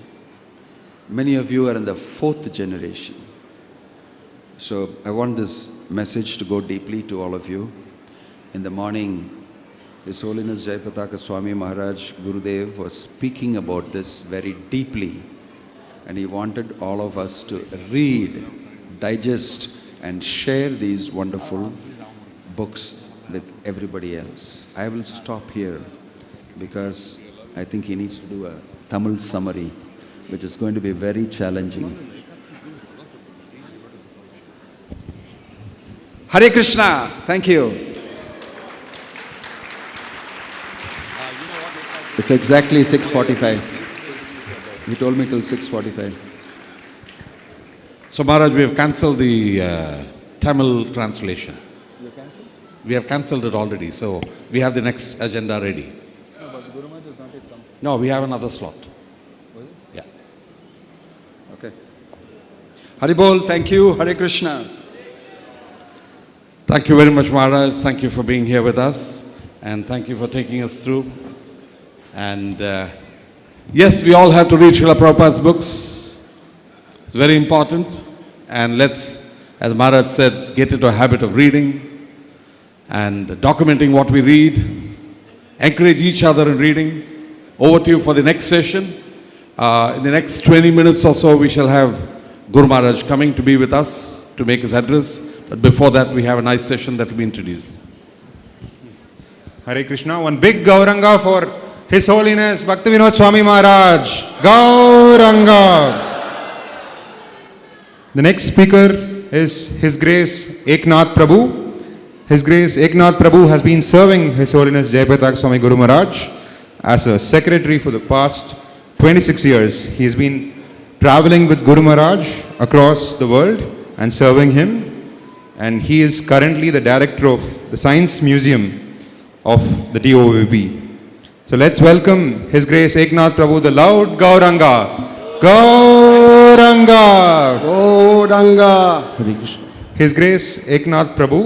Many of you are in the fourth generation. So I want this message to go deeply to all of you. In the morning, His Holiness Jayapataka Swami Maharaj Gurudev was speaking about this very deeply. And he wanted all of us to read, digest, and share these wonderful books with everybody else. I will stop here because I think he needs to do a Tamil summary, which is going to be very challenging. Hare Krishna. Thank you. It's exactly 6:45. He told me till 6:45. So Maharaj, we have cancelled the Tamil translation. We have cancelled it already, so we have the next agenda ready. No, but Gurumaraj is not yet come. No, we have another slot. Yeah. Okay. Haribol, thank you. Hare Krishna. Thank you very much, Maharaj. Thank you for being here with us, and thank you for taking us through. And yes, we all have to read Srila Prabhupada's books. It's very important. And let's, as Maharaj said, get into a habit of reading and documenting what we read. Encourage each other in reading. Over to you for the next session. In the next 20 minutes or so, we shall have Gurumaraj coming to be with us to make his address. But before that, we have a nice session that will be introduced. Hare Krishna. One big Gauranga for His Holiness Bhaktivinoda Swami Maharaj. Gauranga. The next speaker is His Grace Eknath Prabhu. His Grace Eknath Prabhu has been serving His Holiness Jayapataka Swami Gurumaraj as a secretary for the past 26 years. He has been traveling with Gurumaraj across the world and serving him. And he is currently the director of the Science Museum of the TOVP. So let's welcome His Grace Eknath Prabhu, the loud Gauranga. Gauranga. Gauranga. His Grace Eknath Prabhu,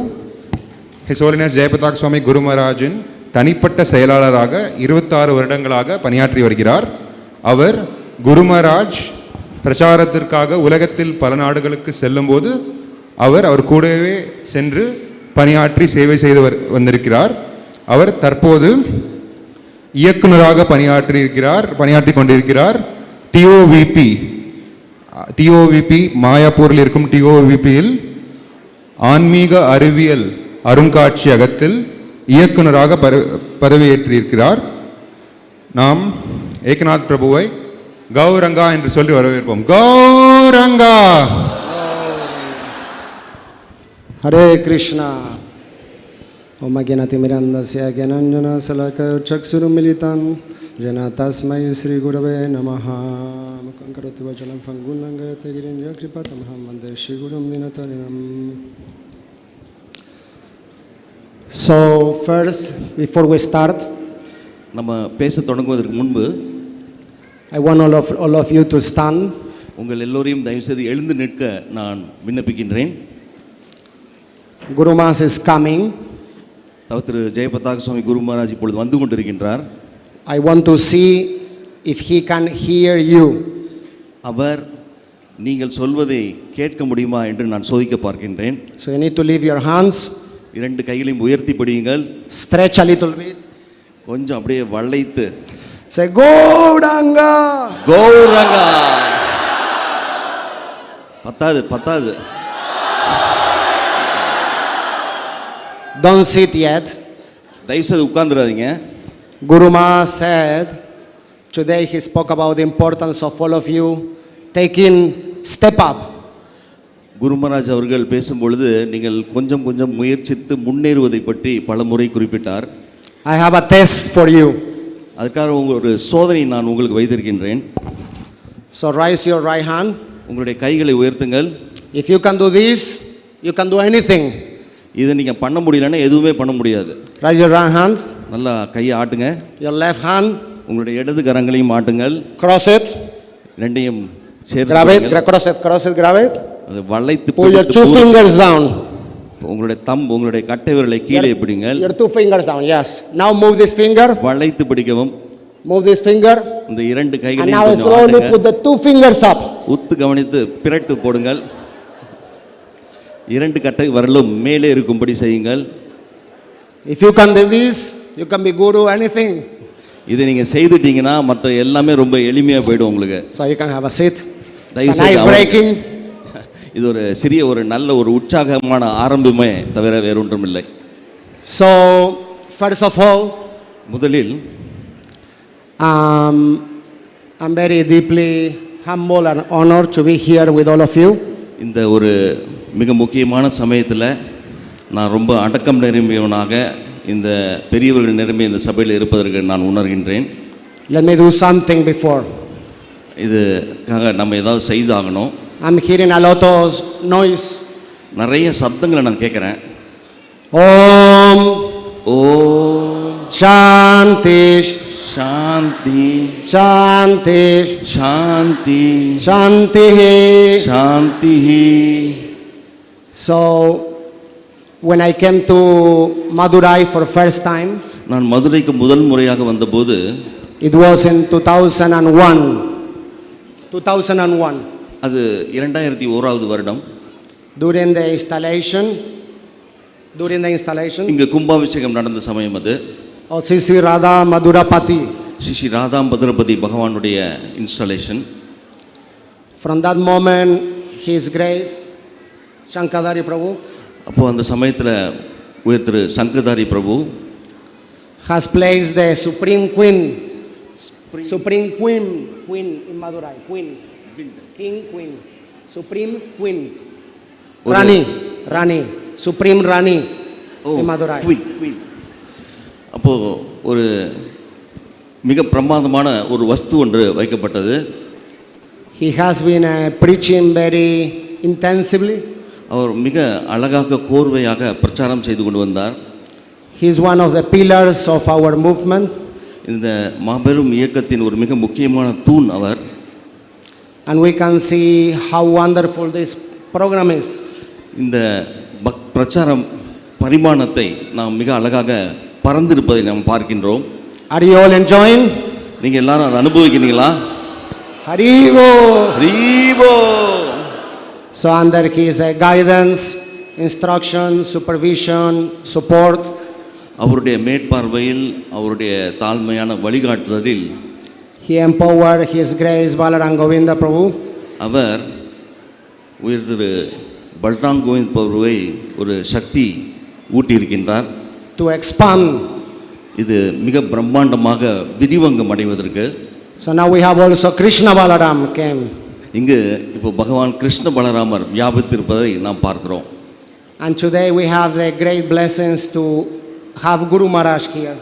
His Holiness Jayapataka Swami Gurumarajin தனிப்பட்ட செயலாளராக 26 வருடங்களாக பணியாற்றி வருகிறார். அவர் குருமராஜ் பிரச்சாரத்திற்காக உலகத்தில் பல நாடுகளுக்கு செல்லும்போது அவர் கூடவே சென்று பணியாற்றி சேவை செய்து வந்திருக்கிறார். அவர் தற்போது இயக்குனராக பணியாற்றி கொண்டிருக்கிறார். டிஓவிபி மாயாப்பூரில் இருக்கும் டிஓவிபியில் ஆன்மீக அறிவியல் அருங்காட்சியகத்தில் இயக்குனராக பதவியேற்றிருக்கிறார். நாம் ஏக்நாத் பிரபுவை கௌரங்கா என்று சொல்லி வரவேற்போம். Gauranga. Hare Krishna. Om Agyanatimirandasya Gyananjana Salakaya Chaksurumilitam Jana Tasmai Sri Gurave Namaha Mukhaṁ Karoti Vachalam Phangulangayate Girinja Kripatamaham Vande Shri Gurum Dinatarinam. So first, before we start, நம்ம பேச தொடங்குவதற்கு முன்பு I want all of you to stand. உங்கள் எல்லோரையும் தயவு செய்து எழுந்து நிற்க நான் விண்ணப்பிக்கின்றேன். Gurumaraj is coming. திரு ஜெயபதாக சுவாமி குருமராஜ் இப்பொழுது வந்து கொண்டிருக்கின்றார். I want to see if he can hear you. அவர் நீங்கள் சொல்வதை கேட்க முடியுமா என்று நான் சோதிக்க பார்க்கின்றேன். So you need to leave your hands. இரண்டு கைகளையும் உயர்த்தி பிடியுங்கள். Stretch a little bit. கொஞ்சம் அப்படியே வளைத்து. Say Gauranga. Gauranga. பத்தாது. Don't sit yet. தயவு செய்து உட்கார்ந்துடாதீங்க. Gurumaraj said, today he spoke about the importance of all of you taking step up. குருமராஜ் அவர்கள் பேசும்பொழுது நீங்கள் கொஞ்சம் முயற்சித்து முன்னேறுவதை பற்றி பல முறை குறிப்பிட்டார். I have a test for you. அதற்காக ஒரு சோதனை நான் உங்களுக்கு வைத்திருக்கின்றேன். So raise your right hand. உங்களுடைய கைகளை உயர்த்துங்கள். If you can do this, you can do anything. இதை நீங்க பண்ண முடியலன்னா எதுவுமே பண்ண முடியாது. Raise your right hand. நல்லா கையை ஆட்டுங்க. Your left hand. உங்களுடைய இடது கரங்களையும் ஆட்டுங்கள். Cross it. ரெண்டையும் சேர்த்து grab it, grab it. அது வளைத்து pull your two fingers down. உங்களுடைய உங்களுடைய கட்டை விரலை கீழே பிடிங்கள். Your two fingers down. Yes. Now move this finger. வளைத்து பிடிக்கவும். Move this finger. இந்த இரண்டு கைகளையும் now slowly put the two fingers up. உத்து கவனித்து பிரட்டு போடுங்கள். இரண்டு கட்டை விரலும் மேலே இருக்கும்படி செய்யுங்கள். If you can do this, you can be guru anything. இதை நீங்க செய்துட்டீங்கன்னா மற்ற எல்லாமே ரொம்ப எளிமையா போய்டும் உங்களுக்கு. So you can have a seat. It's nice breaking. இது ஒரு சிறிய ஒரு நல்ல ஒரு உற்சாகமான ஆரம்பமே தவிர வேற ஒன்றும் இல்லை. So first of all, முதலில் I'm very deeply humble and honored to be here with all of you. இந்த ஒரு மிக முக்கியமான சமயத்தில் நான் ரொம்ப அடக்கம் நிறைந்தவனாக இந்த பெரியவர்கள் நிரம்பிய இந்த சபையில் இருப்பதற்கு நான் உணர்கின்றேன். Let me do something before. இதுக்காக நம்ம ஏதாவது செய்தாகணும். I'm hearing a lot of noise. நிறைய சப்தங்களை நான் கேட்குறேன். Om. Om. Shanti. Shanti. Shanti. Shanti. Shanti. Shanti. So, when I came to Madurai for first time, நான் மதுரைக்கு முதல் முறையாக வந்தபோது it was in 2001. 2001. அது 2001வது வருடம். During the installation, இங்க கும்பாபிஷேகம் நடந்த சமயம் அது. of Sri Radha Madhurapati. Sri Radha மதுரபதி பகவானுடைய installation. From that moment, His Grace, Shankadari Prabhu, அப்போ அந்த சமயத்தில் உயர் திரு சங்கதாரி பிரபு has placed the Supreme Queen in Madurai. Queen, Supreme Queen, Rani, Supreme Rani in Madurai. Queen. அப்போ ஒரு மிக பிரமாதமான ஒரு வஸ்து ஒன்று வைக்கப்பட்டது. He has been preaching very intensively. அவர் மிக அழகாக கோர்வையாக பிரச்சாரம் செய்து கொண்டு வந்தார். He is one of the pillars of our movement. இந்த மாபெரும் இயக்கத்தின் ஒரு மிக முக்கியமான தூண் அவர். And we can see how wonderful this program is. இந்த பிரச்சாரம் பரிமாணத்தை நாம் மிக அழகாக பறந்திருப்பதை நாம் பார்க்கின்றோம். Are you all enjoying? நீங்க எல்லாரும் அதை அனுபவிக்கிறீங்களா? Haribo. Haribo. So under his guidance, instruction, supervision, support, அவருடைய மேற்பார்வையில் அவருடைய தாழ்மையான வழிகாட்டுதலில் he empowered His Grace Balaram Govinda Prabhu. அவர் உயர் திரு பல்ராம் கோவிந்த் பிரபுவை ஒரு சக்தி ஊட்டியிருக்கின்றார். To expand. இது மிக பிரம்மாண்டமாக விரிவங்கம் அடைவதற்கு. So now we have also Krishna Balaram came. இங்கு இப்போ பகவான் கிருஷ்ண பலராமர் வியாபித்திருப்பதை நாம் பார்க்கிறோம். And today we have the great blessings to have Gurumaraj here.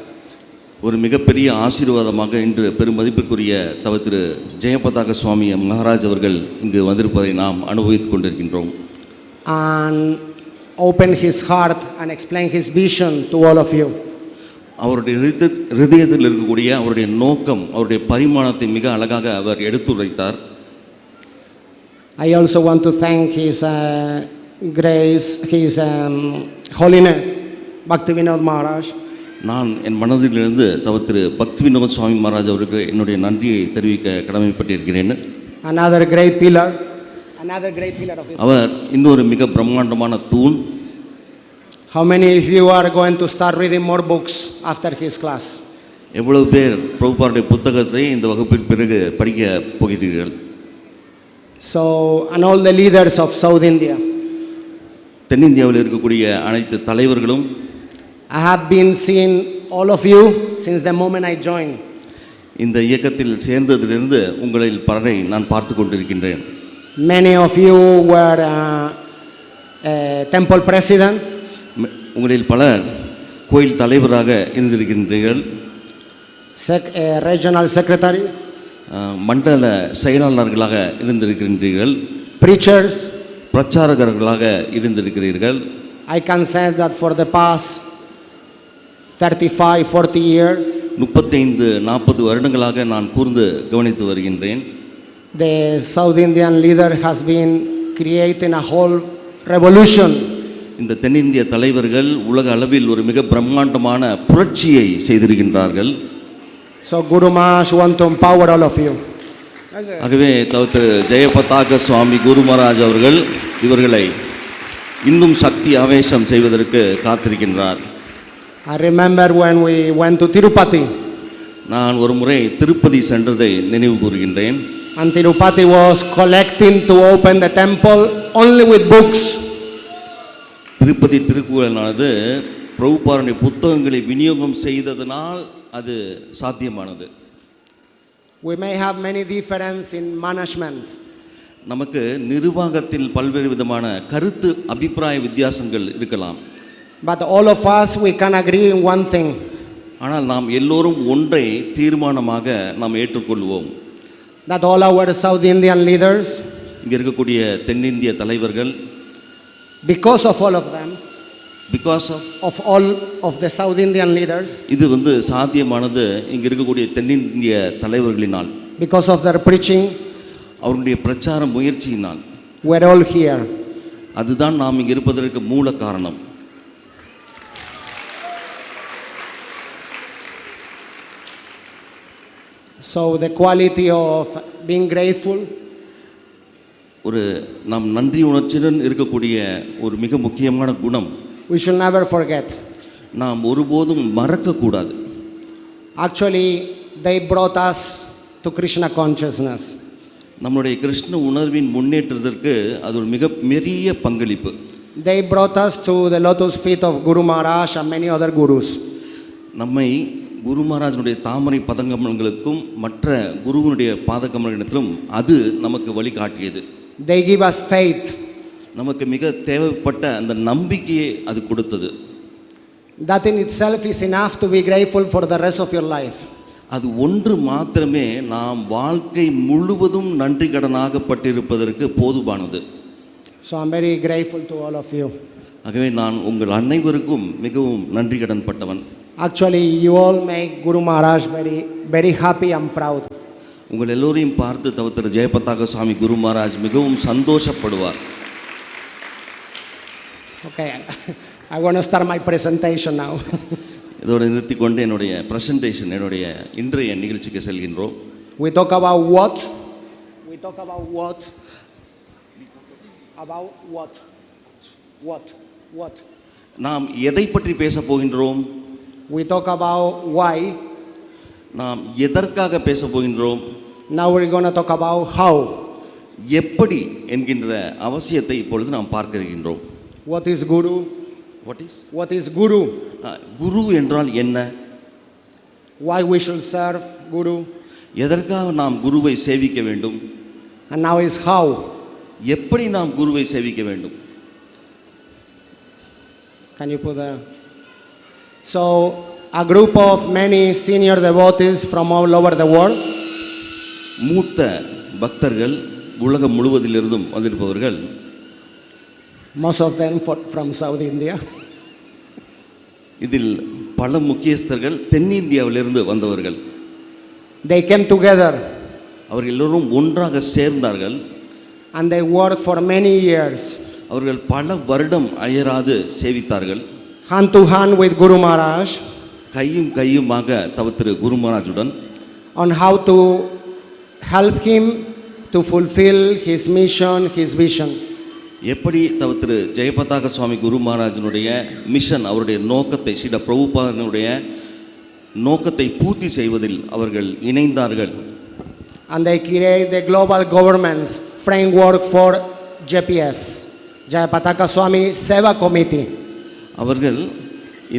ஒரு மிகப்பெரிய ஆசீர்வாதமாக இன்று பெருமதிப்பிற்குரிய தவ திரு ஜெயபதாக சுவாமி மகாராஜ் அவர்கள் இங்கு வந்திருப்பதை நாம் அனுபவித்துக் கொண்டிருக்கின்றோம். And open his heart and explain his vision to all of you. அவருடைய ஹிருதயத்தில் இருக்கக்கூடிய அவருடைய நோக்கம் அவருடைய பரிமாணத்தை மிக அழகாக அவர் எடுத்துரைத்தார். I also want to thank His Grace, His Holiness, Bhaktivinoda Maharaj. நான் என் மனதிலிருந்து தவ திரு பக்திவினோத் சுவாமி மகாராஜ் அவருக்கு என்னுடைய நன்றியை தெரிவிக்க கடமைப்பட்டிருக்கிறேன். Another great pillar of His. அவர் இன்னொரு மிக பிரம்மாண்டமான தூண். How many of you are going to start reading more books after his class? எவ்வளவு பேர் பிரபுபாவுடைய புத்தகத்தை இந்த வகுப்பிற்கு பிறகு படிக்க போகிறீர்கள்? So, and all the leaders of South India. தென்னிந்தியாவில் இருக்கக்கூடிய அனைத்து தலைவர்களும் I have been seeing all of you since the moment I joined. இந்த இயக்கத்தில் சேர்ந்ததிலிருந்து உங்களில் பலரை நான் பார்த்து கொண்டிருக்கின்றேன். Many of you were temple presidents. உங்களில் பலர் கோயில் தலைவராக இருந்திருக்கின்றீர்கள். Regional secretaries. மண்டல செயலாளர்களாக இருந்திருக்கின்றீர்கள். Preachers. பிரச்சாரகர்களாக இருந்திருக்கிறீர்கள். I can say that for the past 35-40 years, 35-40 வருடங்களாக நான் கூர்ந்து கவனித்து வருகின்றேன். The South Indian leader has been creating a whole revolution. இந்த தென்னிந்திய தலைவர்கள் உலக அளவில் ஒரு மிக பிரம்மாண்டமான புரட்சியை செய்திருக்கின்றார்கள். So Gurumaraj want to empower all of you. ஆகவே தவ ஜெயபதாக சுவாமி குருமராஜ் அவர்கள் இவர்களை இன்னும் சக்தி ஆவேசம் செய்வதற்கு காத்திருக்கின்றார். I remember when we went to Tirupati. நான் ஒரு முறை திருப்பதி சென்றதை நினைவு கூறுகின்றேன். And Tirupati was collecting to open the temple only with books. Tirupati திருக்கோயிலானது பிரபுபாருடைய புத்தகங்களை விநியோகம் செய்ததனால் அது சாத்தியமானது. We may have many differences in management. நமக்கு நிர்வாகத்தில் பல்வேறு விதமான கருத்து அபிப்பிராய வித்தியாசங்கள் இருக்கலாம். But all of us we can agree in one thing. ஆனால் நாம் எல்லோரும் ஒன்றை தீர்மானமாக நாம் ஏற்றுக்கொள்வோம். That all our South Indian leaders, இங்கே இருக்கக்கூடிய தென்னிந்திய தலைவர்கள், because of all of them, because of all of the South Indian leaders, இது வந்து சாத்தியமானது இங்கே இருக்கக்கூடிய தென்னிந்திய தலைவர்களினால், because of their preaching, அவருடைய பிரச்சார முயற்சியினால் we're all here. அதுதான் நாம் இங்கே இருப்பதற்கு மூல காரணம். So the quality of being grateful, ஒரு நாம் நன்றி உணர்ச்சியுடன் இருக்கக்கூடிய ஒரு மிக முக்கியமான குணம், we should never forget. நாம் ஒருபோதும் மறக்கக்கூடாது. Actually, they brought us to Krishna consciousness. நம்முடைய கிருஷ்ண உணர்வின் முன்னேற்றத்திற்கு அது ஒரு மிக பெரிய பங்களிப்பு. They brought us to the lotus feet of Gurumaraj and many other gurus. நம்மை குருமராஜனுடைய தாமரை பதங்கமலங்களுக்கும் மற்ற குருவனுடைய பாதகமலத்திலும் அது நமக்கு வழிகாட்டியது. They give us faith. நமக்கு மிக தேவைப்பட்ட அந்த நம்பிக்கையை அது கொடுத்தது. That in itself is enough to be grateful for the rest of your life. அது ஒன்று மாத்திரமே நாம் வாழ்க்கை முழுவதும் நன்றி கடனாகப்பட்டிருப்பதற்கு போதுமானது. So I'm very grateful to all of you. ஆகவே நான் உங்கள் அனைவருக்கும் மிகவும் நன்றி கடன் பட்டவன். Actually, you all make Gurumaraj very happy and proud. உங்கள் எல்லோரையும் பார்த்து தவத்திரு ஜெயபதாக சுவாமி குருமராஜ் மிகவும் சந்தோஷப்படுவார். Okay, I want to start my presentation now. இதோடு நிறுத்தி கொண்டு என்னுடைய பிரசன்டேஷன், என்னுடைய இன்றைய நிகழ்ச்சிக்கு செல்கின்றோம். We talk about what? We talk about what? About what? What? What? நாம் எதை பற்றி பேச போகின்றோம்? We talk about why. நாம் எதற்காக பேச போகின்றோம்? Now we're going to talk about how. எப்படி என்கின்ற அவசியத்தை இப்பொழுது நாம் பார்க்க இருக்கின்றோம். What is Guru? What is Guru? குரு என்றால் என்ன? Why we should serve Guru? எதற்காக நாம் குருவை சேவிக்க வேண்டும்? And now is how. எப்படி நாம் குருவை சேவிக்க வேண்டும்? Can you put the... So, a group of many senior devotees from all over the world. மூத்த பக்தர்கள் உலகம் முழுவதிலிருந்தும் வந்திருப்பவர்கள். Most of them from South India. இதில் பல முக்கியஸ்தர்கள் தென்னிந்தியாவிலிருந்து வந்தவர்கள். They came together. அவர்கள் எல்லோரும் ஒன்றாக சேர்ந்தார்கள். And they worked for many years. அவர்கள் பல வருடம் அயராது சேவித்தார்கள். Hand to hand with Gurumaraj. கையும் கையுமாக தவத்திரு குருமராஜுடன். On how to help him to fulfill his mission, his vision. எப்படி தவத்திரு ஜெயபதாக சுவாமி குருமராஜனுடைய மிஷன், அவருடைய நோக்கத்தை, ஸ்ரீல பிரபுபாதனுடைய நோக்கத்தை பூர்த்தி செய்வதில் அவர்கள் இணைந்தார்கள். And they create the global governance framework for JPS, Jayapataka Swami Seva Committee. அவர்கள்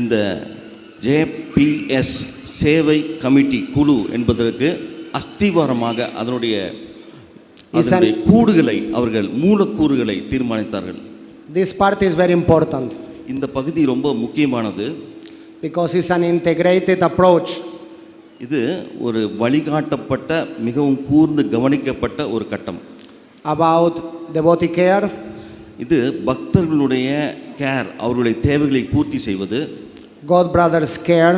இந்த JPS சேவை கமிட்டி குழு என்பதற்கு அஸ்திவாரமாக அதனுடைய கூறுகளை, அவர்கள் மூலக்கூறுகளை தீர்மானித்தார்கள். This part is very important. இந்த பகுதி ரொம்ப முக்கியமானது. Because it's an integrated approach. இது ஒரு வழிகாட்டப்பட்ட, மிகவும் கூர்ந்து கவனிக்கப்பட்ட ஒரு கட்டம். About devotee care. இது பக்தர்களுடைய கேர், அவர்களுடைய தேவைகளை பூர்த்தி செய்வது. God brothers care.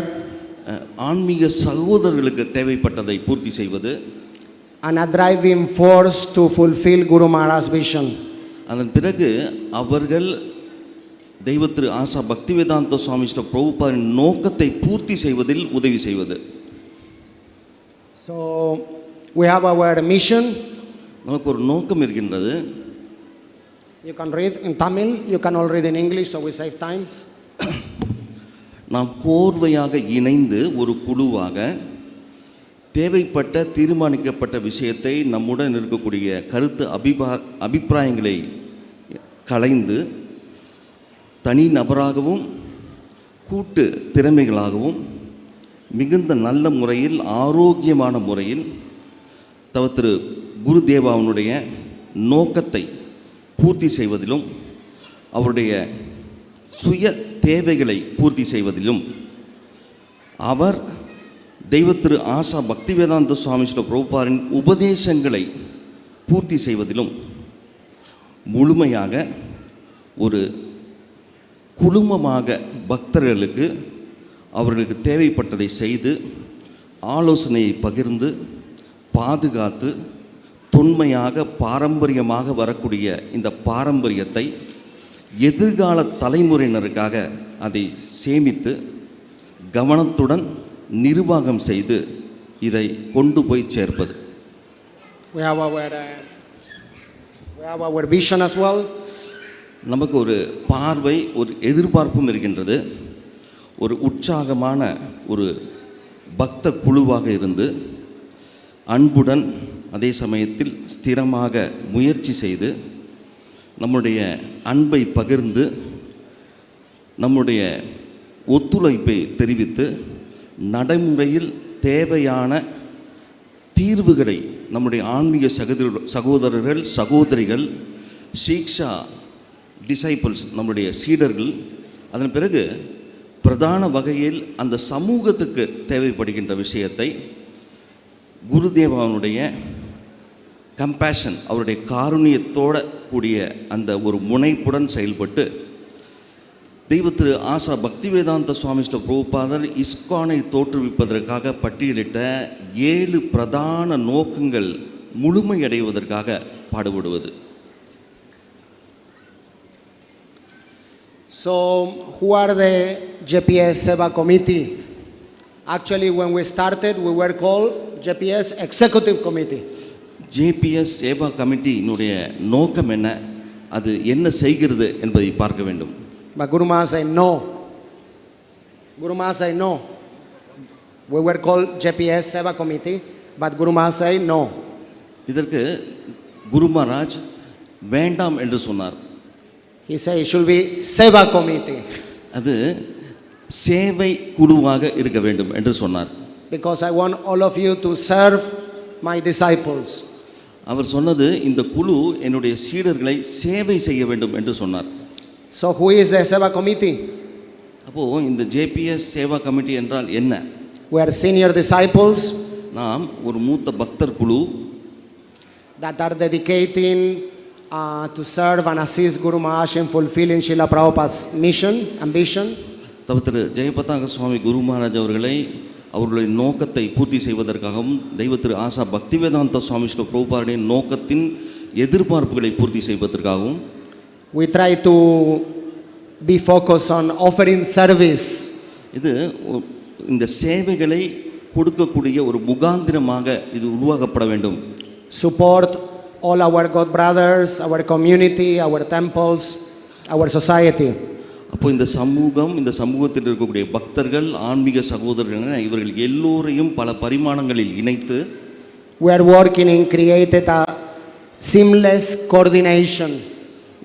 ஆன்மீக சகோதரர்களுக்கு தேவைப்பட்டதை பூர்த்தி செய்வது. And a driving force to fulfill Gurumaraj's vision. அதன் பிறகு அவர்கள் தெய்வ திரு ஆசா பக்திவேதாந்த சுவாமி ஸ்ரீல பிரபுபாதின் நோக்கத்தை பூர்த்தி செய்வதில் உதவி செய்வது. So we have our mission. நமக்கு ஒரு நோக்கம் இருக்கின்றது. You can read in Tamil, you can all read in English, so we save time. நாம் கோர்வையாக இணைந்து ஒரு குழுவாக தேவைப்பட்ட தீர்மானிக்கப்பட்ட விஷயத்தை நம்முடன் இருக்கக்கூடிய கருத்து அபிப்பிராயங்களை கலைந்து தனி நபராகவும் கூட்டு திறமைகளாகவும் மிகுந்த நல்ல முறையில், ஆரோக்கியமான முறையில் தவத்திரு குருதேவாவுடைய நோக்கத்தை பூர்த்தி செய்வதிலும், அவருடைய சுய தேவைகளை பூர்த்தி செய்வதிலும், அவர் தெய்வ திரு ஆசா பக்திவேதாந்த சுவாமி ஸ்ரீல பிரபுபாதின் உபதேசங்களை பூர்த்தி செய்வதிலும் முழுமையாக ஒரு குழுமமாக பக்தர்களுக்கு அவர்களுக்கு தேவைப்பட்டதை செய்து ஆலோசனையை பகிர்ந்து பாதுகாத்து தொன்மையாக பாரம்பரியமாக வரக்கூடிய இந்த பாரம்பரியத்தை எதிர்கால தலைமுறையினருக்காக அதை சேமித்து கவனத்துடன் நிர்வாகம் செய்து இதை கொண்டு போய் சேர்ப்பது. We have our vision as well. நமக்கு ஒரு பார்வை, ஒரு எதிர்பார்ப்பும் இருக்கின்றது. ஒரு உற்சாகமான ஒரு பக்த குழுவாக இருந்து அன்புடன் அதே சமயத்தில் ஸ்திரமாக முயற்சி செய்து நம்முடைய அன்பை பகிர்ந்து நம்முடைய ஒத்துழைப்பை தெரிவித்து நடைமுறையில் தேவையான தீர்வுகளை நம்முடைய ஆன்மீக சகோதரர்கள் சகோதரிகள் சீக்ஷா டிசைபிள்ஸ் நம்முடைய சீடர்கள் அதன் பிறகு பிரதான வகையில் அந்த சமூகத்துக்கு தேவைப்படுகின்ற விஷயத்தை குருதேவனுடைய கம்பேஷன் அவருடைய காருண்யத்தோட கூடிய அந்த ஒரு முனைப்புடன் செயல்பட்டு தெய்வத்திரு ஆசா பக்திவேதாந்த சுவாமி ஸ்ரீல பிரபுபாதர் இஸ்கானை தோற்றுவிப்பதற்காக பட்டியலிட்ட 7 பிரதான நோக்கங்கள் முழுமையடைவதற்காக பாடுபடுவது. So, who are the JPS Seva Committee? Actually, when we started, we were called JPS Executive Committee. JPS Seva Committee இனுடைய நோக்கம் என்ன, அது என்ன செய்கிறது என்பதை பார்க்க வேண்டும். But Gurumaraj said no. Gurumaraj said no. We were called JPS Seva Committee, but Gurumaraj said no. இதற்கு குருமராஜ் வேண்டாம் என்று சொன்னார். He said it should be Seva Committee. அது சேவை குழுவாக இருக்க வேண்டும் என்று சொன்னார். Because I want all of you to serve my disciples. அவர் சொன்னது இந்த குழு என்னுடைய சீடர்களை சேவை செய்ய வேண்டும் என்று சொன்னார். So who is the Seva Committee? அப்போ இந்த JPS சேவா கமிட்டி என்றால் என்ன? We are senior disciples. நாம் ஒரு மூத்த பக்தர் குழு that are dedicating to serve and assist Gurumaraj in fulfilling Srila Prabhupada's mission, ambition. தவத்திரு ஜெயபதாக சுவாமி குருமராஜ் அவர்களை அவர்களுடைய நோக்கத்தை பூர்த்தி செய்வதற்காகவும் தெய்வத்திரு ஆசா பக்திவேதாந்த சுவாமி ஸ்ரீல பிரபுபாதுடைய நோக்கத்தின் எதிர்பார்ப்புகளை பூர்த்தி செய்வதற்காகவும் we try to be focused on offering service. இது இந்த சேவைகளை கொடுக்கக்கூடிய ஒரு முகாந்திரமாக இது உருவாக்கப்பட வேண்டும். Support all our God brothers, our community, our temples, our society. அப்போ இந்த சமூகத்தில் இருக்கக்கூடிய பக்தர்கள் ஆன்மீக சகோதரர்கள் இவர்கள் எல்லோரையும் பல பரிமாணங்களில் இணைத்து we are working in created a seamless coordination.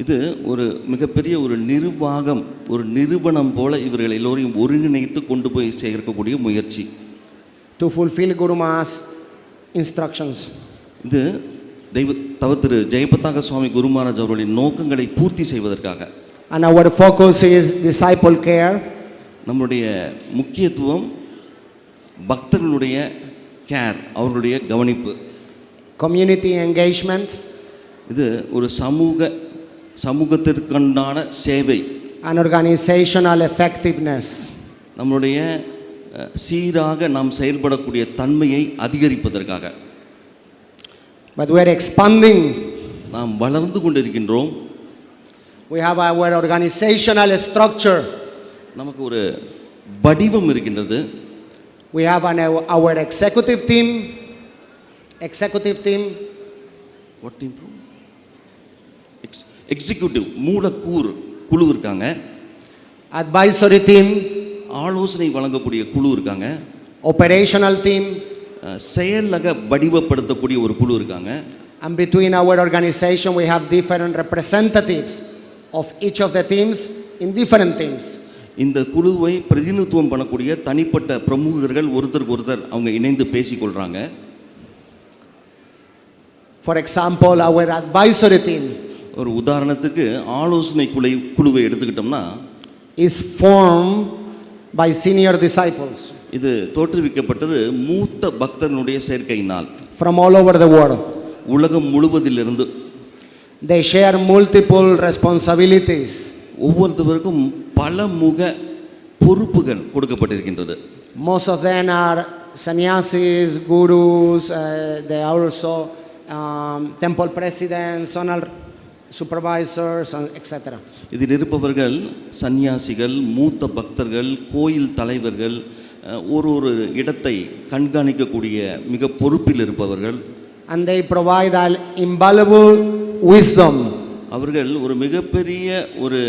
இது ஒரு மிகப்பெரிய ஒரு நிர்வாகம், ஒரு நிறுவனம் போல இவர்கள் எல்லோரையும் ஒருங்கிணைத்து கொண்டு போய் சேர்க்கக்கூடிய முயற்சி. To fulfill Gurumaraj's instructions. இது தவத்திரு ஜெயபதாக சுவாமி குருமராஜ் அவர்களின் நோக்கங்களை பூர்த்தி செய்வதற்காக. And our focus is disciple care. நம்முடைய முக்கியத்துவம் பக்தர்களுடைய கேர், அவர்களுடைய கவனிப்பு. Community engagement. இது ஒரு சமூகத்திற்குண்டான சேவை. And organizational effectiveness. நம்முடைய சீராக நாம் செயல்படக்கூடிய தன்மையை அதிகரிப்பதற்காக. But we are expanding. நாம் வளர்ந்து கொண்டிருக்கின்றோம். We have our organizational structure. நமக்கு ஒரு வடிவம் இருக்கின்றது. We have our executive team. What team? Executive மூலக்கூறு குழு இருக்காங்க. Advisory team. ஆலோசனை வழங்கக்கூடிய குழு இருக்காங்க. Operational team. செயலக வடிவப்படுத்தக்கூடிய ஒரு குழு இருக்காங்க. And between our organization we have different representatives of each of the teams in different teams. இந்த குழுவை பிரதிநிதித்துவம் பண்ணக்கூடிய தனிப்பட்ட பிரமுகர்கள் ஒருத்தர் அவங்க இணைந்து பேசிக்கொள்றாங்க. For example, our advisory team. ஒரு உதாரணத்துக்கு ஆலோசனை குழுவை எடுத்துக்கிட்டோம்னா is formed by senior disciples. இது தோற்றுவிக்கப்பட்டது மூத்த பக்தர்களுடைய சேர்க்கையினால். From all over the world. உலகம் முழுவதிலிருந்து. They share multiple responsibilities. ஒவ்வொருத்தருக்கும் பல முக பொறுப்புகள் கொடுக்கப்பட்டிருக்கின்றது. Most of them are sannyasis, gurus, they are also temple presidents, zonal supervisors, etc. இதில் இருப்பவர்கள் சன்னியாசிகள், மூத்த பக்தர்கள், கோயில் தலைவர்கள், ஒரு இடத்தை கண்காணிக்கக்கூடிய மிக பொறுப்பில் இருப்பவர்கள். And they provide an invaluable wisdom. அவர்கள் ஒரு மிகப்பெரிய ஒரு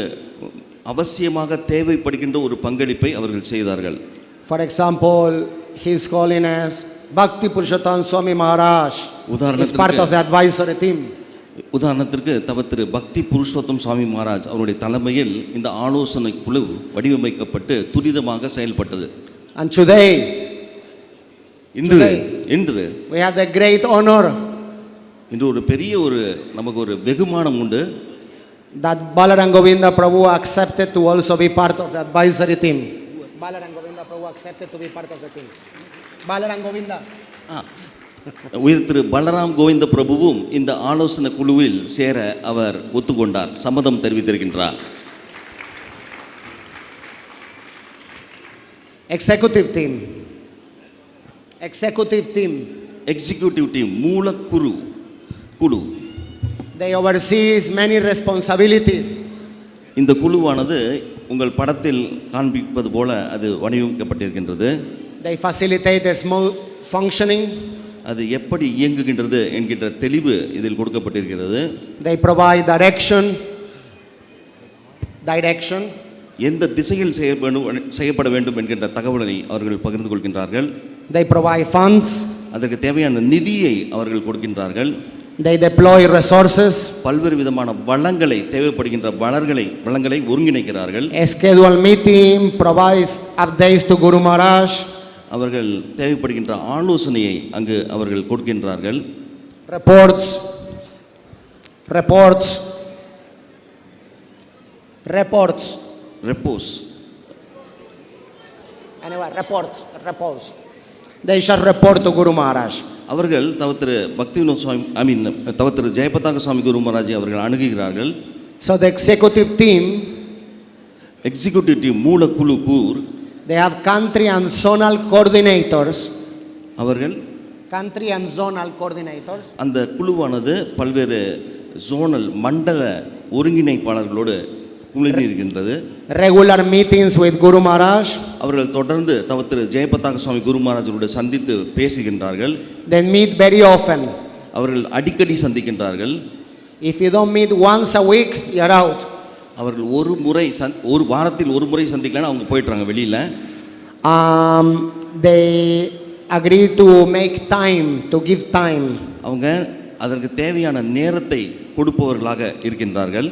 அவசியமாக தேவைப்படுகின்ற ஒரு பங்களிப்பை அவர்கள் செய்தார்கள். For example, His Holiness Bhakti Purushottam Swami Maharaj is part of the advisory team. உதாரணத்திற்கு திரு பக்தி புருஷோத்தம் சுவாமி மகாராஜ் அவருடைய தலைமையில் இந்த ஆலோசனை குழு வடிவமைக்கப்பட்டு துரிதமாக செயல்பட்டது. And today we have the great honor இன்று ஒரு பெரிய ஒரு நமக்கு ஒரு வெகுமானம் உண்டு. That Balaram Govinda Prabhu accepted to also be part of the advisory team. Balaram Govinda Prabhu accepted to be part of the team. Balaram Govinda. திரு பலராம் கோவிந்த பிரபுவும் இந்த ஆலோசனை குழுவில் சேர அவர் ஒத்துக்கொண்டார், சம்மதம் தெரிவித்திருக்கின்றார். Executive team. Executive team. மூலக்குழு குழு. They oversees many responsibilities. இந்த குழுவானது உங்கள் படத்தில் காண்பிப்பது போல அது வடிவமைக்கப்பட்டிருக்கின்றது. They facilitate the smooth functioning. அது எப்படி இயங்குகின்றது என்கின்ற தெளிவு இதில் கொடுக்கப்பட்டிருக்கிறது. They provide direction. எந்த திசையில் செய்யப்பட வேண்டும் என்கின்ற தகவலை அவர்கள் பகிர்ந்து கொள்கின்றார்கள். They provide funds. அதற்கு தேவையான நிதியை அவர்கள் கொடுக்கின்றார்கள். They deploy resources. பல்வேறு விதமான வளங்களை தேவைப்படுகின்ற வளங்களை ஒருங்கிணைக்கிறார்கள். A scheduled meeting provides updates to Gurumaraj. அவர்கள் தேவைப்படுகின்ற ஆலோசனையை அங்கு அவர்கள் கொடுக்கின்றார்கள். Reports. Anyway, reports. They shall report to Gurumaraj. அவர்கள் திரு பக்தி வினோத் சுவாமி திரு ஜெயபதாக சுவாமி குருமராஜை அவர்கள் அணுகுகிறார்கள். So the executive team மூலக்குழு கூர் they have country and zonal coordinators. அவர்கள் country and zonal coordinators. அந்த குழுவானது பல்வேறு ஜோனல் மண்டல ஒருங்கிணைப்பாளர்களோடு குழுமியிருக்கின்றது. Regular meetings with Gurumaraj. அவர்கள் தொடர்ந்து திரு ஜெயபதாக சுவாமி குருமராஜரோடு சந்தித்து பேசுகின்றார்கள். They meet very often. அவர்கள் அடிக்கடி சந்திக்கின்றார்கள். If you don't meet once a week, you're out. அவர்கள் ஒரு வாரத்தில் ஒரு முறை சந்திக்கலன்னா அவங்க போயிடுறாங்க வெளியில. They agree to make time, to give time. அவங்க அதற்கு தேவையான நேரத்தை கொடுப்பவர்களாக இருக்கின்றார்கள்.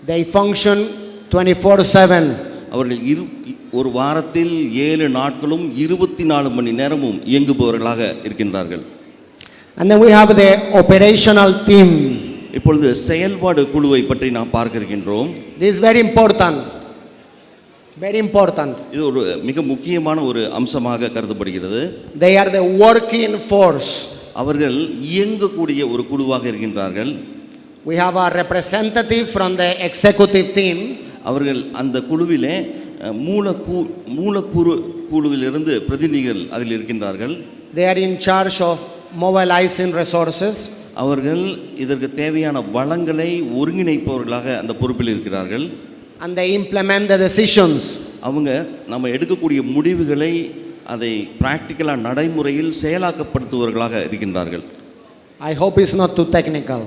They function 24/7. அவர்கள் ஒரு வாரத்தில் 7 நாட்களும் 24 மணி நேரமும் இயங்குபவர்களாக இருக்கின்றார்கள். And then we have the operational team. இப்பொழுது செயல்பாடு குழுவை பற்றி நாம் பார்க்க இருக்கின்றோம். This is very important. இது ஒரு மிக முக்கியமான ஒரு அம்சமாக கருதப்படுகிறது. They are the working force. அவர்கள் இயங்கக்கூடிய ஒரு குழுவாக இருக்கின்றார்கள். We have a representative from the executive team. அவர்கள் அந்த குழுவிலே மூலக்கூறு குழுவிலிருந்து பிரதிநிதிகள் அதில் இருக்கின்றார்கள். They are in charge of mobilizing resources. அவர்கள் இதற்கு தேவையான வளங்களை ஒருங்கிணைப்பவர்களாக அந்த பொறுப்பில் இருக்கிறார்கள். And they implement the decisions. அவங்க நம்ம எடுக்கக்கூடிய முடிவுகளை அதை பிராக்டிக்கலா நடைமுறையில் செயலாக்கப்படுத்துவர்களாக இருக்கின்றார்கள். I hope it's not too technical.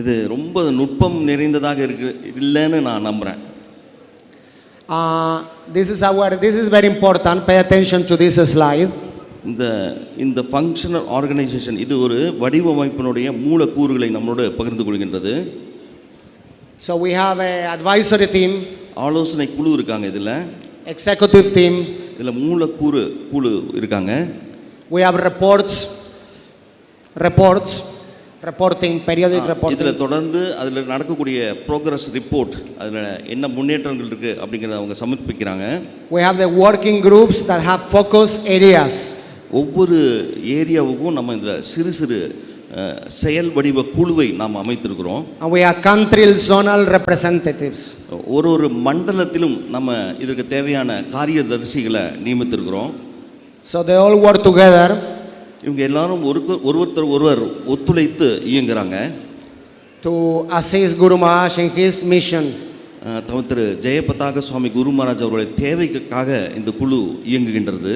இது ரொம்ப நுட்பம் நிறைந்ததாக இல்லைன்னு நான் நம்புறேன். This is very important. Pay attention to this slide. இந்த ஃபங்க்ஷனல் ஆர்கனைசேஷன் இது ஒரு வடிவமைப்பினுடைய மூலக்கூறுகளை நம்மளோட பகிர்ந்து கொள்கின்றது. So we have a advisory team. ஆலோசனை குழு இருக்காங்க இதுல. Executive team. இதுல மூலக்கூறு குழு இருக்காங்க. We have reporting, periodic reporting. இதுல தொடர்ந்து அதுல நடக்கக்கூடிய progress report அதுல என்ன முன்னேற்றங்கள் இருக்கு அப்படிங்கறத அவங்க சமர்ப்பிக்கிறாங்க. We have the working groups that have focus areas. ஒவ்வொரு ஏரியாவுக்கும் நம்ம இதுல சிறு செயல் வடிவ குழுவை நாம் அமைத்திருக்கிறோம். And we are country zonal representatives. ஒரு மண்டலத்திலும் நம்ம இதற்கு தேவையான காரியதரிசிகளை நியமித்திருக்கிறோம். So they all work together. இவங்க எல்லாரும் ஒருவர் ஒத்துழைத்து இயங்குறாங்க. To assist Gurumaraj in his mission. திரு ஜெயபதாக சுவாமி குருமராஜ் அவருடைய தேவைக்காக இந்த குழு இயங்குகின்றது.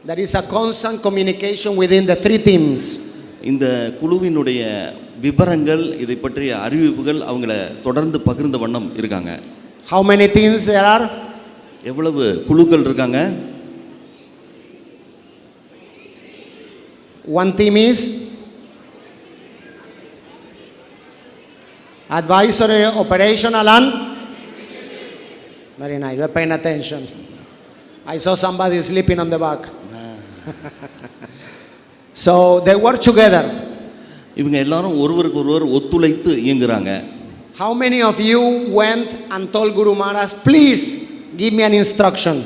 There is a constant communication within the three teams. இந்த குழுவினுடைய விபரங்கள் இதை பற்றிய அறிவிப்புகள் அவங்கள தொடர்ந்து பகிர்ந்த வண்ணம் இருக்காங்க. How many teams there are? எவ்வளவு குழுக்கள் இருக்காங்க? One team is advisory, operational and very nice. You're paying attention. I saw somebody sleeping on the back. So they work together. இவங்க எல்லாரும் ஒருவருக்கு ஒருவர் ஒத்துழைத்து இயங்குறாங்க. How many of you went and told Guru Maharaj, please give me an instruction?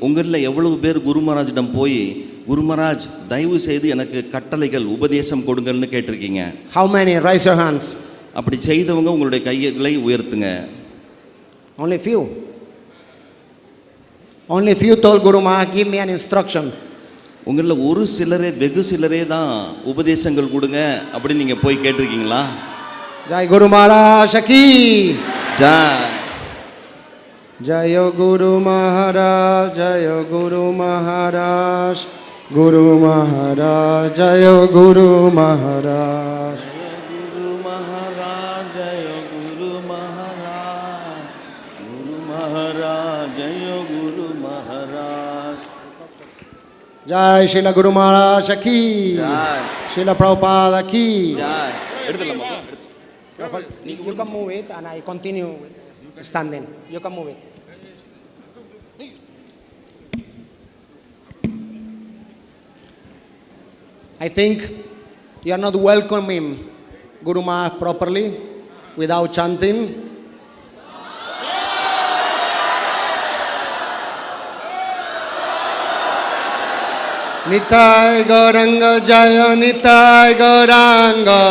உங்கள எவ்வளவு பேர் குருமராஜிடம் போய் குருமராஜ் தயவு செய்து எனக்கு கட்டளைகள் உபதேசம் கொடுங்கள்னு கேட்டிருக்கீங்க? How many? Raise your hands. அப்படி செய்தவங்க உங்களுடைய கைகளை உயர்த்துங்க. Only few. Only few told Guru Maharaj, give me an instruction. உங்கள ஒரு சிலரே வெகு சிலரே தான் உபதேசங்கள் கொடுங்க அப்படி நீங்க போய் கேட்டிருக்கீங்களா? Jai Guru Maharaj ki Jai. Jayo Guru Maharaj, Jayo Guru Maharaj, Guru Maharaj, Jayo Guru Maharaj. Guru Maharaj, Jayo Guru Maharaj, Guru Maharaj, Jayo Guru Maharaj. Jai Srila Guru Maharaj ki Jai. Srila Prabhupada ki Jai. You can move it and I continue standing. You can move it. I think you are not welcoming Guru Maharaj properly without chanting. Nitai Gauranga Jaya, Nitai Gauranga.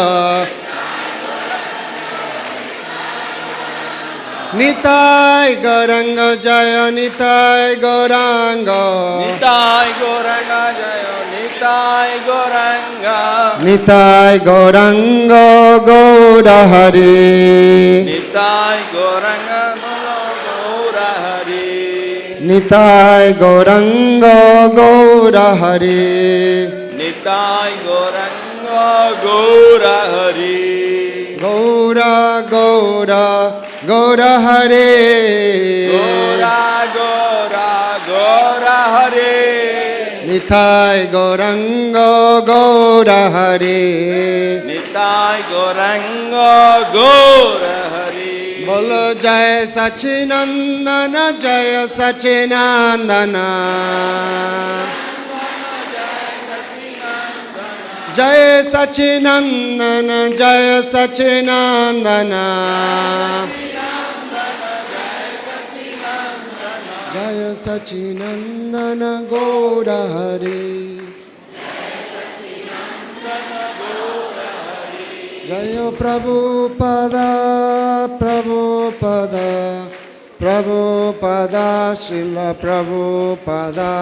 Nitai Gauranga Jaya, Nitai Gauranga. Nitai Gauranga Jaya, Nitai Gauranga. Nitai Gauranga Gaurahari. Nitai Gauranga Gaurahari. Nitai Gauranga Gaurahari. Nitai Gauranga Gaurahari. Gaura Gaura Gaurahari. Gaura Gaura Gaurahari. Nitai Gauranga Gaurahari. Nitai Gauranga Gaurahari. Bolo Jai Sachinandana, Jai Sachinandana. Jai Sachinandana, Jai Sachinandana. Jai Sachinandana Gaurahari. Jaya Prabhupada, Prabhupada, Prabhupada, Srila Prabhupada.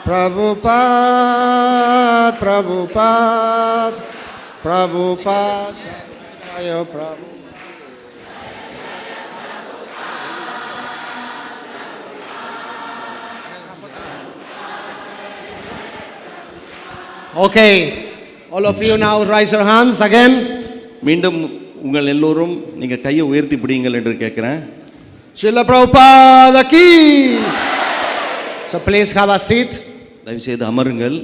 Prabhupada, Prabhupada, Prabhupada, Jaya Prabhupada. Okay, all of you now raise your hands again. மீண்டும் உங்கள் எல்லோரும் நீங்க கையை உயர்த்தி பிடிங்கள் என்று கேட்கிறேன். Srila Prabhupada ki. So please have a seat. தயவு செய்து அமருங்கள்.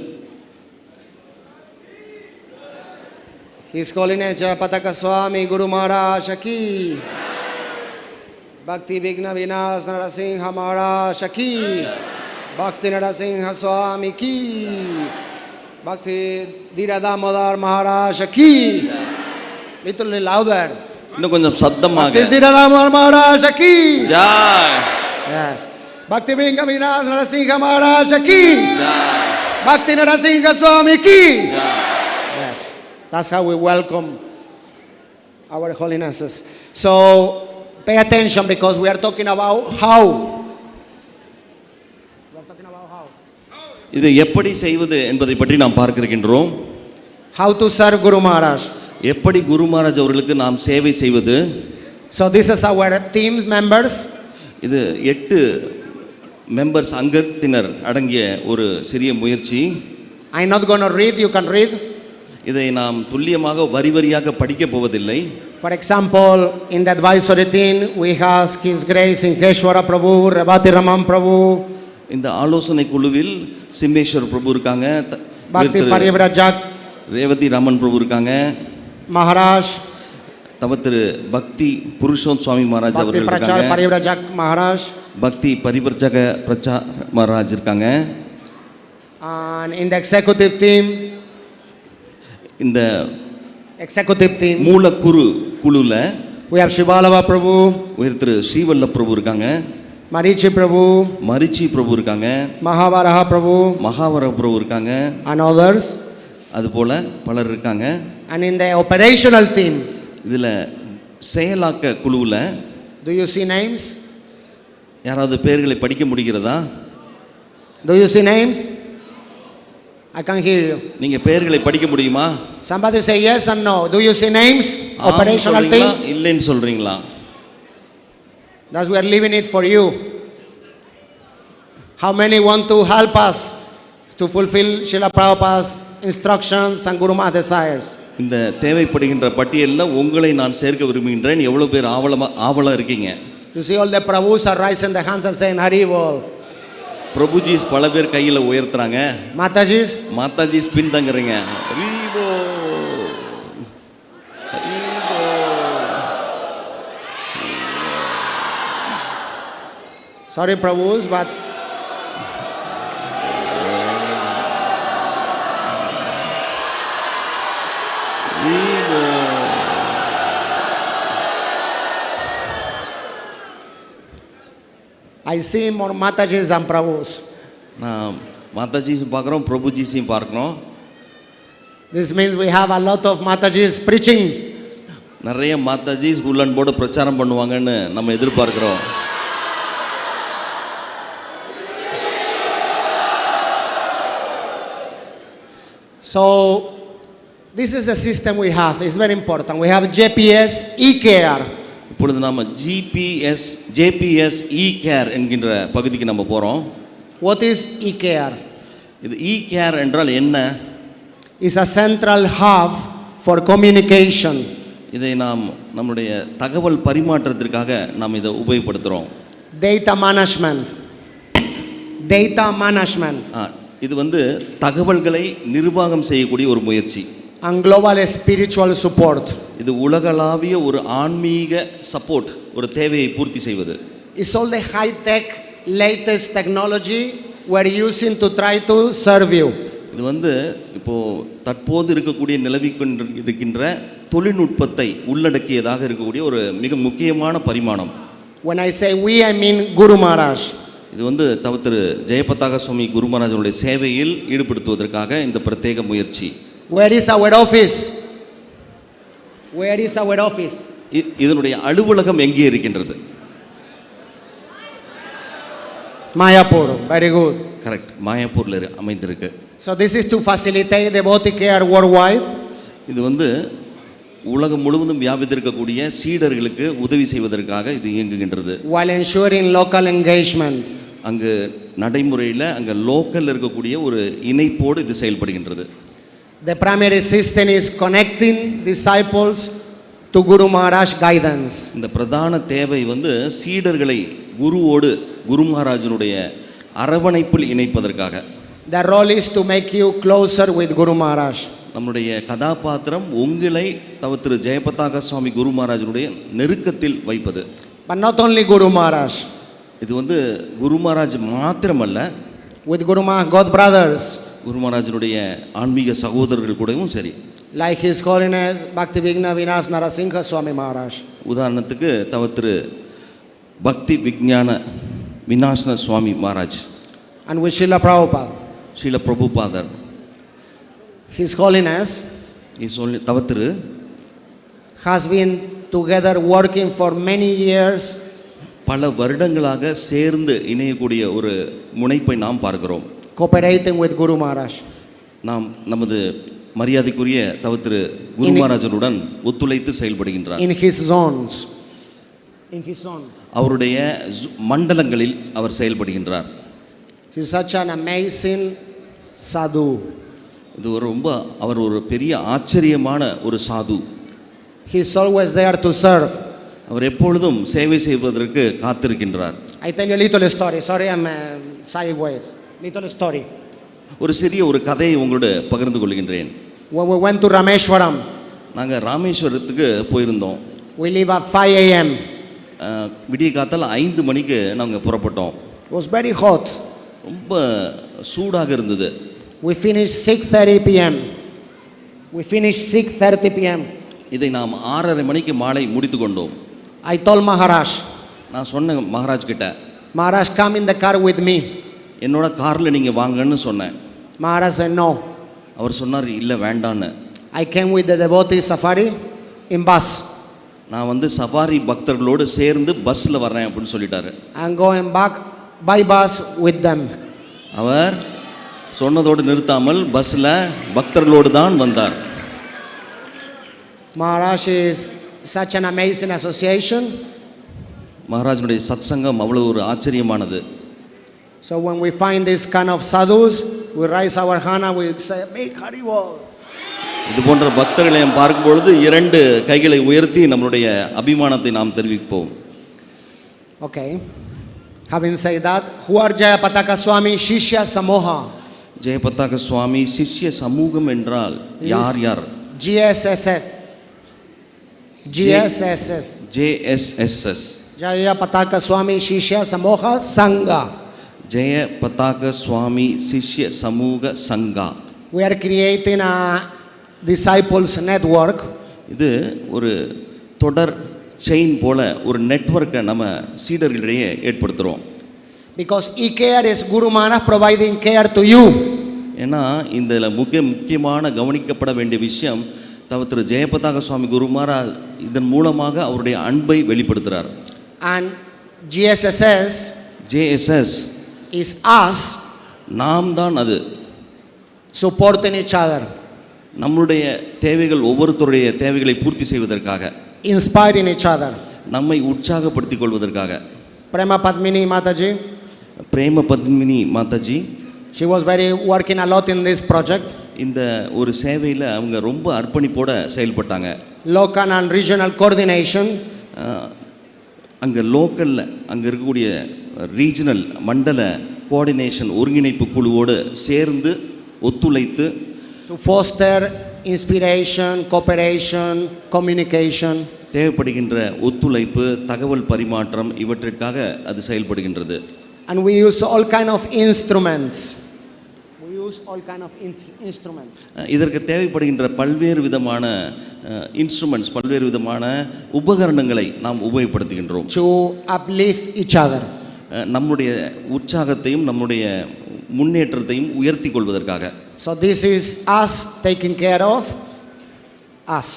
His Holiness Jayapataka Swami Gurumaraj ki. Bhakti Vigna Vinas Narasingha Maharaj ki. Bhakti Narasingha Swami ki. Bhakti Dhira Damodar Maharaj ki. Little louder. இன்னும் கொஞ்சம் சத்தமாக. Bhakti Ramanuja Maharaj ki Joy. Yes. Bhakti Vingavinas Narasingha Maharaj ki Joy. Bhakti Narasingha Swami ki Joy. Yes. That's how we welcome our holinesses. So pay attention because we are talking about how. இதை எப்படி செய்வது என்பதை பற்றி நாம் பார்க்க இருக்கின்றோம். How to serve Guru Maharaj. எப்படி குருமாராஜ் அவர்களுக்கு நாம் சேவை செய்வது. So this is our team's members. இது 8 மெம்பர்ஸ் அங்கத்தினர் அடங்கிய ஒரு சிறிய முயற்சி. I'm not going to read, you can read. இதை நாம் துல்லியமாக வரி வரியாக படிக்க போவதில்லை. For example, in the advisory team we have His Grace Sinkeshwara Prabhu, Revati Raman Prabhu. இந்த ஆலோசனை குழுவில் சிம்மேஸ்வர் பிரபு இருக்காங்க, Bhakti Parivrajak ரேவதி ராமன் பிரபு இருக்காங்க, Maharaj, தவத்திரு பக்தி புருஷோத் சுவாமி மகாராஜ் அவர்கள் Bhakti Prachar இருக்காங்க, Parivrajak Maharaj, பக்தி பரிவர்ஜக பிரச்சா மகாராஜ் இருக்காங்க. and in the executive team, இந்த executive team மூலக்குரு குழுல we have Shivalava Prabhu, உயர் திரு ஸ்ரீவல்ல பிரபு இருக்காங்க, Marichi Prabhu, மரிச்சி பிரபு இருக்காங்க, Mahavaraha Prabhu, மகாவர பிரபு இருக்காங்க, and others. அதுபோல பலர் இருக்காங்க. And in the operational team, இதில் செயலாக்க குழுவில் do you see names? யாராவது பேர்களை படிக்க முடிகிறதா? Do you see names? I can't hear you. நீங்கள் பேர்களை படிக்க முடியுமா? Somebody say yes and no. Do you see names? Operational team? இல்லைன்னு சொல்கிறீங்களா? That's we are leaving it for you. How many want to help us to fulfill Srila Prabhupada's instructions and Guru Maharaj desires? இந்த தேவைப்படுகின்ற பட்டியலில் உங்களை நான் சேர்க்க விரும்புகின்றேன். எவ்வளோ பேர் ஆவலாக இருக்கீங்க? You see all the Prabhus are raising their hands and saying Hari Bol. பிரபுஜிஸ் பல பேர் கையில் உயர்த்துறாங்க. Mataji's? மாதாஜிஸ் பின்தங்குறீங்க. Sorry Prabhus, but I see more Matajis than Prabhus. நான் மாதாஜிஸும் பார்க்குறோம், பிரபுஜிஸையும் பார்க்குறோம். This means we have a lot of Matajis preaching. நிறைய மாதாஜிஸ் உள்ளன்போடு பிரச்சாரம் பண்ணுவாங்கன்னு நம்ம எதிர்பார்க்குறோம். So this is a system we have. It's very important. We have JPS e-care. இப்பொழுது நாம் JPS e-care என்கின்ற பகுதிக்கு நம்ம போகிறோம். What is e-care? இது e-care என்றால் என்ன? It's a central hub for communication. இதை நாம் நம்முடைய தகவல் பரிமாற்றத்திற்காக நாம் இதை உபயோகப்படுத்துகிறோம். Data management. Data management. இது வந்து தகவல்களை நிர்வாகம் செய்யக்கூடிய ஒரு முயற்சி. And global spiritual support. இது உலகளாவிய ஒரு ஆன்மீக சப்போர்ட், ஒரு தேவையை பூர்த்தி செய்வது. It's all the high tech latest technology we're using to try to serve you. இது வந்து இப்போ தற்போது இருக்கக்கூடிய நிலவிக்கொண்டிருக்கின்ற தொழில்நுட்பத்தை உள்ளடக்கியதாக இருக்கக்கூடிய ஒரு மிக முக்கியமான பரிமாணம். When I say we, I mean Guru Maraj. இது வந்து தவத்திரு ஜெயபதாக சுவாமி குருமராஜனுடைய சேவையில் ஈடுபடுத்துவதற்காக இந்த பிரத்யேக முயற்சி. Where is our office? Where is our office? இதனுடைய அலுவலகம் எங்கே இருக்கின்றது? Mayapur. Very good. கரெக்ட், மாயாப்பூர்ல அமைந்திருக்கு. So this is to facilitate devotee care worldwide. இது வந்து உலகம் முழுவதும் வியாபித்திருக்கக்கூடிய சீடர்களுக்கு உதவி செய்வதற்காக இது இயங்குகின்றது. While ensuring local engagement. அங்கு நடைமுறையில் அங்கே லோக்கல் இருக்கக்கூடிய ஒரு இணைப்போடு இது செயல்படுகின்றது. The primary system is connecting disciples to Guru Maharaj guidance. இந்த பிரதான தேவை வந்து சீடர்களை குருவோடு குருமராஜனுடைய அரவணைப்பில் இணைப்பதற்காக. The role is to make you closer with Guru Maharaj. நம்முடைய கதாபாத்திரம் உங்களை தவத்திரு ஜெயபதாக சுவாமி குருமராஜனுடைய நெருக்கத்தில் வைப்பது. But not only Guru Maharaj. இது வந்து குருமராஜ் மாத்திரமல்ல, with Guru Maharaj God brothers. குருமராஜனுடைய ஆன்மீக சகோதரர்கள் கூடவும் சரி. like His Holiness Bhakti Vigna Vinas Narasingha Swami Maharaj. உதாரணத்துக்கு தவத்திரு பக்தி விஞ்ஞான விநாசன சுவாமி Maharaj. And with Srila Prabhupada. Srila பிரபுபாதர். His Holiness Thavathiru has been together working for many years. பல வருடங்களாக சேர்ந்து இணையக்கூடிய ஒரு முனைப்பை நாம் பார்க்கிறோம். Cooperating with Gurumaraj. நாம் நமது மரியாதைக்குரிய தவத்திரு குருமராஜருடன் ஒத்துழைத்து செயல்படுகின்றார். In his zones. In his zone. அவருடைய மண்டலங்களில் அவர் செயல்படுகின்றார். He is such an amazing sadhu. இது அவர் ஒரு பெரிய ஆச்சரியமான ஒரு சாது. He is always there to serve. அவர் எப்பொழுதும் சேவை செய்வதற்கு காத்திருக்கின்றார். I tell you a little story. Sorry, I'm sideways. Little story. ஒரு சிறிய ஒரு கதையை உங்களோடு பகிர்ந்து கொள்கின்றேன். When we went to Rameshwaram, நாங்கள் ராமேஸ்வரத்துக்கு போயிருந்தோம். we leave at 5 a.m. விடிய காத்தால 5 மணிக்கு நாங்கள் புறப்பட்டோம். It was very hot. ரொம்ப சூடாக இருந்தது. We finished 6:30 p.m. We finished 6:30 p.m. இதை நாம் 6:30 மணிக்கு மாலை முடித்து கொண்டோம். I told Maharaj. நான் சொன்னேன் மகாராஜ் கிட்ட. Maharaj, come in the car with me. என்னோட கார்ல நீங்க வாங்கன்னு சொன்னேன். Maharaj said no. அவர் சொன்னார் இல்ல வேண்டான்னு. I came with the devotee safari in bus. நான் வந்து சஃபாரி பக்தர்களோடு சேர்ந்து பஸ்ல வர்றேன் அப்படின்னு சொல்லிட்டாரு. I'm going back by bus with them. அவர் சொன்னதோடு நிறுத்தாமல் பஸ்ல பக்தர்களோடு தான் வந்தார். Maharaj is such an amazing association. மகாராஜனுடைய சத்சங்கம் அவ்வளவு ஒரு ஆச்சரியமானது. So when we find this kind of sadhus, we raise our hand and we say, "Big Haribol." இது போன்ற பக்தர்களை நாம் பார்க்கும் பொழுது 2 கைகளை உயர்த்தி நம்மளுடைய அபிமானத்தை நாம் தெரிவிப்போம். Okay. Having said that, who are Jayapataka Swami Shishya Samoha? ஜெயபதாக சுவாமி சிஷ்ய சமூகம் என்றால் யார் யார்? GSSS. GSSS. JSSS. Jayapataka Swami Shishya Samoha Sanga. ஜெயபதாக சுவாமி சிஷ்ய சமூக சங்கா. We are creating a disciples network. இது ஒரு தொடர் செயின் போல ஒரு நெட்வொர்க்கை நம்ம சீடர்களிடையே ஏற்படுத்துகிறோம். Because e-care is Gurumaraj providing care to you. ஏன்னா இதில் முக்கியமான கவனிக்கப்பட வேண்டிய விஷயம் தவிர ஜெயபதாக சுவாமி குருமாராஜ் இதன் மூலமாக அவருடைய அன்பை வெளிப்படுத்துகிறார். And JSS is us, நாம் தான் அது, supporting each other, நம்முடைய தேவைகள் ஒவ்வொருத்தருடைய தேவைகளை பூர்த்தி செய்வதற்காக, inspiring each other, நம்மை உற்சாகப்படுத்திக் கொள்வதற்காக. Prema Padmini Mataji, Prema Padmini Mataji, she was very working a lot in this project. இந்த ஒரு சேவையில் அவங்க ரொம்ப அர்ப்பணிப்போட செயல்பட்டாங்க. Local and regional coordination, அங்கே லோக்கலில் அங்கே இருக்கக்கூடிய ரீஜனல் மண்டல கோஆர்டினேஷன் ஒருங்கிணைப்பு குழுவோடு சேர்ந்து ஒத்துழைத்து to foster inspiration, cooperation, communication. தேவைப்படுகின்ற ஒத்துழைப்பு, தகவல் பரிமாற்றம் இவற்றிற்காக அது செயல்படுகின்றது. And we use all kind of instruments. We use all kind of instruments. இதற்கு தேவைப்படுகின்ற பல்வேறு விதமான இன்ஸ்ட்ருமெண்ட்ஸ், பல்வேறு விதமான உபகரணங்களை நாம் உபயோகப்படுத்துகின்றோம். To uplift each other. நம்முடைய உற்சாகத்தையும் நம்முடைய முன்னேற்றத்தையும் உயர்த்தி கொள்வதற்காக. So this is us taking care of us.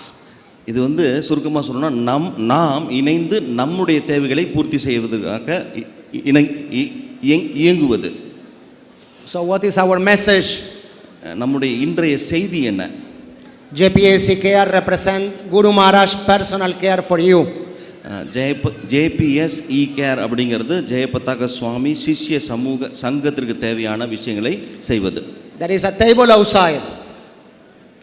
இது வந்து சுருக்கமாக சொல்லணும்னா நாம் இணைந்து நம்முடைய தேவைகளை பூர்த்தி செய்வதற்காக இயங்குவது. So what is our message? நம்முடைய இன்றைய செய்தி என்ன? JPS care represent Gurumaraj personal care for you. JPS e-care அப்படிங்கிறது ஜெயபதாக சுவாமி சிஷ்ய சமூக சங்கத்திற்கு தேவையான விஷயங்களை செய்வது. There is a table outside.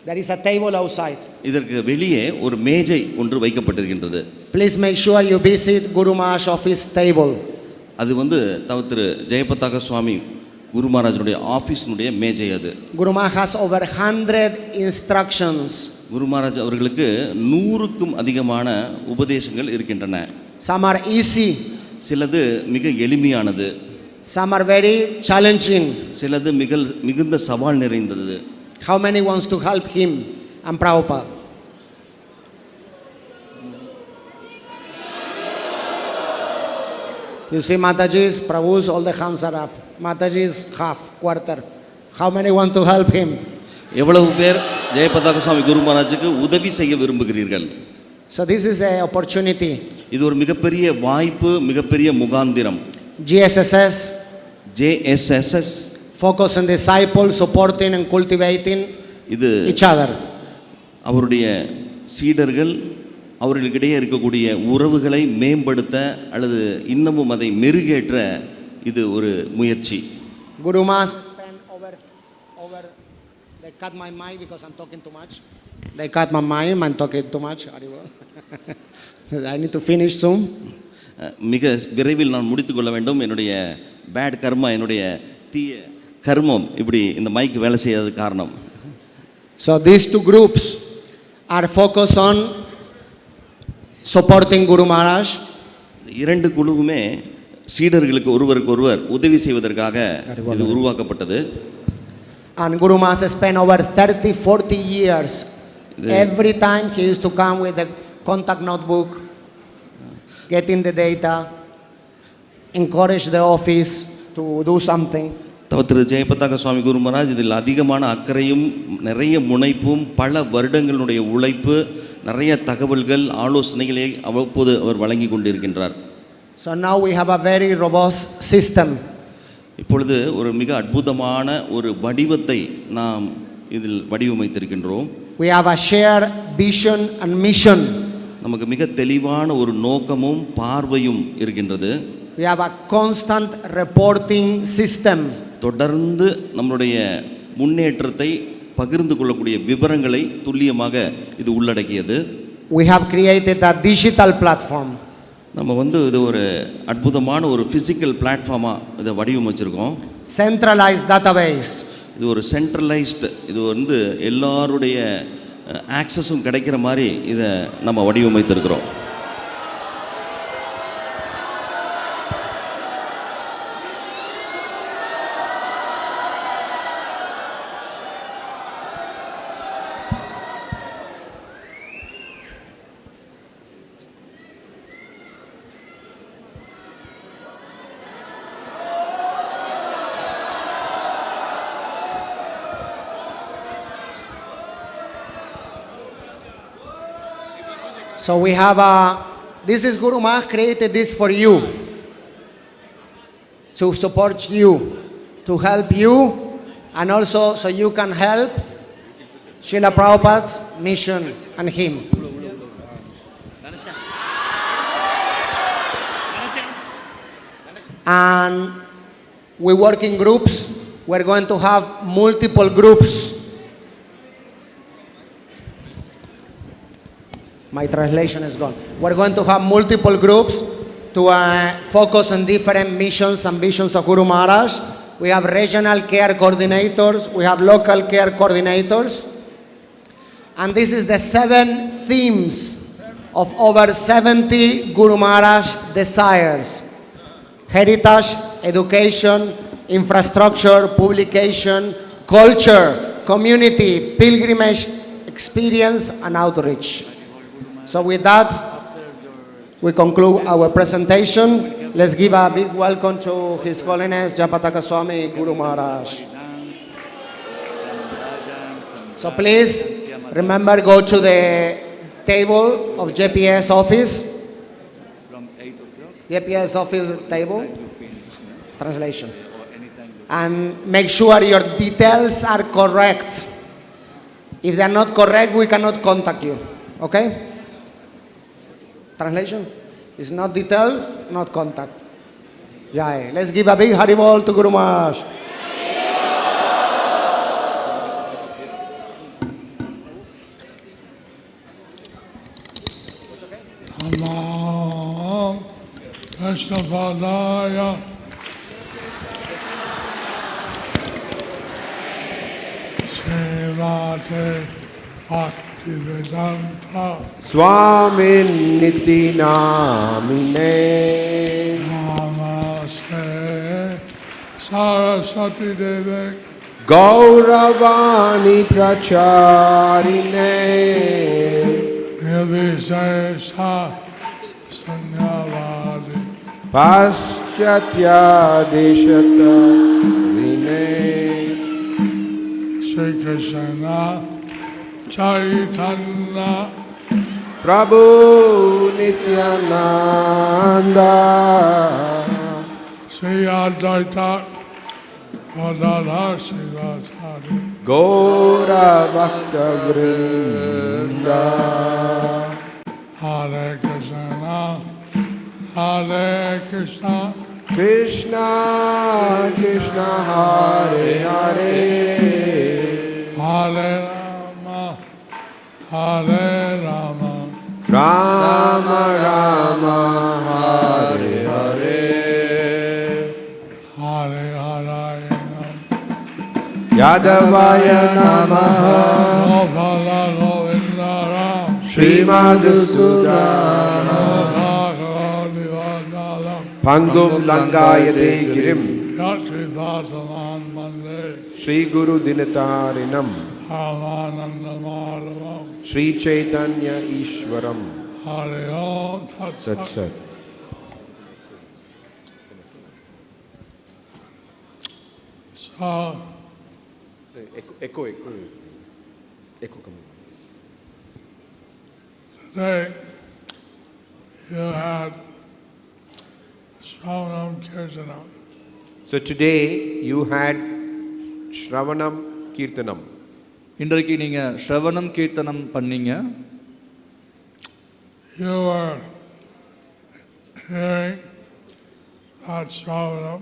There is a table outside. இதற்கு வெளியே ஒரு மேஜை ஒன்று வைக்கப்பட்டிருக்கின்றது. Please make sure you visit Gurumaraj office table. அது வந்து தவிர ஜெயபதாக சுவாமி குருமராஜனுடைய ஆஃபீஸினுடைய மேஜை அது. Gurumaraj has over 100 instructions. குருமராஜ் அவர்களுக்கு 100க்கும் அதிகமான உபதேசங்கள் இருக்கின்றன. Some are easy. சிலது மிக எளிமையானது. Some are very challenging. சிலது மிகுந்த சவால் நிறைந்தது. How many wants to help him and Prabhupada. You see Mataji's, Prabhu's, all the hands are up. Mataji's half, quarter. How many want to help him? எவ்வளவு பேர் ஜெயபதாக சுவாமி குரு மகாராஜுக்கு உதவி செய்ய விரும்புகிறீர்கள்? So this is an opportunity. இது ஒரு மிகப்பெரிய வாய்ப்பு, மிகப்பெரிய முகாந்திரம். JSSS focus on disciples, supporting and cultivating each other. அவருடைய சீடர்கள் அவர்களுக்கிடையே இருக்கக்கூடிய உறவுகளை மேம்படுத்த அல்லது இன்னமும் அதை மெருகேற்ற இது ஒரு முயற்சி. Gurumas spend over they cut my mic because I'm talking too much. They cut my mic, I'm talking too much. I need to finish soon. மிக விரைவில் நான் முடித்துக்கொள்ள வேண்டும். என்னுடைய பேட் கர்மா, என்னுடைய தீய கர்மம் இப்படி இந்த மைக் வேலை செய்யாத காரணம். So these two groups are focused on supporting Gurumaraj. இரண்டு குழுவுமே சீடர்களுக்கு ஒருவருக்கு ஒருவர் உதவி செய்வதற்காக இது உருவாக்கப்பட்டது. And Gurumaraj spent over 30-40 years. Every time he used to come with the contact notebook, getting the data, encourage the office to do something. திரு ஜெயபதாக சுவாமி குரு மகாராஜ் இதில் அதிகமான அக்கறையும் நிறைய முனைப்பும் பல வருடங்களுடைய உழைப்பு, நிறைய தகவல்கள், ஆலோசனைகளை அவ்வப்போது அவர் வழங்கி கொண்டிருக்கின்றார். So now we have a very robust system. இப்பொழுது ஒரு மிக அற்புதமான ஒரு வடிவத்தை நாம் இதில் வடிவமைத்திருக்கின்றோம். We have a shared vision and mission. நமக்கு மிக தெளிவான ஒரு நோக்கமும் பார்வையும் இருக்கின்றது. We have a constant reporting system. தொடர்ந்து நம்முடைய முன்னேற்றத்தை பகிர்ந்து கொள்ளக்கூடிய விவரங்களை துல்லியமாக இது உள்ளடக்கியது. We have created a digital platform. நம்ம இது ஒரு அற்புதமான ஒரு physical பிளாட்ஃபார்மா இதை வடிவமைச்சிருக்கோம். Centralized database. இது ஒரு சென்ட்ரலைஸ்டு, இது எல்லாருடைய ஆக்சஸும் கிடைக்கிற மாதிரி இதை நம்ம வடிவமைத்திருக்கிறோம். So we have this is Guru Maharaj created this for you, to support you, to help you, and also so you can help Srila Prabhupada's mission and him. And we work in groups. We're going to have multiple groups. My translation is gone. We're going to have multiple groups to focus on different missions and visions of Guru Maharaj. We have regional care coordinators. We have local care coordinators. And this is the 7 themes of over 70 Guru Maharaj desires: heritage, education, infrastructure, publication, culture, community, pilgrimage, experience, and outreach. So with that, we conclude our presentation. Let's give a big welcome to His Holiness Jayapataka Swami Guru Maharaj. So please remember, go to the table of JPS office. JPS office table. Translation. And make sure your details are correct. If they are not correct, we cannot contact you. Okay? Translation is not details, not contact. Jai. Let's give a big Haribol to Guru Maharaj. Namah Vyasadeva Sevate Bhaktivedanta Swami Niti Namine Namaste Saraswati Deve Gauravani Pracharine Nirvishesha Sanyavadi Paschatya Deshata Rine Shri Krishna Chaitanya Prabhu Nityananda Shri Advaita Gadadhar Srivasadi Gaura Bhakta Vrinda Hare Krishna Hare Krishna Krishna Krishna Hare Hare Hare Rama Hare Rama Rama Rama Hare Hare Hare Hare Yadavaya Namaha Gopala Govinda Ram Srimadhusudana Pangum Langayate Girim Yatridhasanan Mande Shri Guru Dinatarinam Ramananda Madhavam Shri Chaitanya Ishwaram Hare Om Tat Sat Sat. So Echo. today you had Shravanam Kirtanam. So today you had Shravanam Kirtanam. இன்றைக்கு நீங்க ஸ்ரவணம் கீர்த்தனம் பண்ணீங்க. You were hearing that Shravanam.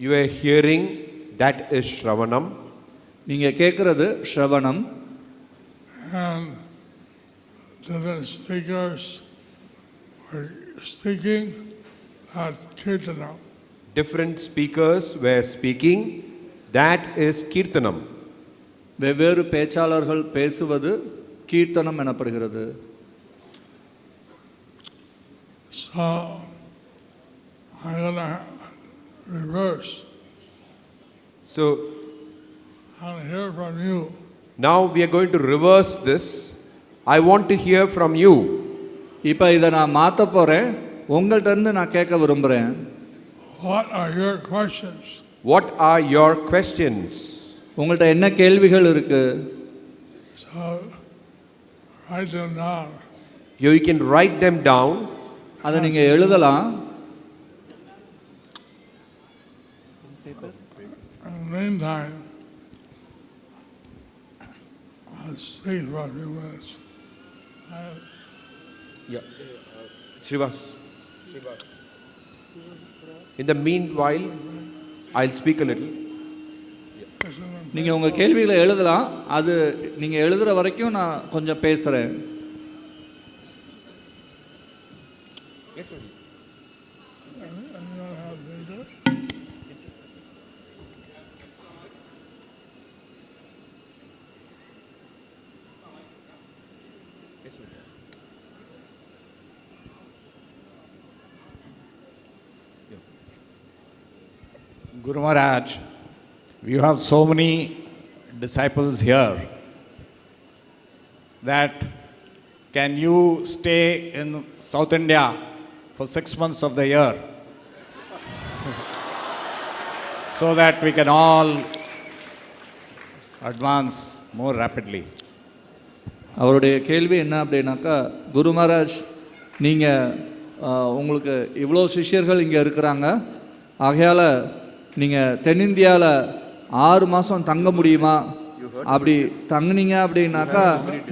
You are hearing that is Shravanam. நீங்க கேட்கிறது ஸ்ரவணம். And the speakers were speaking that Kirtanam. Different speakers were speaking. That is Kirtanam. வெவ்வேறு பேச்சாளர்கள் பேசுவது கீர்த்தனம் எனப்படுகிறது. So I'm going to reverse. So I'll hear from you. now we are going to reverse this. I want to hear from you. இப்போ இதை நான் மாற்ற போகிறேன். உங்கள்கிட்ட இருந்து நான் கேட்க விரும்புகிறேன். What are your questions? What are your questions? உங்கள்கிட்ட என்ன கேள்விகள் இருக்கு? So write them down. You can write them down. அதை நீங்கள் எழுதலாம். In the meantime, I'll speak for a few minutes. Srivas. In the meanwhile, I'll speak a little. நீங்கள் உங்கள் கேள்விகளை எழுதலாம். அது நீங்கள் எழுதுகிற வரைக்கும் நான் கொஞ்சம் பேசுகிறேன். Gurumaraj, you have so many disciples here that can you stay in South India for 6 months of the year so that we can all advance more rapidly? அவருடைய கேள்வி என்ன அப்படின்னாக்கா, குருமராஜ் நீங்கள் உங்களுக்கு இவ்வளோ சிஷ்யர்கள் இங்கே இருக்கிறாங்க, ஆகையால் நீங்கள் தென்னிந்தியாவில் 6 மாதம் தங்க முடியுமா? அப்படி தங்குனீங்க அப்படின்னாக்கா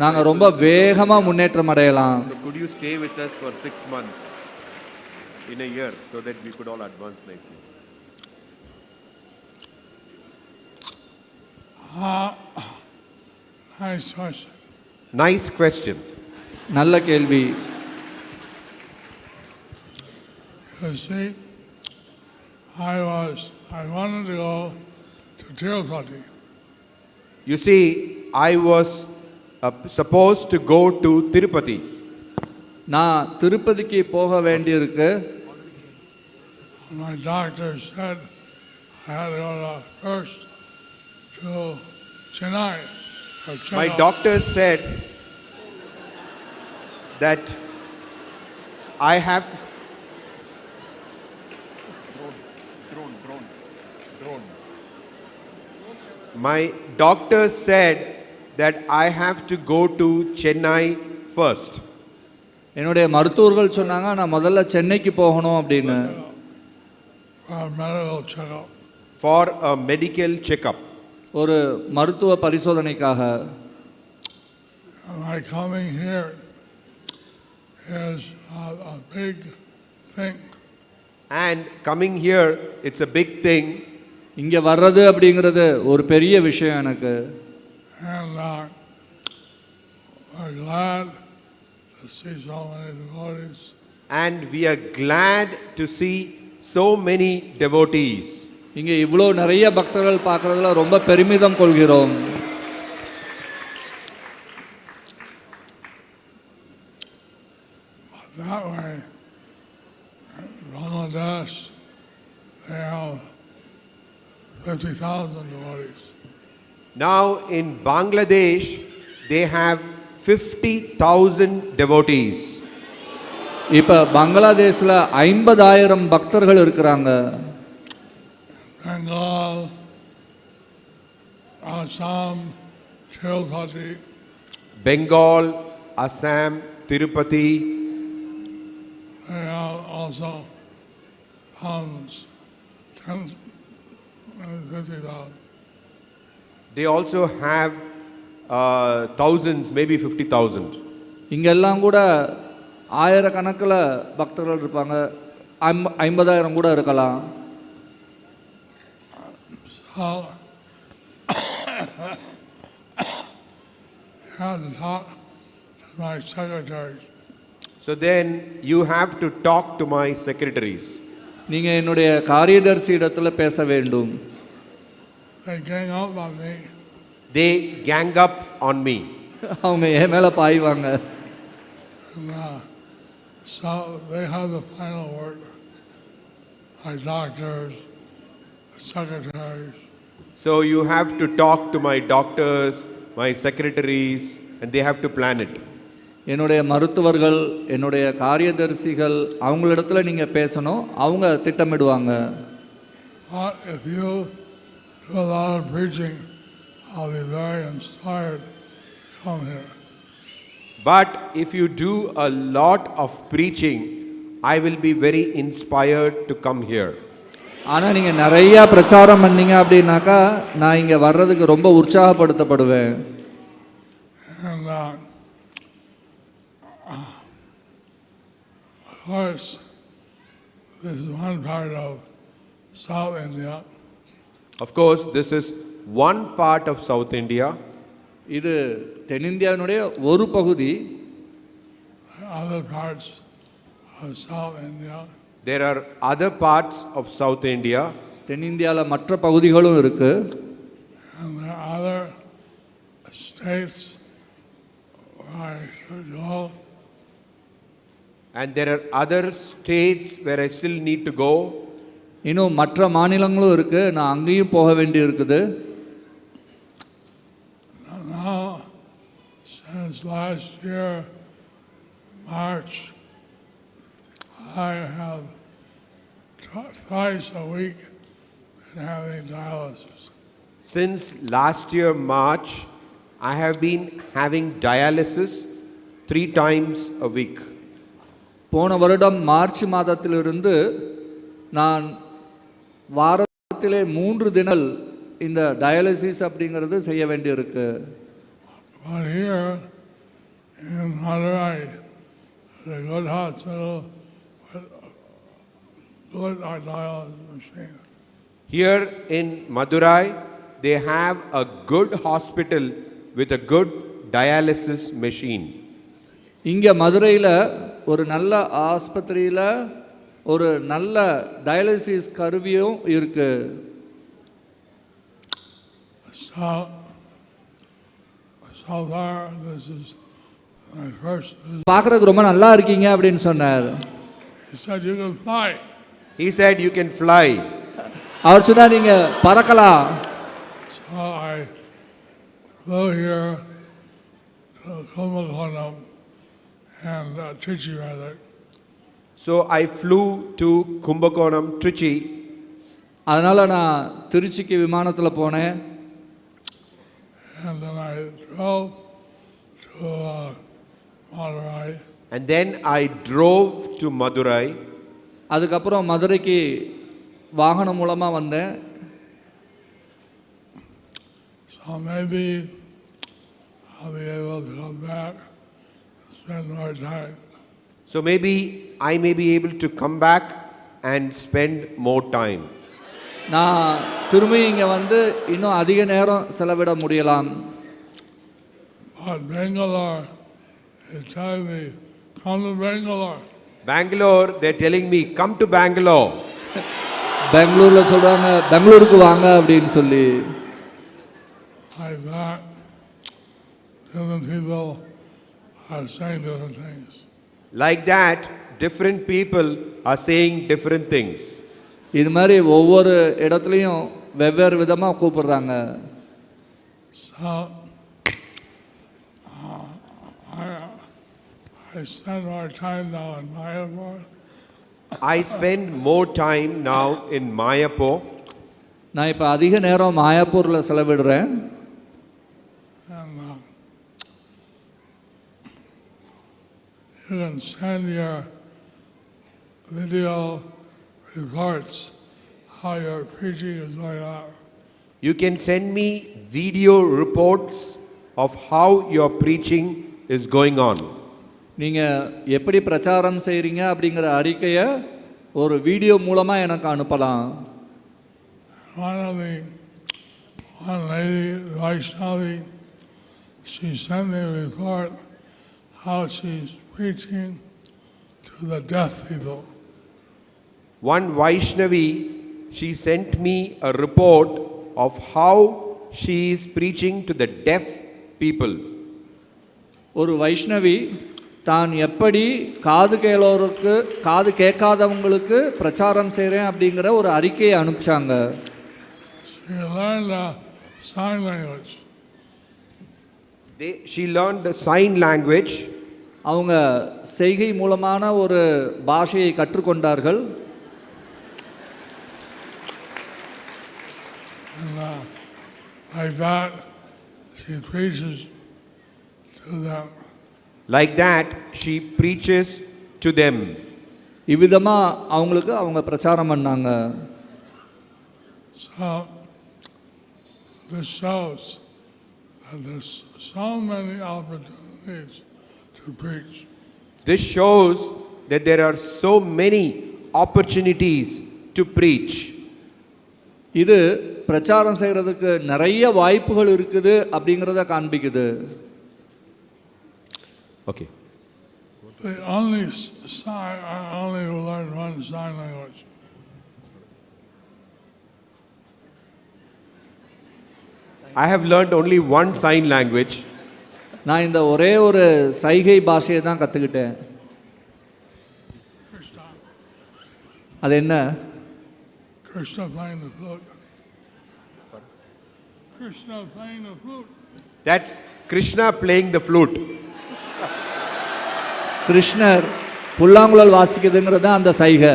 நாங்கள் ரொம்ப வேகமாக முன்னேற்றம் அடையலாம். So could you stay with us for 6 months in a year so that we could all advance nicely? Nice question. Nice question. நல்ல கேள்வி. You see, I wanted to go to Tirupati. You see, I was supposed to go to Tirupati. நான் திருப்பதிக்கு போக வேண்டியிருக்கு. My doctor said I had to go to first to Chennai. My doctor said that I have My doctor said that I have to go to Chennai first. என்னுடைய மருத்துவர்கள் சொன்னாங்க நான் முதல்ல சென்னைக்கு போகணும் அப்படின்னு. For a medical checkup. ஒரு மருத்துவ பரிசோதனைக்காக. My coming here is a big thing. And coming here, it's a big thing. இங்கே வர்றது அப்படிங்கிறது ஒரு பெரிய விஷயம் எனக்கு. And we're glad to see so many devotees. And we are glad to see so many devotees. இங்கே இவ்வளோ நிறைய பக்தர்கள் பார்க்கறதுல ரொம்ப பெருமிதம் கொள்கிறோம். That way, Bangladesh, they have 50,000 devotees. Now in Bangladesh, they have 50,000 devotees. இப்போ பங்களாதேஷில் 50,000 பக்தர்கள் இருக்கிறாங்க. Bengal, Assam, Tirupati. Bengal, Assam, Tirupati. They have also thousands, 50,000. They also have thousands, maybe 50,000. இங்கெல்லாம் கூட ஆயிரக்கணக்கில் பக்தர்கள் இருப்பாங்க, 50,000 கூட இருக்கலாம். Have to talk to my secretaries. So then you have to talk to my secretaries. நீங்கள் என்னுடைய காரியதர்சி இடத்துல பேச வேண்டும். They gang up on me. They gang up on me. அவங்க என் மேலே பாய்வாங்க. So they have the final word. My doctors, secretaries. So you have to talk to my doctors, my secretaries, and they have to plan it. என்னுடைய மருத்துவர்கள், என்னுடைய காரியதர்சிகள், அவங்களிடத்துல நீங்கள் பேசணும், அவங்க திட்டமிடுவாங்க. But if you do a lot of preaching, I'll be very inspired to come here. But if you do a lot of preaching, I will be very inspired to come here. ஆனால் நீங்கள் நிறையா பிரச்சாரம் பண்ணீங்க அப்படின்னாக்கா நான் இங்கே வர்றதுக்கு ரொம்ப உற்சாகப்படுத்தப்படுவேன். And of course, this is one part of South India. Of course, this is one part of South India. இது தென்னிந்தியாவினுடைய ஒரு பகுதி. Other parts of South India. There are other parts of South India. தென்னிந்தியாவில் மற்ற பகுதிகளும் இருக்கு. And there are other states where I should go. And there are other states where I still need to go. இன்னும் மற்ற மாநிலங்களும் இருக்கு, நான் அங்கேயும் போக வேண்டி இருக்குது. Now, since last year, March, I have twice a week been having dialysis. Since last year, March, I have been having dialysis 3 times a week. போன வருடம் மார்ச் மாதத்திலிருந்து நான் வாரத்திலே 3 தினம் இந்த டயாலிசிஸ் அப்படிங்கிறது செய்ய வேண்டியிருக்கு. But here in Madurai, the good hospital with good dialysis machine. Here in Madurai, they have a good hospital with a good dialysis machine. இங்கே மதுரையில் ஒரு நல்ல ஆஸ்பத்திரியில் ஒரு நல்ல டயாலிசிஸ் கருவியும் இருக்கு. So far, this is my first visit. பார்க்குறதுக்கு ரொம்ப நல்லா இருக்கீங்க அப்படின்னு சொன்னார். He said you can fly. He said you can fly. அவர் சொன்னார் நீங்கள் பறக்கலாம். So I flew here to Kumbakonam and Trichy rather. So I flew to Kumbakonam, Trichy. அதனால் நான் திருச்சிக்கு விமானத்தில் போனேன். And then I drove to Madurai. And then I drove to Madurai. அதுக்கப்புறம் மதுரைக்கு வாகனம் மூலமாக வந்தேன். So maybe I'll be able to come back and spend more time. So maybe I may be able to come back and spend more time. நான் திரும்பி இங்கே வந்து இன்னும் அதிக நேரம் செலவிட முடியலாம். But Bangalore is telling me, come to Bangalore. Bangalore, they're telling me, come to Bangalore. பெங்களூரில் சொல்கிறாங்க பெங்களூருக்கு வாங்க அப்படின்னு சொல்லி. Like that, different people are saying different things. Like that, different people are saying different things. இது மாதிரி ஒவ்வொரு இடத்துலையும் வெவ்வேறு விதமாக கூப்பிடுறாங்க. So, I spend more time now in Mayapur. I spend more time now in Mayapur. நான் இப்போ அதிக நேரம் மாயாப்பூரில் செலவிடுறேன். And you can send your video reports how your preaching is going on. You can send me video reports of how your preaching is going on. நீங்கள் எப்படி பிரச்சாரம் செய்கிறீங்க அப்படிங்கிற அறிக்கையை ஒரு வீடியோ மூலமாக எனக்கு அனுப்பலாம். One lady, Vaishnavi, she sent me a report how she's preaching to the deaf people. One Vaishnavi, she sent me a report of how she is preaching to the deaf people. ஒரு வைஷ்ணவி தான் எப்படி காது கேட்காதவங்களுக்கு பிரச்சாரம் செய்கிறேன் அப்படிங்கிற ஒரு அறிக்கையை அனுப்பிச்சாங்க. She learned sign language. She learned the sign language. அவங்க செய்கை மூலமான ஒரு பாஷையை கற்றுக்கொண்டார்கள். And like that, she preaches to them. Like that, she preaches to them. இவ்விதமாக அவங்களுக்கு அவங்க பிரச்சாரம் பண்ணாங்க. So, this shows that there's so many opportunities to preach. This shows that there are so many opportunities to preach. இது பிரச்சாரம் செய்கிறதுக்கு நிறைய வாய்ப்புகள் இருக்குது அப்படிங்கிறத காண்பிக்குது. Okay. I only learned one sign language. I have learned only one sign language. நான் இந்த ஒரே ஒரு சைகை பாஷையை தான் கற்றுக்கிட்டேன். அது என்ன? Krishna playing the flute. Krishna playing the flute. That's Krishna playing the flute. கிருஷ்ணர் புல்லாங்குழல் வாசிக்குதுங்கிறது தான் அந்த சைகை.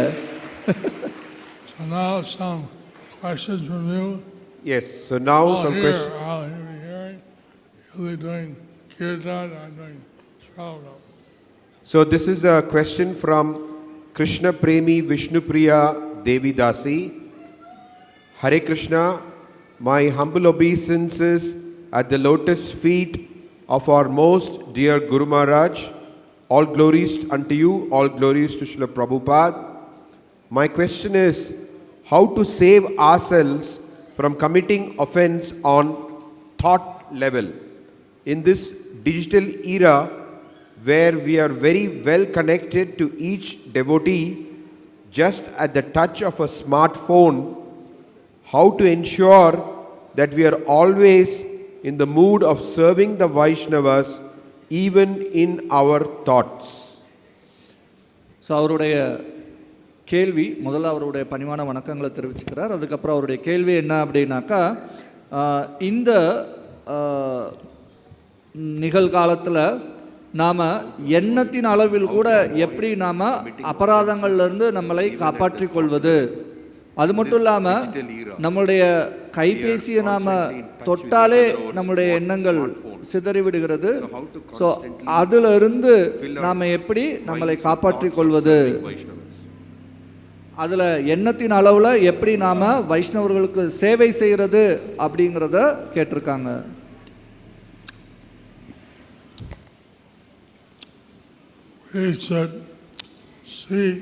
So now some questions from you. Yes, so now some questions. I'll hear you'll be doing kirtan, I'm doing shravana. So this is a question from Krishna Premi Vishnupriya Devi Dasi. Hare Krishna, my humble obeisances at the lotus feet of our most dear Gurumaraj. All glories unto you, all glories to Srila Prabhupada. My question is, how to save ourselves from committing offense on thought level in this digital era where we are very well connected to each devotee just at the touch of a smartphone? How to ensure that we are always in the mood of serving the Vaishnavas even in our thoughts? So அவருடைய கேள்வி முதல்ல அவருடைய பணிவான வணக்கங்களை தெரிவிச்சுக்கிறார். அதுக்கப்புறம் அவருடைய கேள்வி என்ன அப்படின்னாக்கா, இந்த நிகழ்காலத்தில் நாம் எண்ணத்தின் அளவில் கூட எப்படி நாம் அபராதங்கள்லேருந்து நம்மளை காப்பாற்றிக் கொள்வது, அது மட்டும் இல்லாமல் நம்முடைய கைபேசியை நாம் தொட்டாலே நம்முடைய எண்ணங்கள் சிதறிவிடுகிறது. ஸோ அதிலிருந்து நாம் எப்படி நம்மளை காப்பாற்றிக் கொள்வது, அதில் எண்ணத்தின் அளவில் எப்படி நாம் வைஷ்ணவர்களுக்கு சேவை செய்கிறது அப்படிங்கிறத கேட்டிருக்காங்க. We should seek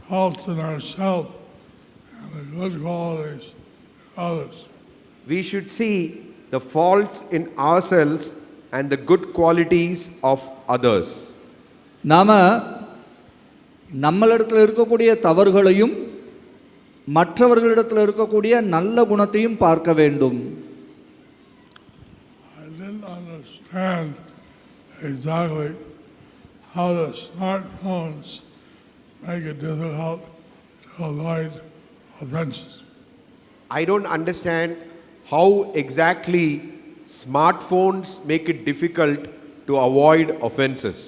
faults in ourselves and the good qualities of others. We should see the faults in ourselves and the good qualities of others. நாம நம்மளிடத்தில் இருக்கக்கூடிய தவறுகளையும் மற்றவர்களிடத்தில் இருக்கக்கூடிய நல்ல குணத்தையும் பார்க்க வேண்டும். I didn't understand exactly how the smartphones make it difficult to avoid offenses. I don't understand how exactly smartphones make it difficult to avoid offenses.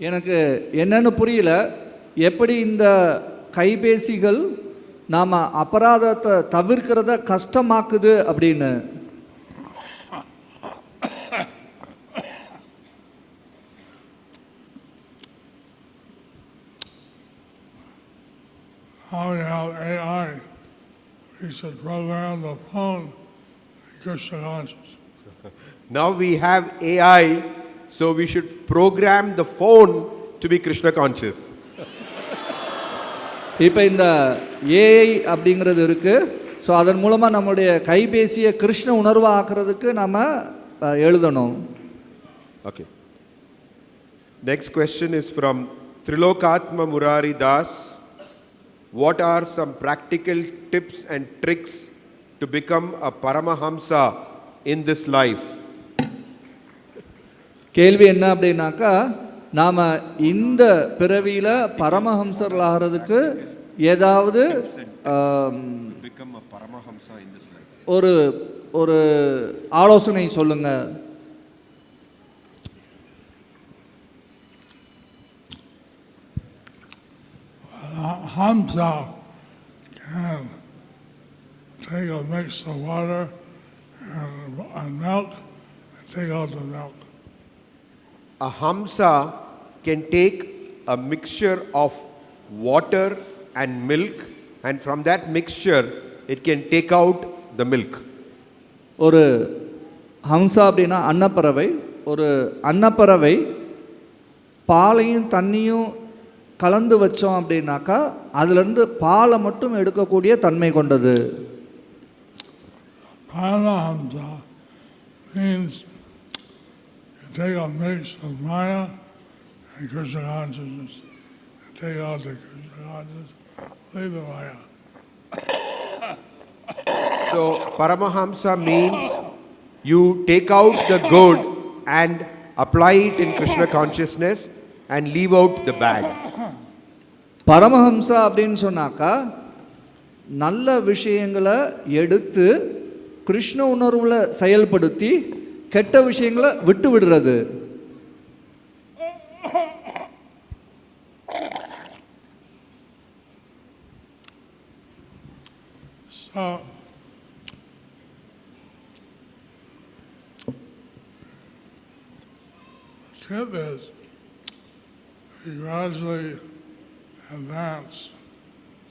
எனக்கு என்னன்னு புரியல, எப்படி இந்த கைபேசிகள் நாம் அபராதத்தை தவிர்க்கிறத கஷ்டமாக்குது அப்படின்னு. Now we have AI. We should program the phone in Krishna consciousness. Now we have AI, so we should program the phone to be Krishna conscious. இப்போ இந்த ஏஐ அப்படிங்கிறது இருக்குது. ஸோ அதன் மூலமாக நம்முடைய கைபேசியை கிருஷ்ண உணர்வு ஆக்குறதுக்கு நம்ம எழுதணும். Okay. Next question is from Trilokatma Murari Das. What are some practical tips and tricks to become a Paramahamsa in this life? கேள்வி என்ன அப்படின்னாக்கா, நாம் இந்த பிறவியில் பரமஹம்சர்கள் ஆகிறதுக்கு ஏதாவது ஒரு ஆலோசனை சொல்லுங்க. Hamsa can take a mix of water and milk and take out the milk. A Hamsa can take a mixture of water and milk, and from that mixture it can take out the milk. ஒரு Hamza அப்படின்னா அன்னப்பறவை. ஒரு அன்னப்பறவை பாலையும் தண்ணியும் கலந்து வச்சோம் அப்படின்னாக்கா அதிலிருந்து பாலை மட்டும் எடுக்கக்கூடிய தன்மை கொண்டது. Paramahamsa means you take a mix of Maya and Krishna consciousness and take out the Krishna consciousness, leave the Maya. So Paramahamsa means you take out the good and apply it in Krishna consciousness and leave out the bad. Paramahamsa அப்படின்னு சொன்னாக்கா நல்ல விஷயங்களை எடுத்து கிருஷ்ண உணர்வுல செயல்படுத்தி கெட்ட விஷயங்களை விட்டு விடுறது. So the tip is we gradually advance.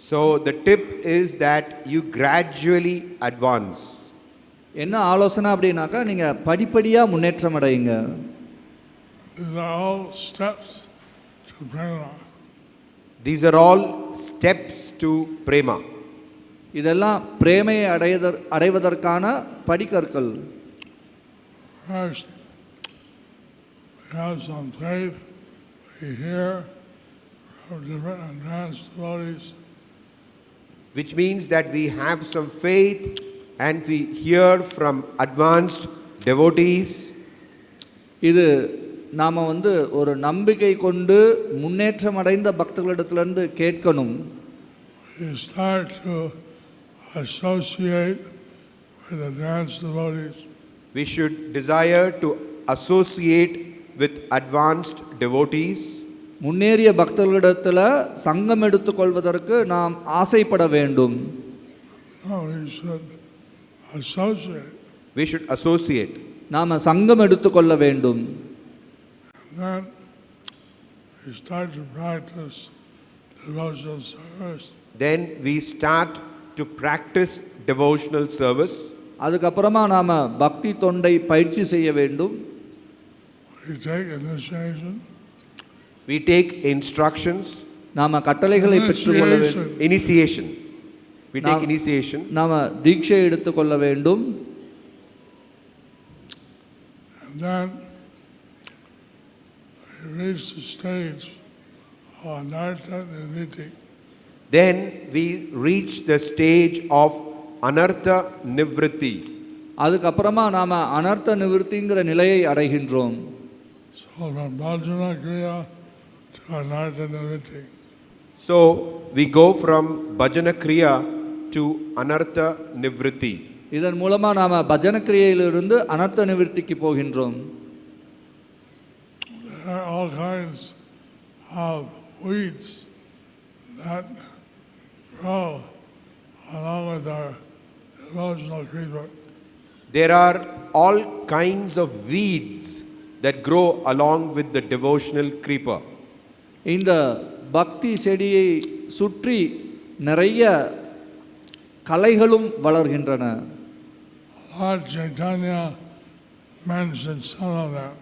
So the tip is that you gradually advance. என்ன ஆலோசனை அப்படின்னாக்கா நீங்கள் படிப்படியாக முன்னேற்றம் அடையுங்க. These are all steps to prema. These are all steps to prema. இதெல்லாம் பிரேமையை அடைவதற்கான படிக்கற்கள். First, we have some faith. We hear from different advanced devotees. Which means that we have some faith and we hear from advanced devotees. இது நாம் ஒரு நம்பிக்கை கொண்டு முன்னேற்றம் அடைந்த பக்தர்களிடத்திலிருந்து கேட்கணும். We start to associate with advanced devotees. We should desire to associate with advanced devotees. முன்னேறிய பக்தர்களிடத்தில் சங்கம் எடுத்துக்கொள்வதற்கு நாம் ஆசைப்பட வேண்டும். No, we should associate. We should associate. நாம் சங்கம் எடுத்துக்கொள்ள வேண்டும். Then we start to practice devotional service. Then we start to practice devotional service. அதுக்கப்புறமா நாம் பக்தி தொண்டை பயிற்சி செய்ய வேண்டும். We take initiation. We take instructions. நாம் கட்டளைகளை பெற்றுக்கொள்ள வேண்டும். Initiation. We take initiation. நாம் தீட்சை எடுத்துக்கொள்ள வேண்டும். And then we reach the stage of anartha nivritti. Then we reach the stage of anartha nivritti. அதுக்கப்புறமா நாம் அனர்த்த நிவர்த்திங்கிற நிலையை அடைகின்றோம். So from bhajana kriya to anartha nivritti. So we go from bhajana kriya to anartha nivritti. இதன் மூலமா நாம பஜன கிரியையிலிருந்து அனர்த்த நிவர்த்திக்கு போகின்றோம். There are all kinds of weeds that grow along with our devotional creeper. There are all kinds of weeds that grow along with the devotional creeper. இந்த பக்தி செடியை சுற்றி நிறைய களைகளும் வளர்கின்றன. Lord Chaitanya mentioned some of them.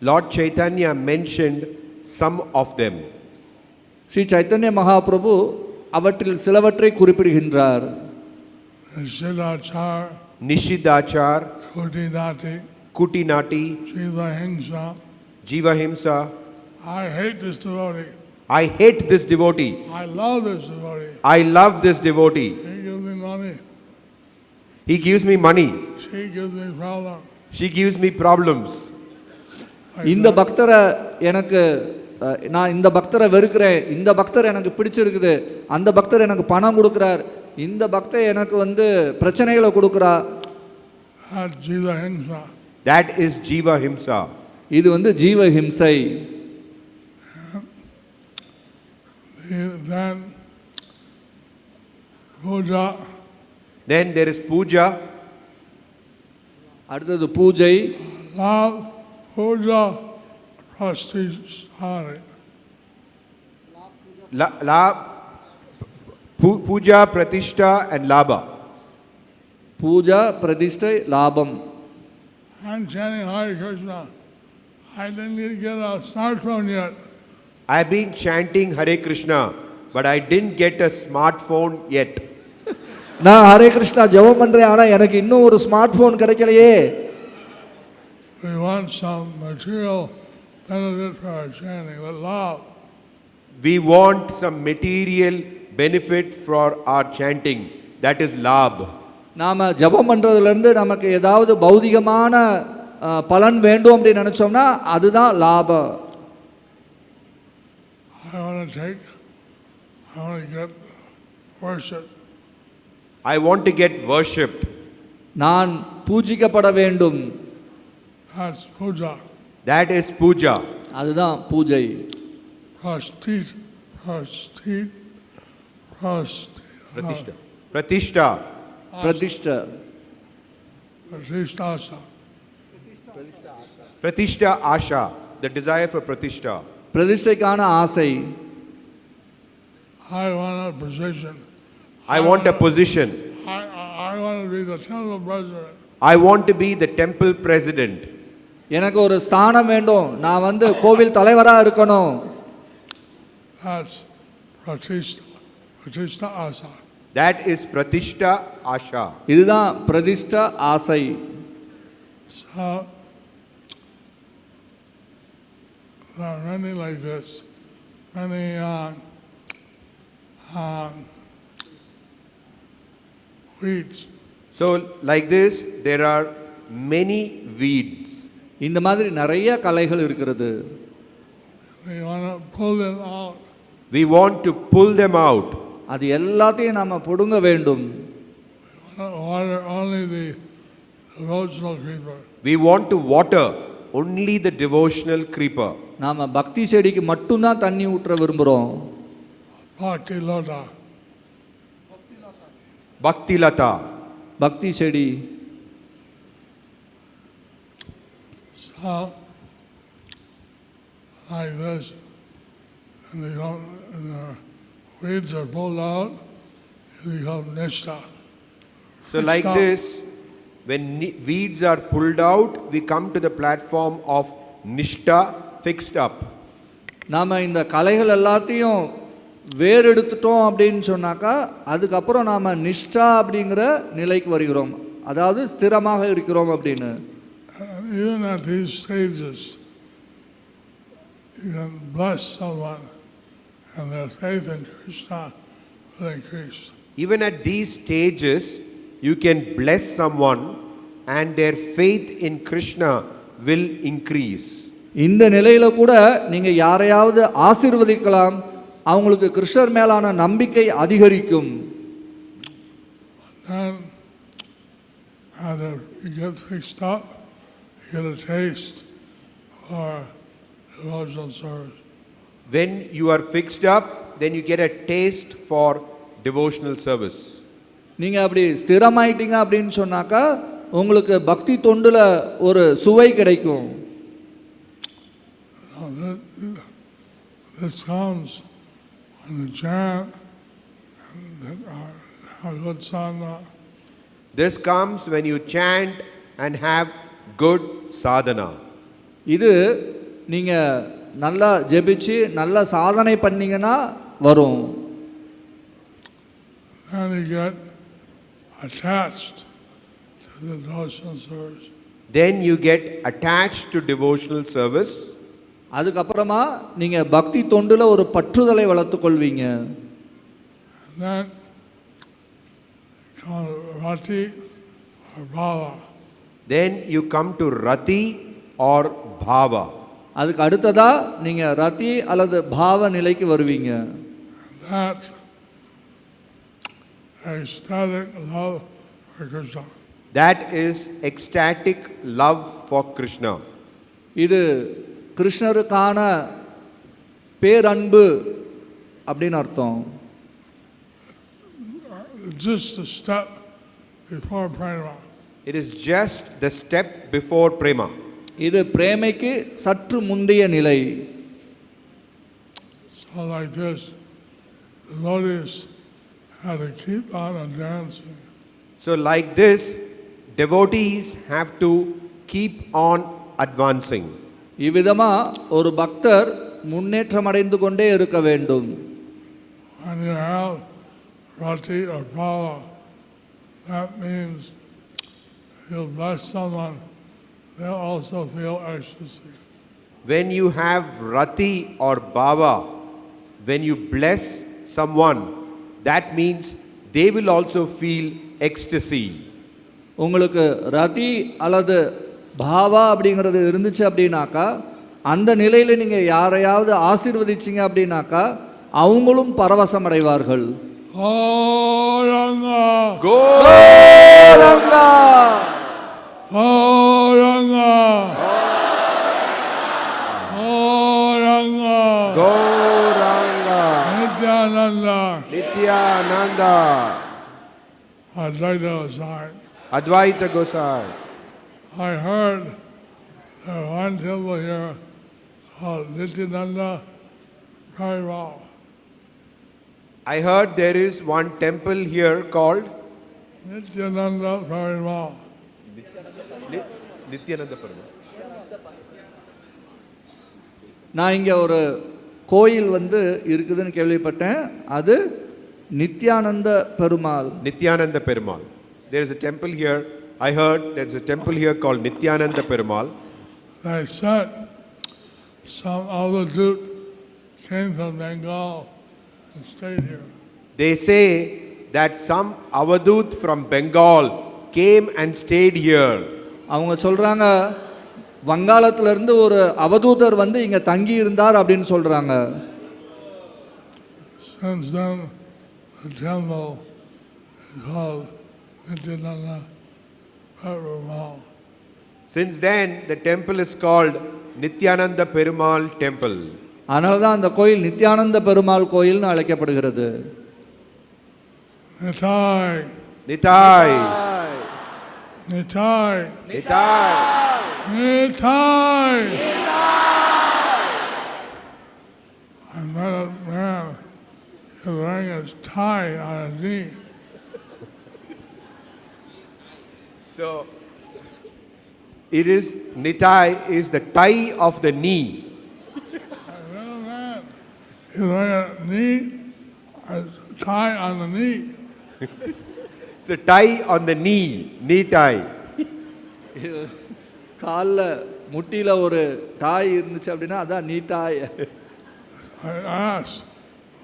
Lord Chaitanya mentioned some of them. Sri Chaitanya Mahaprabhu அவற்றில் சிலவற்றை குறிப்பிடுகின்றார். Nishidachar, Kutinati, Jivahimsa. I hate this devotee. I hate this devotee. I love this devotee. I love this devotee. He gives me money. He gives me money. She gives me problems. She gives me problems. இந்த பக்தரை எனக்கு நான் இந்த பக்தரை வெறுக்கிறேன், இந்த பக்தர் எனக்கு பிடிச்சிருக்குது, அந்த பக்தர் எனக்கு பணம் கொடுக்குறார், இந்த பக்தர் எனக்கு வந்து பிரச்சனைகளை கொடுக்குறா. That is Jiva Himsa. இது வந்து ஜீவ ஹிம்சை. Then puja. Then there is puja. அடுத்தது பூஜை. Love, puja, prasthishari. Puja, pratishta and labha. Pooja, பிரதிஷ்டை, லாபம். I'm chanting Hare Krishna. I didn't even get a smartphone yet. I've been chanting Hare Krishna, but I didn't get a smartphone yet. நான் ஹரே கிருஷ்ணா ஜெபம் பண்றேன், ஆனா எனக்கு இன்னும் ஒரு ஸ்மார்ட் போன் கிடைக்கலையே. We want some material benefit for our chanting, but love. We want some material benefit for our chanting. That is labh. நாம ஜெபம் பண்றதுல இருந்து நமக்கு ஏதாவது பௌதிகமான பலன் வேண்டும் அப்படி நினைச்சோம்னா அதுதான் லாபம். I want to get worship. I want to get worshipped. நான் பூஜிக்கப்பட வேண்டும். That's puja. That is puja. அதுதான் பூஜை. Pratishta. Pratishta. Pratishta. Pratishta asha. The desire for pratishta. பிரதிஷ்டைக்கான ஆசை. I want a position. I want a position. I want to be the temple president. I want to be the temple president. எனக்கு ஒரு ஸ்தானம் வேண்டும், நான் வந்து கோவில் தலைவரா இருக்கணும். That's pratishta. Pratishta asha. That is pratishta asha. இதுதான் பிரதிஷ்டா ஆசை. So there are many like this, many weeds. So like this, there are many weeds. இந்த மாதிரி நிறைய களைகள் இருக்கிறது. We want to pull them out. We want to pull them out. அது எல்லாத்தையும் நாம புடுங்க வேண்டும். water only the devotional creeper. We want to water only the devotional creeper. நாம பக்தி செடிக்கு மட்டும் தான் தண்ணி ஊற்ற விரும்புறோம். Bhakti lata. Bhakti lata. பக்தி செடி. So like this, and the weeds are pulled out, they become nishta. So like this, when weeds are pulled out, we come to the platform of nishta, fixed up. நாம இந்த கலைகள் எல்லாத்தையும் வேர் எடுத்துட்டோம் அப்படின்னு சொன்னாக்கா அதுக்கப்புறம் நாம நிஷ்டா அப்படிங்கிற நிலைக்கு வருகிறோம், அதாவது ஸ்திரமாக இருக்கிறோம் அப்படின்னு. Even at these stages, you can bless someone and their faith in Krishna will increase. Even at these stages, you can bless someone and their faith in Krishna will increase. இந்த நிலையில கூட நீங்க யாரையாவது ஆசீர்வதிக்கலாம், அவங்களுக்கு கிருஷ்ணர் மேலான நம்பிக்கை அதிகரிக்கும். And you get fixed up, you get a taste for devotional service. When you are fixed up, then you get a taste for devotional service. நீங்க அப்படி ஸ்திரமாயிட்டீங்க அப்படின்னு சொன்னாக்கா உங்களுக்கு பக்தி தொண்டுல ஒரு சுவை கிடைக்கும். This comes when you chant and have good sadhana. This comes when you chant and have good sadhana. இது நீங்க நல்லா ஜெபிச்சு நல்ல சாதனை பண்ணீங்கன்னா வரும். And you get attached to the devotional service. Then you get attached to devotional service. அதுக்கப்புறமா நீங்க பக்தி தொண்டுல ஒரு பற்றுதலை வளர்த்துக் கொள்வீங்க. Then come rati or bhava. Then you come to rati or bhava. அதுக்கு அடுத்ததா நீங்க ரதி அல்லது பாவ நிலைக்கு வருவீங்க. That ecstatic love for Krishna. That is ecstatic love for Krishna. இது கிருஷ்ணருக்கான பேரன்பு அப்படின்னு அர்த்தம். Just a step before prema. It is just the step before prema. இது பிரேமைக்கு சற்று முந்தைய நிலை. So like this, the devotees have to keep on advancing. So like this, devotees have to keep on advancing. இவ்விதமா ஒரு பக்தர் முன்னேற்றம் அடைந்து கொண்டே இருக்க வேண்டும். When you have rati or bhava, that means you'll bless someone, they'll also feel ecstasy. When you have rati or bhava, when you bless someone, that means they will also feel ecstasy. உங்களுக்கு ரதி அல்லது பாவா அப்படிங்கிறது இருந்துச்சு அப்படின்னாக்கா அந்த நிலையில் நீங்கள் யாரையாவது ஆசீர்வதிச்சிங்க அப்படின்னாக்கா அவங்களும் பரவசம் அடைவார்கள். Gauranga! Gauranga! Gauranga! Gauranga! Gauranga! Nityananda! Nityananda! Advaita Gosai. Advaita Gosai. I heard there one temple here called Nityananda very well. I heard there is one temple here called Nityananda very well. Nityananda Perumal. நான் இங்கே ஒரு கோயில் இருக்குதுன்னு கேள்விப்பட்டேன். அது Nityananda Perumal. Nityananda Perumal. There is a temple here. I heard there is a temple here called Nityananda Perumal. They said some avadut came from Bengal and stayed here. They say that some avadut from Bengal came and stayed here. அவங்க சொல்றாங்க வங்காளத்துல இருந்து ஒரு அவதூதர் இங்க தங்கி இருந்தார் அப்படின்னு சொல்றாங்க. Since then the temple is called Nityananda Perumal. Since then, the temple is called Nityananda Perumal Temple. அதனால தான் அந்த கோயில் நித்யானந்த பெருமாள் கோயில்னு அழைக்கப்படுகிறது. Nitai. Nitai. Nitai. Nitai. Nitai. I met a man who was wearing his tie on his knee. So, it is, Nitai is the tie of the knee. He was wearing a knee, a tie on the knee. It's a tie on the knee, knee tie. காலில் முட்டியில் ஒரு டாய் இருந்துச்சு அப்படின்னா அதான் நீ டாய். I asked,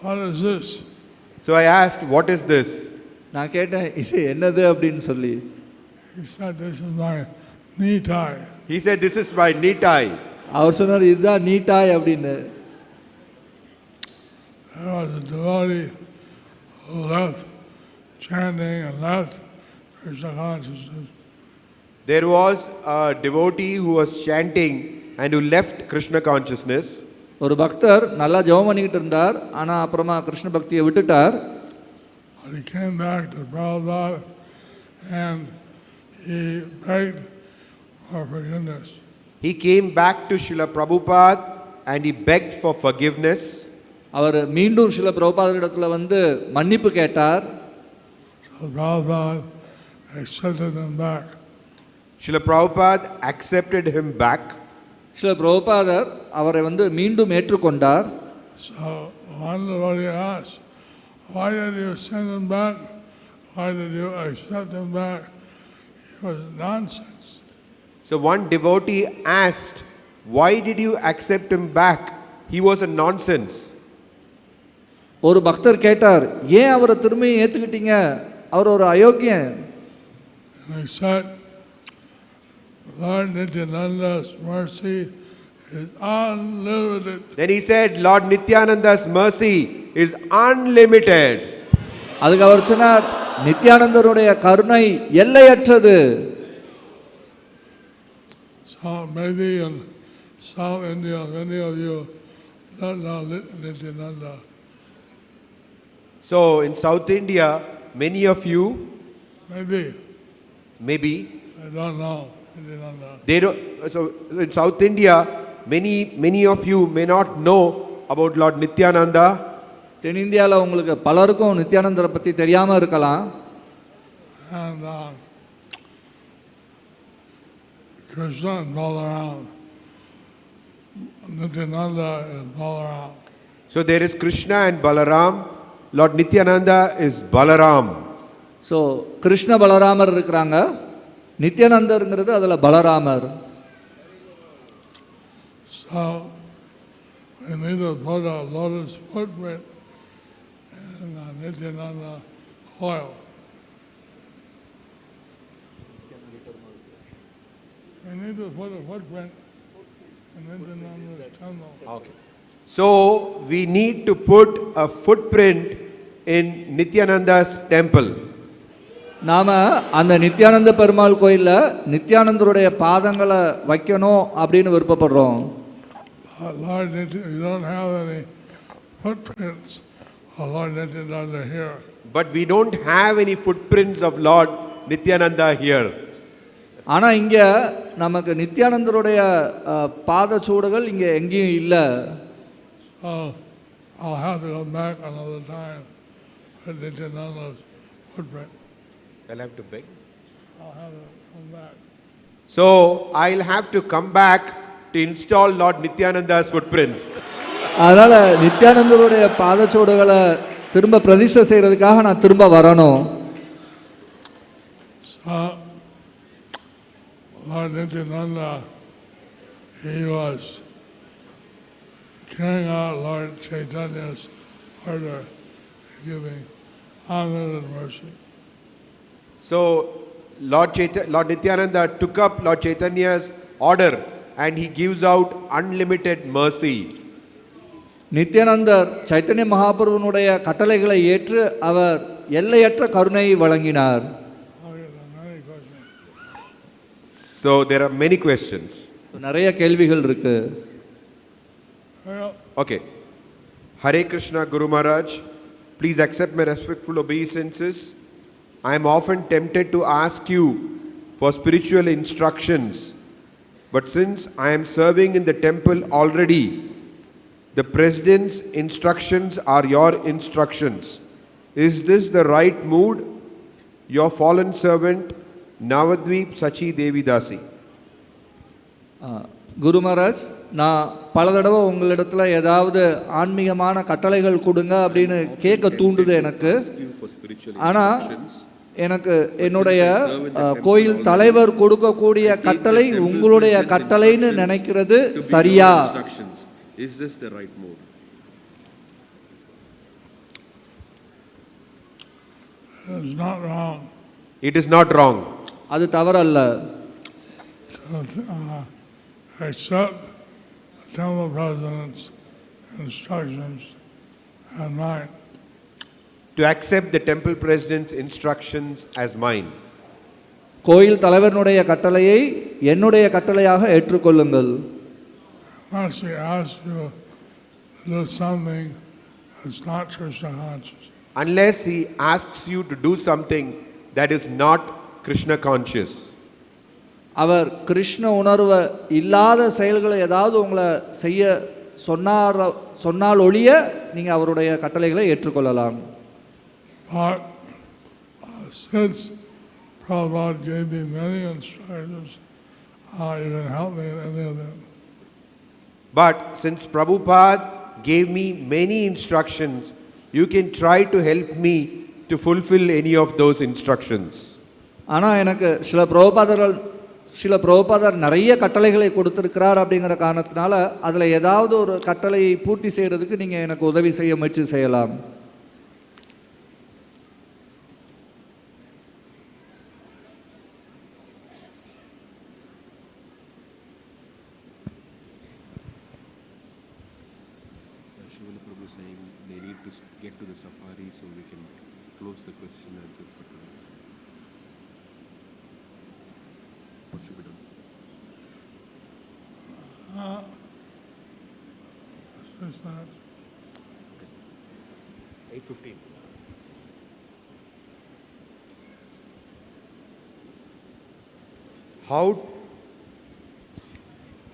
what is this? So I asked, what is this? நான் கேட்டேன் இது என்னது அப்படின்னு சொல்லி. He said, this is my knee tie. He said, this is my knee tie. அவர் சொன்னார் இதுதான் நீ டாய் அப்படின்னு. There was a devotee who left chanting and left Krishna consciousness. There was a devotee who was chanting and who left Krishna consciousness. ஒரு பக்தர் நல்லா ஜெபம் பண்ணிக்கிட்டு இருந்தார், ஆனால் அப்புறமா கிருஷ்ண பக்தியை விட்டுட்டார். But he came back to Prabhupada and he begged for forgiveness. He came back to Srila Prabhupada and he begged for forgiveness. அவர் மீண்டும் சில பிரபுபாதரிடத்தில் வந்து மன்னிப்பு கேட்டார். So Prabhupada accepted him back. Srila Prabhupada accepted him back. சில பிரபுபாதர் அவரை வந்து மீண்டும் ஏற்றுக்கொண்டார். So one devotee asked, why did you send him back? Why did you accept him back? It was nonsense. So one devotee asked, why did you accept him back? He was a nonsense. ஒரு பக்தர் கேட்டார், ஏன் அவரை திரும்பி ஏற்றுக்கிட்டீங்க, அவர் ஒரு அயோக்கியன். And he said, Lord Nityananda's mercy is unlimited. Then he said, Lord Nityananda's mercy is unlimited. அதுக்கு அவர் சொன்னார், நித்யானந்தருடைய கருணை எல்லையற்றது. So maybe in South India, many of you don't know Nityananda. So in South India, many of you, maybe, I don't know Nityananda. They don't. So in South India, many of you may not know about Lord Nityananda. தென்னிந்தியாவில் உங்களுக்கு பலருக்கும் நித்யானந்தரை பற்றி தெரியாமல் இருக்கலாம். And Krishna and Balaram. Nityananda is Balaram. So there is Krishna and Balaram. Lord Nityananda is Balaram. So Krishna பலராமர் இருக்கிறாங்க, நித்யானந்தருங்கிறது அதில் பலராமர். So we need to put a lotus footprint in Nityananda oil. We need to put a footprint in Nityananda temple. Okay. So we need to put a footprint in Nityananda's temple. நாம் அந்த நித்யானந்த பெருமாள் கோயிலில் நித்யானந்தருடைய பாதங்களை வைக்கணும் அப்படின்னு விருப்பப்படுறோம். Lord, you don't have any footprints of Lord Nityananda here. But we don't have any footprints of Lord Nityananda here. ஆனால் இங்கே நமக்கு நித்யானந்தருடைய பாதச்சூடுகள் இங்கே எங்கேயும் இல்லை. I'll have to go back another time with Nityananda's footprint. I'll have to beg. I'll have to come back. So I'll have to come back to install Lord Nityananda's footprints. அதனால் நித்யானந்தருடைய பாதச்சூடுகளை திரும்ப பிரதிஷ்டை செய்கிறதுக்காக நான் திரும்ப வரணும். So Lord Nityananda, he was carrying out Lord Chaitanya's order, giving unlimited mercy. So Lord Nityananda took up Lord Chaitanya's order and he gives out unlimited mercy. நித்யானந்தர் Chaitanya மகாபிரபுனுடைய கட்டளைகளை ஏற்று அவர் எல்லையற்ற கருணையை வழங்கினார். He So there are many questions. நிறைய கேள்விகள் இருக்கு. Okay. Hare Krishna Guru Maharaj, please accept my respectful obeisances. I am often tempted to ask you for spiritual instructions, but since I am serving in the temple already, the president's instructions are your instructions. Is this the right mood? Your fallen servant, Navadvip Sachi Devidasi. குரு மகாராஜ், நான் பல தடவை உங்களிடத்துல ஏதாவது ஆன்மீகமான கட்டளைகள் கொடுங்க அப்படின்னு கேட்க தூண்டுது எனக்கு. ஆனால் எனக்கு என்னுடைய கோயில் தலைவர் கொடுக்கக்கூடிய கட்டளை உங்களுடைய கட்டளைன்னு நினைக்கிறது சரியா? Is this the right mode? It is not wrong. It is not wrong. அது தவறல்ல. Accept the temple president's instructions and mine. To accept the temple president's instructions as mine. கோயில் தலைவனுடைய கட்டளையை என்னுடைய கட்டளையாக ஏற்றுக்கொள்ளுங்கள். Unless he asks you to do something that's not Krishna conscious. Unless he asks you to do something that is not Krishna conscious. அவர் கிருஷ்ண உணர்வு இல்லாத செயல்களை ஏதாவது உங்களை செய்ய சொன்னால் ஒழிய நீங்கள் அவருடைய கட்டளைகளை ஏற்றுக்கொள்ளலாம். But since Prabhupada gave me many instructions, you can help me in any of them. But since Prabhupada gave me many instructions, you can try to help me to fulfill any of those instructions. ஆனால் எனக்கு சில பிரபுபாதர் நிறைய கட்டளைகளை கொடுத்திருக்கிறார் அப்படிங்கிற காரணத்தினால அதில் ஏதாவது ஒரு கட்டளையை பூர்த்தி செய்கிறதுக்கு நீங்கள் எனக்கு உதவி செய்ய முயற்சி செய்யலாம்.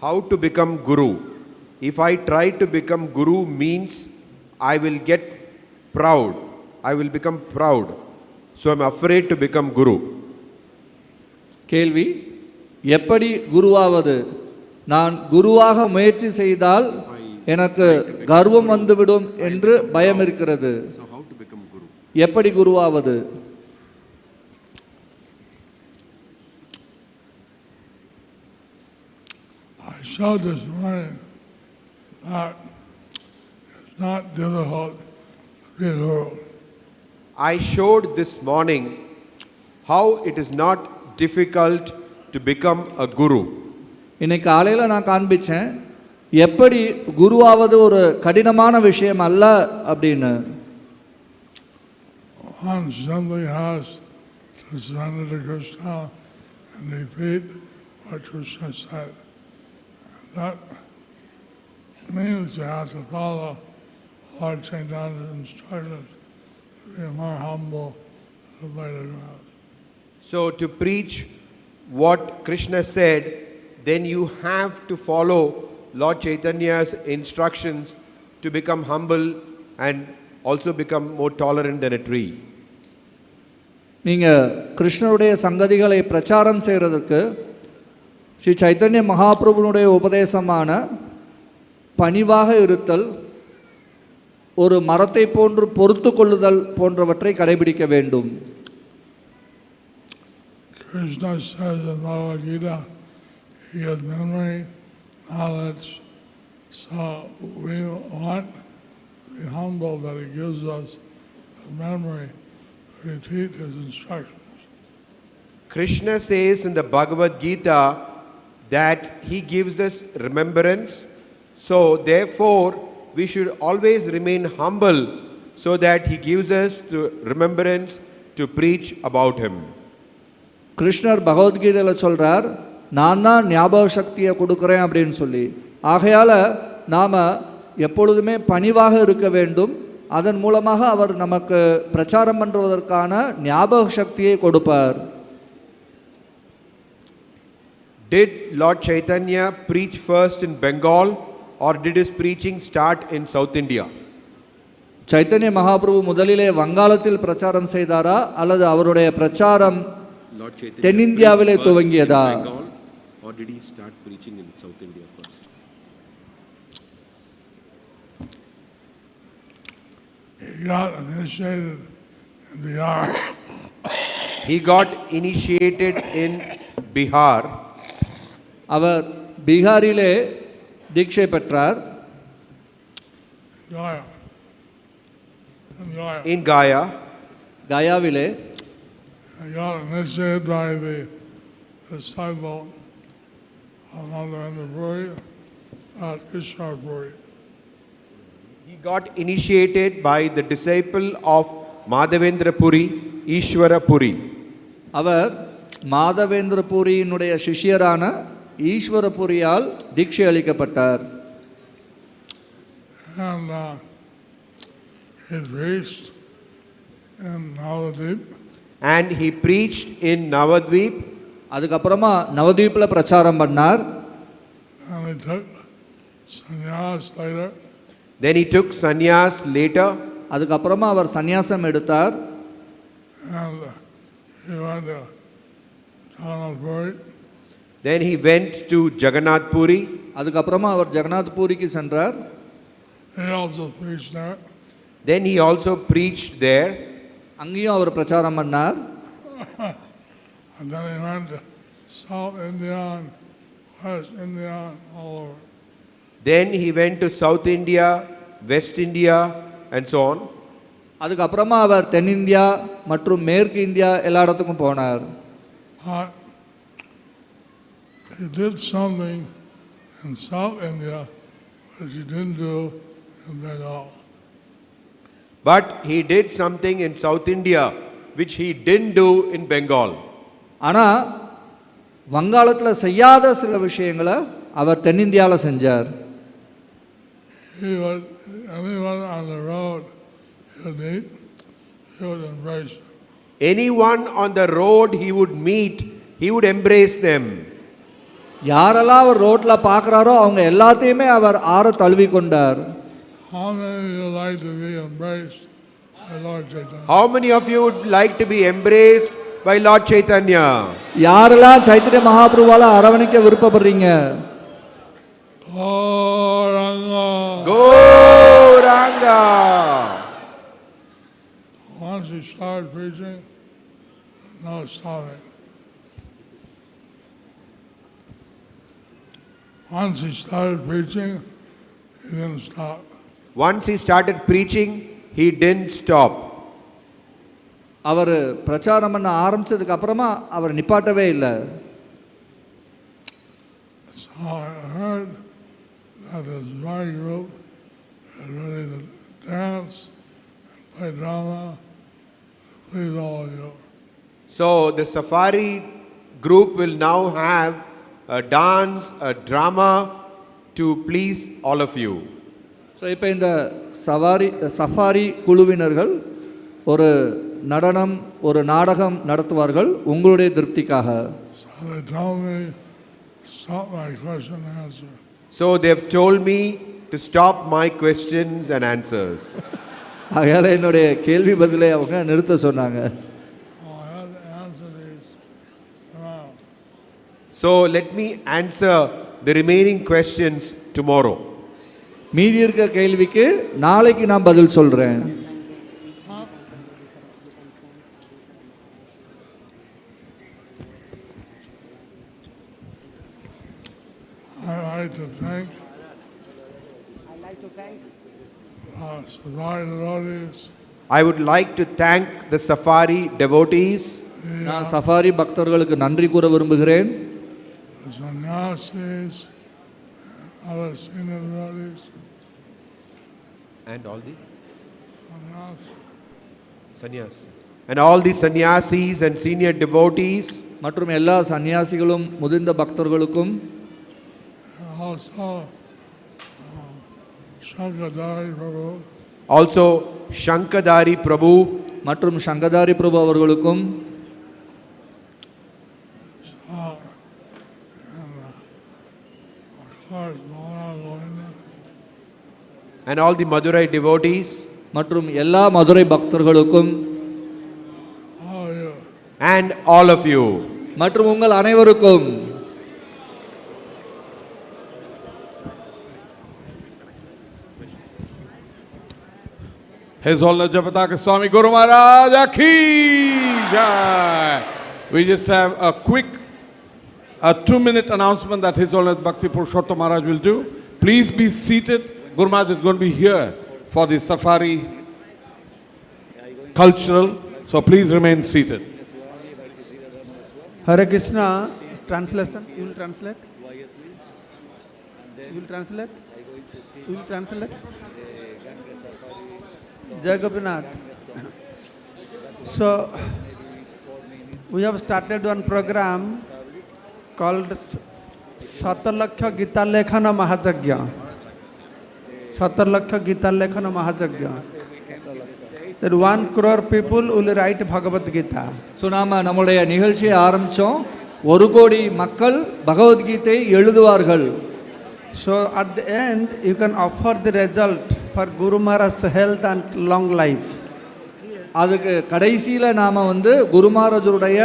How to become Guru? If I try to become Guru means I will get proud. I will become proud. So I am afraid to become Guru. கேள்வி, எப்படி குருவாவது? நான் குருவாக முயற்சி செய்தால் எனக்கு கர்வம் வந்துவிடும் என்று பயம் இருக்கிறது. எப்படி குருவாவது? I showed this morning that it's not difficult to be a guru. I showed this morning how it is not difficult to become a guru. இன்னைக்கு காலையில் நான் காண்பிச்சேன் எப்படி குருவாவது ஒரு கடினமான விஷயம் அல்ல அப்படின்னு. One simply has to surrender to Krishna and repeat what Krishna said. That means you have to follow Lord Chaitanya's instructions to be more humble and obey the ground. So to preach what Krishna said, then you have to follow Lord Chaitanya's instructions to become humble and also become more tolerant than a tree. நீங்கள் கிருஷ்ணருடைய சங்கதிகளை பிரச்சாரம் செய்கிறதுக்கு ஸ்ரீ சைத்தன்ய மகாபிரபுனுடைய உபதேசமான பணிவாக இருத்தல், ஒரு மரத்தை போன்று பொறுத்து கொள்ளுதல் போன்றவற்றை கடைபிடிக்க வேண்டும். Krishna says in Bhagavad Gita, he gives memory, knowledge, so we want to be humble that he gives us the memory to repeat his instructions. Krishna says in the Bhagavad Gita that he gives us remembrance, so therefore we should always remain humble so that he gives us the remembrance to preach about him. கிருஷ்ணர் பகவத்கீதையில் சொல்கிறார், நான் தான் ஞாபக சக்தியை கொடுக்குறேன் அப்படின்னு சொல்லி. ஆகையால் நாம் எப்பொழுதுமே பணிவாக இருக்க வேண்டும். அதன் மூலமாக அவர் நமக்கு பிரச்சாரம் பண்ணுவதற்கான ஞாபக சக்தியை கொடுப்பார். Did Lord Chaitanya preach first in Bengal or did his preaching start in South India? Chaitanya Mahaprabhu முதலிலே வங்காளத்தில் பிரச்சாரம் செய்தாரா அல்லது அவருடைய பிரச்சாரம் தென்னிந்தியாவிலே துவங்கியதா? Or did he start preaching in South India first? He got initiated in Bihar. He got initiated in Bihar. அவர் பீகாரிலே தீட்சை பெற்றார். Gaya. In Gaya. கயாவிலே. He got initiated by the disciple of Madurai ISKCON. He got initiated by the disciple of Madhavendra Puri, Ishwara Puri. அவர் மாதவேந்திர பூரியினுடைய சிஷ்யரான ஈஸ்வர பூரியால் தீட்சை அளிக்கப்பட்டார். And he preached in Navadvip. And he preached in Navadvip. அதுக்கப்புறமா நவதீப்ல பிரச்சாரம் பண்ணார். And he took sannyas later. Then he took sannyas later. அதுக்கப்புறமா அவர் சந்நியாசம் எடுத்தார். And he went to Jagannath Puri. Then he went to Jagannath Puri. அதுக்கப்புறமா அவர் ஜெகநாத் பூரிக்கு சென்றார். He also preached there. Then he also preached there. அங்கேயும் அவர் பிரச்சாரம் பண்ணார். And then he went to South India and West India and all over. Then he went to South India, West India and so on. அதுக்கப்புறமா அவர் தென்னிந்தியா மற்றும் மேற்கு India எல்லா இடத்துக்கும் போனார். But he did something in South India which he didn't do in Bengal. But he did something in South India which he didn't do in Bengal. ஆனால் வங்காளத்தில் செய்யாத சில விஷயங்களை அவர் தென்னிந்தியாவில் செஞ்சார். He would, anyone on the road he would meet, he would embrace them. Anyone on the road he would meet, he would embrace them. யாரெல்லாம் அவர் ரோட்ல பார்க்குறாரோ அவங்க எல்லாத்தையுமே அவர் ஆற தழுவி கொண்டார். How many of you like to be embraced by Lord Chaitanya? How many of you would like to be embraced by Lord Chaitanya? யாரெல்லாம் Chaitanya மகாபிரபுவால அரவணைக்க விருப்பப்படுறீங்க? Gauranga. Gauranga. Once he started preaching, no stopping. Once he started preaching, he didn't stop. Once he started preaching, he didn't stop. அவர் பிரச்சாரம் பண்ண ஆரம்பிச்சதுக்கு அப்புறமா அவர் நிப்பாட்டவே இல்லை. So I heard that this Mrigari group is ready to dance and play drama to please all of you. So the safari group will now have a dance, a drama to please all of you. So இப்போ இந்த safari குழுவினர்கள் ஒரு நடனம் ஒரு நாடகம் நடத்துவார்கள் உங்களுடைய திருப்திக்காக. So they told me stop my question and answer. So they've told me to stop my questions and answers. ஆகையால என்னுடைய கேள்வி பதிலை அவங்க நிறுத்த சொன்னாங்க. I have to answer these tomorrow. So let me answer the remaining questions tomorrow. மீதி இருக்க கேள்விக்கு நாளைக்கு நான் பதில் சொல்றேன். I'd like to thank Safari devotees. I would like to thank the safari devotees. நான் சஃபாரி பக்தர்களுக்கு நன்றி கூற விரும்புகிறேன். The sannyasis, other senior devotees. And all the Sannyas. sannyas. And all the sannyasis and senior devotees. மற்றும் எல்லா சன்னியாசிகளும் முதிர்ந்த பக்தர்களுக்கும் also Shankadari Prabhu மற்றும் சங்கதாரி பிரபு அவர்களுக்கும் and all the Madurai devotees மற்றும் எல்லா மதுரை பக்தர்களுக்கும் and all of you மற்றும் உங்கள் அனைவருக்கும் His Holiness Jayapataka Swami Gurumaraj Ki Jai. We just have a quick 2-minute announcement that His Holiness Bhakti Purushottam Maharaj will do. Please be seated. Gurumaraj is going to be here for the safari cultural. So please remain seated. Hare Krishna, translation, you will translate? You will translate? You will translate? Jai Gopinath. So, we have started one program called Satalakha Gita Lekhana Mahajagya. Satalakha Gita Lekhana Mahajagya. That 1 crore people will write Bhagavad Gita. So நாம் நம்முடைய நிகழ்ச்சியை ஆரம்பித்தோம். 1 கோடி மக்கள் பகவத்கீதை எழுதுவார்கள். So at the end, you can offer the result for Gurumaraj's health and long life. அதுக்கு கடைசியில் நாம் குருமாராஜருடைய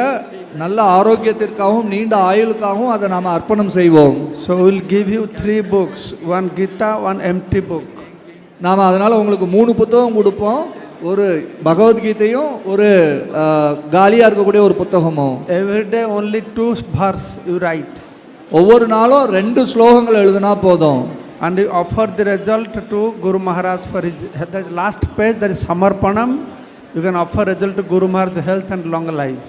நல்ல ஆரோக்கியத்திற்காகவும் நீண்ட ஆயுளுக்காகவும் அதை நாம் அர்ப்பணம் செய்வோம். So we will give you 3 books, one Gita, one empty book. நாம் அதனால் உங்களுக்கு 3 புத்தகம் கொடுப்போம். ஒரு பகவத்கீதையும் ஒரு காலியாக இருக்கக்கூடிய ஒரு புத்தகமும். Every day only 2 verse you write. ஒவ்வொரு நாளும் 2 ஸ்லோகங்கள் எழுதினா போதும். And you offer the result to Guru Maharaj for his the last page, that is Samarpanam. You can offer result to Guru Maharaj's health and long life.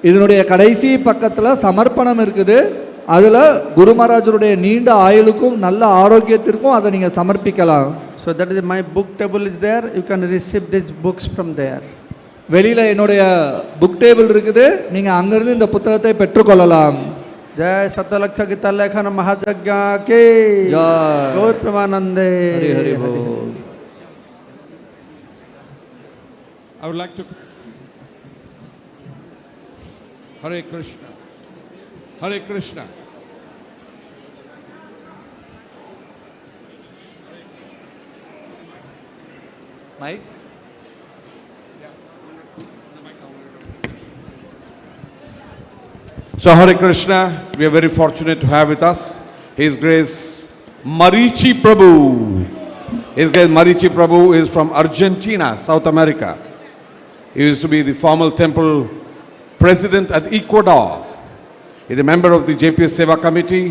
இதனுடைய கடைசி பக்கத்தில் சமர்ப்பணம் இருக்குது. அதில் குருமராஜருடைய நீண்ட ஆயுளுக்கும் நல்ல ஆரோக்கியத்திற்கும் அதை நீங்கள் சமர்ப்பிக்கலாம். So that is my book table is there. You can receive these books from there. வெளியில் என்னுடைய புக் டேபிள் இருக்குது. நீங்கள் அங்கிருந்து இந்த புத்தகத்தை பெற்றுக்கொள்ளலாம். जय सतलक्ष गीता लेखन महायज्ञ के जय गौर प्रेमानंदे हरि हरि बोल. I would like to Hare Krishna. Hare Krishna. Mike. So Hare Krishna, we are very fortunate to have with us His Grace Marichi Prabhu. His Grace Marichi Prabhu is from Argentina, South America. He used to be the former temple president at Ecuador. He is a member of the JPS Seva Committee,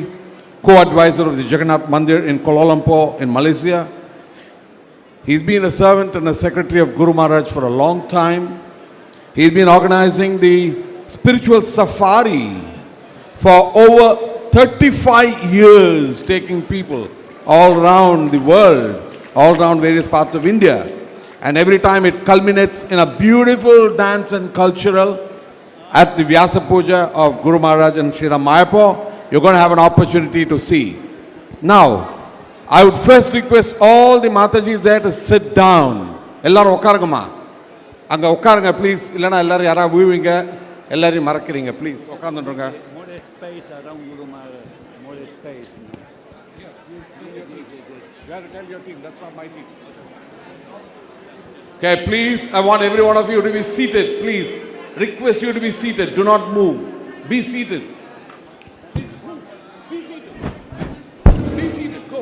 co-advisor of the Jagannath Mandir in Kuala Lumpur in Malaysia. He's been a servant and a secretary of Gurumaraj for a long time. He's been organizing the spiritual safari for over 35 years, taking people all around the world, all around various parts of India. And every time it culminates in a beautiful dance and cultural at the Vyasa Puja of Guru Maharaj and Sri Mayapur. You're going to have an opportunity to see. Now, I would first request all the Matajis there to sit down. Ellarum okkarugama. Anga okkarunga please. Illana ellarum yara viewinga. Ellarum marakkiringa please. Okkandundrunga. More space around Guru Maharaj. More space. You have to tell your team. That's not my team. Okay, please, I want every one of you to be seated, please. Request you to be seated. Do not move. Be seated. Be seated. Be seated. Go.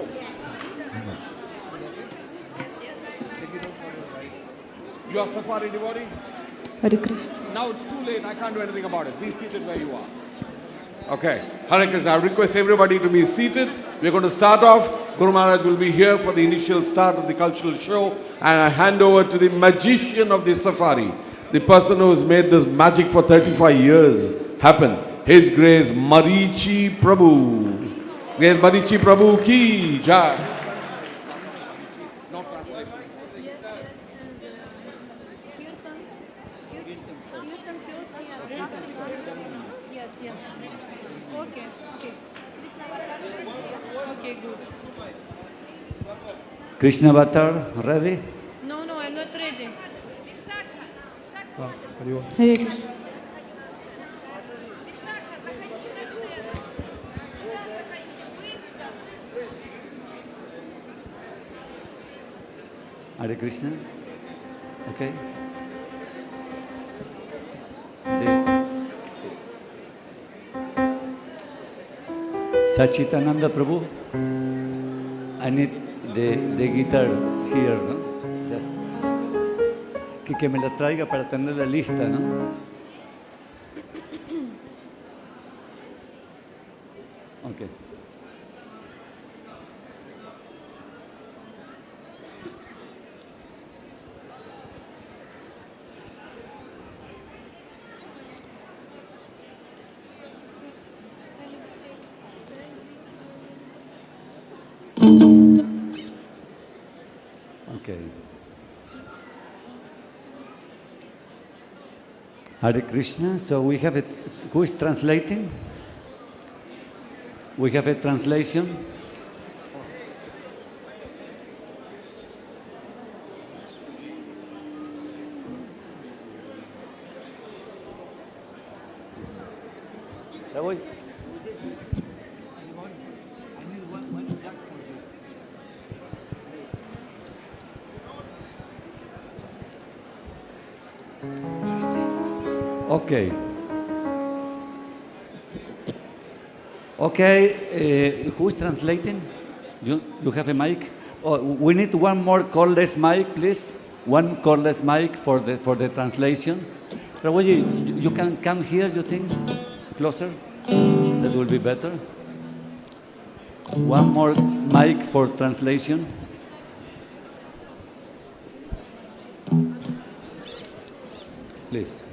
You are safari devotee? Hare Krishna. Now it's too late. I can't do anything about it. Be seated where you are. Okay. Hare Krishna. I request everybody to be seated. We're going to start off. Guru Maharaj will be here for the initial start of the cultural show, and I hand over to the magician of the safari, the person who has made this magic for 35 years happen. His Grace Marichi Prabhu. Grace Marichi Prabhu ki jai. Yes. very good. Krishna Bhattar, ready? No, I'm not ready. Hare Krishna. Hare Krishna. Okay. Sachitananda Prabhu, I need the guitar here, ¿no? Just que me la traiga para tener la lista, ¿no? Okay. Okay. Hare Krishna. So we have it. Who is translating? We have a translation. Okay. Okay, who's translating? You have a mic? Oh, we need one more cordless mic, please. One cordless mic for the translation. Prabhuji, you can come here, you think? Closer? That will be better. One more mic for translation. Please.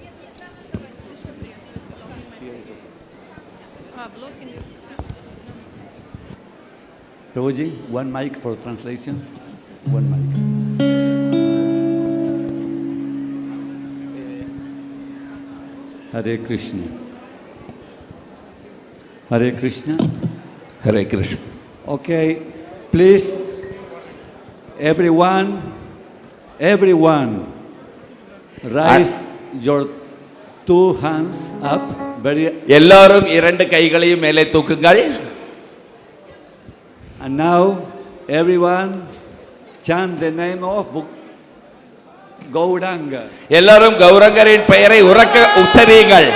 Prabhuji, one mic for translation. One mic. Hare Krishna. Hare Krishna. Hare Krishna. Okay, please, everyone, raise your two hands up. எல்லாரும் இரண்டு கைகளையும் மேலே தூக்குங்கள். And now, everyone, chant the name of Gauranga. எல்லாரும் கௌரங்கரின் பெயரை உரக்க உச்சரியுங்கள்.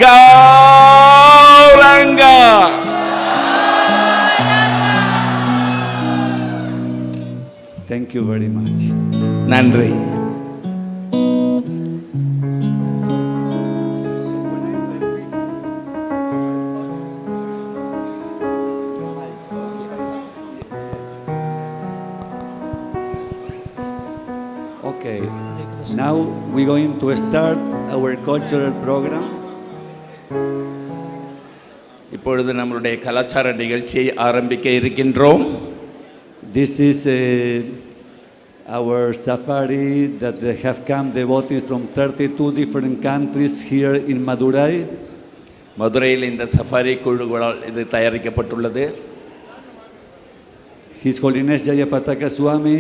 Gauranga. Thank you very much. நன்றி. Okay, now we're going to start our cultural program. இப்பொழுது நம்மளுடைய கலாச்சார நிகழ்ச்சியை ஆரம்பிக்க இருக்கின்றோம். This is our safari that they have come devotees from 32 different countries here in Madurai. மதுரையில் இந்த சஃபாரி குழுக்களால் இது தயாரிக்கப்பட்டுள்ளது. His Holiness Jayapataka Swami,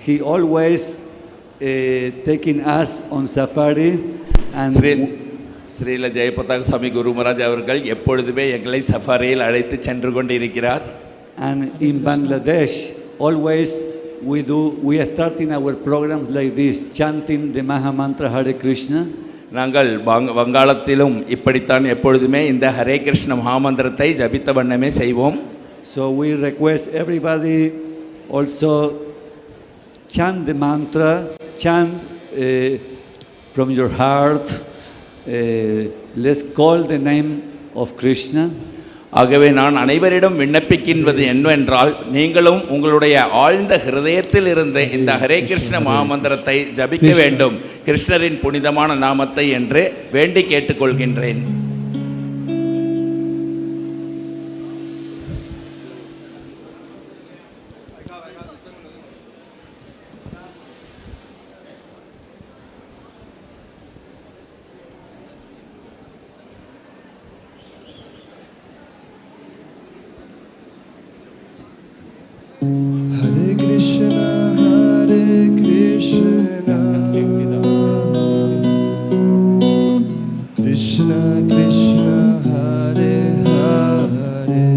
he always taking us on safari and Srila ஜெயபதாக சுவாமி குருமராஜ் அவர்கள் எப்பொழுதுமே எங்களை சஃபாரியில் அழைத்து சென்று கொண்டிருக்கிறார். And in Bangladesh, always we are starting our programs like this, chanting the Maha Mantra Hare Krishna. நாங்கள் வங்காளத்திலும் இப்படித்தான் எப்பொழுதுமே இந்த ஹரே கிருஷ்ண மகாமந்திரத்தை ஜபித்த வண்ணமே செய்வோம். So we request everybody also chant the mantra, chant from your heart. Let's call the name of Krishna. ஆகவே நான் அனைவரிடம் விண்ணப்பிக்கின்றது என்னவென்றால் நீங்களும் உங்களுடைய ஆழ்ந்த ஹிருதயத்தில் இருந்து இந்த ஹரே கிருஷ்ண மகாமந்திரத்தை ஜபிக்க வேண்டும், கிருஷ்ணரின் புனிதமான நாமத்தை என்று வேண்டி கேட்டுக்கொள்கின்றேன். Hare Krishna, Hare Krishna, Krishna Krishna, Hare Hare,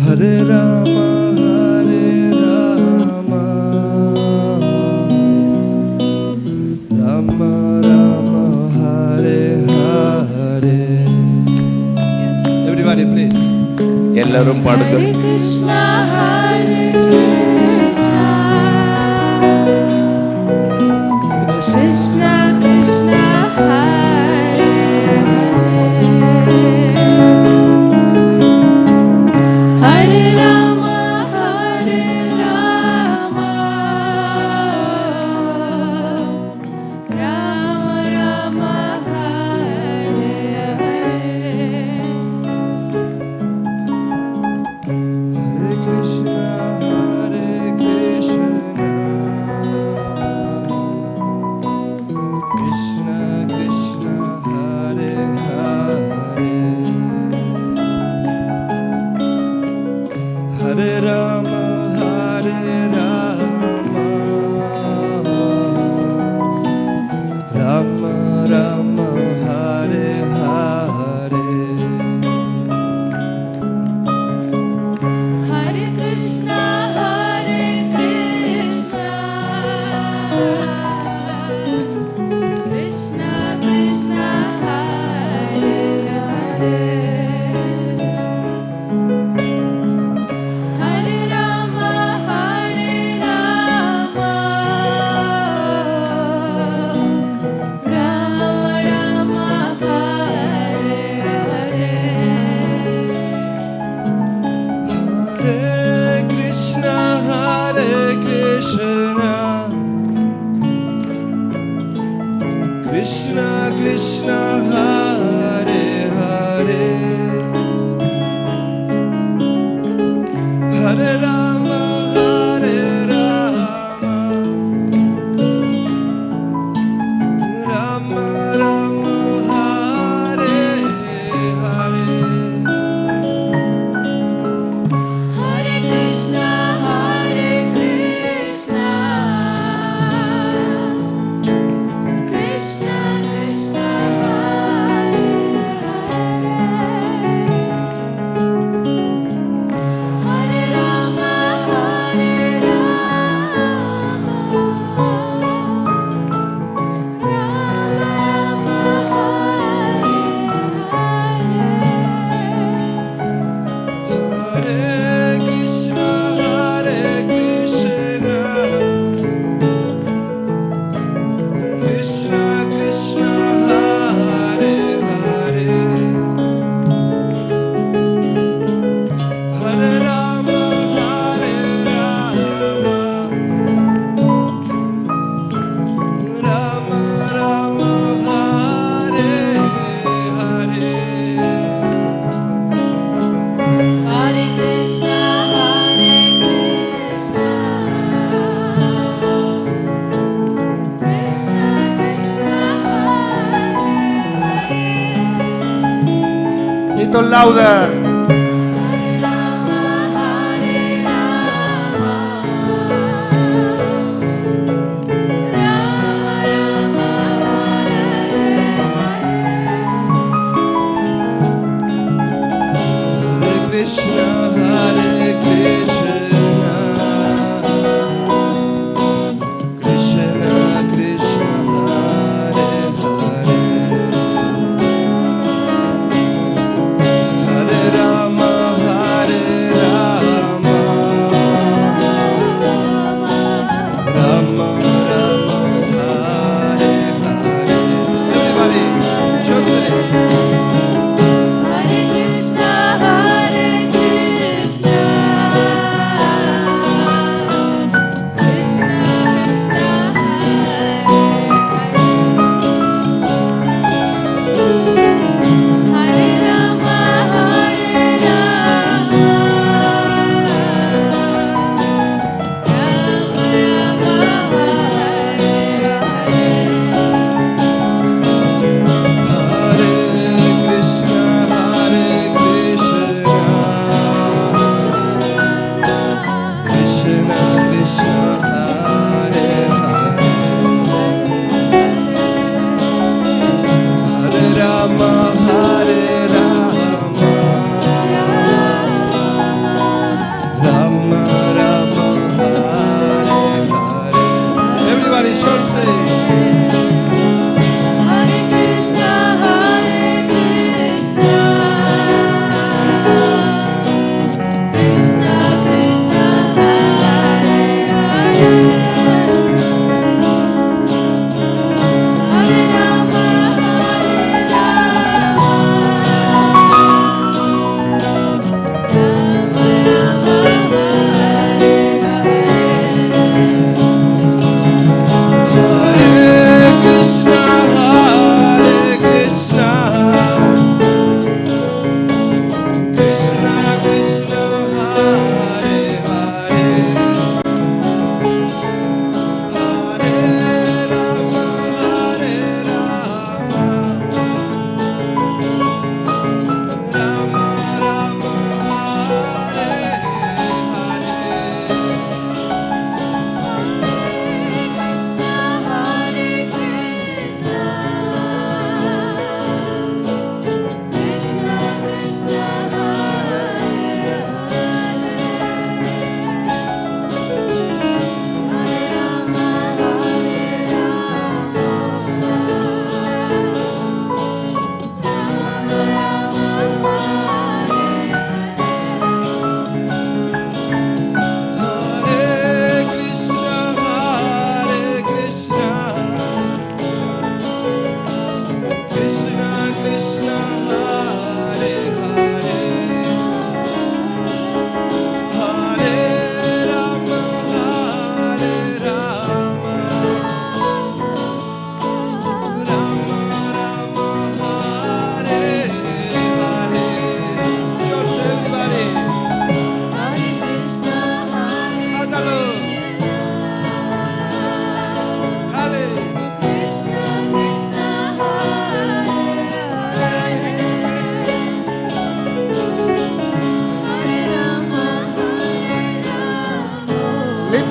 Hare Rama, Hare Rama, Rama Rama, Hare Hare. Everybody please. எல்லாரும் பாடுங்க. Hare Krishna, Hare Krishna, Krishna Krishna, Hare Hare, Hare Rama, Hare Rama, Rama Rama, Hare Hare. Hare Krishna, Hare Krishna, Krishna Krishna, Hare Hare, Hare Rama, Hare Rama, Rama Rama, Hare Hare. Hare Krishna, Hare Krishna, Krishna Krishna, Hare Hare, Hare Rama, Hare Rama, Rama Rama, Hare Hare. Hare Krishna, Hare Krishna, Krishna Krishna, Hare Hare, Hare Rama, Hare Rama, Rama Rama, Hare Hare. Hare Krishna, Hare Krishna, Krishna Krishna, Hare Hare, Hare Rama, Hare Rama, Rama Rama, Hare Krishna, Hare Krishna, Krishna Krishna, Hare Hare, Hare Rama, Hare Rama, Rama Rama, Hare Hare. Hare Krishna, Hare Krishna, Krishna Krishna, Hare Little louder. Hare Krishna, Hare Krishna, Krishna Krishna, Hare Hare, Hare Rama, Hare Rama, Rama Rama, Hare Hare. Everybody, just say. Hare Krishna, Hare Krishna, Krishna Krishna, Hare Hare, Hare Rama, Hare Rama, Rama Rama, Hare Hare. Hare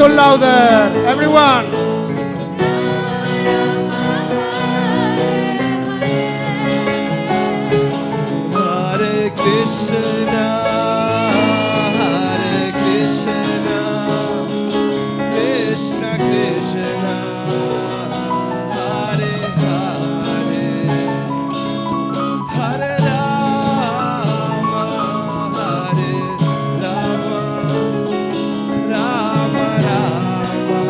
Little louder, everyone. Hare Krishna, Hare Krishna, Krishna Krishna, Hare Hare, Hare Rama, Hare Rama, Rama Rama,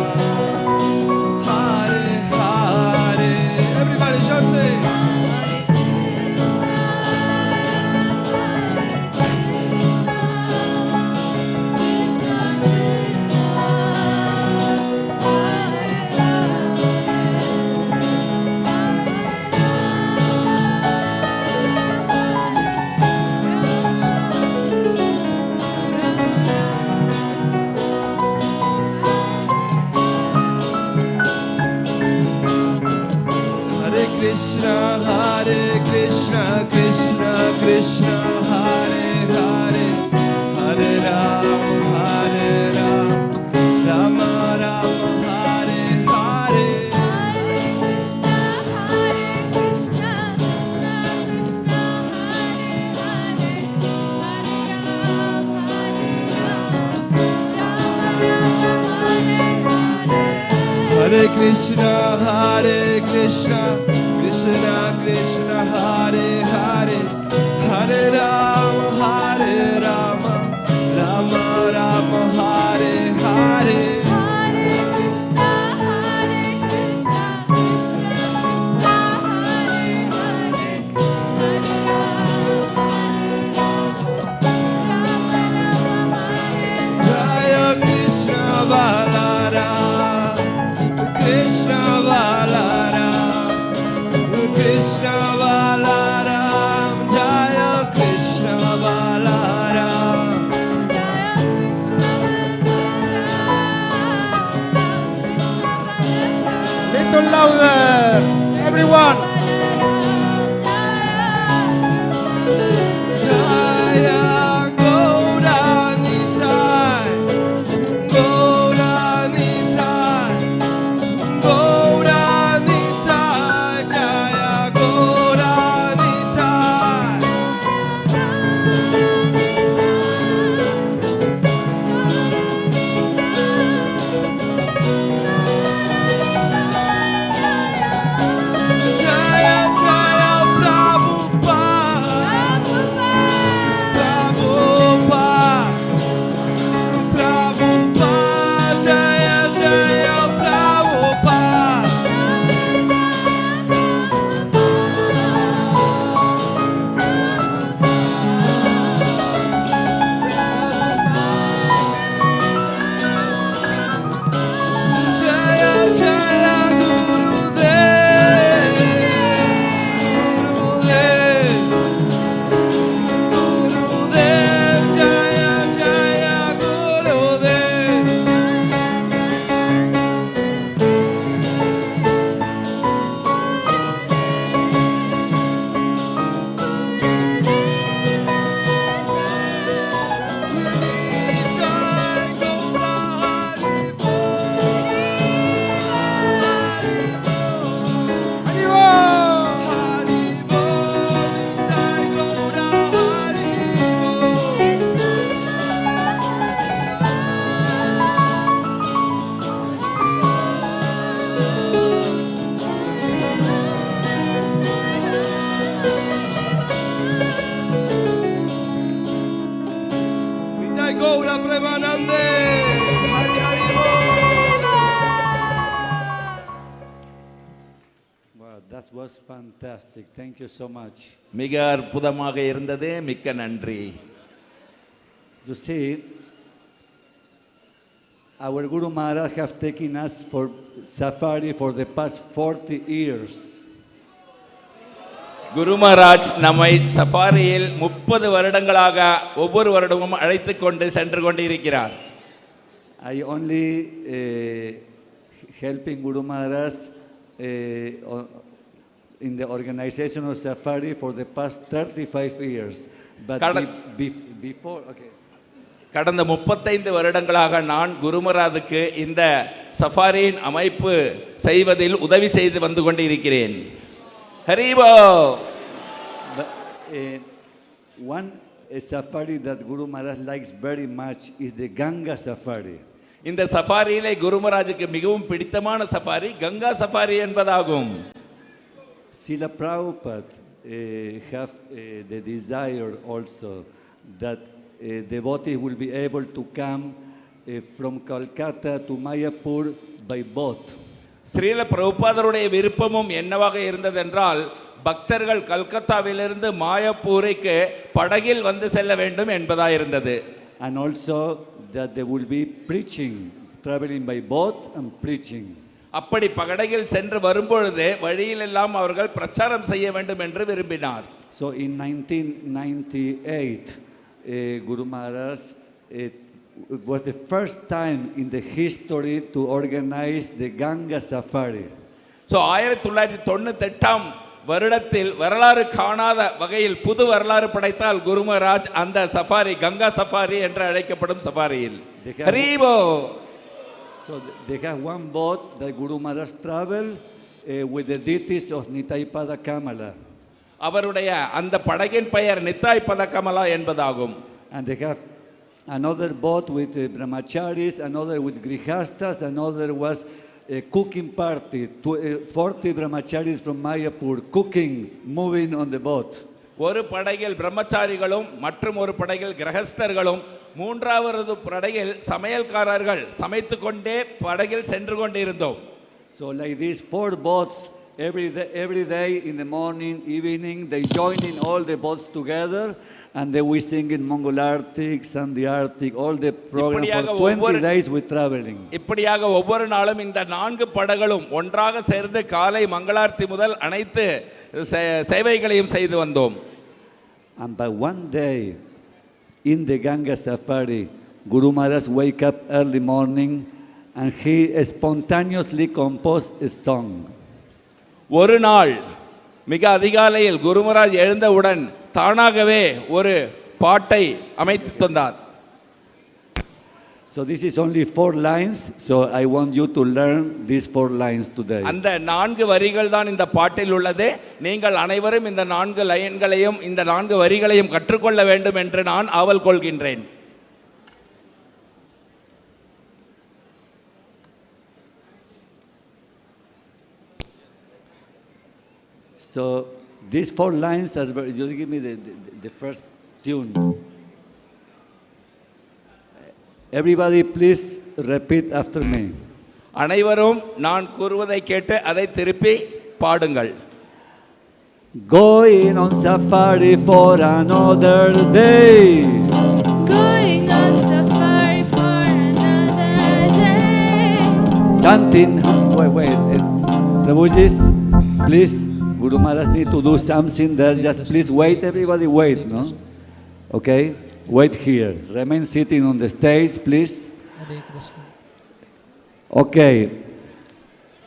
Hare Hare. Everybody shout say. Hare Krishna, Krishna Krishna, Hare Hare, Hare Rama, Hare Rama, Rama Rama, Hare Hare. Hare Krishna, Krishna Krishna, Hare Hare, Hare Rama, Hare Rama, Rama Rama, Hare Hare. Hare Krishna, Krishna Krishna, Hare Hare, Hare Rama, Hare Rama, Rama Rama, Hare Hare. Hare Krishna, Krishna Krishna, Hare Hare, Hare Rama, Hare Rama, Rama Rama, Hare. Jaya Krishna Balaram, Krishna Balaram, Krishna Balaram, Jaya Krishna Balaram, Jaya Krishna Balaram, Little louder, everyone. Jaya Gauranitai, Gauranitai, Gauranitai, Jaya Gauranitai. Jaya Jaya Prabhupada, Prabhupada, Prabhupada, Jaya Jaya Prabhupada. Jaya Jaya Gurudev, Gurudev, Gurudev, Jaya Jaya Gurudev. Nitai Gaura Hari Bol, Hari Bol, Hari Bol, Nitai Gaura Hari Bol. Nitai Gaura Premanande, Hari Hari Bol. Wow, that was fantastic. Thank you so much. மிக அற்புதமாக இருந்தது, மிக்க நன்றி. You see, our Guru Maharaj have taken us for safari for the past 40 years. குருமராஜ் நம்மை சஃபாரியில் 30 வருடங்களாக ஒவ்வொரு வருடமும் அழைத்து கொண்டு சென்று கொண்டிருக்கிறார். I only helping Guru Maharaj in the organization of safari for the past 35 years. But before, okay. கடந்த 35 வருடங்களாக நான் குருமராஜுக்கு இந்த சஃபாரியின் அமைப்பு செய்வதில் உதவி செய்து வந்து கொண்டிருக்கிறேன். ஹரிபோ. One safari that Guru Maharaj likes very much is the Ganga safari. இந்த சஃபாரியிலே குருமராஜுக்கு மிகவும் பிடித்தமான சஃபாரி கங்கா சஃபாரி என்பதாகும். Srila Prabhupada have the desire also that devotees will be able to come from Calcutta to Mayapur by boat. Srila பிரபுபாதருடைய விருப்பமும் என்னவாக இருந்ததென்றால் பக்தர்கள் கல்கத்தாவிலிருந்து மாயப்பூருக்கு படகில் வந்து செல்ல வேண்டும் என்பதாக இருந்தது. And also that they will be preaching, traveling by boat and preaching. அப்படி படகில் சென்று வரும்பொழுது வழியிலெல்லாம் அவர்கள் பிரச்சாரம் செய்ய வேண்டும் என்று விரும்பினார். So in 1998 Guru Maharaj it was the first time in the history to organize the Ganga safari. So 1998 வருடத்தில் வரலாறு காணாத வகையில் புது வரலாறு படைத்தால் குருமராஜ் அந்த சஃபாரி கங்கா சஃபாரி என்று அழைக்கப்படும் சஃபாரியில். ஹரிபோ. So they have one boat that Guru Maharaj travel with the deities of Nitai Pada Kamala. அவருடைய அந்த படகின் பெயர் நித்தாய் பத கமலா என்பதாகும். And they have another boat with brahmacharis, another with grihastas, another was a cooking party, 40 brahmacharis from Mayapur cooking, moving on the boat. ஒரு படகில் பிரம்மச்சாரிகளும் மற்றும் ஒரு படகில் கிரகஸ்தர்களும் மூன்றாவது படகில் சமையல்காரர்கள் சமைத்துக் கொண்டே படகில் சென்று கொண்டிருந்தோம். So like these 4 boats every day in the morning, evening, they join in all the boats together and they we sing in Mongol Arctic, Sandhi Arctic, all the program for 20 days with traveling. இப்படியாக ஒவ்வொரு நாளும் இந்த 4 படகுகளும் ஒன்றாக சேர்ந்து காலை மங்களார்த்தி முதல் அனைத்து சேவைகளையும் செய்து வந்தோம். And by one day in the Ganga safari, Guru Maharaj wake up early morning and he spontaneously composed a song. ஒரு நாள் மிக அதிகாலையில் குருமராஜ் எழுந்தவுடன் தானாகவே ஒரு பாட்டை அமைத்து தந்தார். So this is only 4 lines, so I want you to learn these 4 lines today. அந்த 4 வரிகள் தான் இந்த பாட்டில் உள்ளது. நீங்கள் அனைவரும் இந்த 4 லைன்களையும் இந்த 4 வரிகளையும் கற்றுக்கொள்ள வேண்டும் என்று நான் ஆவல் கொள்கின்றேன். So these 4 lines are very, just give me the first tune. Everybody please repeat after me. அனைவரும் நான் கூறுவதை கேட்டு அதை திருப்பி பாடுங்கள். Going on safari for another day. Going on safari for another day. Chanting, wait, Prabhuji, please, Guru Maharaj need to do something there. Just please wait, everybody wait, no? Okay, wait here. Remain sitting on the stage, please. Okay,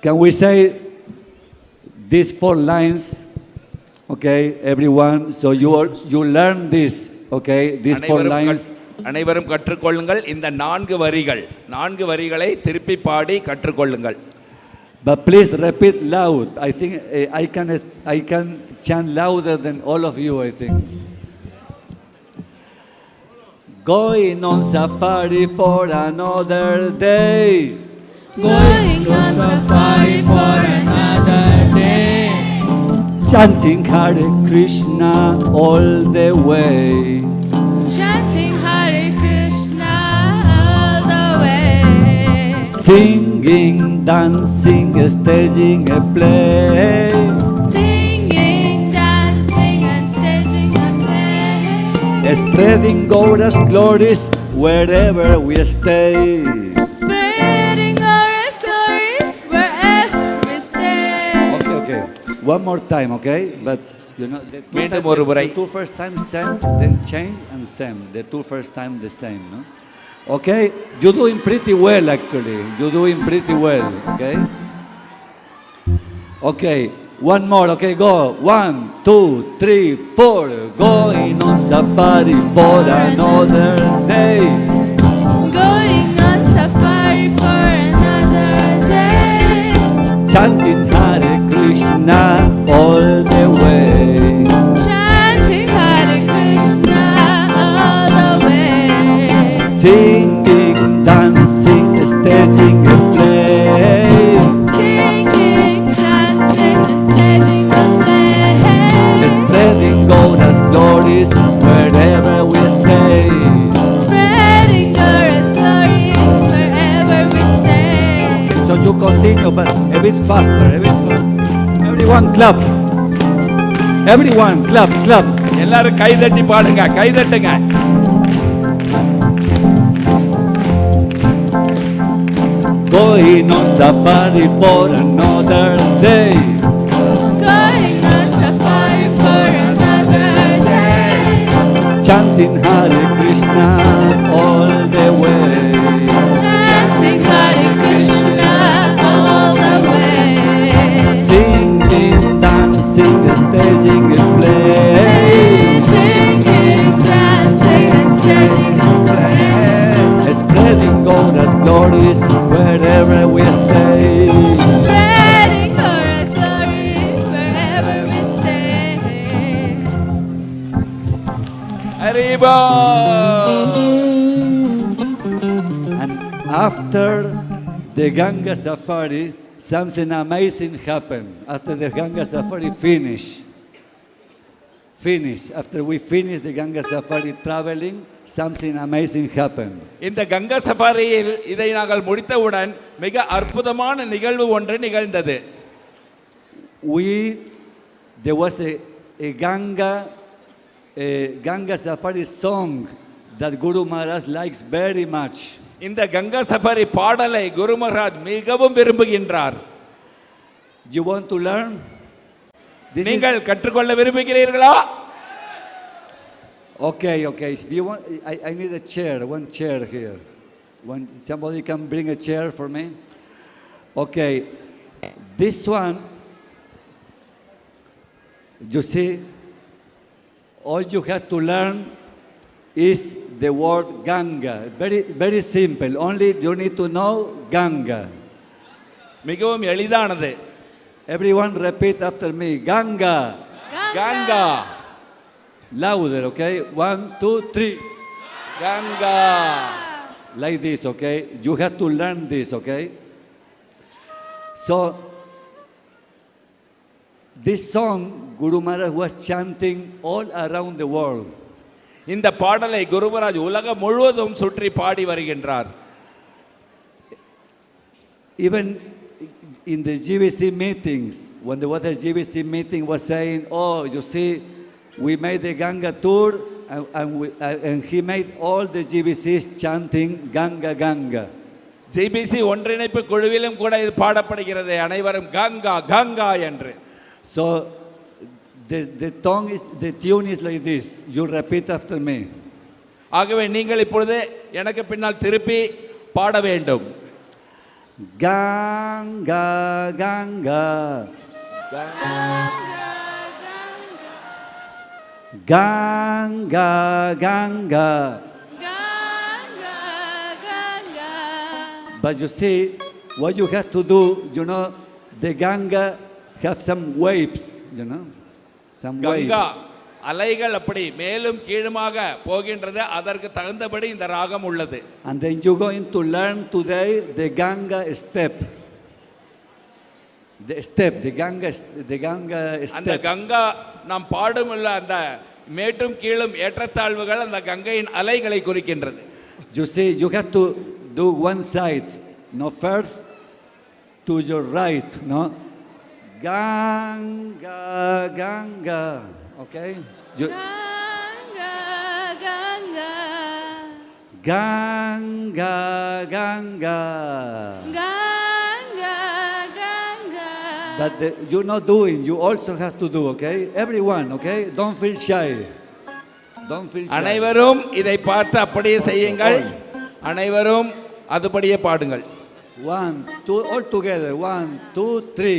can we say these 4 lines? Okay, everyone. So you learn this. Okay, these 4 lines. அனைவரும் கற்றுக்கொள்ளுங்கள். இந்த 4 வரிகளை திருப்பி பாடி கற்றுக்கொள்ளுங்கள். But please repeat loud. I think I can chant louder than all of you, I think. Going on safari for another day. Going on safari for another day. Chanting Hare Krishna all the way. Chanting Hare Krishna all the way. Singing, dancing, staging a play. Singing, dancing and staging a play. Spreading Gaura's glories wherever we stay. Spreading Gaura's glories wherever we stay. Okay. One more time, okay? But you know, the 2 first times same, then change and same. The 2 first time the same, no? Okay? You're doing pretty well, actually. You're doing pretty well, okay? Okay, one more, okay, go. 1, 2, 3, 4. Going on safari for another day. Krishna all the way. Chanting Hare Krishna all the way. Singing, dancing, staging and playing. Singing, dancing, and staging a play. Spreading Gaura's glories wherever we stay. Spreading Gaura's glories wherever we stay. So you continue, but a bit faster, a bit faster. Everyone clap. Everyone clap, clap. எல்லாரும் கை தட்டி பாடுங்க, கை தட்டுங்க. Going on safari for another day. Going on safari for another day. Chanting Hare Krishna all the way. Chanting Hare Krishna all the way. Singing, dancing, staging and playing. Singing, dancing, and staging a play. Spreading Gaura's glories wherever we stay. Spreading Gaura's glories wherever we stay. Haribo. And after the Ganga safari, something amazing happened. After the Ganga safari finish, after we finish the Ganga safari traveling, something amazing happened. இந்த கங்கா சஃபாரியில் இதை நாங்கள் முடித்தவுடன் மிக அற்புதமான நிகழ்வு ஒன்று நிகழ்ந்தது. There was a Ganga safari song that Gurumaraj likes very much. இந்த கங்கா சஃபாரி பாடலை குருமராஜ் மிகவும் விரும்புகின்றார். You want to learn? நீங்கள் கற்றுக்கொள்ள விரும்புகிறீர்களா? Okay. If you want, I need a chair, one chair here. Somebody can bring a chair for me? Okay. This one, you see, all you have to learn is the word Ganga. Very, very simple. Only you need to know Ganga. மிகவும் எளிதானது. Everyone repeat after me. Ganga. Ganga. Louder, okay? 1, 2, 3. Ganga. Like this, okay? You have to learn this, okay? So, this song, Gurumaraj was chanting all around the world. இந்த பாடலை குருமராஜ் உலகம் முழுவதும் சுற்றி பாடி வருகின்றார். Even in the GBC meetings, when there was a GBC meeting, was saying, oh, you see, we made the Ganga tour, and he made all the GBCs chanting Ganga, Ganga. JPC ஒன்றிணைப்பு குழுவிலும் கூட இது பாடப்படுகிறது, அனைவரும் கங்கா கங்கா என்று. So the tune is like this. You repeat after me. ஆகவே நீங்கள் இப்பொழுது எனக்கு பின்னால் திருப்பி பாட வேண்டும். Ganga, Ganga. Ganga, Ganga. But you see, what you have to do, you know, the Ganga have some waves, you know, some waves. Ganga அலைகள் அப்படி மேலும் கீழுமாக போகின்றது, அதற்கு தகுந்தபடி இந்த ராகம் உள்ளது. And then you're going to learn today the Ganga step. The Ganga step. அந்த கங்கா நாம் பாடுமுள்ள அந்த மேட்டும் கீழும் ஏற்றத்தாழ்வுகள் அந்த கங்கையின் அலைகளை குறிக்கின்றது. You see, you have to do one side, no, first to your right, no? Ganga, Ganga, okay? Ganga, Ganga. Ganga, Ganga. Ganga, Ganga. But you're not doing, you also have to do, okay? Everyone, okay? Don't feel shy. Don't feel shy. அனைவரும் இதை பார்த்து அப்படியே செய்யுங்கள், அனைவரும் அதுபடியே பாடுங்கள். 1, 2, all together. 1, 2, 3.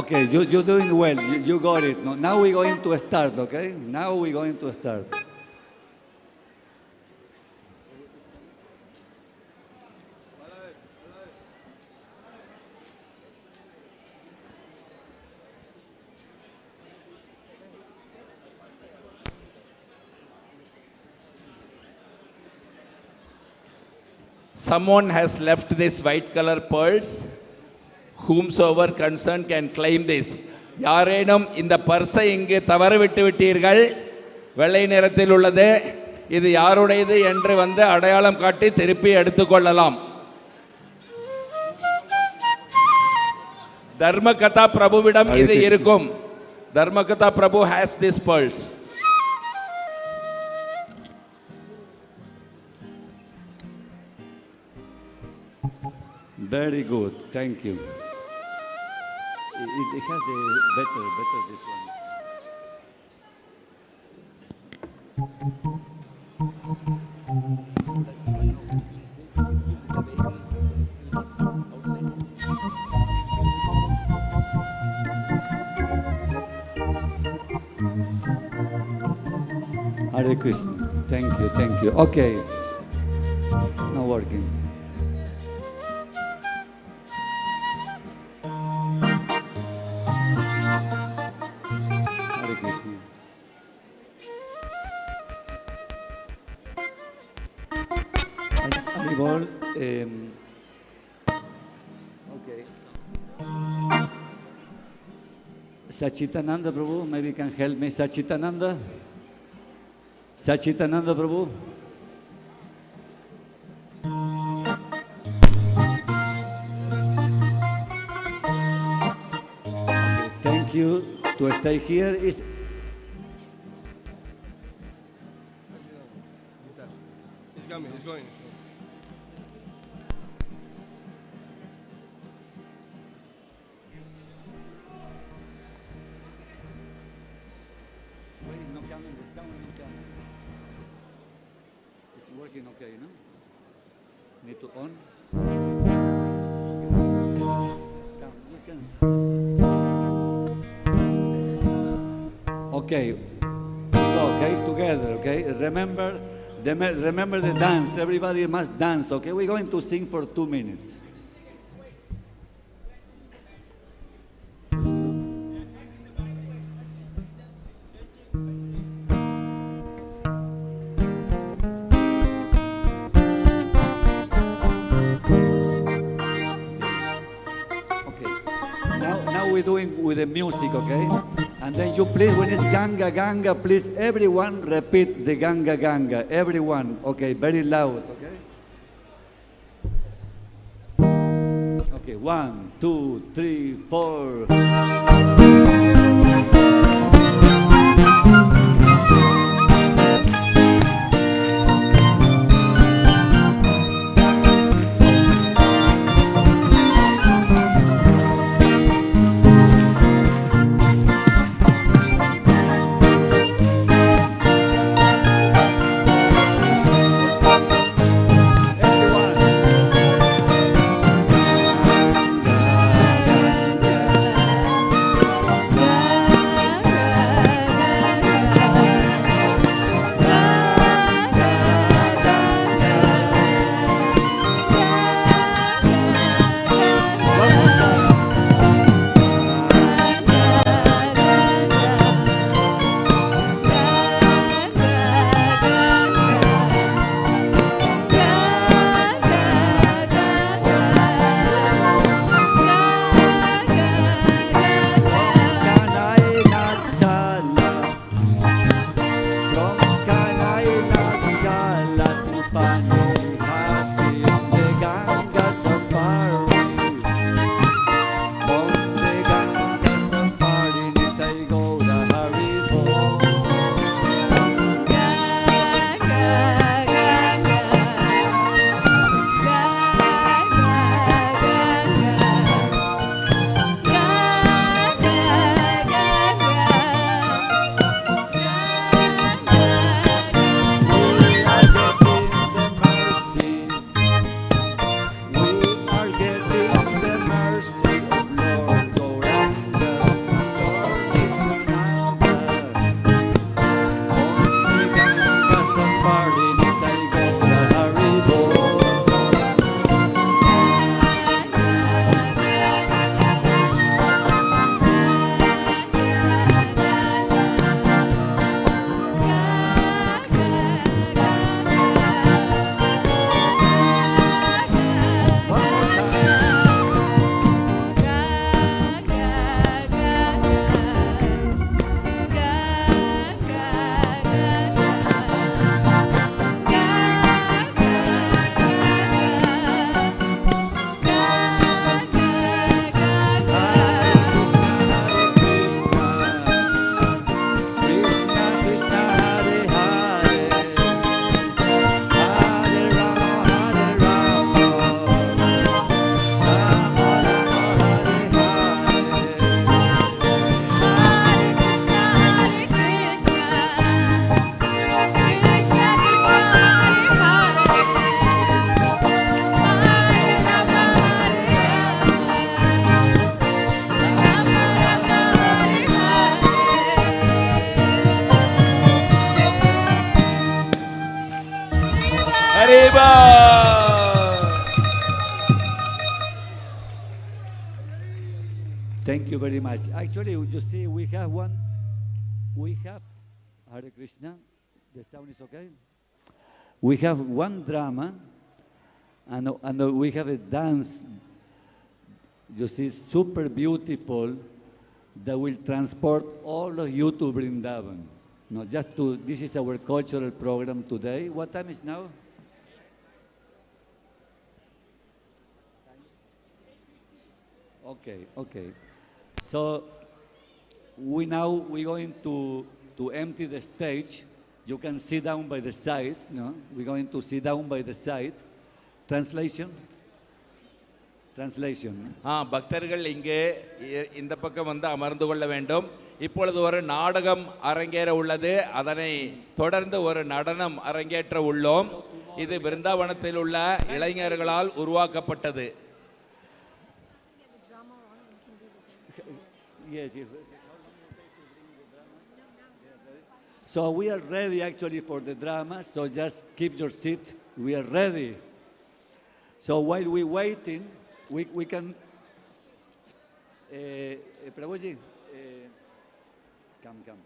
Okay, you're doing well. You got it. No, now we're going to start, okay? Now we're going to start. Someone has left this white color pearls. Whomsoever concerned can claim this. யாரேனும் இந்த பர்ஸை இங்கு தவற விட்டு விட்டீர்கள், வெள்ளை நிறத்தில் உள்ளது, இது யாருடையது என்று வந்து அடையாளம் காட்டி திருப்பி எடுத்துக்கொள்ளலாம். தர்மகதா பிரபுவிடம் இது இருக்கும். தர்மகதா பிரபு has this pearls. Very good, thank you. It has the better this one. Hare Krishna, thank you. Okay, now working. Okay. Sachitananda Prabhu, maybe you can help me. Sachitananda Prabhu. Okay, thank you to stay here. Is He's coming, he's going. It's working okay, no? Need to on? Okay. Okay, together, okay? Remember the dance. Everybody must dance, okay? We're going to sing for 2 minutes. We're doing with the music, okay? And then you please, when it's Ganga, Ganga, please everyone repeat the Ganga, Ganga. Everyone, okay? Very loud, okay? Okay, 1, 2, 3, 4. you very much. Actually, you see, we have Hare Krishna, the sound is okay? We have one drama, and we have a dance, you see, super beautiful, that will transport all of you to Vrindavan. No, this is our cultural program today. What time is now? Okay. So we're going to empty the stage. You can sit down by the side. No, we're going to sit down by the side. Translation. பக்தர்கள் இங்கே இந்த பக்கம் வந்து அமர்ந்து கொள்ள வேண்டும். இப்பொழுது ஒரு நாடகம் அரங்கேற உள்ளது. அதனை தொடர்ந்து ஒரு நடனம் அரங்கேற்ற உள்ளோம். இது பிருந்தாவனத்தில் உள்ள இளைஞர்களால் உருவாக்கப்பட்டது. Yes. So we are ready actually for the drama. So just keep your seat. We are ready. So while we're waiting, we can. Prabhuji, come.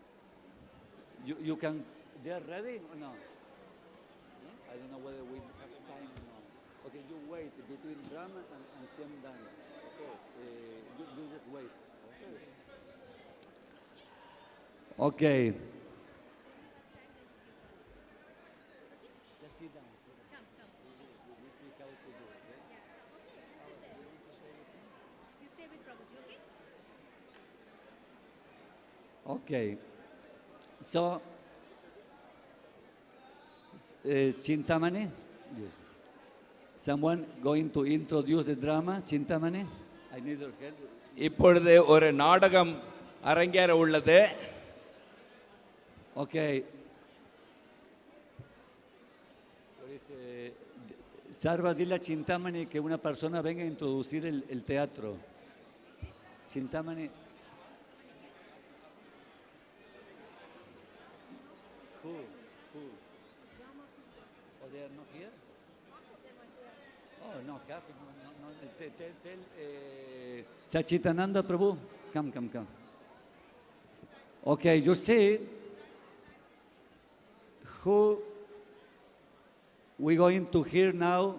You can. They are ready or no? I don't know whether we have time or not. Okay, you wait between drama and same dance. Okay, you just wait. Okay. Just sit down. Come. We'll see how to do it. You stay with Prabhuji, okay? Okay. So, Chintamani? Yes. Someone going to introduce the drama? Chintamani? I need your help. இப்பொழுது ஒரு நாடகம் அரங்கேற உள்ளது. Okay. Sarva, dile a Chintamani que una persona venga a introducir el teatro. Chintamani. Who? Oh, they are not here? Oh, no, half. No. Tell Sachitananda Prabhu. Come. Okay, you see who we're going to hear now.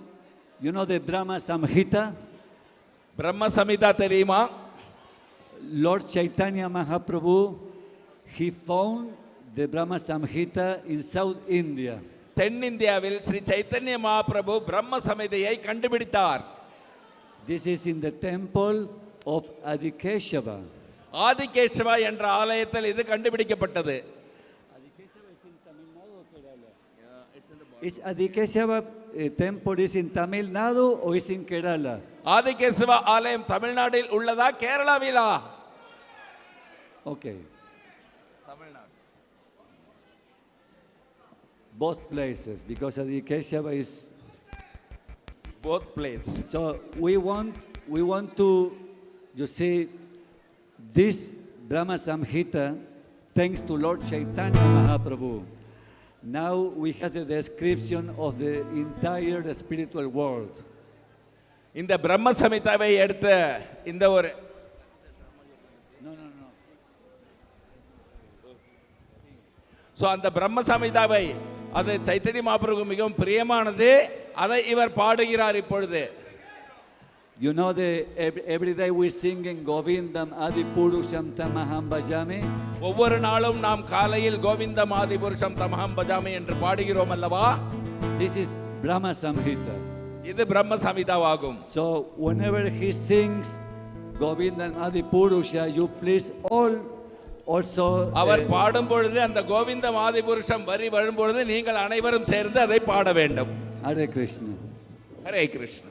You know the Brahma Samhita? Brahma Samhita தெரியுமா? Lord Chaitanya Mahaprabhu, he found the Brahma Samhita in South India. தென்னிந்தியாவில் ஸ்ரீ சைத்தன்ய மகாபிரபு பிரம்ம சமிதையை கண்டுபிடித்தார். This is in the temple of Adikeshava. Adikeshava என்ற ஆலயத்தில் இது கண்டுபிடிக்கப்பட்டது. Is Adikeshava temple is in Tamil Nadu or is in Kerala? Adikeshava ஆலயம் தமிழ்நாட்டில் உள்ளதா கேரளாவிலா? Okay. Both places, because Adikeshava is both places. So we want to, you see, this Brahma Samhita, thanks to Lord Chaitanya Mahaprabhu. Now we have the description of the entire spiritual world. இந்த பிரம்ம சமிதாவை எடுத்த இந்த ஒரு so அந்த பிரம்ம சமிதாவை அது சைத்தன்ய மகாபிரபுவுக்கு மிகவும் பிரியமானது. அதை இவர் பாடுகிறார் இப்பொழுது. You know every day we singing Govindam Adipurusham Tamaham Bhajami. ஒவ்வொரு நாளும் நாம் காலையில் கோவிந்தம் ஆதிபுருஷம் தமஹம் பஜாமி என்று பாடுகிறோம் அல்லவா? This is Brahma Samhita. இது பிரம்ம சமிதாவாகும். So whenever he sings Govindam Adipurusha, you please all also அவர் பாடும் பொழுது அந்த கோவிந்தம் ஆதிபுருஷம் வரி வரும் பொழுது நீங்கள் அனைவரும் சேர்ந்து அதை பாட வேண்டும். Hare Krishna. Hare Krishna.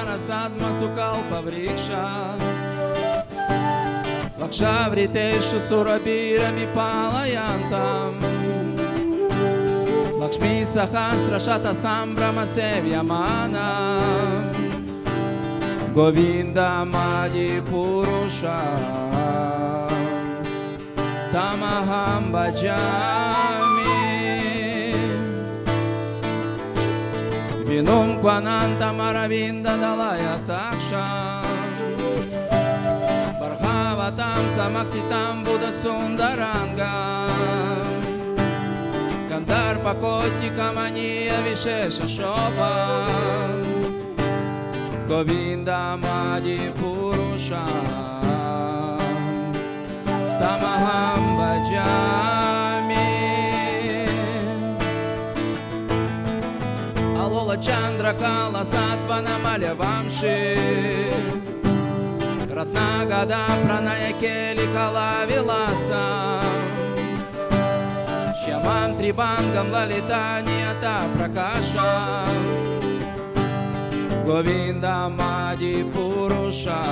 Sarasadma Sukalpa Vriksha Lakshavriteshu Surabhirami Palayantam Lakshmi Sahasra Shata Sambrama Sevyamanam Govinda Madi Purusha Tamaham Bhajami Vinum Kvananta Maravinda Dalaya Taksham Barhavatam Samaksitam Buddha Sundarangam Kandarpa Koti Kamaniya Vishesha Shobham Govinda Madi Purusha Tamaham Bhajami Alola Chandra Kala Satvana Malyavamshi Ratnagada Pranaya Keli Kala Vilasam Shyamam Tribangam Lalitanyata Prakasham Govinda Madi Purusha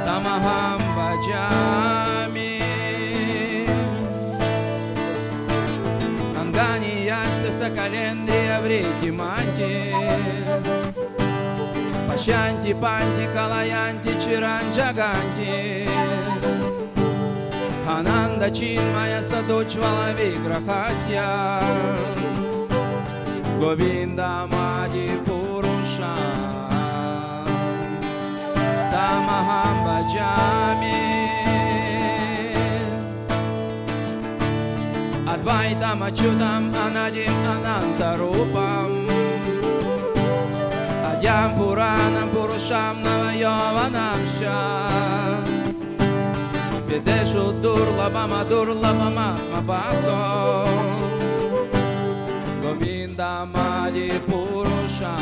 Tamaham Bhajami Angani Yasya Sakalendriya Vriti Mati Pashanti Panti Kalayanti Chiranjaganti Ananda Chinmaya Saduchvala Vigrahasya Govinda Madi Purusha Tamaham Bhajami Advaitam Achyutam Anadim Anantarupam Adyam Puranam Purusham Navayovanamsha Videshu Durlabama Durlabama Bhakto Govinda Madi Purusha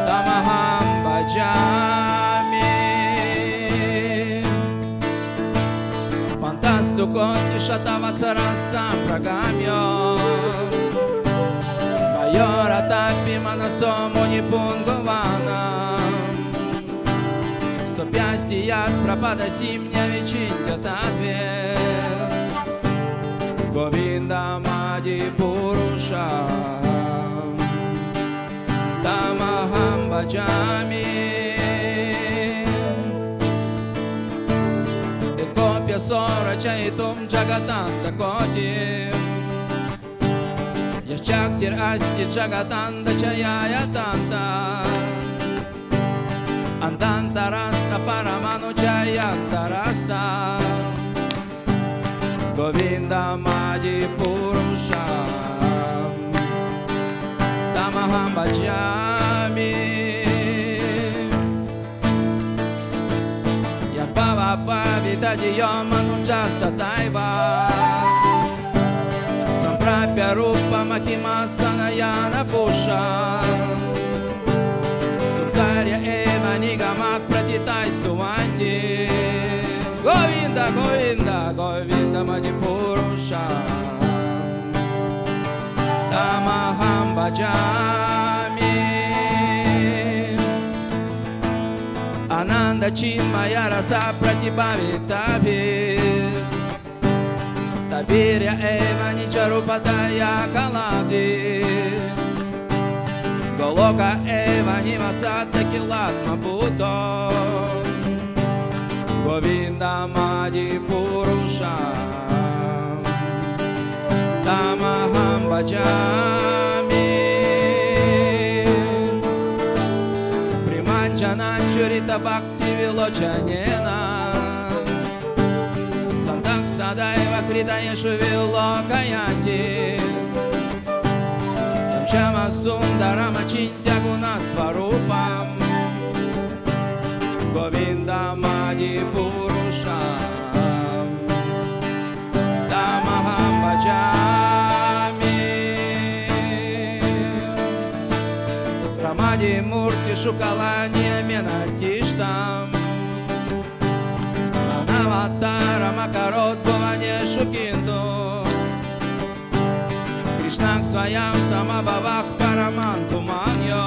Tamaham Bhajami Pantastu Konti Shatavatsara Sampragamyo Mayora Tapi Manaso Munipungovanam Sopyasti Yad Prapada Simnya Vichintya Tatve Govinda Madi Purusha Tamaham Bhajami Ekopya Sora Chaitum Jagatanta Kotim Yashaktir Asti Jagatanda Chayaya Tanta Antanta Rasta Paramanu Chayanta Rasta Govinda Madi Purusha Tamaham Bhajami Yabhava Pavita Diyamanu Chasta Taiva Samprapya Rupa Mahima Sanayana Pusha Sutarya Eva Nigamak Pratitaistuvanti Govinda, Govinda, Govinda Madi Purusha Tamaham Bhajami Ananda Chinmaya Rasa Pratibhavitabhis Tabirya Eva Nicharupadaya Kaladi Goloka Eva Nivasata Kilatma Bhuto Govinda Madi Purusha Tamaham Bhajami Primanjana Churita Bhakti Vilochanena Santak Sadaiva Hridayeshu Vilokayanti Tamshama Sundarama Chintya Guna Svarupam Govinda Madi Purusha Tamaham Bhajami Ramadi Murti Shukalanya Menatishtam Anavattara Makarot Bhavanya Shukinto Krishnak Swayam Samabhavak Paramantumanyo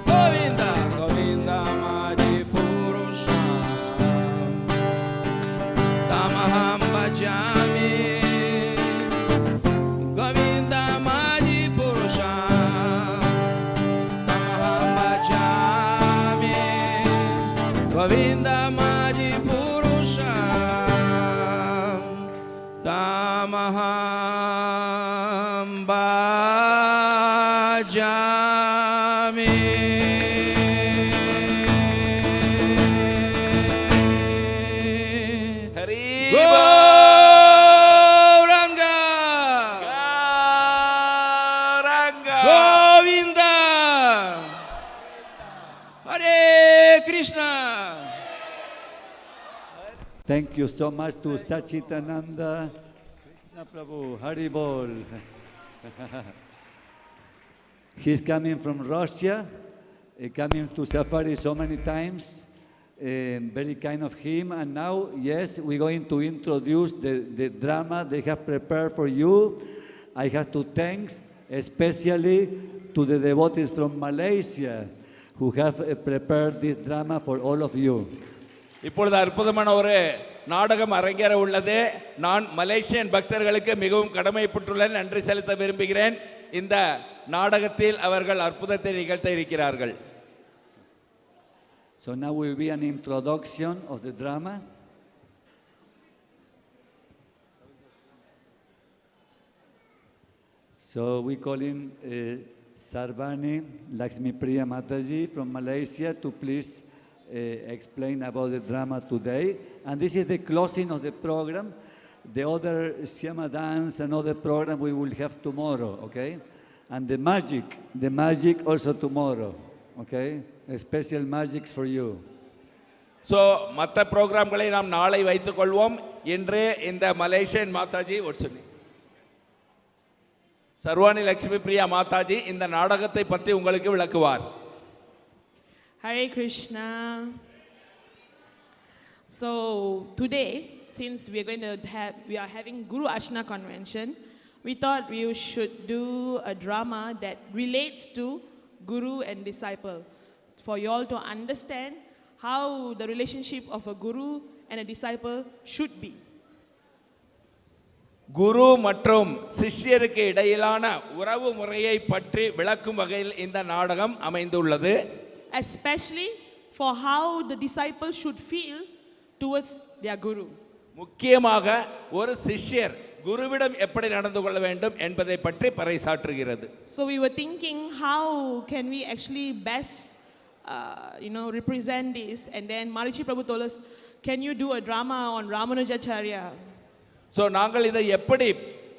Govinda Govinda Madi Purusha Tamaham Bhajami Govinda Madi Purusha Tamaham Bhajami Govinda Madi Purusha Tamaham Bhajami. Hari Gauranga Gauranga Govinda Hare Krishna. Thank you so much to Sachitananda, Krishna Prabhu, Hari Bol. He's coming from Russia, coming to Safari so many times, very kind of him. And now, yes, we're going to introduce the drama they have prepared for you. I have to thank especially to the devotees from Malaysia who have prepared this drama for all of you. இப்பொழுது அற்புதமான ஒரு நாடகம் அரங்கேற உள்ளது. நான் Malaysian பக்தர்களுக்கு மிகவும் கடமைப்பட்டுள்ளேன், நன்றி செலுத்த விரும்புகிறேன். இந்த நாடகத்தில் அவர்கள் அற்புதத்தை நிகழ்த்த இருக்கிறார்கள். So now will be an introduction of the drama. So we call him Sarvani Lakshmi Priya Mataji from Malaysia to please explain about the drama today. And this is the closing of the program. The other Shyama dance and other program we will have tomorrow, okay? And the magic also tomorrow, okay? A special magic for you. So மற்ற ப்ரோக்ராம்களை நாம் நாளை வைத்துக் கொள்வோம். இன்று இந்த Malaysian Mataji ஒட்சுனி சர்வாணி லட்சுமி பிரியா மாதாஜி இந்த நாடகத்தை பற்றி உங்களுக்கு விளக்குவார். Hare Krishna. So today, since we are having Guru-Ājñā convention, we thought we should do a drama that relates to Guru and disciple, for you all to understand how the relationship of a Guru and a disciple should be. குரு மற்றும் சிஷ்யருக்கு இடையிலான உறவு முறையை பற்றி விளக்கும் வகையில் இந்த நாடகம் அமைந்துள்ளது. Especially for how the disciple should feel towards their Guru. முக்கியமாக ஒரு சிஷ்யர் குருவிடம் எப்படி நடந்து கொள்ள வேண்டும் என்பதை பற்றி பறைசாற்றுகிறது. So we were thinking how can we actually best represent this, and then Maharaj Prabhu told us, can you do a drama on Ramanuja Acharya? So நாங்கள் இதை எப்படி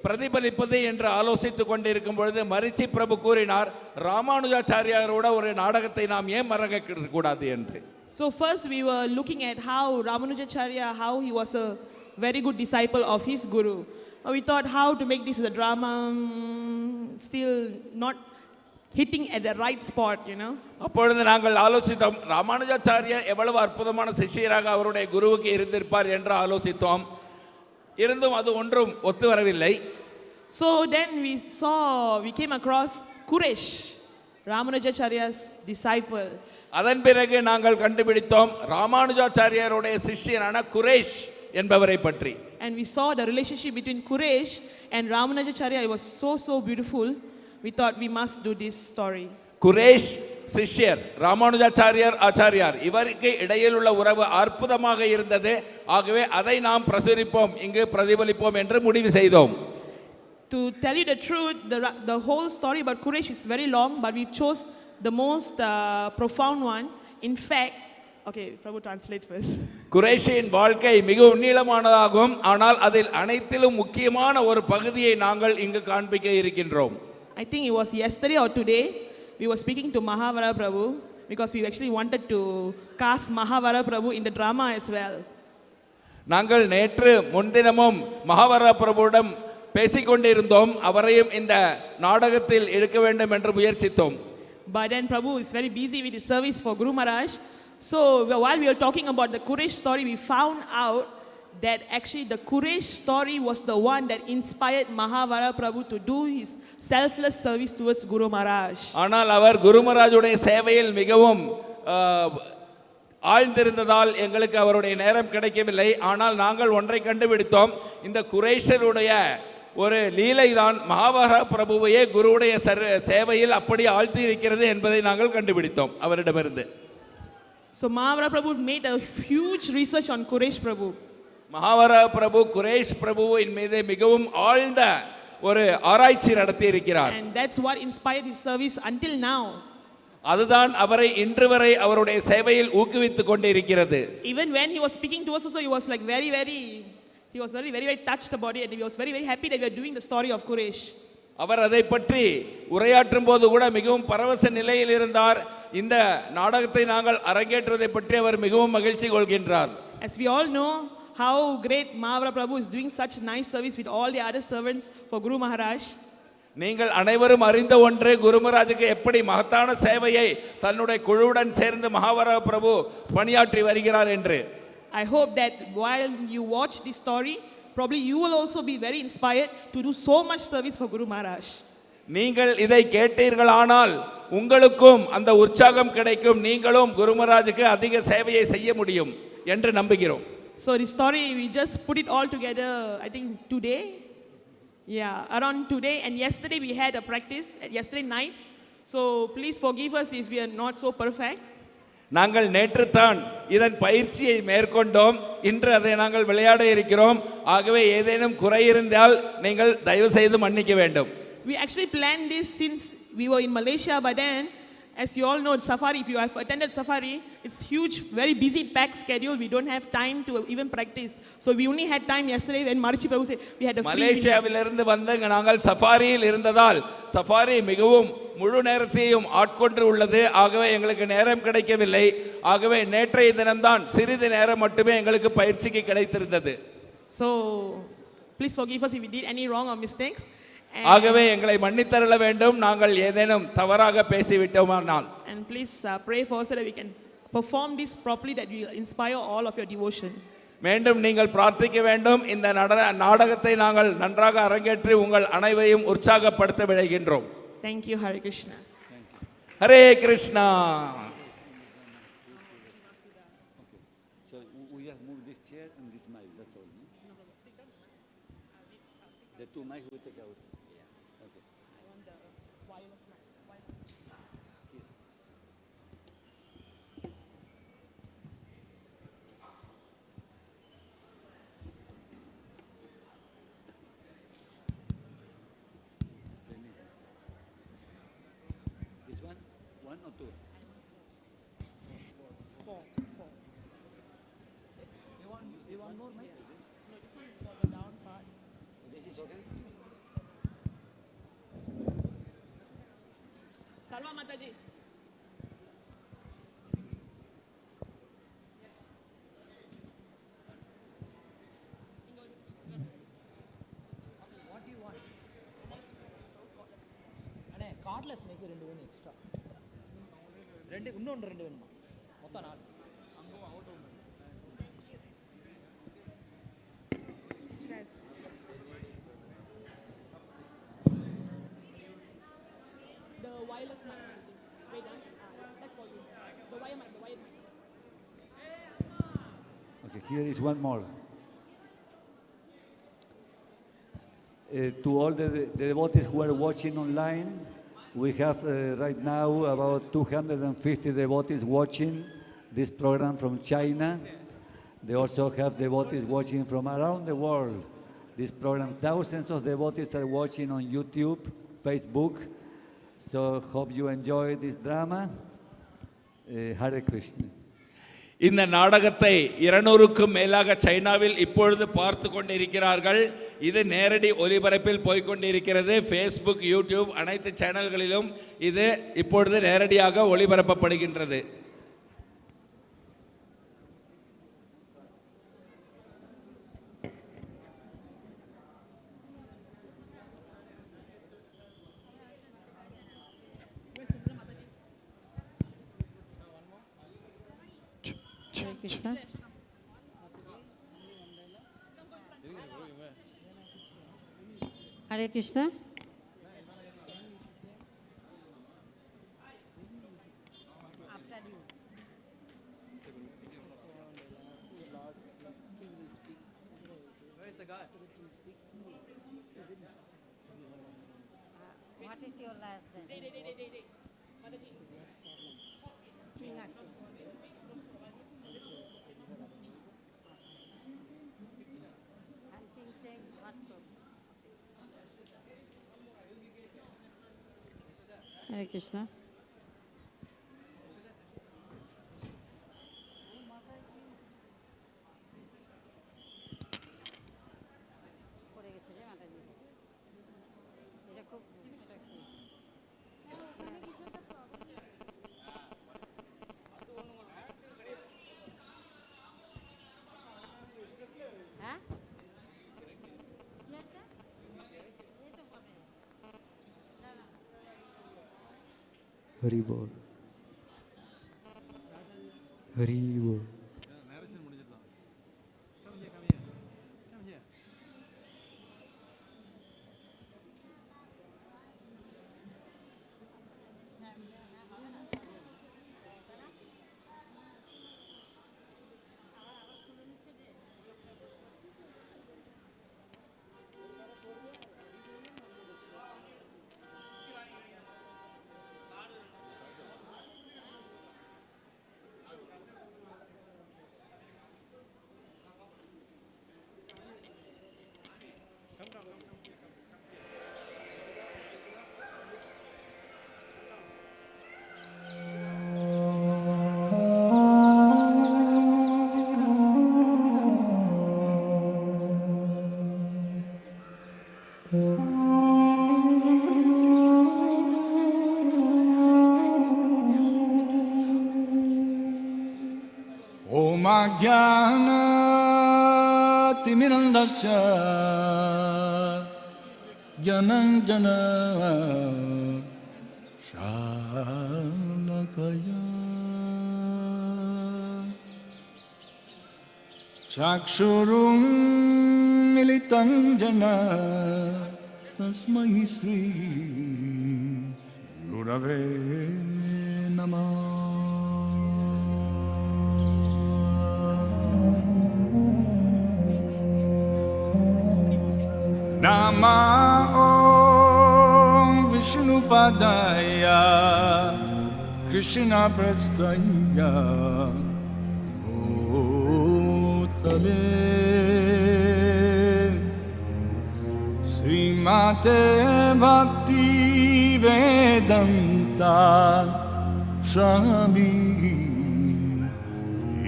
பிரதிபலிப்பது என்று ஆலோசித்துக் கொண்டிருக்கும் பொழுது மரிச்சி பிரபு கூறினார், ராமானுஜாச்சாரியாரோட ஒரு நாடகத்தை நாம் ஏன் மறக்க கூடாது என்று. So first we were looking at how Ramanujacharya, how he was a very good disciple of his Guru. We thought how to make this a drama, still not hitting at the right spot, அப்பொழுது நாங்கள் ஆலோசித்தோம், ராமானுஜாச்சாரியா எவ்வளவு அற்புதமான சிஷ்யராக அவருடைய குருவுக்கு இருந்திருப்பார் என்று ஆலோசித்தோம். இருந்தும் அது ஒன்றும் ஒத்து வரவில்லை. So then we came across Kuresh, Ramanujacharya's disciple. அதன் பிறகு நாங்கள் கண்டுபிடித்தோம் ராமானுஜாச்சாரியாருடைய சிஷ்யரான குரேஷ் என்பவரை பற்றி. And we saw the relationship between Kuresh and Ramanujacharya. It was so beautiful. We thought we must do this story. Quraysh சிஷ்யர், ராமானுஜாச்சாரியார் ஆச்சாரியார், இவருக்கு இடையில் உள்ள உறவு அற்புதமாக இருந்தது. ஆகவே அதை நாம் பிரசுரிப்போம், இங்கு பிரதிபலிப்போம் என்று முடிவு செய்தோம். To tell you the truth, the whole story about Kuresh is very long, but we chose the most profound one. In fact, okay, Prabhu translate first. குரேஷின் வாழ்க்கை மிகவும் நீளமானதாகும், ஆனால் அதில் அனைத்திலும் முக்கியமான ஒரு பகுதியை நாங்கள் இங்கு காண்பிக்க இருக்கின்றோம். I think it was yesterday or today we were speaking to Mahavara Prabhu, because we actually wanted to cast Mahavara Prabhu in the drama as well. நாங்கள் நேற்று முன்தினமும் மகாவர பிரபுவிடம் பேசிக்கொண்டிருந்தோம், அவரையும் இந்த நாடகத்தில் எடுக்க வேண்டும் என்று முயற்சித்தோம். But then Prabhu is very busy with his service for Gurumaraj. So while we were talking about the Kuresh story, we found out that actually the Kuresh story was the one that inspired Mahaprabhu to do his selfless service towards Guru Maharaj. ஆனால் அவர் குருமராஜுடைய சேவையில் மிகவும் ஆழ்ந்திருந்ததால் எங்களுக்கு அவருடைய நேரம் கிடைக்கவில்லை. ஆனால் நாங்கள் ஒன்றை கண்டுபிடித்தோம், இந்த குரேஷருடைய ஒரு லீலை தான் மகாபிரபுவையே குருவுடைய சேவையில் அப்படி ஆழ்த்தி இருக்கிறது என்பதை நாங்கள் கண்டுபிடித்தோம் அவரிடமிருந்து. So Mahaprabhu made a huge research on Kuresh Prabhu. Mahaprabhu Quraysh பிரபுவின் மீது மிகவும் ஆழ்ந்த ஒரு ஆராய்ச்சி நடத்தி இருக்கிறார். And that's what inspired his service until now. அதுதான் அவரை இன்று வரை அவருடைய சேவையில் ஊக்குவித்துக் கொண்டிருக்கிறது. Even when he was speaking to us also, he was like very touched about it, and he was very happy that we are doing the story of Kuresh. அவர் அதை பற்றி உரையாற்றும் போது கூட மிகவும் பரவச நிலையில் இருந்தார். இந்த நாடகத்தை நாங்கள் அரங்கேற்றுவதை பற்றி அவர் மிகவும் மகிழ்ச்சி கொள்கின்றார். As we all know how great Mahaprabhu is doing such nice service with all the other servants for Guru Maharaj. நீங்கள் அனைவரும் அறிந்த ஒன்று, குருமராஜுக்கு எப்படி மகத்தான சேவையை தன்னுடைய குழுவுடன் சேர்ந்து மகாபிரபு பணியாற்றி வருகிறார் என்று. I hope that while you watch this story, probably you will also be very inspired to do so much service for Guru Maharaj. நீங்கள் இதை கேட்டீர்களானால் உங்களுக்கும் அந்த உற்சாகம் கிடைக்கும், நீங்களும் குருமராஜுக்கு அதிக சேவையை செய்ய முடியும் என்று நம்புகிறோம். So this story, we just put it all together, I think today. Yeah, around today and yesterday we had a practice, yesterday night. So please forgive us if we are not so perfect. நாங்கள் நேற்று தான் இதன் பயிற்சியை மேற்கொண்டோம், இன்று அதை நாங்கள் விளையாட இருக்கிறோம். ஆகவே ஏதேனும் குறை இருந்தால் நீங்கள் தயவு செய்து மன்னிக்க வேண்டும். We actually planned this since we were in Malaysia, but then as you all know, safari, if you have attended safari, it's huge, very busy packed schedule. We don't have time to even practice. So we only had time yesterday when Maharaj Prabhu said we had a free. மலேசியாவிலிருந்து வந்தங்க நாங்கள் சஃபாரியில் இருந்ததால் safari மிகவும் முழு நேரத்தையும் ஆட்கொண்டு உள்ளது. ஆகவே எங்களுக்கு நேரம் கிடைக்கவில்லை. ஆகவே நேற்றைய தினம்தான் சிறிது நேரம் மட்டுமே எங்களுக்கு பயிற்சிக்கு கிடைத்திருந்தது. So please forgive us if we did any wrong or mistakes. ஆகவே எங்களை மன்னித்தருள வேண்டும் நாங்கள் ஏதேனும் தவறாக பேசிவிட்டோமானால். And please pray for us so that we can perform this properly, that we will inspire all of your devotion. மீண்டும் நீங்கள் பிரார்த்திக்க வேண்டும், இந்த நாடகத்தை நாங்கள் நன்றாக அரங்கேற்றி உங்கள் அனைவரையும் உற்சாகப்படுத்த விளைகின்றோம். Thank you. Hare Krishna. Hare Krishna. So we just move this chair and this mic, that's all. The two mics we take out. Okay. I want the wireless mic. This one or two? Four. You want more mic? No, this one is for the down part. This is okay? Salva Mataji. What do you want? அண்ணே cordless மேக்கு 2 வேணும் extra. இன்னொன்று 2 வேணுமா? மொத்தம் 4. The wireless mic. Wait, that's for you. The wire mic. Okay, here is one more. To all the devotees who are watching online, we have right now about 250 devotees watching this program from China. They also have devotees watching from around the world. This program, thousands of devotees are watching on YouTube, Facebook. So hope you enjoy this drama. Hare Krishna. இந்த நாடகத்தை 200க்கும் மேலாக சைனாவில் இப்பொழுது பார்த்து கொண்டிருக்கிறார்கள். இது நேரடி ஒலிபரப்பில் போய்கொண்டிருக்கிறது. ஃபேஸ்புக், யூடியூப் அனைத்து சேனல்களிலும் இது இப்பொழுது நேரடியாக ஒளிபரப்பப்படுகின்றது. Krishna. Hare Krishna. What is your last name? Meenakshi. And King saying what to? Hare Krishna. পড়ে গেছে যে মাতাজি এটা খুব হ্যাঁ কি আছে এই তো হবে দাদা हरि बोल हरि बोल Om Ajnana-timirandasya Jnananjana Shalakaya Chakshurum militam jana Tasmai Sri Gurave Namah Nama Om Vishnupadaya Krishna Prastaya Bhutale Srimate Bhakti Vedanta Swami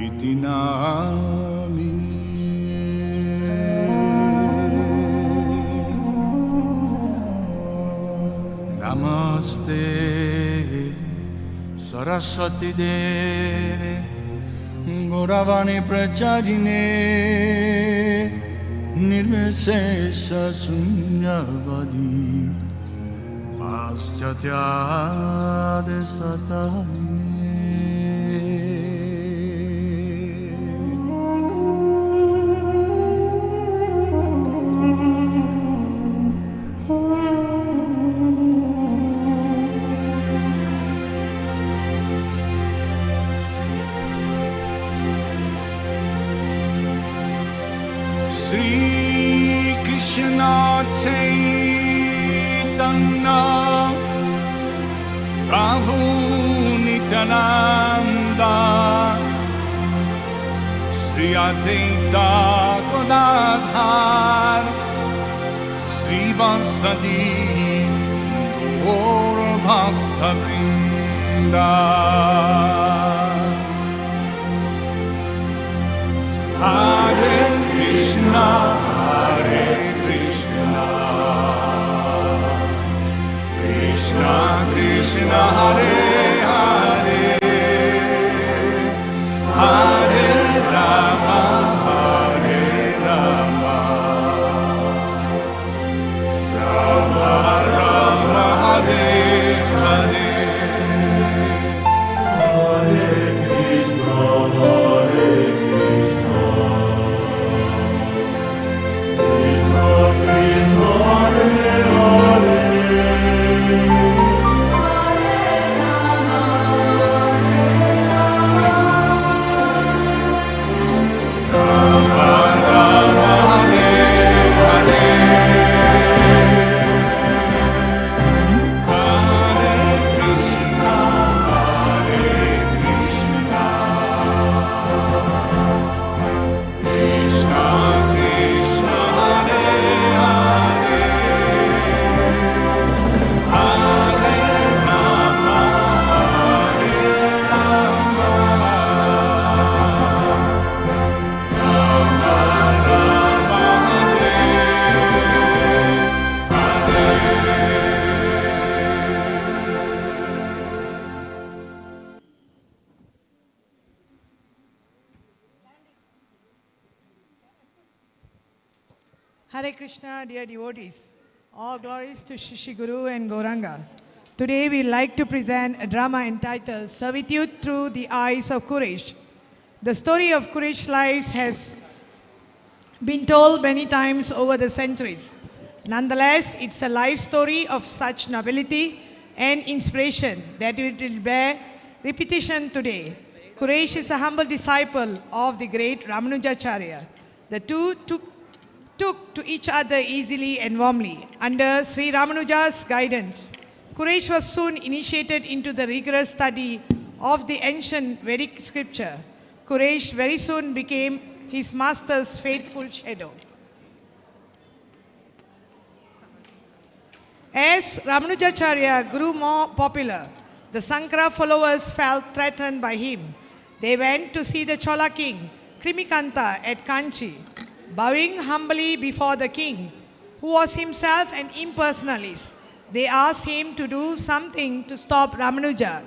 Iti Namini Namaste Saraswati Deve Gauravani Pracharine Nirvishesha Sunyavadi Paschatya Desatarine Sri Krishna Chaitanya Prabhu Nityananda Sri Advaita Gadadhar Sri Vasadi Gaur Bhakta Vrinda Hare Krishna, Hare Krishna, Krishna Krishna, Hare Hare, Hare Rama, Hare Rama, Rama Rama, Hare Hare, Hare Krishna, Hare Krishna, Krishna Krishna, Hare Hare Krishna, dear devotees. All glories to Shri Guru and Gauranga. Today we like to present a drama entitled Servitude Through the Eyes of Kuresh. The story of Kuresh's life has been told many times over the centuries. Nonetheless, it's a life story of such nobility and inspiration that it will bear repetition today. Kuresh is a humble disciple of the great Ramanuja Acharya. The two took to each other easily and warmly. Under Sri Ramanuja's guidance, Kuresh was soon initiated into the rigorous study of the ancient Vedic scripture. Kuresh very soon became his master's faithful shadow. As Ramanujacharya grew more popular, the Sankara followers felt threatened by him. They went to see the Chola king, Krimikanta, at Kanchi. Bowing humbly before the king, who was himself an impersonalist, they asked him to do something to stop Ramanuja.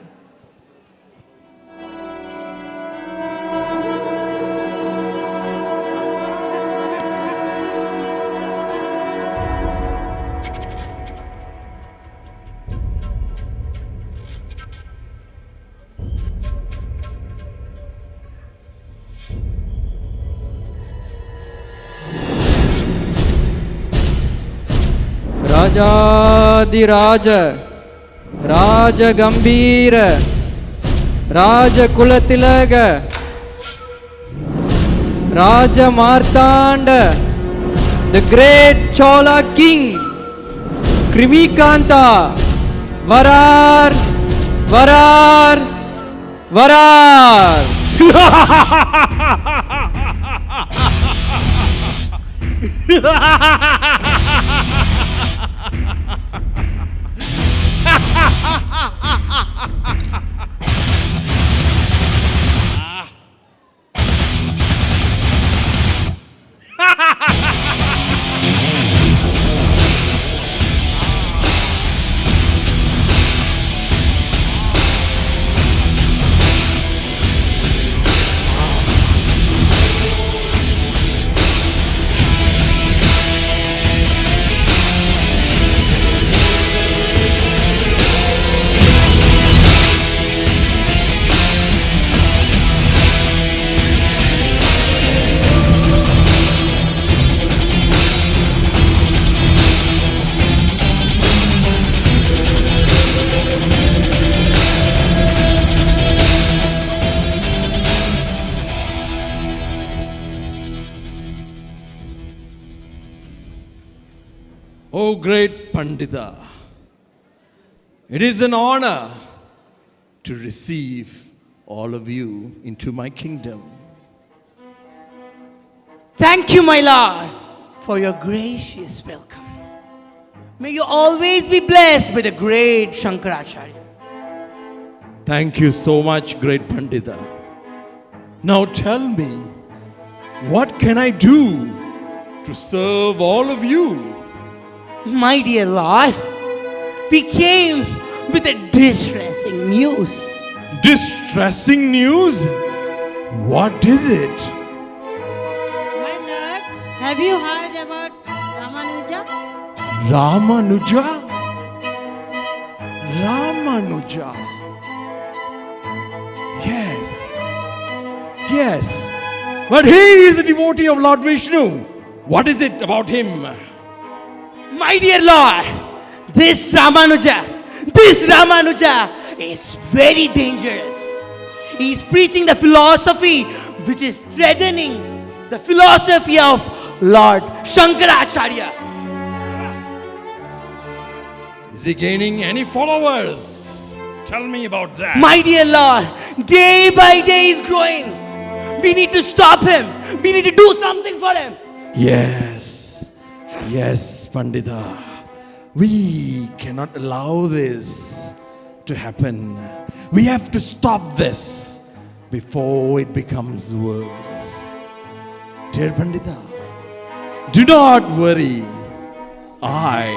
राजाधिराज राजगंभीर राजकुलतिलक राजमार्तांड the great Chola king Krimikanta Varar Varar Varar O great Pandita, it is an honor to receive all of you into my kingdom. Thank you, my Lord, for your gracious welcome. May you always be blessed by the great Shankaracharya. Thank you so much, great Pandita. Now tell me, what can I do to serve all of you? My dear Lord, we came with a distressing news. Distressing news? What is it? My lord, have you heard about Ramanuja? Ramanuja? Ramanuja. Yes. But he is a devotee of Lord Vishnu. What is it about him? My dear Lord, this Ramanuja is very dangerous. He is preaching the philosophy which is threatening the philosophy of Lord Shankaracharya. Is he gaining any followers? Tell me about that. My dear Lord, day by day he is growing. We need to stop him. We need to do something for him. Yes, Pandita. We cannot allow this to happen. We have to stop this before it becomes worse. Dear Pandita, do not worry. I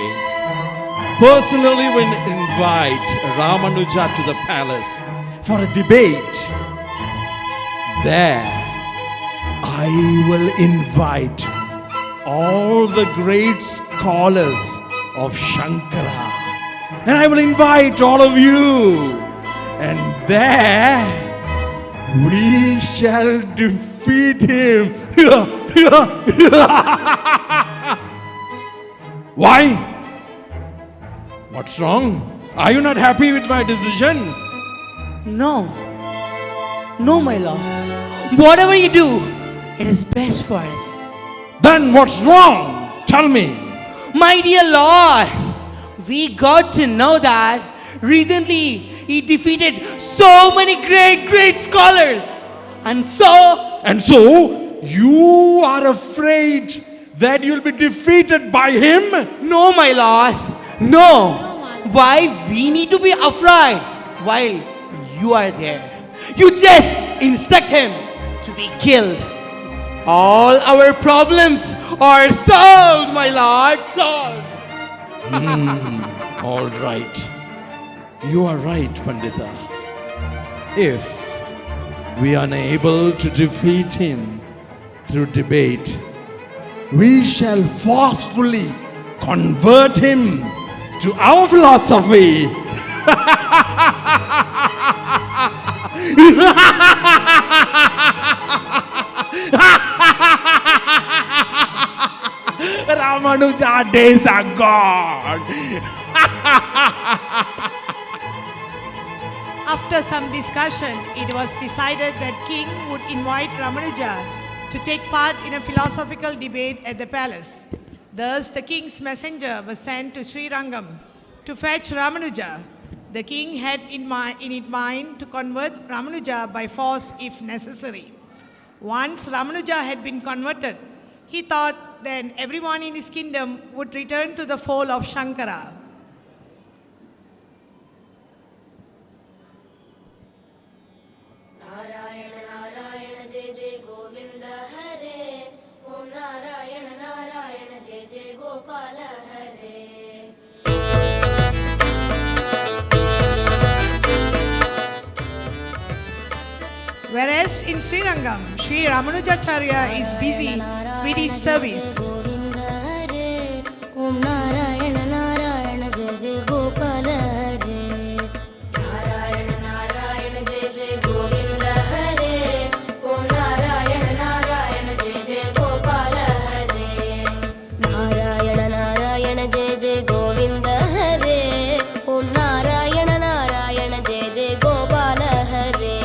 personally will invite Ramanuja to the palace for a debate. There, I will invite all the great scholars of Shankara. And I will invite all of you. And there we shall defeat him. Why? What's wrong? Are you not happy with my decision? No. No, my Lord. Whatever you do, it is best for us. Then what's wrong? Tell me. My dear Lord, we got to know that recently he defeated so many great scholars. And so you are afraid that you'll be defeated by him? No, my Lord. No. Why we need to be afraid while you are there? You just instruct him to be killed. All our problems are solved, my Lord, solved. All right. You are right, Pandita. If we are unable to defeat him through debate, we shall forcefully convert him to our philosophy. Ramanuja days are gone. After some discussion, it was decided that king would invite Ramanuja to take part in a philosophical debate at the palace. Thus, the king's messenger was sent to Srirangam to fetch Ramanuja. The king had in mind to convert Ramanuja by force if necessary. Once Ramanuja had been converted, he thought then everyone in his kingdom would return to the fold of Shankara. Whereas in Srirangam, Sri Ramanujacharya is busy with his service. Om Narayana Narayana Jai Jai Gopala Hare. Narayana Narayana Jai Jai Govinda Hare. Om Narayana Narayana Jai Jai Gopala Hare. Narayana Narayana Jai Jai Govinda Hare. Om Narayana Narayana Jai Jai Gopala Hare.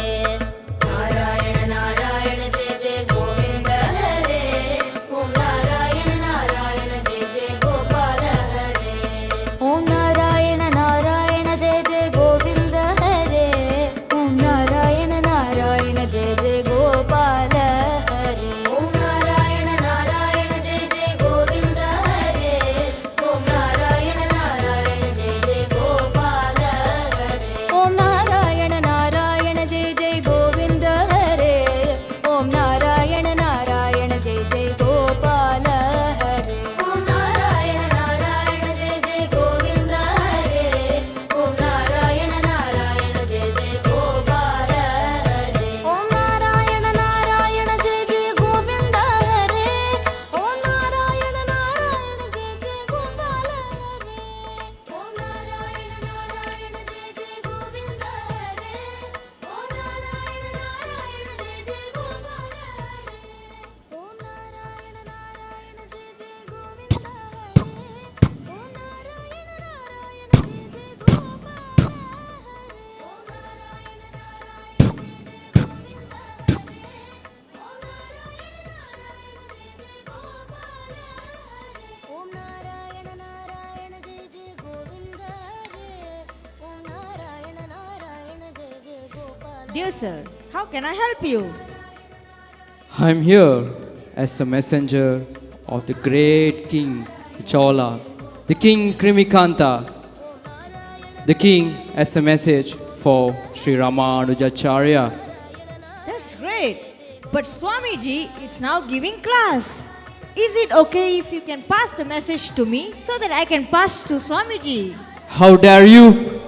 Dear sir, how can I help you? I'm here as a messenger of the great King Chola, the King Krimikanta. The king has a message for Sri Ramanujacharya. That's great. But Swamiji is now giving class. Is it okay if you can pass the message to me so that I can pass to Swamiji? How dare you?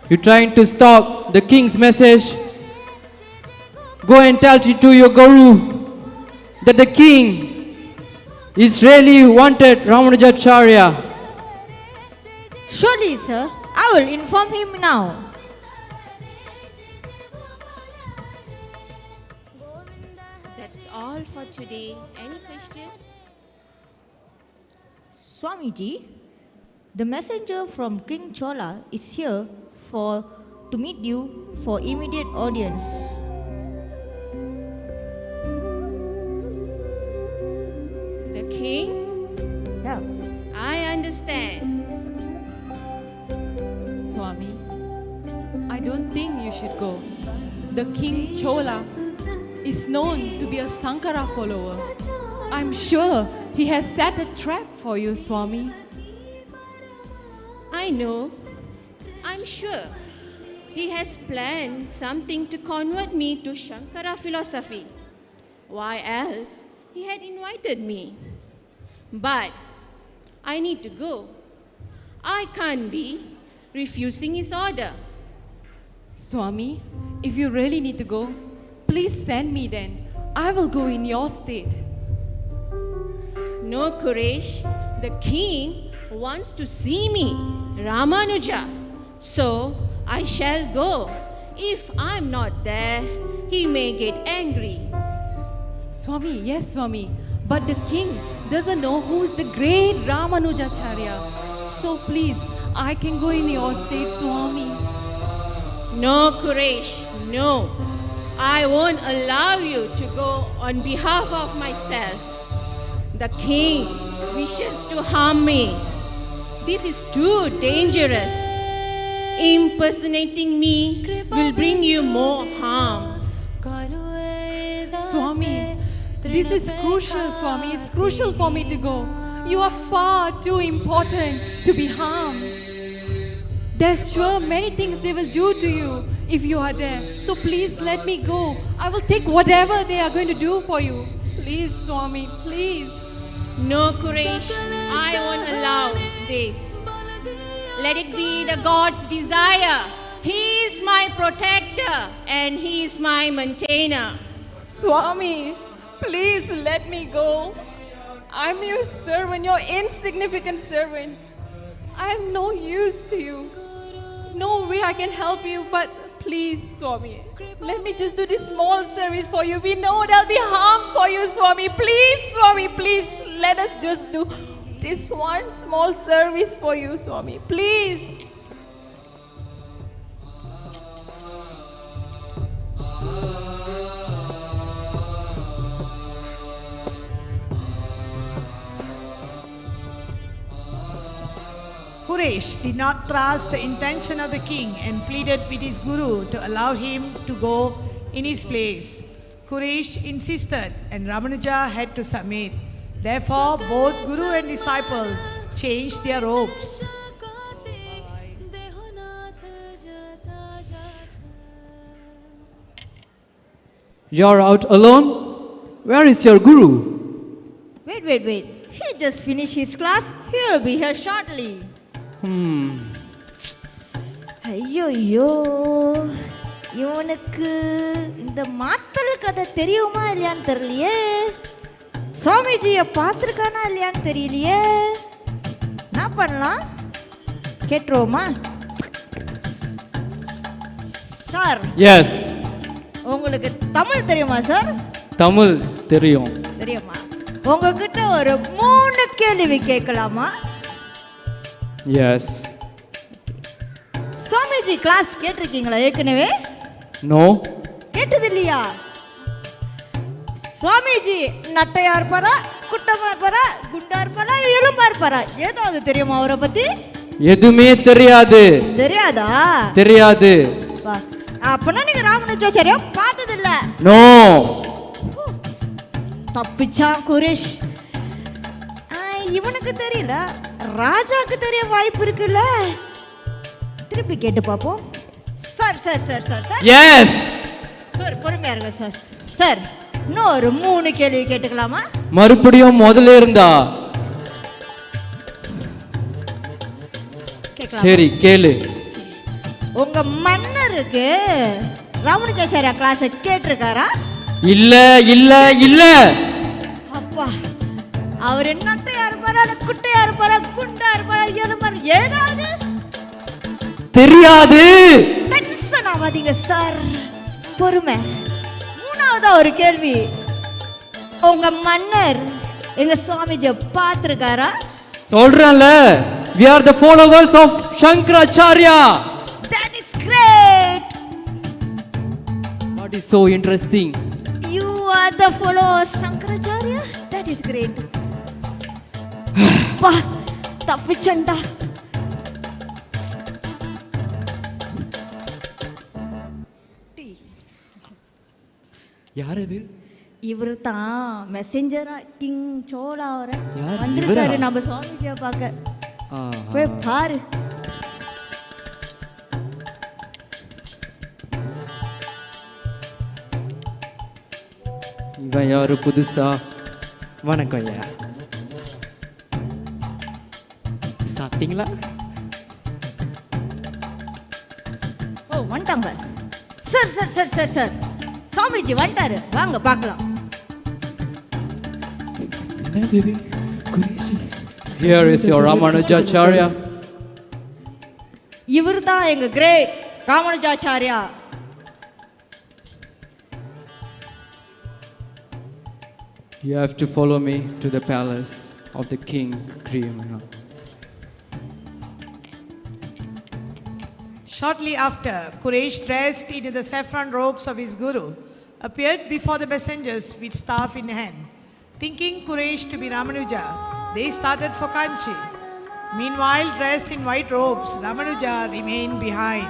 You're trying to stop the king's message? Go and tell it to your guru that the king is really wanted Ramanuja Acharya. Surely, sir. I will inform him now. That's all for today. Any questions? Swamiji, the messenger from King Chola is here to meet you for immediate audience. The king? Yeah. I understand. Swami, I don't think you should go. The King Chola is known to be a Sankara follower. I'm sure he has set a trap for you, Swami. I know. I'm sure. He has planned something to convert me to Shankara philosophy. Why else he had invited me? But I need to go. I can't be refusing his order. Swami, if you really need to go, please send me then. I will go in your state. No, Kuresh. The king wants to see me, Ramanuja. So I shall go. If I'm not there, he may get angry. Swami, yes, Swami. But the king doesn't know who is the great Ramanuja Acharya. So please, I can go in your state, Swami. No, Kuresh, no. I won't allow you to go on behalf of myself. The king wishes to harm me. This is too dangerous. Impersonating me will bring you more harm. Swami, this is crucial, Swami. It's crucial for me to go. You are far too important to be harmed. There's sure many things they will do to you if you are there. So please let me go. I will take whatever they are going to do for you. Please, Swami, please. No, Kuresh, I won't allow this. Let it be the God's desire. He is my protector and He is my maintainer. Swami, please let me go. I'm your servant, your insignificant servant. I am no use to you. No way I can help you, but please, Swami, let me just do this small service for you. We know there'll be harm for you, Swami. Please, Swami, please, let us just do this one small service for you, Swami. Please. Kuresh did not trust the intention of the king and pleaded with his guru to allow him to go in his place. Kuresh insisted and Ramanuja had to submit. Therefore, both guru and disciple changed their robes. You're out alone? Where is your guru? Wait. He just finished his class. He'll be here shortly. ஐயோ இவனுக்கு இந்த மாத்தல் கதை தெரியுமா இல்லையான்னு தெரியலையே. சுவாமிஜியை பார்த்துருக்கானா இல்லையான்னு தெரியலையே. என்ன பண்ணலாம், கேட்டுருவோமா? Sir, S. உங்களுக்கு தமிழ் தெரியுமா சார்? தமிழ் தெரியும். தெரியுமா? உங்ககிட்ட ஒரு 3 கேள்வி கேட்கலாமா? எஸ். சுவாமிஜி கிளாஸ் கேட்டிருக்கீங்களா ஏற்கனவே? நோ. கேட்டது இல்லையா? சுவாமிஜி நட்டையா இருப்பாரா, குட்டமா இருப்பாரா, குண்டா இருப்பாரா, எலும்பா இருப்பாரா? ஏதாவது தெரியுமா அவரை பத்தி? எதுவுமே தெரியாது. தெரியாதா? தெரியாது. அப்பனா நீங்க ராமனுஜாச்சாரியா பார்த்தது இல்ல? நோ. தப்பிச்சான் குரேஷ். இவனுக்கு தெரியல, ராஜாக்கு தெரிய வாய்ப்பு இருக்குல்ல. திருப்பி கேட்டு பாப்போம். சார். எஸ். சார் பொறுமையா இருங்க சார். சார் இன்னும் ஒரு 3 கேள்வி கேட்டுக்கலாமா? மறுபடியும் முதல்ல இருந்தா? சரி கேளு. உங்க மன்னருக்கு ராமனுஜாச்சாரியா கிளாஸ் கேட்டிருக்காரா? இல்ல. அப்பா அவர் நட்டையா இருப்பாரா குட்டையா இருப்பாரா குண்டா இருப்பாரா எலும்பர் ஏதாவது தெரியாது. டென்ஷன் ஆகாதீங்க சார், பொறுமை. மூணாவதா ஒரு கேள்வி, உங்க மன்னர் எங்க சுவாமிஜியை பார்த்திருக்காரா? சொல்றேன்ல, we are the followers of Acharya. That is great. What is so interesting? You are the followers of Acharya. That is great. பா தப்பிச்சண்டா. யார் இது? இவரு தான் மெசஞ்சரா கிங் சோழா அவரை யார்? வந்திருக்காரு இவரா? நம்ம சுவாமிஜியை பார்க்க. ஆஹா. போய் பாரு. இவன் யாரு புதுசா? வணக்கம் ஐயா. சாப்பிட்டீங்களா? ஓ வந்துட்டாங்க. Sir sir sir sir sir Swamiji வந்துட்டாரு, வாங்க பார்க்கலாம். என்னது இது? Qureshi. Here is your Ramanuja Acharya. இவர் தான் எங்க great Ramanujacharya. You have to follow me to the palace of the king Guru. Shortly after, Kuresh, dressed in the saffron robes of his guru, appeared before the messengers with staff in hand. Thinking Kuresh to be Ramanuja, they started for Kanchi. Meanwhile, dressed in white robes, Ramanuja remained behind.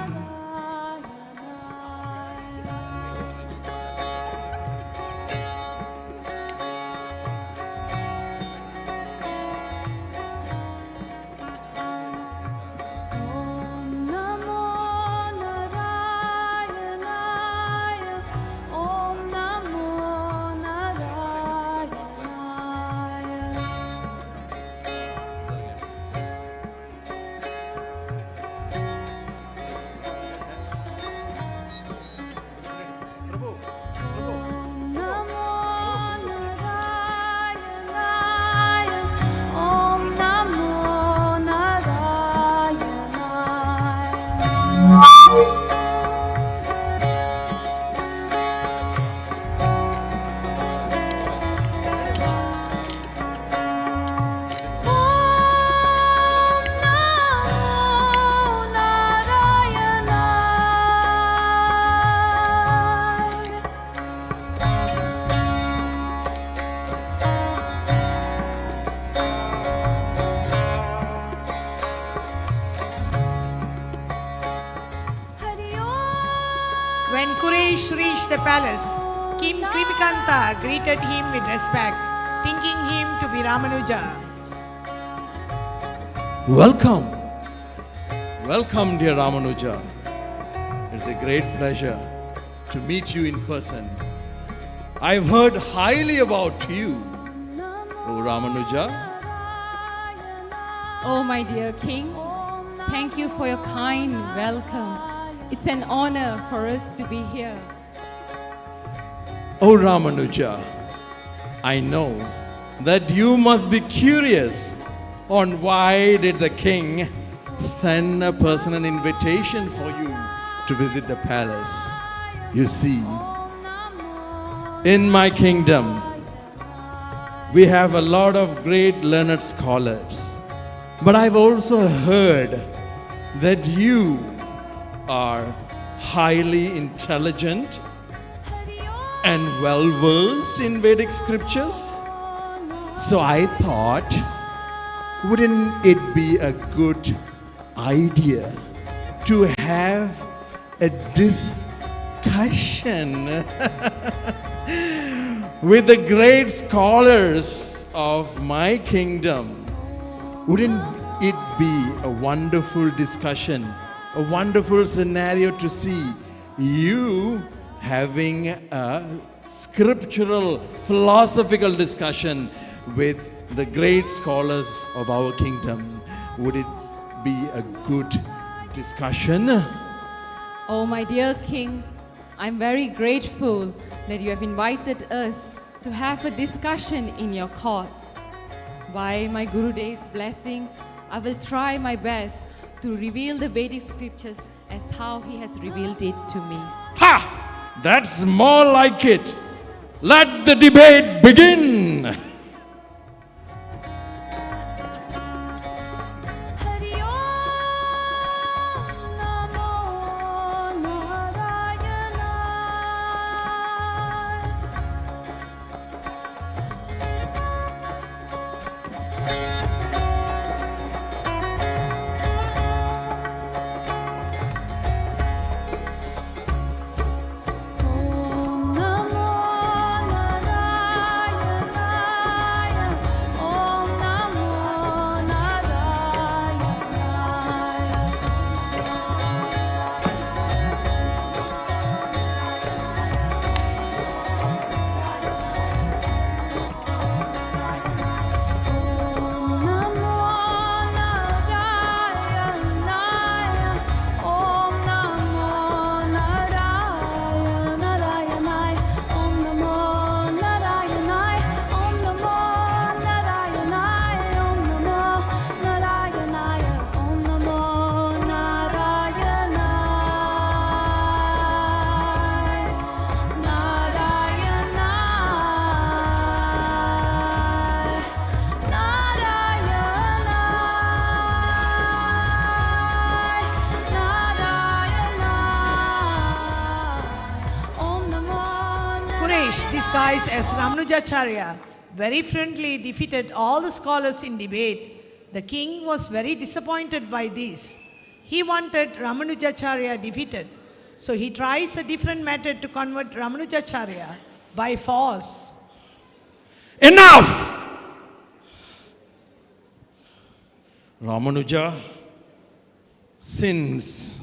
When Kuresh reached the palace, King Krimikanta greeted him with respect, thinking him to be Ramanuja. Welcome. Welcome, dear Ramanuja. It's a great pleasure to meet you in person. I've heard highly about you, O Ramanuja. Oh, my dear king, thank you for your kind welcome. It's an honor for us to be here. O Ramanuja, I know that you must be curious on why did the king send a personal invitation for you to visit the palace. You see, in my kingdom, we have a lot of great learned scholars. But I've also heard that you are highly intelligent and well versed in Vedic scriptures. So I thought, wouldn't it be a good idea to have a discussion with the great scholars of my kingdom? Wouldn't it be a wonderful discussion, a wonderful scenario to see you having a scriptural, philosophical discussion with the great scholars of our kingdom? Would it be a good discussion? Oh, my dear king, I'm very grateful that you have invited us to have a discussion in your court. By my Guru Dev's blessing, I will try my best to reveal the Vedic scriptures as how he has revealed it to me. Ha! That's more like it. Let the debate begin. Kuresh, disguised as Ramanuja Acharya, very friendly defeated all the scholars in debate. The king was very disappointed by this. He wanted Ramanuja Acharya defeated. So he tries a different method to convert Ramanuja Acharya by force. Enough! Ramanuja, since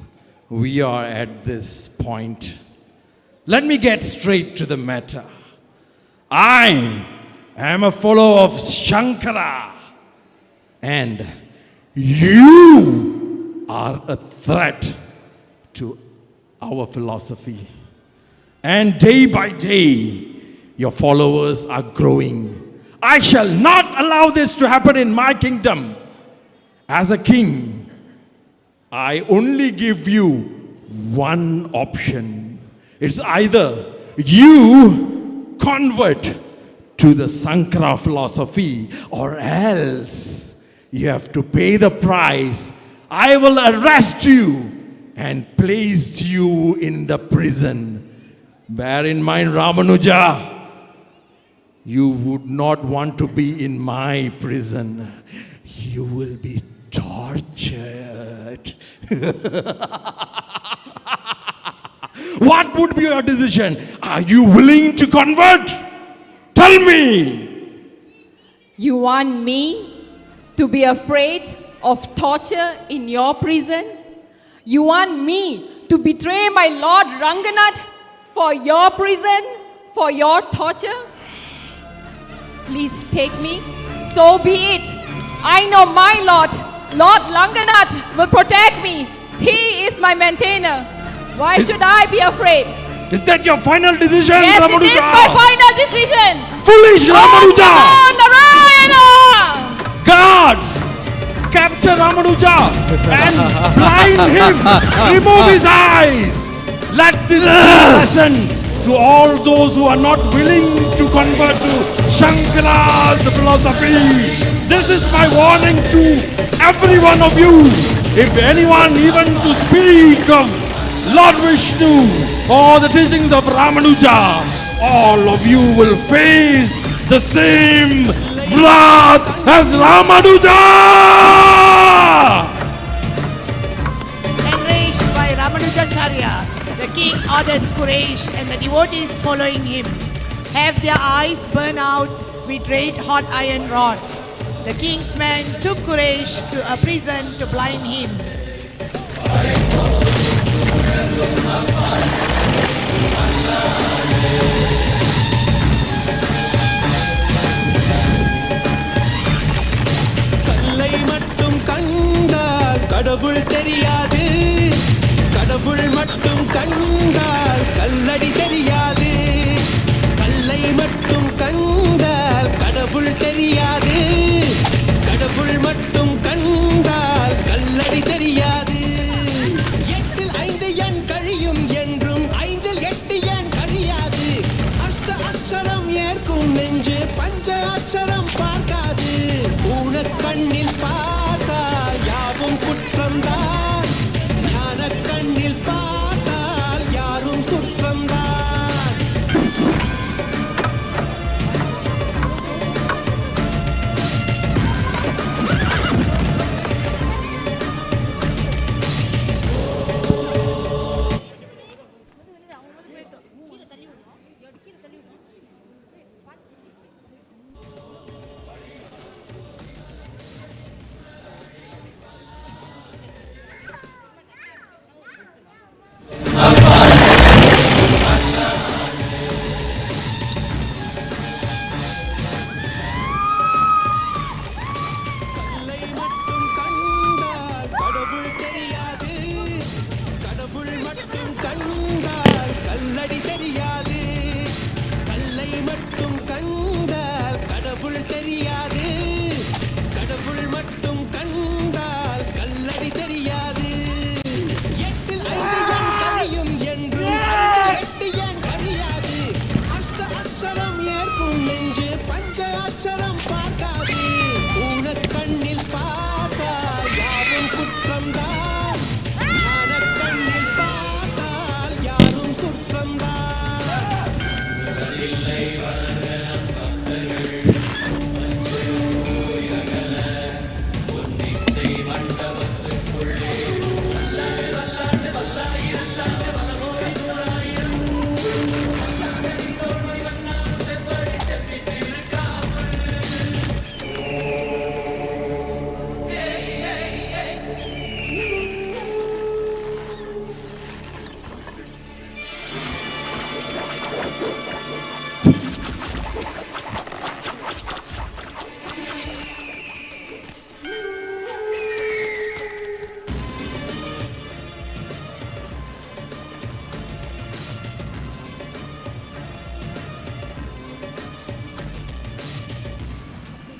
we are at this point, let me get straight to the matter. I am a follower of Shankara, and you are a threat to our philosophy. And day by day, your followers are growing. I shall not allow this to happen in my kingdom. As a king, I only give you one option. It's either you convert to the Sankara philosophy, or else you have to pay the price. I will arrest you and place you in the prison. Bear in mind, Ramanuja, you would not want to be in my prison. You will be tortured. What would be your decision? Are you willing to convert? Tell me. You want me to be afraid of torture in your prison? You want me to betray my Lord Ranganath for your prison, for your torture? Please take me, so be it. I know my Lord, Lord Ranganath will protect me. He is my maintainer. Why should I be afraid? Is that your final decision, yes, Ramanuja? Yes, it is my final decision. Foolish Ramanuja! Oh, Narayana! Guards, capture Ramanuja and blind him. Remove his eyes. Let this be a lesson to all those who are not willing to convert to Shankara's philosophy. This is my warning to every one of you. If anyone even to speak of Lord Vishnu or the teachings of Ramanuja, all of you will face the same wrath as Ramanuja! Enraged by Ramanuja Acharya, the king ordered Kuresh and the devotees following him have their eyes burned out with red hot iron rods. The king's men took Kuresh to a prison to blind him. கல்லை மட்டும் கண்டால் கடவுள் தெரியாது, கடவுள் மட்டும் கண்டால் கல்லடி தெரியாது. கல்லை மட்டும் கண்டால் கடவுள் தெரியாது, அக்ஷரம் பார்க்காது ஊனக்கண்ணில் பார்த்தால் யாவும் குற்றம்தான் ஞான கண்ணில் பார்த்தால் யாரும் சுற்றம்தான்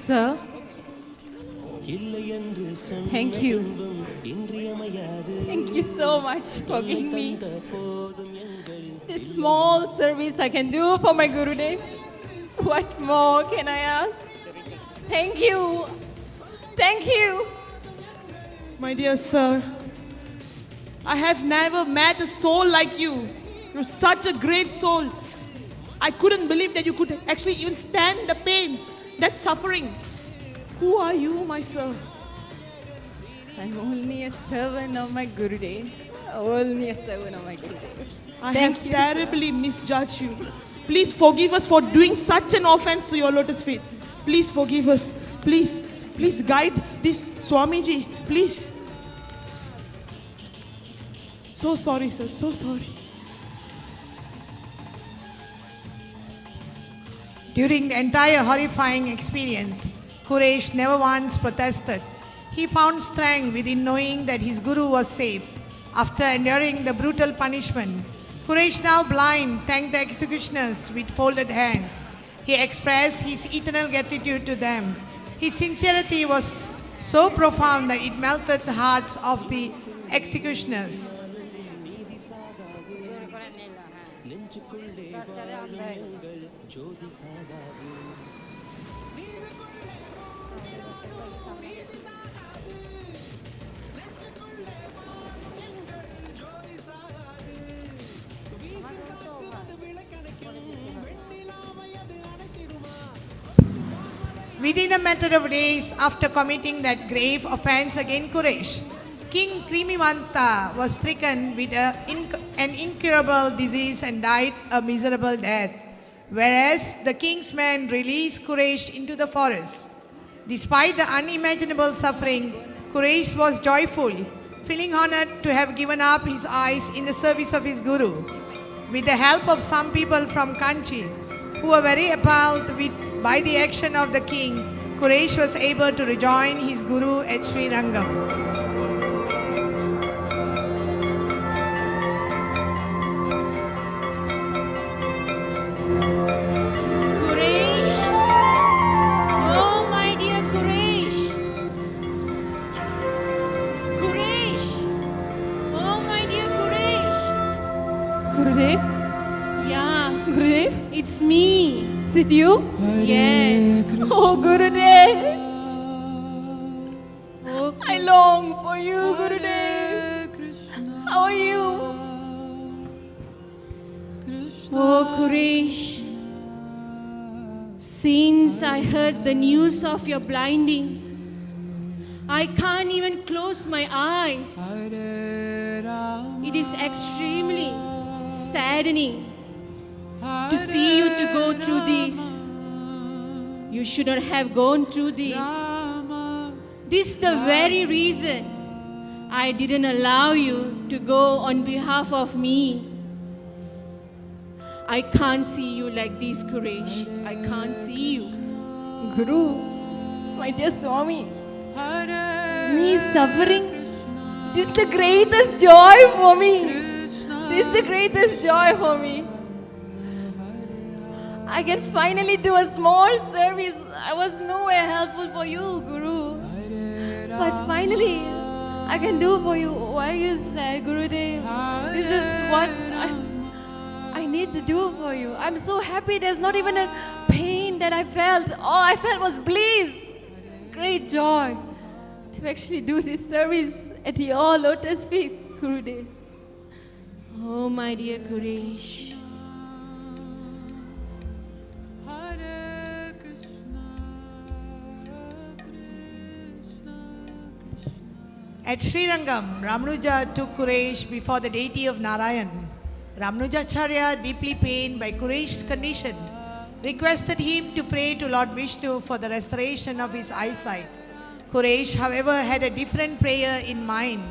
Sir, thank you. Thank you so much for giving me this small service I can do for my Gurudev. What more can I ask? Thank you. Thank you. My dear sir, I have never met a soul like you. You're such a great soul. I couldn't believe that you could actually even stand the pain, that suffering. Who are you, my sir? I'm only a servant of my Gurudev. Only a servant of my Gurudev. I Thank have you, terribly misjudged you. Please forgive us for doing such an offense to your lotus feet. Please forgive us. Please, please guide this Swamiji. Please. So sorry, sir. So sorry. During the entire horrifying experience, Kuresh never once protested. He found strength within knowing that his Guru was safe. After enduring the brutal punishment, Kuresh, now blind, thanked the executioners with folded hands. He expressed his eternal gratitude to them. His sincerity was so profound that it melted the hearts of the executioners. Within a matter of days after committing that grave offense against Kuresh, King Krimivanta was stricken with an incurable disease and died a miserable death, whereas the king's men released Kuresh into the forest. Despite the unimaginable suffering, Kuresh was joyful, feeling honored to have given up his eyes in the service of his Guru. With the help of some people from Kanchi, who were very appalled by the action of the king, Kuresh was able to rejoin his Guru at Sri Rangam. It's me. Is it you? Yes. Oh Gurudev, I long for you, Gurudev. How are you? Oh Kuresh, since I heard the news of your blinding, I can't even close my eyes. It is extremely saddening to see you to go through this. You should not have gone through this. This is the very reason I didn't allow you to go on behalf of me. I can't see you like this, Kuresh. I can't see you. Guru, my dear Swami, me suffering, this is the greatest joy for me. This is the greatest joy for me. I can finally do a small service. I was nowhere helpful for you, Guru. But finally, I can do for you. Why you said, Gurudev, this is what I need to do for you. I'm so happy there's not even a pain that I felt. All I felt was bliss, great joy to actually do this service at your lotus feet, Gurudev. Oh, my dear Kuresh. At Srirangam, Ramanuja took Kuresh before the deity of Narayan. Ramanuja Acharya, deeply pained by Kuresh's condition, requested him to pray to Lord Vishnu for the restoration of his eyesight. Kuresh, however, had a different prayer in mind.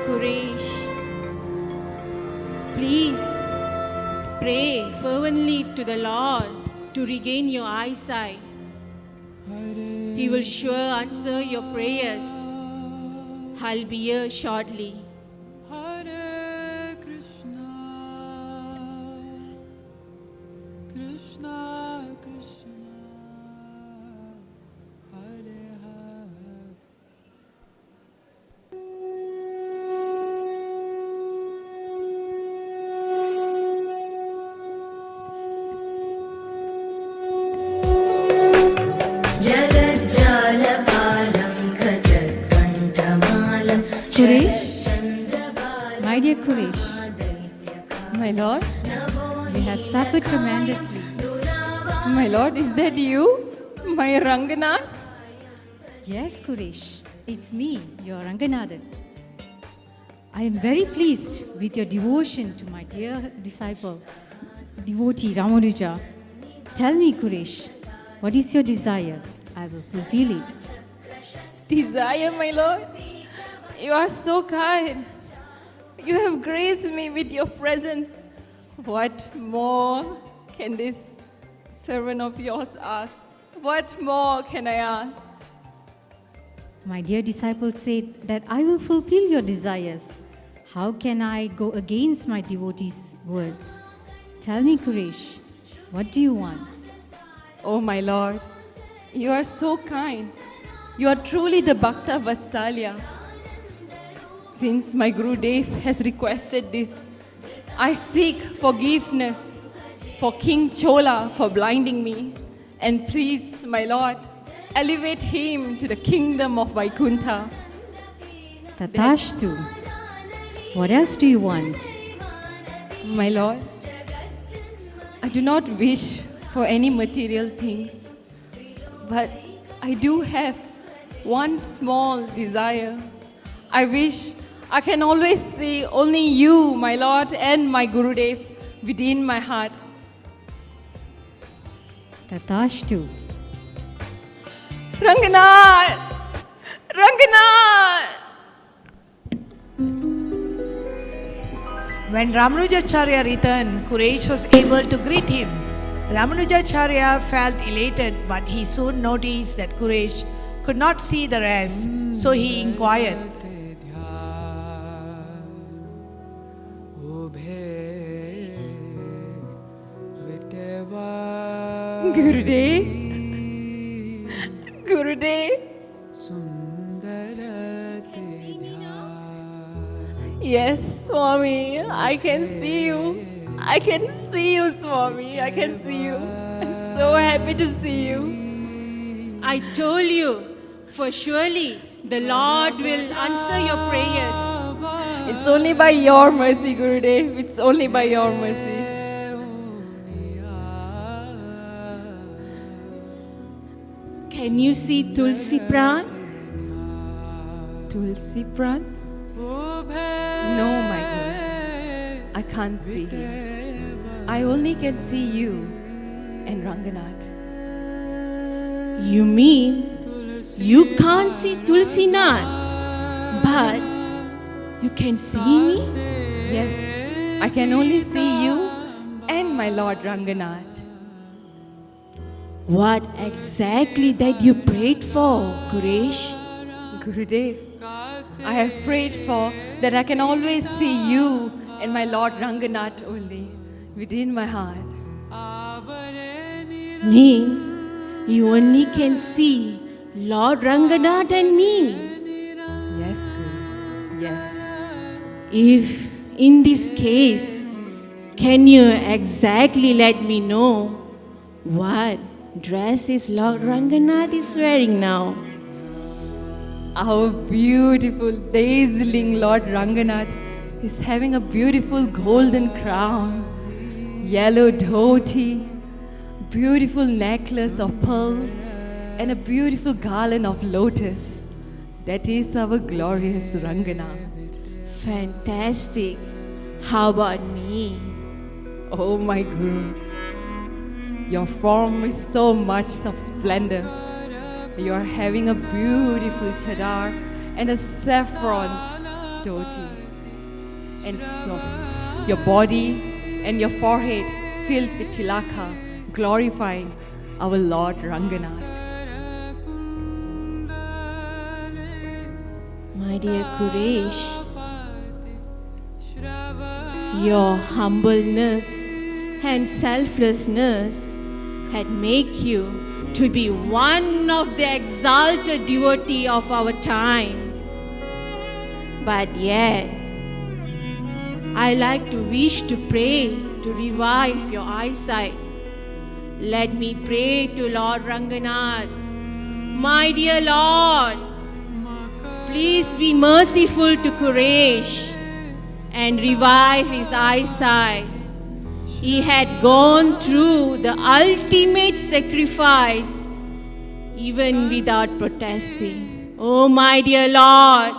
Kuresh, please pray fervently to the Lord to regain your eyesight. He will sure answer your prayers. I'll be here shortly. My dear Kuresh, my lord, we have suffered tremendously. My lord, is that you? My Ranganath? Yes, Kuresh, it's me, your Ranganathan. I am very pleased with your devotion to my dear disciple, devotee Ramanuja. Tell me, Kuresh, what is your desire? I will fulfill it. Desire, my lord? You are so kind. You have graced me with your presence. What more can this servant of yours ask? What more can I ask? My dear disciple said that I will fulfill your desires. How can I go against my devotees' words? Tell me, Kuresh, what do you want? Oh, my lord, you are so kind. You are truly the Bhakta Vatsalya. Since my Gurudev has requested this, I seek forgiveness for King Chola for blinding me. And please, my Lord, elevate him to the kingdom of Vaikuntha. Tatashtu. What else do you want? My Lord, I do not wish for any material things, but I do have one small desire. I wish I can always see only you, my Lord, and my Gurudev within my heart. Tatashtu. Ranganath! Ranganath! When Ramanuja Acharya returned, Kuresh was able to greet him. Ramanuja Acharya felt elated, but he soon noticed that Kuresh could not see the rest, so he inquired, Gurudev? Gurudev? Yes, Swami, I can see you. I can see you, Swami. I can see you. I'm so happy to see you. I told you, for surely the Lord will answer your prayers. It's only by your mercy, Gurudev. It's only by your mercy. Can you see Tulsi Pran? Tulsi Pran? No, my Guru. I can't see him. I only can see you and Ranganath. You mean you can't see Tulsi Nath, but you can see me? Yes, I can only see you and my Lord Ranganath. What exactly that you prayed for, Kuresh? Gurudev, I have prayed for that I can always see you and my Lord Ranganath only within my heart. Means you only can see Lord Ranganath and me. Yes, Guru. Yes. If in this case, can you exactly let me know what dress is Lord Ranganath is wearing now? Our beautiful, dazzling Lord Ranganath is having a beautiful golden crown, yellow dhoti, beautiful necklace of pearls, and a beautiful garland of lotus. That is our glorious Ranganath. Fantastic. How about me? Oh my Guru, your form is so much of splendor. You are having a beautiful chadar and a saffron dhoti. And your body and your forehead filled with tilaka, glorifying our Lord Ranganath. My dear Kuresh, your humbleness and selflessness had made you to be one of the exalted devotee of our time. But yet, I like to wish to pray to revive your eyesight. Let me pray to Lord Ranganath. My dear Lord, please be merciful to Kuresh and revive his eyesight. He had gone through the ultimate sacrifice even without protesting. Oh, my dear Lord,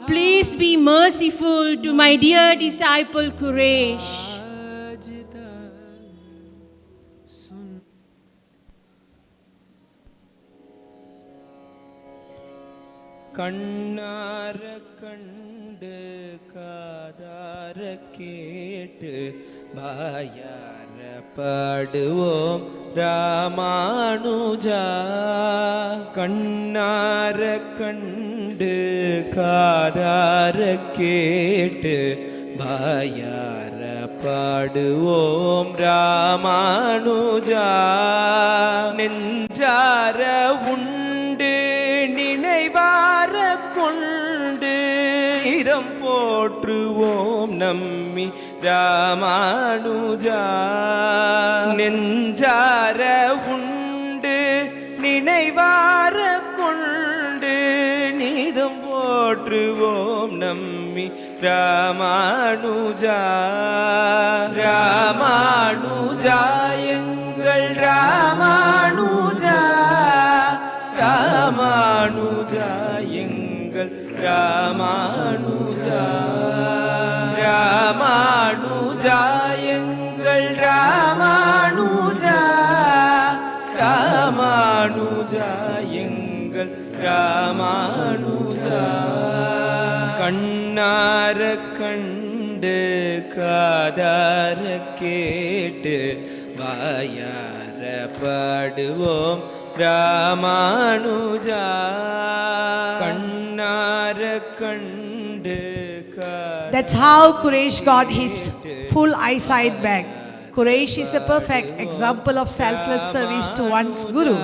please be merciful to my dear disciple Kuresh. கண்ணார கண்டு காதார கேட்டு வாயார பாடுவோம் ராமானுஜா. கண்ணார கண்டு காதார கேட்டு வாயார பாடுவோம் ராமானுஜா. நெஞ்சார உண்டு நினை கொண்டு இதம் போற்றுவோம் நம்மி ராமானுஜா நெஞ்சார உண்டு நினைவார கொண்டு நீதம் போற்றுவோம் நம்மி ராமானுஜா ராமானுஜா எங்கள் ராமானுஜா ராமானுஜா எங்கள் ராமானுஜா ராமானுஜா எங்கள் ராமானுஜா ராமானுஜா எங்கள் ராமானுஜா கண்ணார கண்டு காதார கேட்டு வாயார பாடுவோம் ராமானுஜா கண்ணார கண்டு That's how Kuresh got his full eyesight back. Kuresh is a perfect example of selfless service to one's Guru.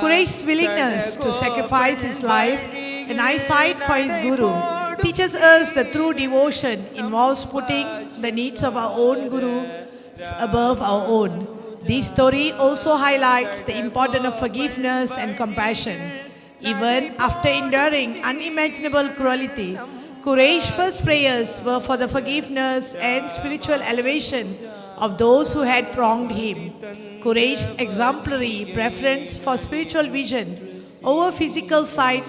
Kuresh's willingness to sacrifice his life and eyesight for his Guru teaches us that true devotion involves putting the needs of our own Guru above our own. This story also highlights the importance of forgiveness and compassion. Even after enduring unimaginable cruelty, Kuresh's first prayers were for the forgiveness and spiritual elevation of those who had wronged him. Kuresh's exemplary preference for spiritual vision over physical sight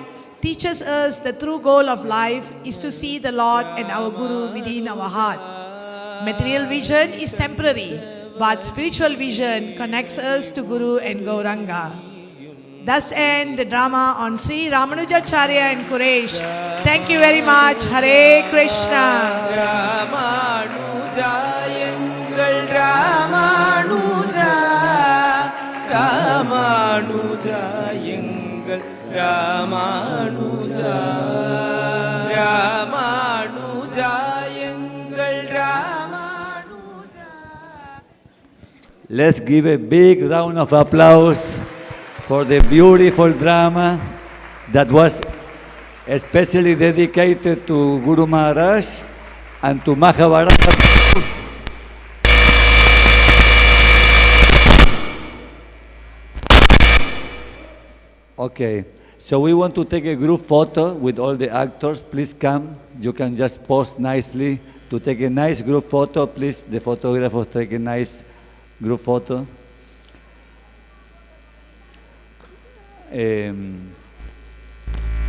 teaches us the true goal of life is to see the Lord and our Guru within our hearts. Material vision is temporary, but spiritual vision connects us to Guru and Gauranga. Thus end the drama on Sri Ramanuja Acharya and Kuresh. Thank you very much. Hare Krishna. Ramanuja engal Ramanuja Ramanuja engal Ramanuja Ramanuja engal Ramanuja. Let's give a big round of applause for the beautiful drama that was especially dedicated to Gurumaraj and to Mahaprabhu. Okay, so we want to take a group photo with all the actors. Please come. You can just pose nicely to take a nice group photo. Please, the photographer take a nice group photo.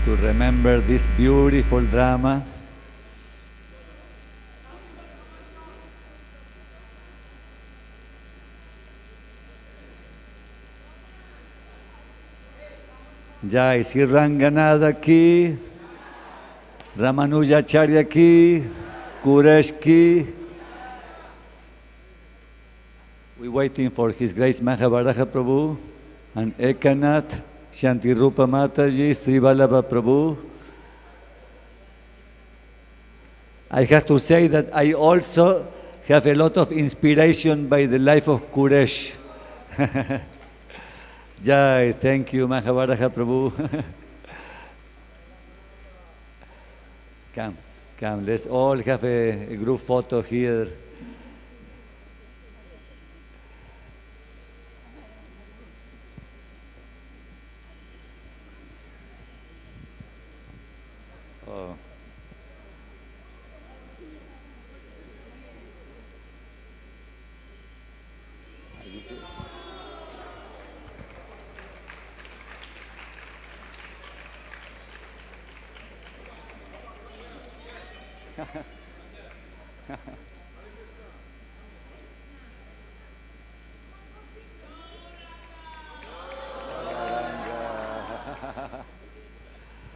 To remember this beautiful drama. Jai Sri Ranganatha ki, Ramanuja Acharya ki, Kuresh ki. We're waiting for His Grace Mahaprabhu Prabhu and Ekanath, Shanti Rupa Mataji, Sri Vallabha Prabhu. I have to say that I also have a lot of inspiration by the life of Kuresh. Jai, thank you, Mahaprabhu Prabhu. Come, let's all have a group photo here. Oh.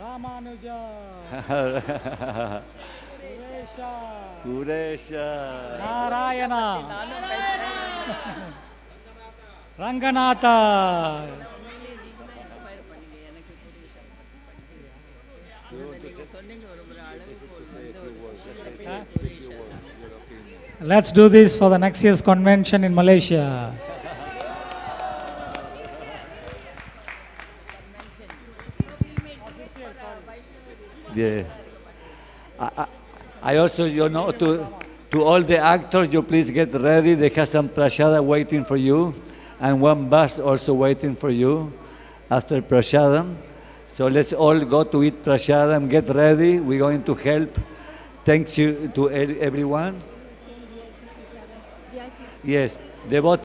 Ramanuja. Kuresha. Narayana. Ranganatha. Let's do this for the next year's convention in Malaysia. Yeah. I also, to all the actors, you please get ready. They have some prasada waiting for you, and one bus also waiting for you after prasadam. So let's all go to eat prasadam, get ready. We're going to help. Thanks you to everyone. Yes, devotees.